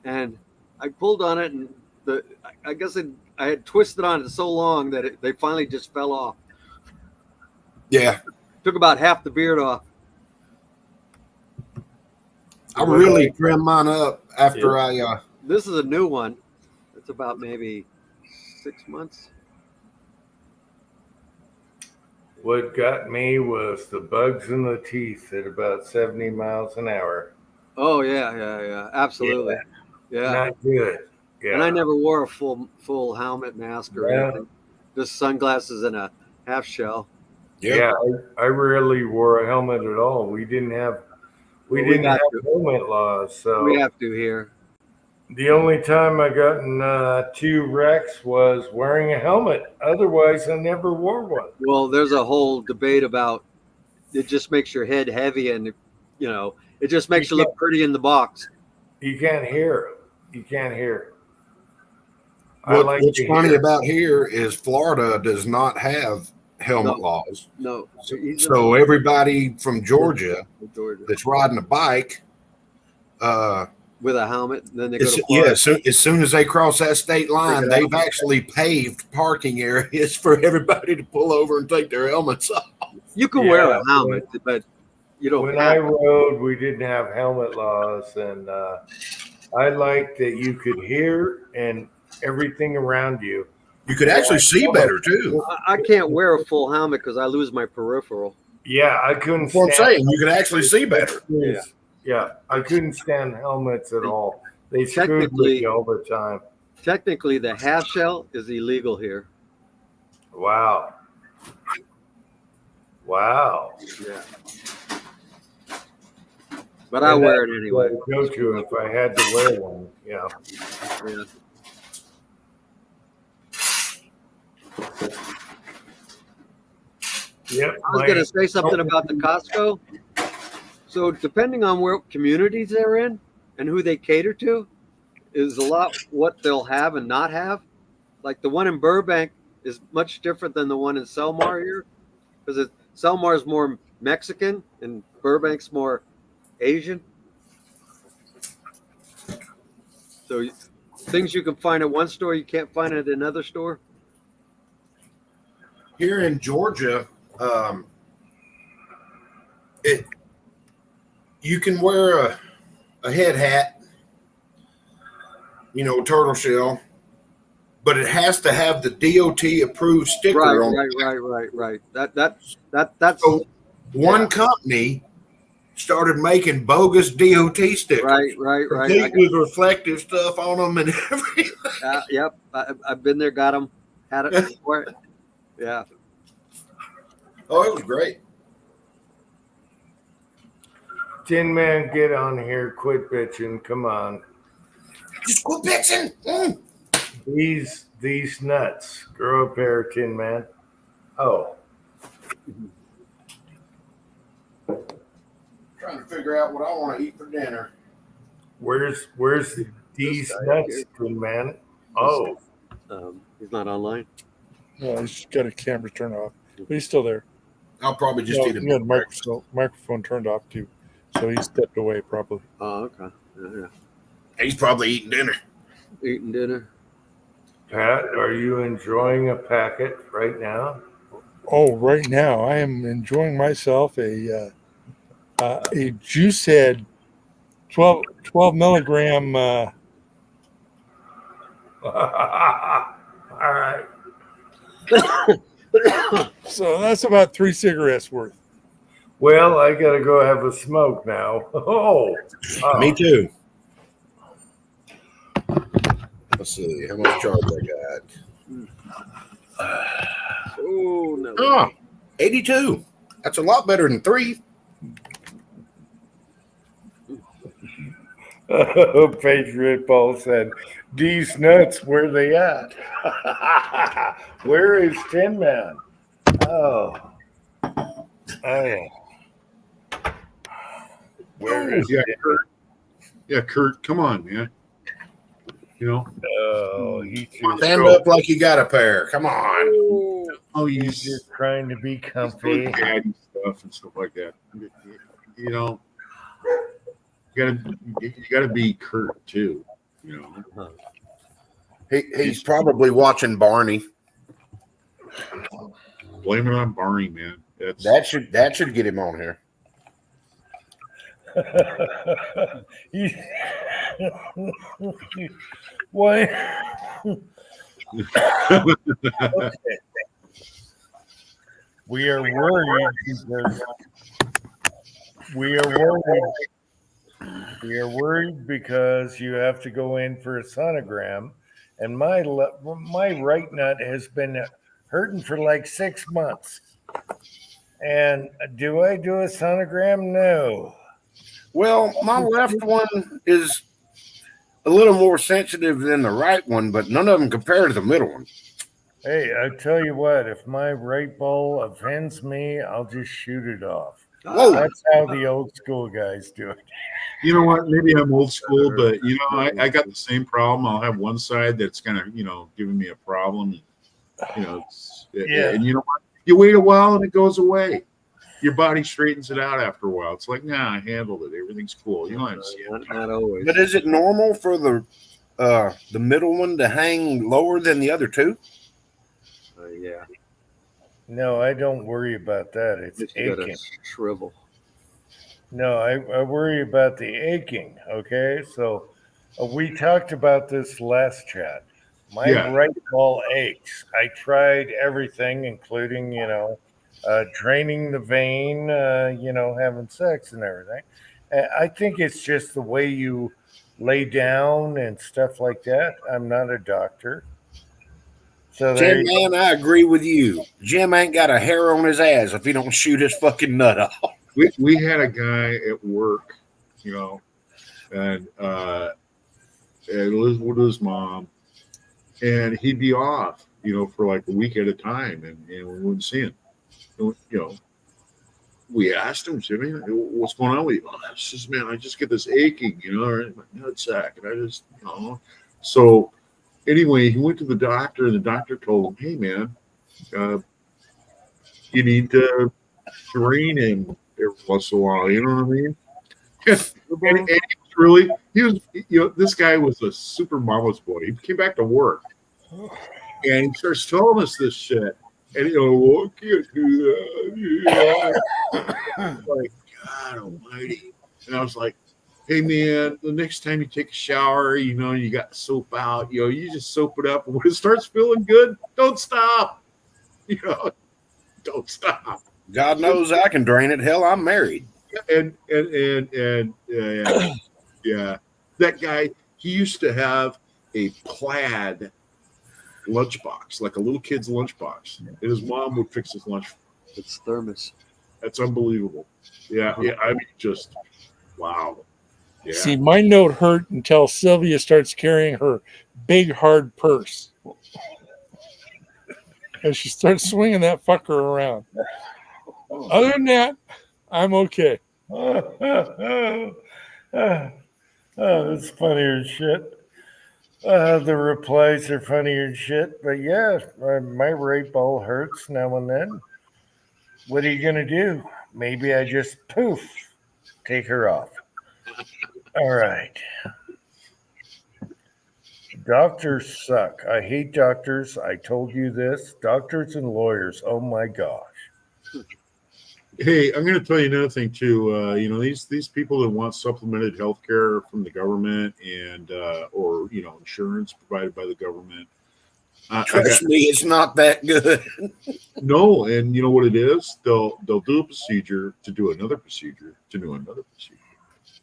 and I pulled on it, and I guess I had twisted on it so long that they finally just fell off. Yeah, Took about half the beard off. I really trimmed mine up after I. This is a new one. It's about maybe 6 months. What got me was the bugs in the teeth at about 70 miles an hour. Oh yeah, absolutely. Yeah. Not good. And I Yeah. never wore a full helmet, mask, or Yeah. anything. Just sunglasses and a half shell. Yeah, I rarely wore a helmet at all. We didn't have Well, we didn't have got to. helmet laws, so We have to here. the only time I got in 2 wrecks was wearing a helmet. Otherwise, I never wore one. Well, there's a whole debate about it. Just makes your head heavy, and it just makes you look pretty in the box. You can't hear. You can't hear. I like What's to funny hear. about here is Florida does not have helmet laws. No. So everybody from Georgia that's riding a bike, with a helmet, then they go to yeah. Florida. So as soon as they cross that state line, they've actually paved parking areas for everybody to pull over and take their helmets off. You can wear a helmet, but you don't. When have I to. rode, we didn't have helmet laws, and I liked that you could hear and everything around you. You could actually see better too. I can't wear a full helmet because I lose my peripheral. Yeah, I couldn't. That's what I'm saying. You could actually see better. Yeah, I couldn't stand helmets at all. They screwed with Technically- me all the time. Technically, the half shell is illegal here. Wow. Wow. Yeah. But I wear it anyway. I'd go to if I had to wear one. Yeah. Yeah. Yep. I was going to say something about the Costco. So depending on where communities they're in and who they cater to, is a lot what they'll have and not have. Like the one in Burbank is much different than the one in Selmar here, because Selmar is more Mexican and Burbank's more Asian. So things you can find at one store you can't find at another store. Here in Georgia, you can wear a head hat, turtle shell, but it has to have the DOT approved sticker on it. Right. That's so one company started making bogus DOT stickers. Right. Complete with reflective stuff on them and everything. Yep. I've been there, got them, had it before. Yeah. Oh, it was great. Tin Man, get on here. Quit bitching. Come on. Just quit bitching. These nuts. Grow a pair, Tin Man. Oh. Trying to figure out what I want to eat for dinner. Where's these nuts, Tin Man? Oh. He's not online. No, he's got a camera turned off, but he's still there. I'll probably just eat He had the microphone turned off too, so he stepped away probably. Oh, okay. Yeah. He's probably eating dinner. Eating dinner. Pat, are you enjoying a packet right now? Oh, right now I am enjoying myself a juice head 12 milligram. All right. So that's about 3 cigarettes worth. Well, I gotta go have a smoke now. Oh. Me too. Let's see how much charge I got. Oh no. Oh, 82. That's a lot better than 3. Patriot Paul said, "These nuts, where they at? Where is Tin Man? Oh, where is Kurt? Yeah, Kurt, come on, man. Oh, he's just Stand up like you got a pair. Come on. Oh, he's just trying to be comfy. Daddy stuff and stuff like that. You gotta be Kurt too. He's probably watching Barney. Blame it on Barney, man. That should get him on here. What? Okay. We are worried because You're worried because you have to go in for a sonogram, and my right nut has been hurting for like 6 months. And do I do a sonogram? No. Well, my left one is a little more sensitive than the right one, but none of them compare to the middle one. Hey, I tell you what, if my right ball offends me, I'll just shoot it off. Whoa. That's how the old school guys do it. You know what? Maybe I'm old school, but I got the same problem. I'll have one side that's kind of giving me a problem. Yeah. And you know what? You wait a while and it goes away. Your body straightens it out after a while. It's like, nah, I handled it. Everything's cool. You know what I'm saying? Not always. But is it normal for the middle one to hang lower than the other two? Yeah. No, I don't worry about that. It's You gotta aching. shrivel. No, I worry about the aching. Okay, so we talked about this last chat. My right ball aches. I tried everything, including draining the vein, having sex and everything. I think it's just the way you lay down and stuff like that. I'm not a doctor. So there Jim, you man, I agree with you. Jim ain't got a hair on his ass if he don't shoot his fucking nut off. We had a guy at work, and lived with his mom, and he'd be off, for like a week at a time, and we wouldn't see him. We asked him, Jimmy, what's going on with you? Oh, that's just, man, I just get this aching, right in my nutsack, and I just, So anyway, he went to the doctor, and the doctor told him, hey, man, you need to drain him every once in a while. You know what I mean? and he was, this guy was a super mama's boy. He came back to work, and he starts telling us this shit. And well, I can't do that. Like, God almighty. And I was like, hey, man, the next time you take a shower, you got soap out, you just soap it up. And when it starts feeling good, don't stop. Don't stop. God knows I can drain it. Hell, I'm married. And yeah, that guy, he used to have a plaid lunchbox, like a little kid's lunchbox, and his mom would fix his lunch. It's thermos. That's unbelievable. Yeah. I mean, just wow. Yeah. See, my note hurt until Sylvia starts carrying her big hard purse, and she starts swinging that fucker around. Other than that, I'm okay. That's funnier as shit. The replies are funnier as shit. But yeah, my right ball hurts now and then. What are you going to do? Maybe I just poof, take her off. All right. Doctors suck. I hate doctors. I told you this. Doctors and lawyers. Oh my gosh. Hey, I'm going to tell you another thing too. These people that want supplemented health care from the government and or insurance provided by the government. Trust me, it's not that good. No, and you know what it is? They'll do a procedure to do another procedure to do another procedure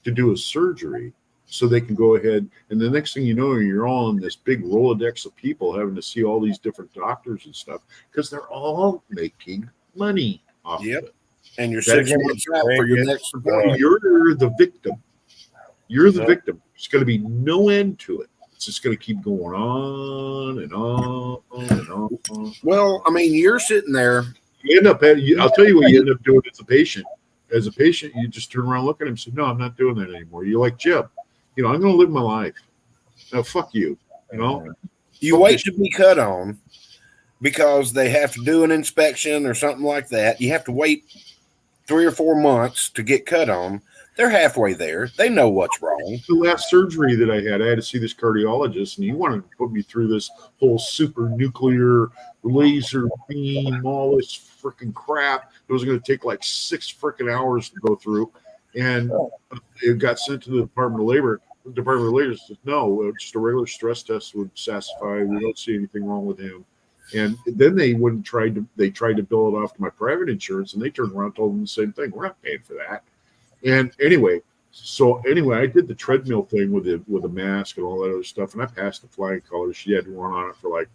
to do a surgery, so they can go ahead. And the next thing you know, you're all in this big Rolodex of people having to see all these different doctors and stuff because they're all making money off of it. And you're 6 months out for your next appointment. You're the victim. You're the victim. There's going to be no end to it. It's just going to keep going on and on and on. Well, I mean, you're sitting there. You end up. I'll tell you what you end up doing as a patient. As a patient, you just turn around, look at him, and say, "No, I'm not doing that anymore." You're like, Jim, I'm going to live my life. Now, fuck you. You wait to be cut on because they have to do an inspection or something like that. You have to wait 3 or 4 months to get cut on. They're halfway there. They know what's wrong. The last surgery that I had to see this cardiologist, and he wanted to put me through this whole super nuclear laser beam, all this freaking crap. It was going to take like 6 freaking hours to go through. And it got sent to the Department of Labor. The Department of Labor said, no, just a regular stress test would satisfy. We don't see anything wrong with him. And then they tried to bill it off to my private insurance, and they turned around and told them the same thing. We're not paying for that. And anyway, So anyway, I did the treadmill thing with the mask and all that other stuff, and I passed the flying colors. She had to run on it for like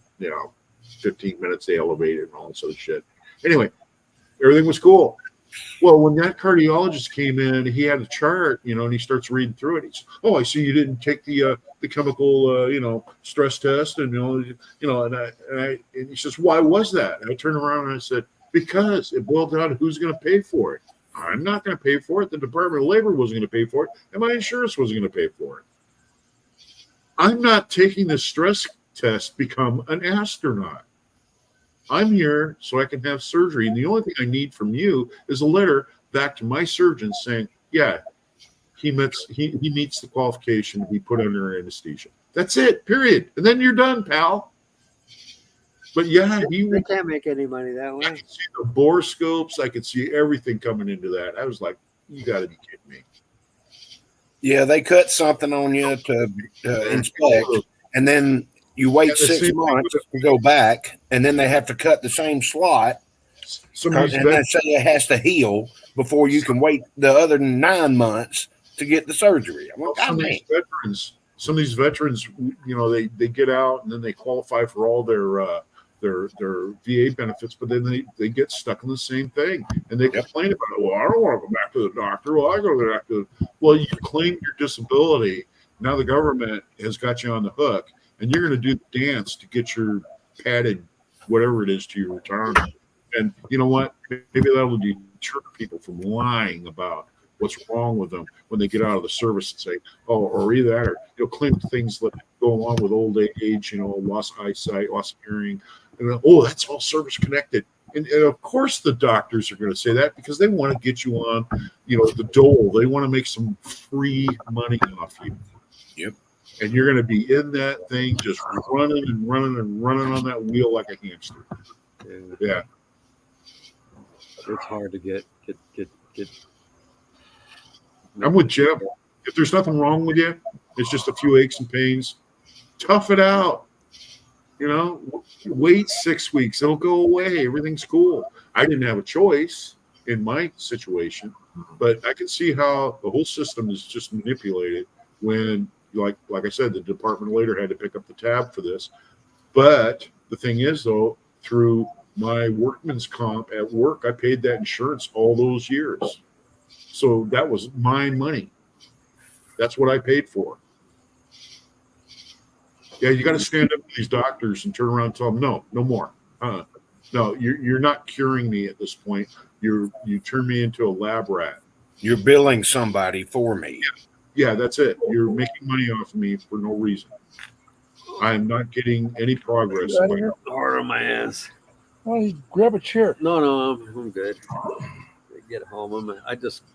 15 minutes. They elevated and all that sort of shit. Anyway, everything was cool. Well, when that cardiologist came in, he had a chart, and he starts reading through it. He's, "Oh, I see you didn't take the chemical, stress test," and and he says, "Why was that?" And I turned around and I said, "Because it boiled down to who's going to pay for it. I'm not going to pay for it. The Department of Labor wasn't going to pay for it, and my insurance wasn't going to pay for it. I'm not taking this stress test to become an astronaut. I'm here so I can have surgery, and the only thing I need from you is a letter back to my surgeon saying, yeah, he meets the qualification to be put under anesthesia. That's it, period. And then you're done, pal." But yeah, they can't make any money that way. I could see the bore scopes. I could see everything coming into that. I was like, you got to be kidding me. Yeah, they cut something on you to inspect, and then you wait 6 months to go back, and then they have to cut the same slot, and they say it has to heal before you can wait the other 9 months to get the surgery. I'm like, some of these veterans, they get out and then they qualify for all their VA benefits, but then they get stuck in the same thing, and they complain about it. Well, I don't want to go back to the doctor. Well, I go back to you claimed your disability. Now the government has got you on the hook, and you're going to do the dance to get your padded whatever it is to your retirement. And you know what? Maybe that'll deter people from lying about what's wrong with them when they get out of the service and say, "Oh," or either that, or claim things that go along with old age, loss of eyesight, loss of hearing, and "Oh, that's all service connected." And of course, the doctors are going to say that because they want to get you on, the dole. They want to make some free money off you. Yep. And you're going to be in that thing, just running and running and running on that wheel like a hamster. Yeah. It's hard to get. I'm with Jeff. If there's nothing wrong with you, it's just a few aches and pains. Tough it out. Wait 6 weeks. It'll go away. Everything's cool. I didn't have a choice in my situation, but I can see how the whole system is just manipulated when, like I said, the Department of Labor had to pick up the tab for this. But the thing is, though, through my workman's comp at work, I paid that insurance all those years. So that was my money. That's what I paid for. Yeah, you got to stand up to these doctors and turn around and tell them, no more. No, you're not curing me at this point. You turn me into a lab rat. You're billing somebody for me. Yeah, that's it. You're making money off of me for no reason. I am not getting any progress. Hard on my ass. Well, grab a chair. No, I'm good. Get home.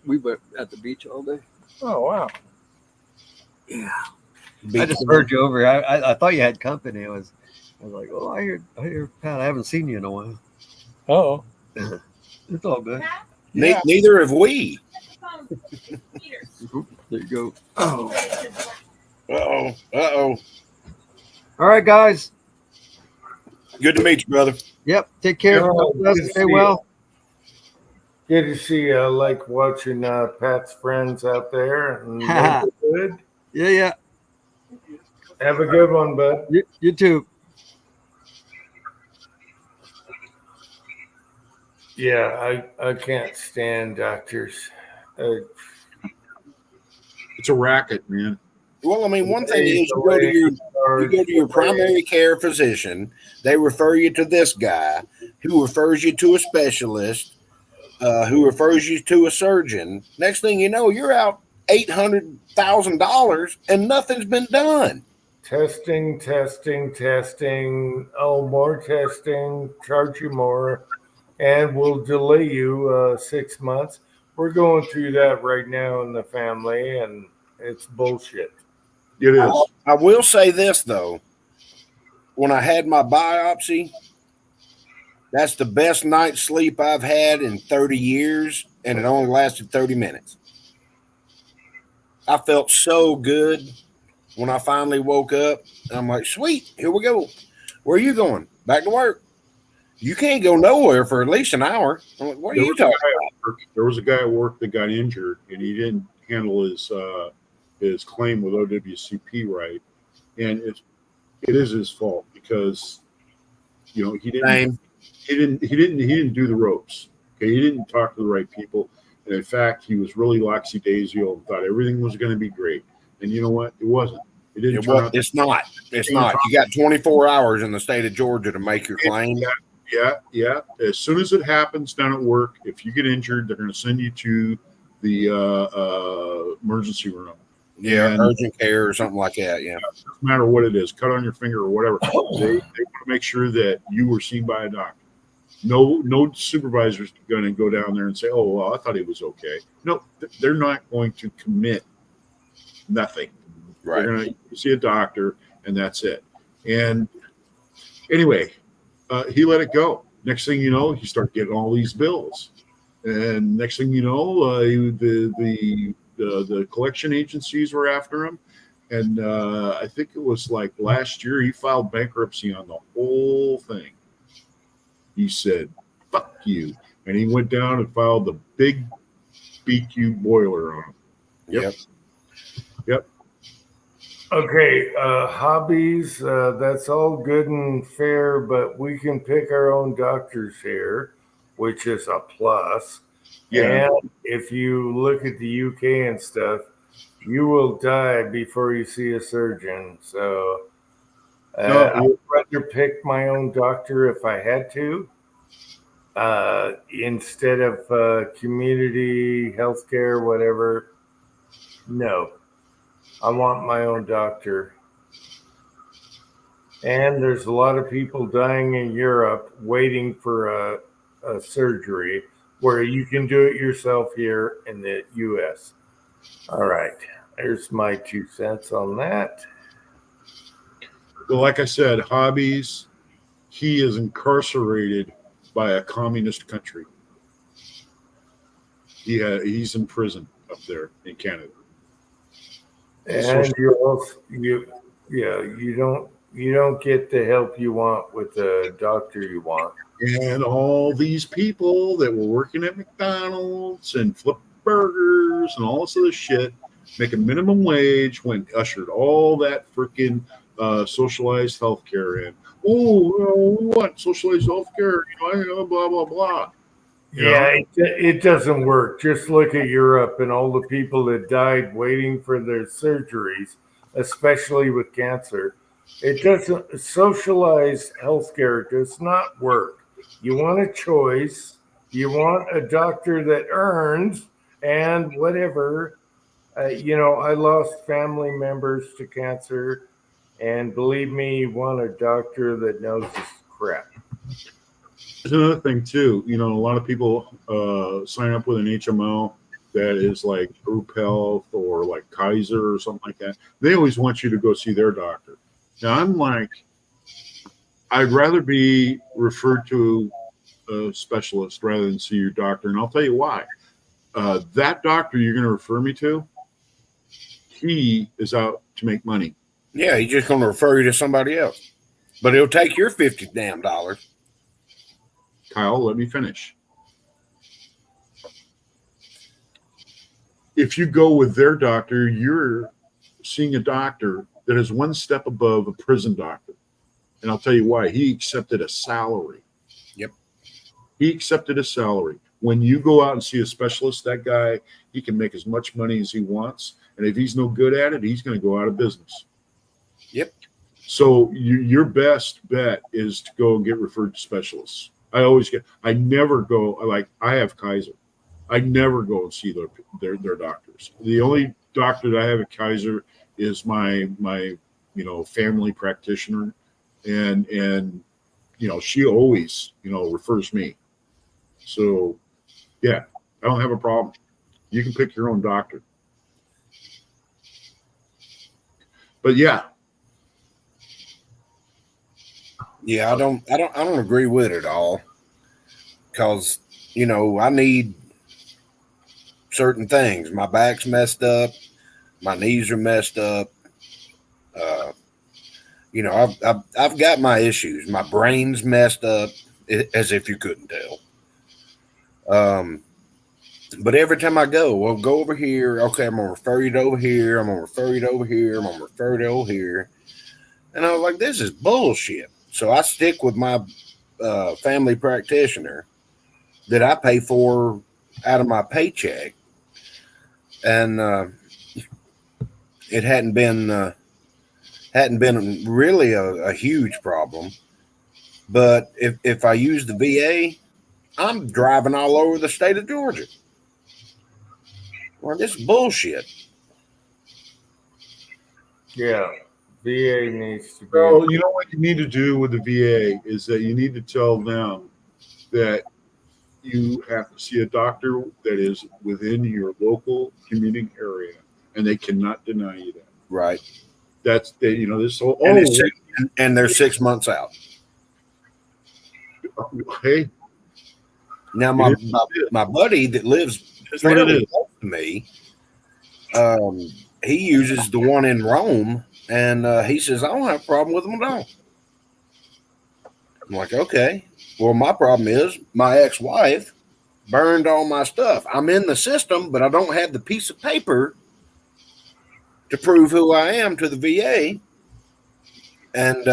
We were at the beach all day. Oh wow. Yeah. I just heard you over. I thought you had company. I was like, oh, I hear Pat. I haven't seen you in a while. Oh. It's all good. Yeah. Neither have we. There you go. Uh-oh. All right, guys. Good to meet you, brother. Yep. Take care. Stay well. Good to see you. I like watching Pat's friends out there. And good. Yeah. Have a good one, bud. You too. Yeah, I can't stand doctors. It's a racket, man. Well, I mean, one thing is you go to your primary care physician. They refer you to this guy who refers you to a specialist, who refers you to a surgeon. Next thing you know, you're out $800,000 and nothing's been done. Testing. Oh, more testing. Charge you more, and we'll delay you 6 months. We're going through that right now in the family, and it's bullshit. It is. I will say this, though. When I had my biopsy, that's the best night's sleep I've had in 30 years, and it only lasted 30 minutes. I felt so good when I finally woke up. I'm like, sweet, here we go. Where are you going? Back to work. You can't go nowhere for at least an hour. I'm like, what are you talking about? There was a guy at work that got injured, and he handle his claim with OWCP right, and it is his fault because he didn't do the ropes. Okay, he didn't talk to the right people, and in fact, he was really lackadaisical and thought everything was going to be great. And you know what? It wasn't. It didn't turn out. It's not. It's not. You got 24 hours in the state of Georgia to make your claim. Yeah. As soon as it happens down at work, if you get injured, they're going to send you to the emergency room. Yeah, urgent care or something like that. Yeah, doesn't matter what it is, cut on your finger or whatever. They want to make sure that you were seen by a doctor. No supervisor's going to go down there and say, "Oh, well, I thought he was okay." No, they're not going to commit nothing. Right. They're going to see a doctor, and that's it. And anyway, he let it go. Next thing you know, he started getting all these bills, and next thing you know, the collection agencies were after him. And I think it was like last year he filed bankruptcy on the whole thing. He said, "Fuck you," and he went down and filed the big BQ boiler on him. Yep. Okay, hobbies, that's all good and fair, but we can pick our own doctors here, which is a plus. Yeah. And if you look at the UK and stuff, you will die before you see a surgeon. So I'd rather pick my own doctor if I had to, instead of community healthcare, whatever. No. I want my own doctor. And there's a lot of people dying in Europe waiting for a surgery where you can do it yourself here in the U.S. All right. There's my 2 cents on that. Well, like I said, hobbies, he is incarcerated by a communist country. He's in prison up there in Canada. And you don't get the help you want with the doctor you want. And all these people that were working at McDonald's and flip burgers and all this other shit, making minimum wage, when ushered all that freaking socialized healthcare in. Oh, we want socialized healthcare, blah blah blah. It doesn't work. Just look at Europe and all the people that died waiting for their surgeries, especially with cancer. It doesn't. Socialized healthcare does not work. You want a choice. You want a doctor that earns and whatever. I lost family members to cancer, and believe me, you want a doctor that knows his crap. There's another thing too. A lot of people sign up with an HMO that is like Group Health or like Kaiser or something like that. They always want you to go see their doctor. Now I'm like, I'd rather be referred to a specialist rather than see your doctor, and I'll tell you why. That doctor you're going to refer me to, he is out to make money. Yeah, he's just going to refer you to somebody else, but he'll take your $50 damn dollars. Kyle, let me finish. If you go with their doctor, you're seeing a doctor that is one step above a prison doctor. And I'll tell you why. He accepted a salary. Yep. He accepted a salary. When you go out and see a specialist, that guy, he can make as much money as he wants. And if he's no good at it, he's going to go out of business. Yep. So your best bet is to go and get referred to specialists. I never go, I have Kaiser. I never go and see their doctors. The only doctor that I have at Kaiser is my family practitioner, and she always refers me. So yeah, I don't have a problem. You can pick your own doctor. But yeah, I don't agree with it at all, because I need certain things. My back's messed up, my knees are messed up. I've got my issues. My brain's messed up, as if you couldn't tell. But every time I go, well, go over here. Okay, I'm gonna refer you to over here. I'm gonna refer you to over here. I'm gonna refer you to over here. And I was like, this is bullshit. So I stick with my family practitioner that I pay for out of my paycheck, and it hadn't been really a huge problem. But if I use the VA, I'm driving all over the state of Georgia. Well, this is bullshit. Yeah, VA needs to be. So you know what you need to do with the VA is that you need to tell them that you have to see a doctor that is within your local commuting area, and they cannot deny you that. Right. That's this whole and they're 6 months out. Hey, now my buddy that lives That's what it is. close to me, he uses the one in Rome, and he says I don't have a problem with them at all. I'm like, okay. Well, my problem is my ex-wife burned all my stuff. I'm in the system, but I don't have the piece of paper to prove who I am to the VA. And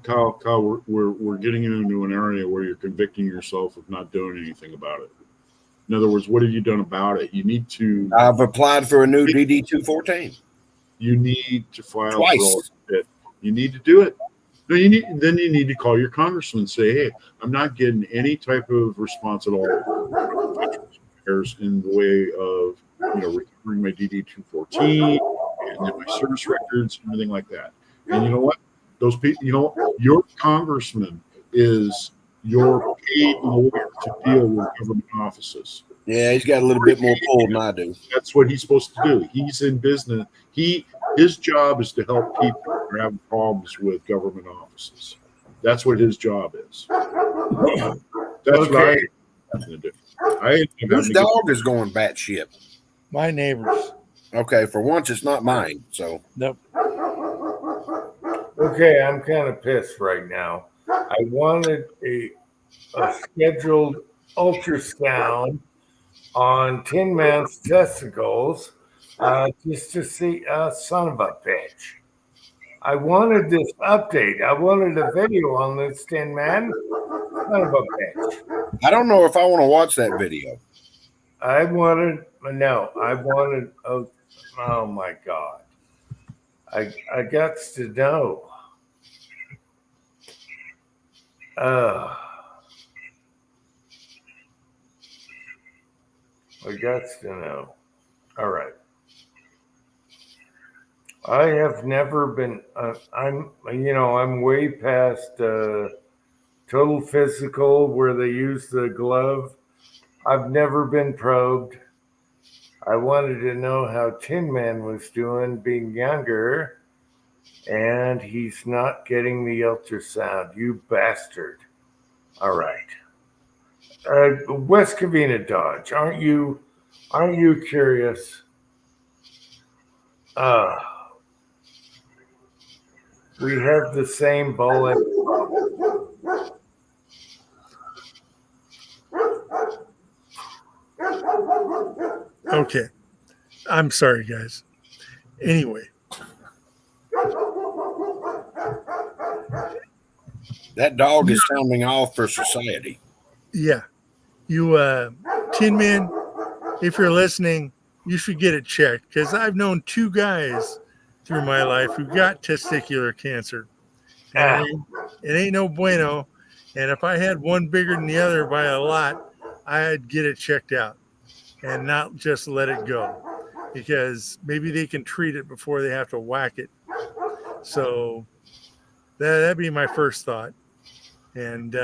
Kyle, we're getting into an area where you're convicting yourself of not doing anything about it. In other words, what have you done about it? You need to. I've applied for a new DD 214. You need to file Twice. for all that. You need to do it. No, you need to call your congressman and say, hey, I'm not getting any type of response at all in the way of returning my DD 214 and then my service records, everything like that. And you know what? Those people, your congressman is your paid lawyer to deal with government offices. Yeah, he's got a little bit more pull than I do. That's what he's supposed to do. He's in business. His job is to help people who are having problems with government offices. That's what his job is. That's what I have to do. Whose dog is going batshit? My neighbors. Okay, for once it's not mine. So nope. Okay, I'm kind of pissed right now. I wanted a scheduled ultrasound on Tin Man's testicles just to see son of a bitch. I wanted this update. I wanted a video on this Tin Man. Son of a bitch. I don't know if I want to watch that video. I wanted oh my God. I got to know. I got to know. All right. I have never been. I'm way past total physical where they use the glove. I've never been probed. I wanted to know how Tin Man was doing being younger, and he's not getting the ultrasound. You bastard. All right. West Covina Dodge, aren't you curious? We have the same bowling. Okay. I'm sorry, guys. Anyway. That dog is sounding off for society. Yeah. You, Tin Man, if you're listening, you should get it checked because I've known 2 guys through my life who got testicular cancer. And it ain't no bueno. And if I had one bigger than the other by a lot, I'd get it checked out and not just let it go because maybe they can treat it before they have to whack it. So that'd be my first thought. And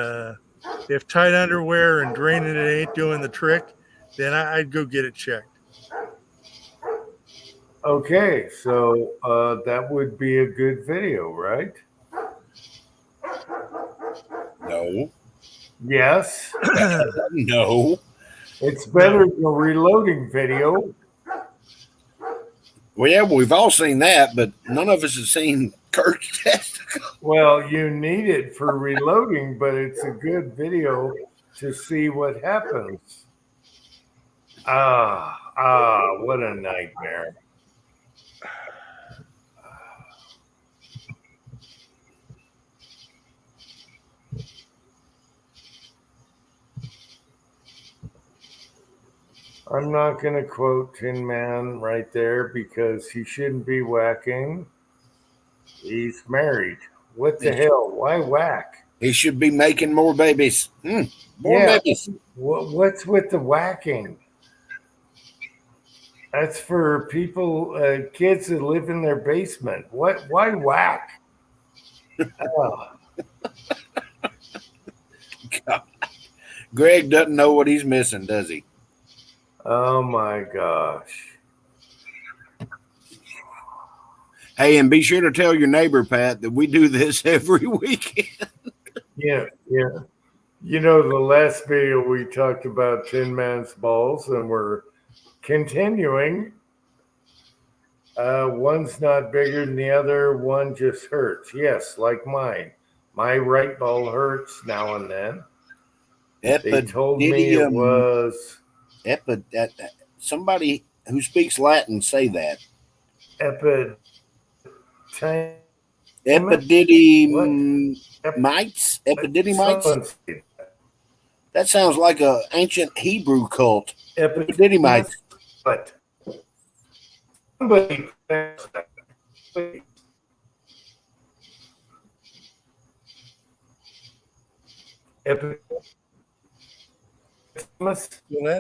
if tight underwear and draining it ain't doing the trick, then I'd go get it checked. Okay, so that would be a good video, right? No. Yes. No. It's better than a reloading video. Well, yeah, we've all seen that, but none of us have seen Kurt's testicle. Well, you need it for reloading, but it's a good video to see what happens. What a nightmare. I'm not going to quote Tin Man right there because he shouldn't be whacking. He's married. What the hell? Why whack? He should be making more babies. More Yeah. babies. What's with the whacking? That's for people, kids that live in their basement. What? Why whack? Oh. God. Greg doesn't know what he's missing, does he? Oh my gosh. Hey, and be sure to tell your neighbor, Pat, that we do this every weekend. Yeah. You know, the last video we talked about Tin Man's balls, and we're continuing. One's not bigger than the other. One just hurts. Yes, like mine. My right ball hurts now and then. They told me it was somebody who speaks Latin say that. Epididymites. That sounds like an ancient Hebrew cult. Epididymites. But somebody. Well,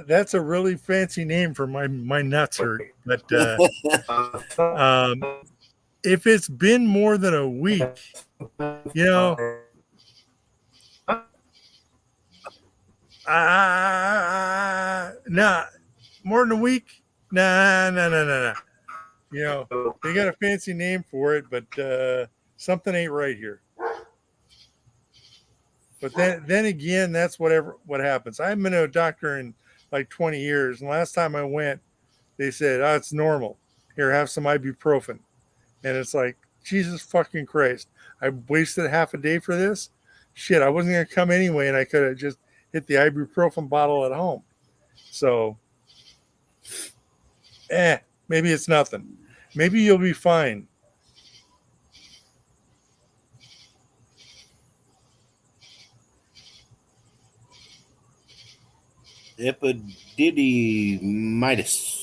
that's a really fancy name for my nuts hurt. But if it's been more than a week, you know, nah, more than a week, nah. You know, they got a fancy name for it, but something ain't right here. But then again, that's what happens. I haven't been to a doctor in like 20 years. And last time I went, they said, "Oh, it's normal. Here, have some ibuprofen." And it's like, Jesus fucking Christ. I wasted half a day for this? Shit, I wasn't going to come anyway, and I could have just hit the ibuprofen bottle at home. So, maybe it's nothing. Maybe you'll be fine. Epididymitis.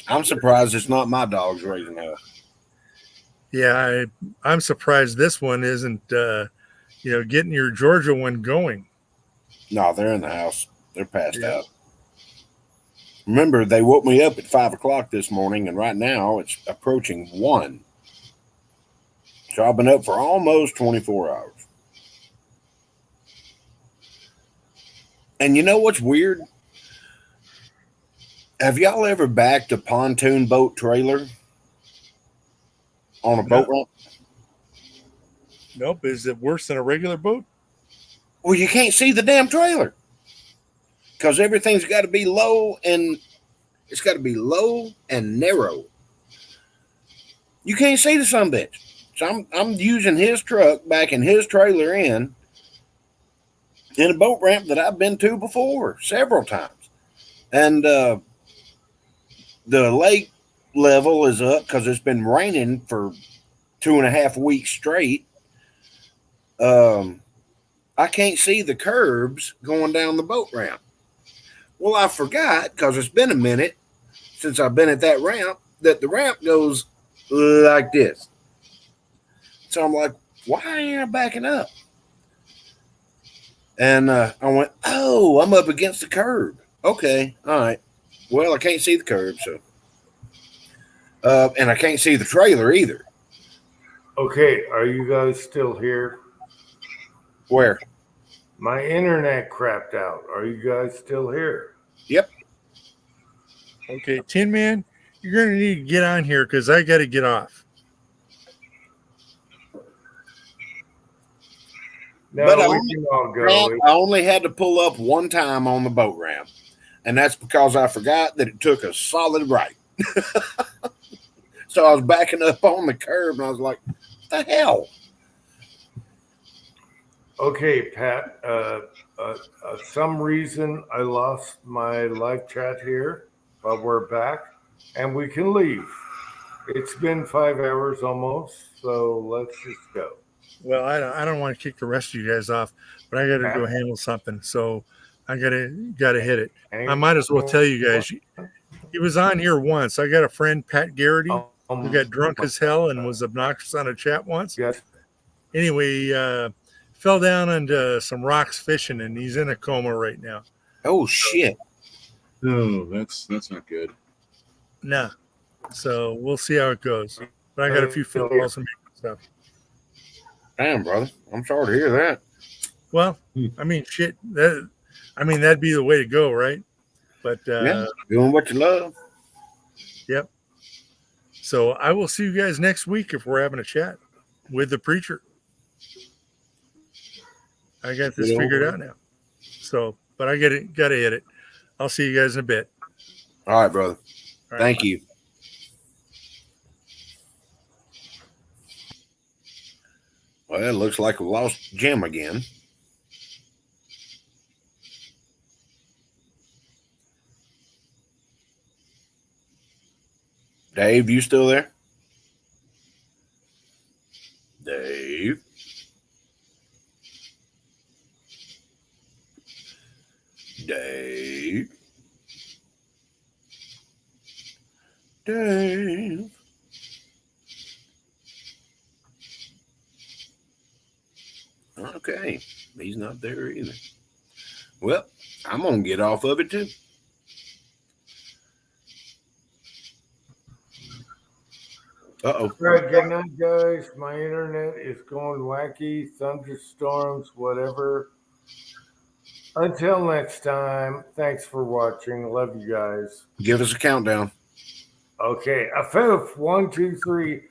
I'm surprised it's not my dogs raising hell. Yeah, I'm surprised this one isn't, getting your Georgia one going. No, they're in the house. They're passed out. Remember, they woke me up at 5 o'clock this morning, and right now it's approaching 1. So I've been up for almost 24 hours. And you know what's weird? Have y'all ever backed a pontoon boat trailer on a boat ramp? Nope. Is it worse than a regular boat? Well, you can't see the damn trailer because everything's got to be low, and it's got to be low and narrow. You can't see the sumbitch. So I'm using his truck, backing his trailer in a boat ramp that I've been to before several times, and the lake level is up because it's been raining for 2.5 weeks straight. I can't see the curbs going down the boat ramp. Well, I forgot, because it's been a minute since I've been at that ramp, that the ramp goes like this. So I'm like, why ain't I backing up? And I went, oh, I'm up against the curb. Okay, all right. Well, I can't see the curb, so. And I can't see the trailer either. Okay, are you guys still here? Where? My internet crapped out. Are you guys still here? Yep. Okay, Tin Man, you're going to need to get on here because I got to get off. No, But we can all go. I only had to pull up one time on the boat ramp. and that's because I forgot that it took a solid right. So I was backing up on the curb, and I was like, "What the hell?" Okay, Pat. Some reason I lost my live chat here, but we're back and we can leave. It's been 5 hours almost, so let's just go. Well, I don't want to kick the rest of you guys off, but I got to go handle something. So I got to hit it. I might as well tell you guys. He was on here once. I got a friend, Pat Garrity, who got drunk as hell and was obnoxious on a chat once. Yes. Anyway, fell down into some rocks fishing, and he's in a coma right now. Oh shit! No, that's not good. Nah. So we'll see how it goes. But I got a few phone calls and stuff. Damn, brother. I'm sorry to hear that. Well, I mean, shit. That'd be the way to go, right? But yeah, doing what you love. Yep. So I will see you guys next week if we're having a chat with the preacher. I got this figured out now. So, but I gotta hit it. I'll see you guys in a bit. All right, brother. All right, thank you. Well, it looks like we lost Jim again. Dave, you still there? Dave? Dave? Dave? Okay, he's not there either. Well, I'm going to get off of it too. Uh-oh. All right, good night, guys. My internet is going wacky, thunderstorms, whatever. Until next time, thanks for watching. Love you guys. Give us a countdown. Okay, a fifth. 1, 2, 3.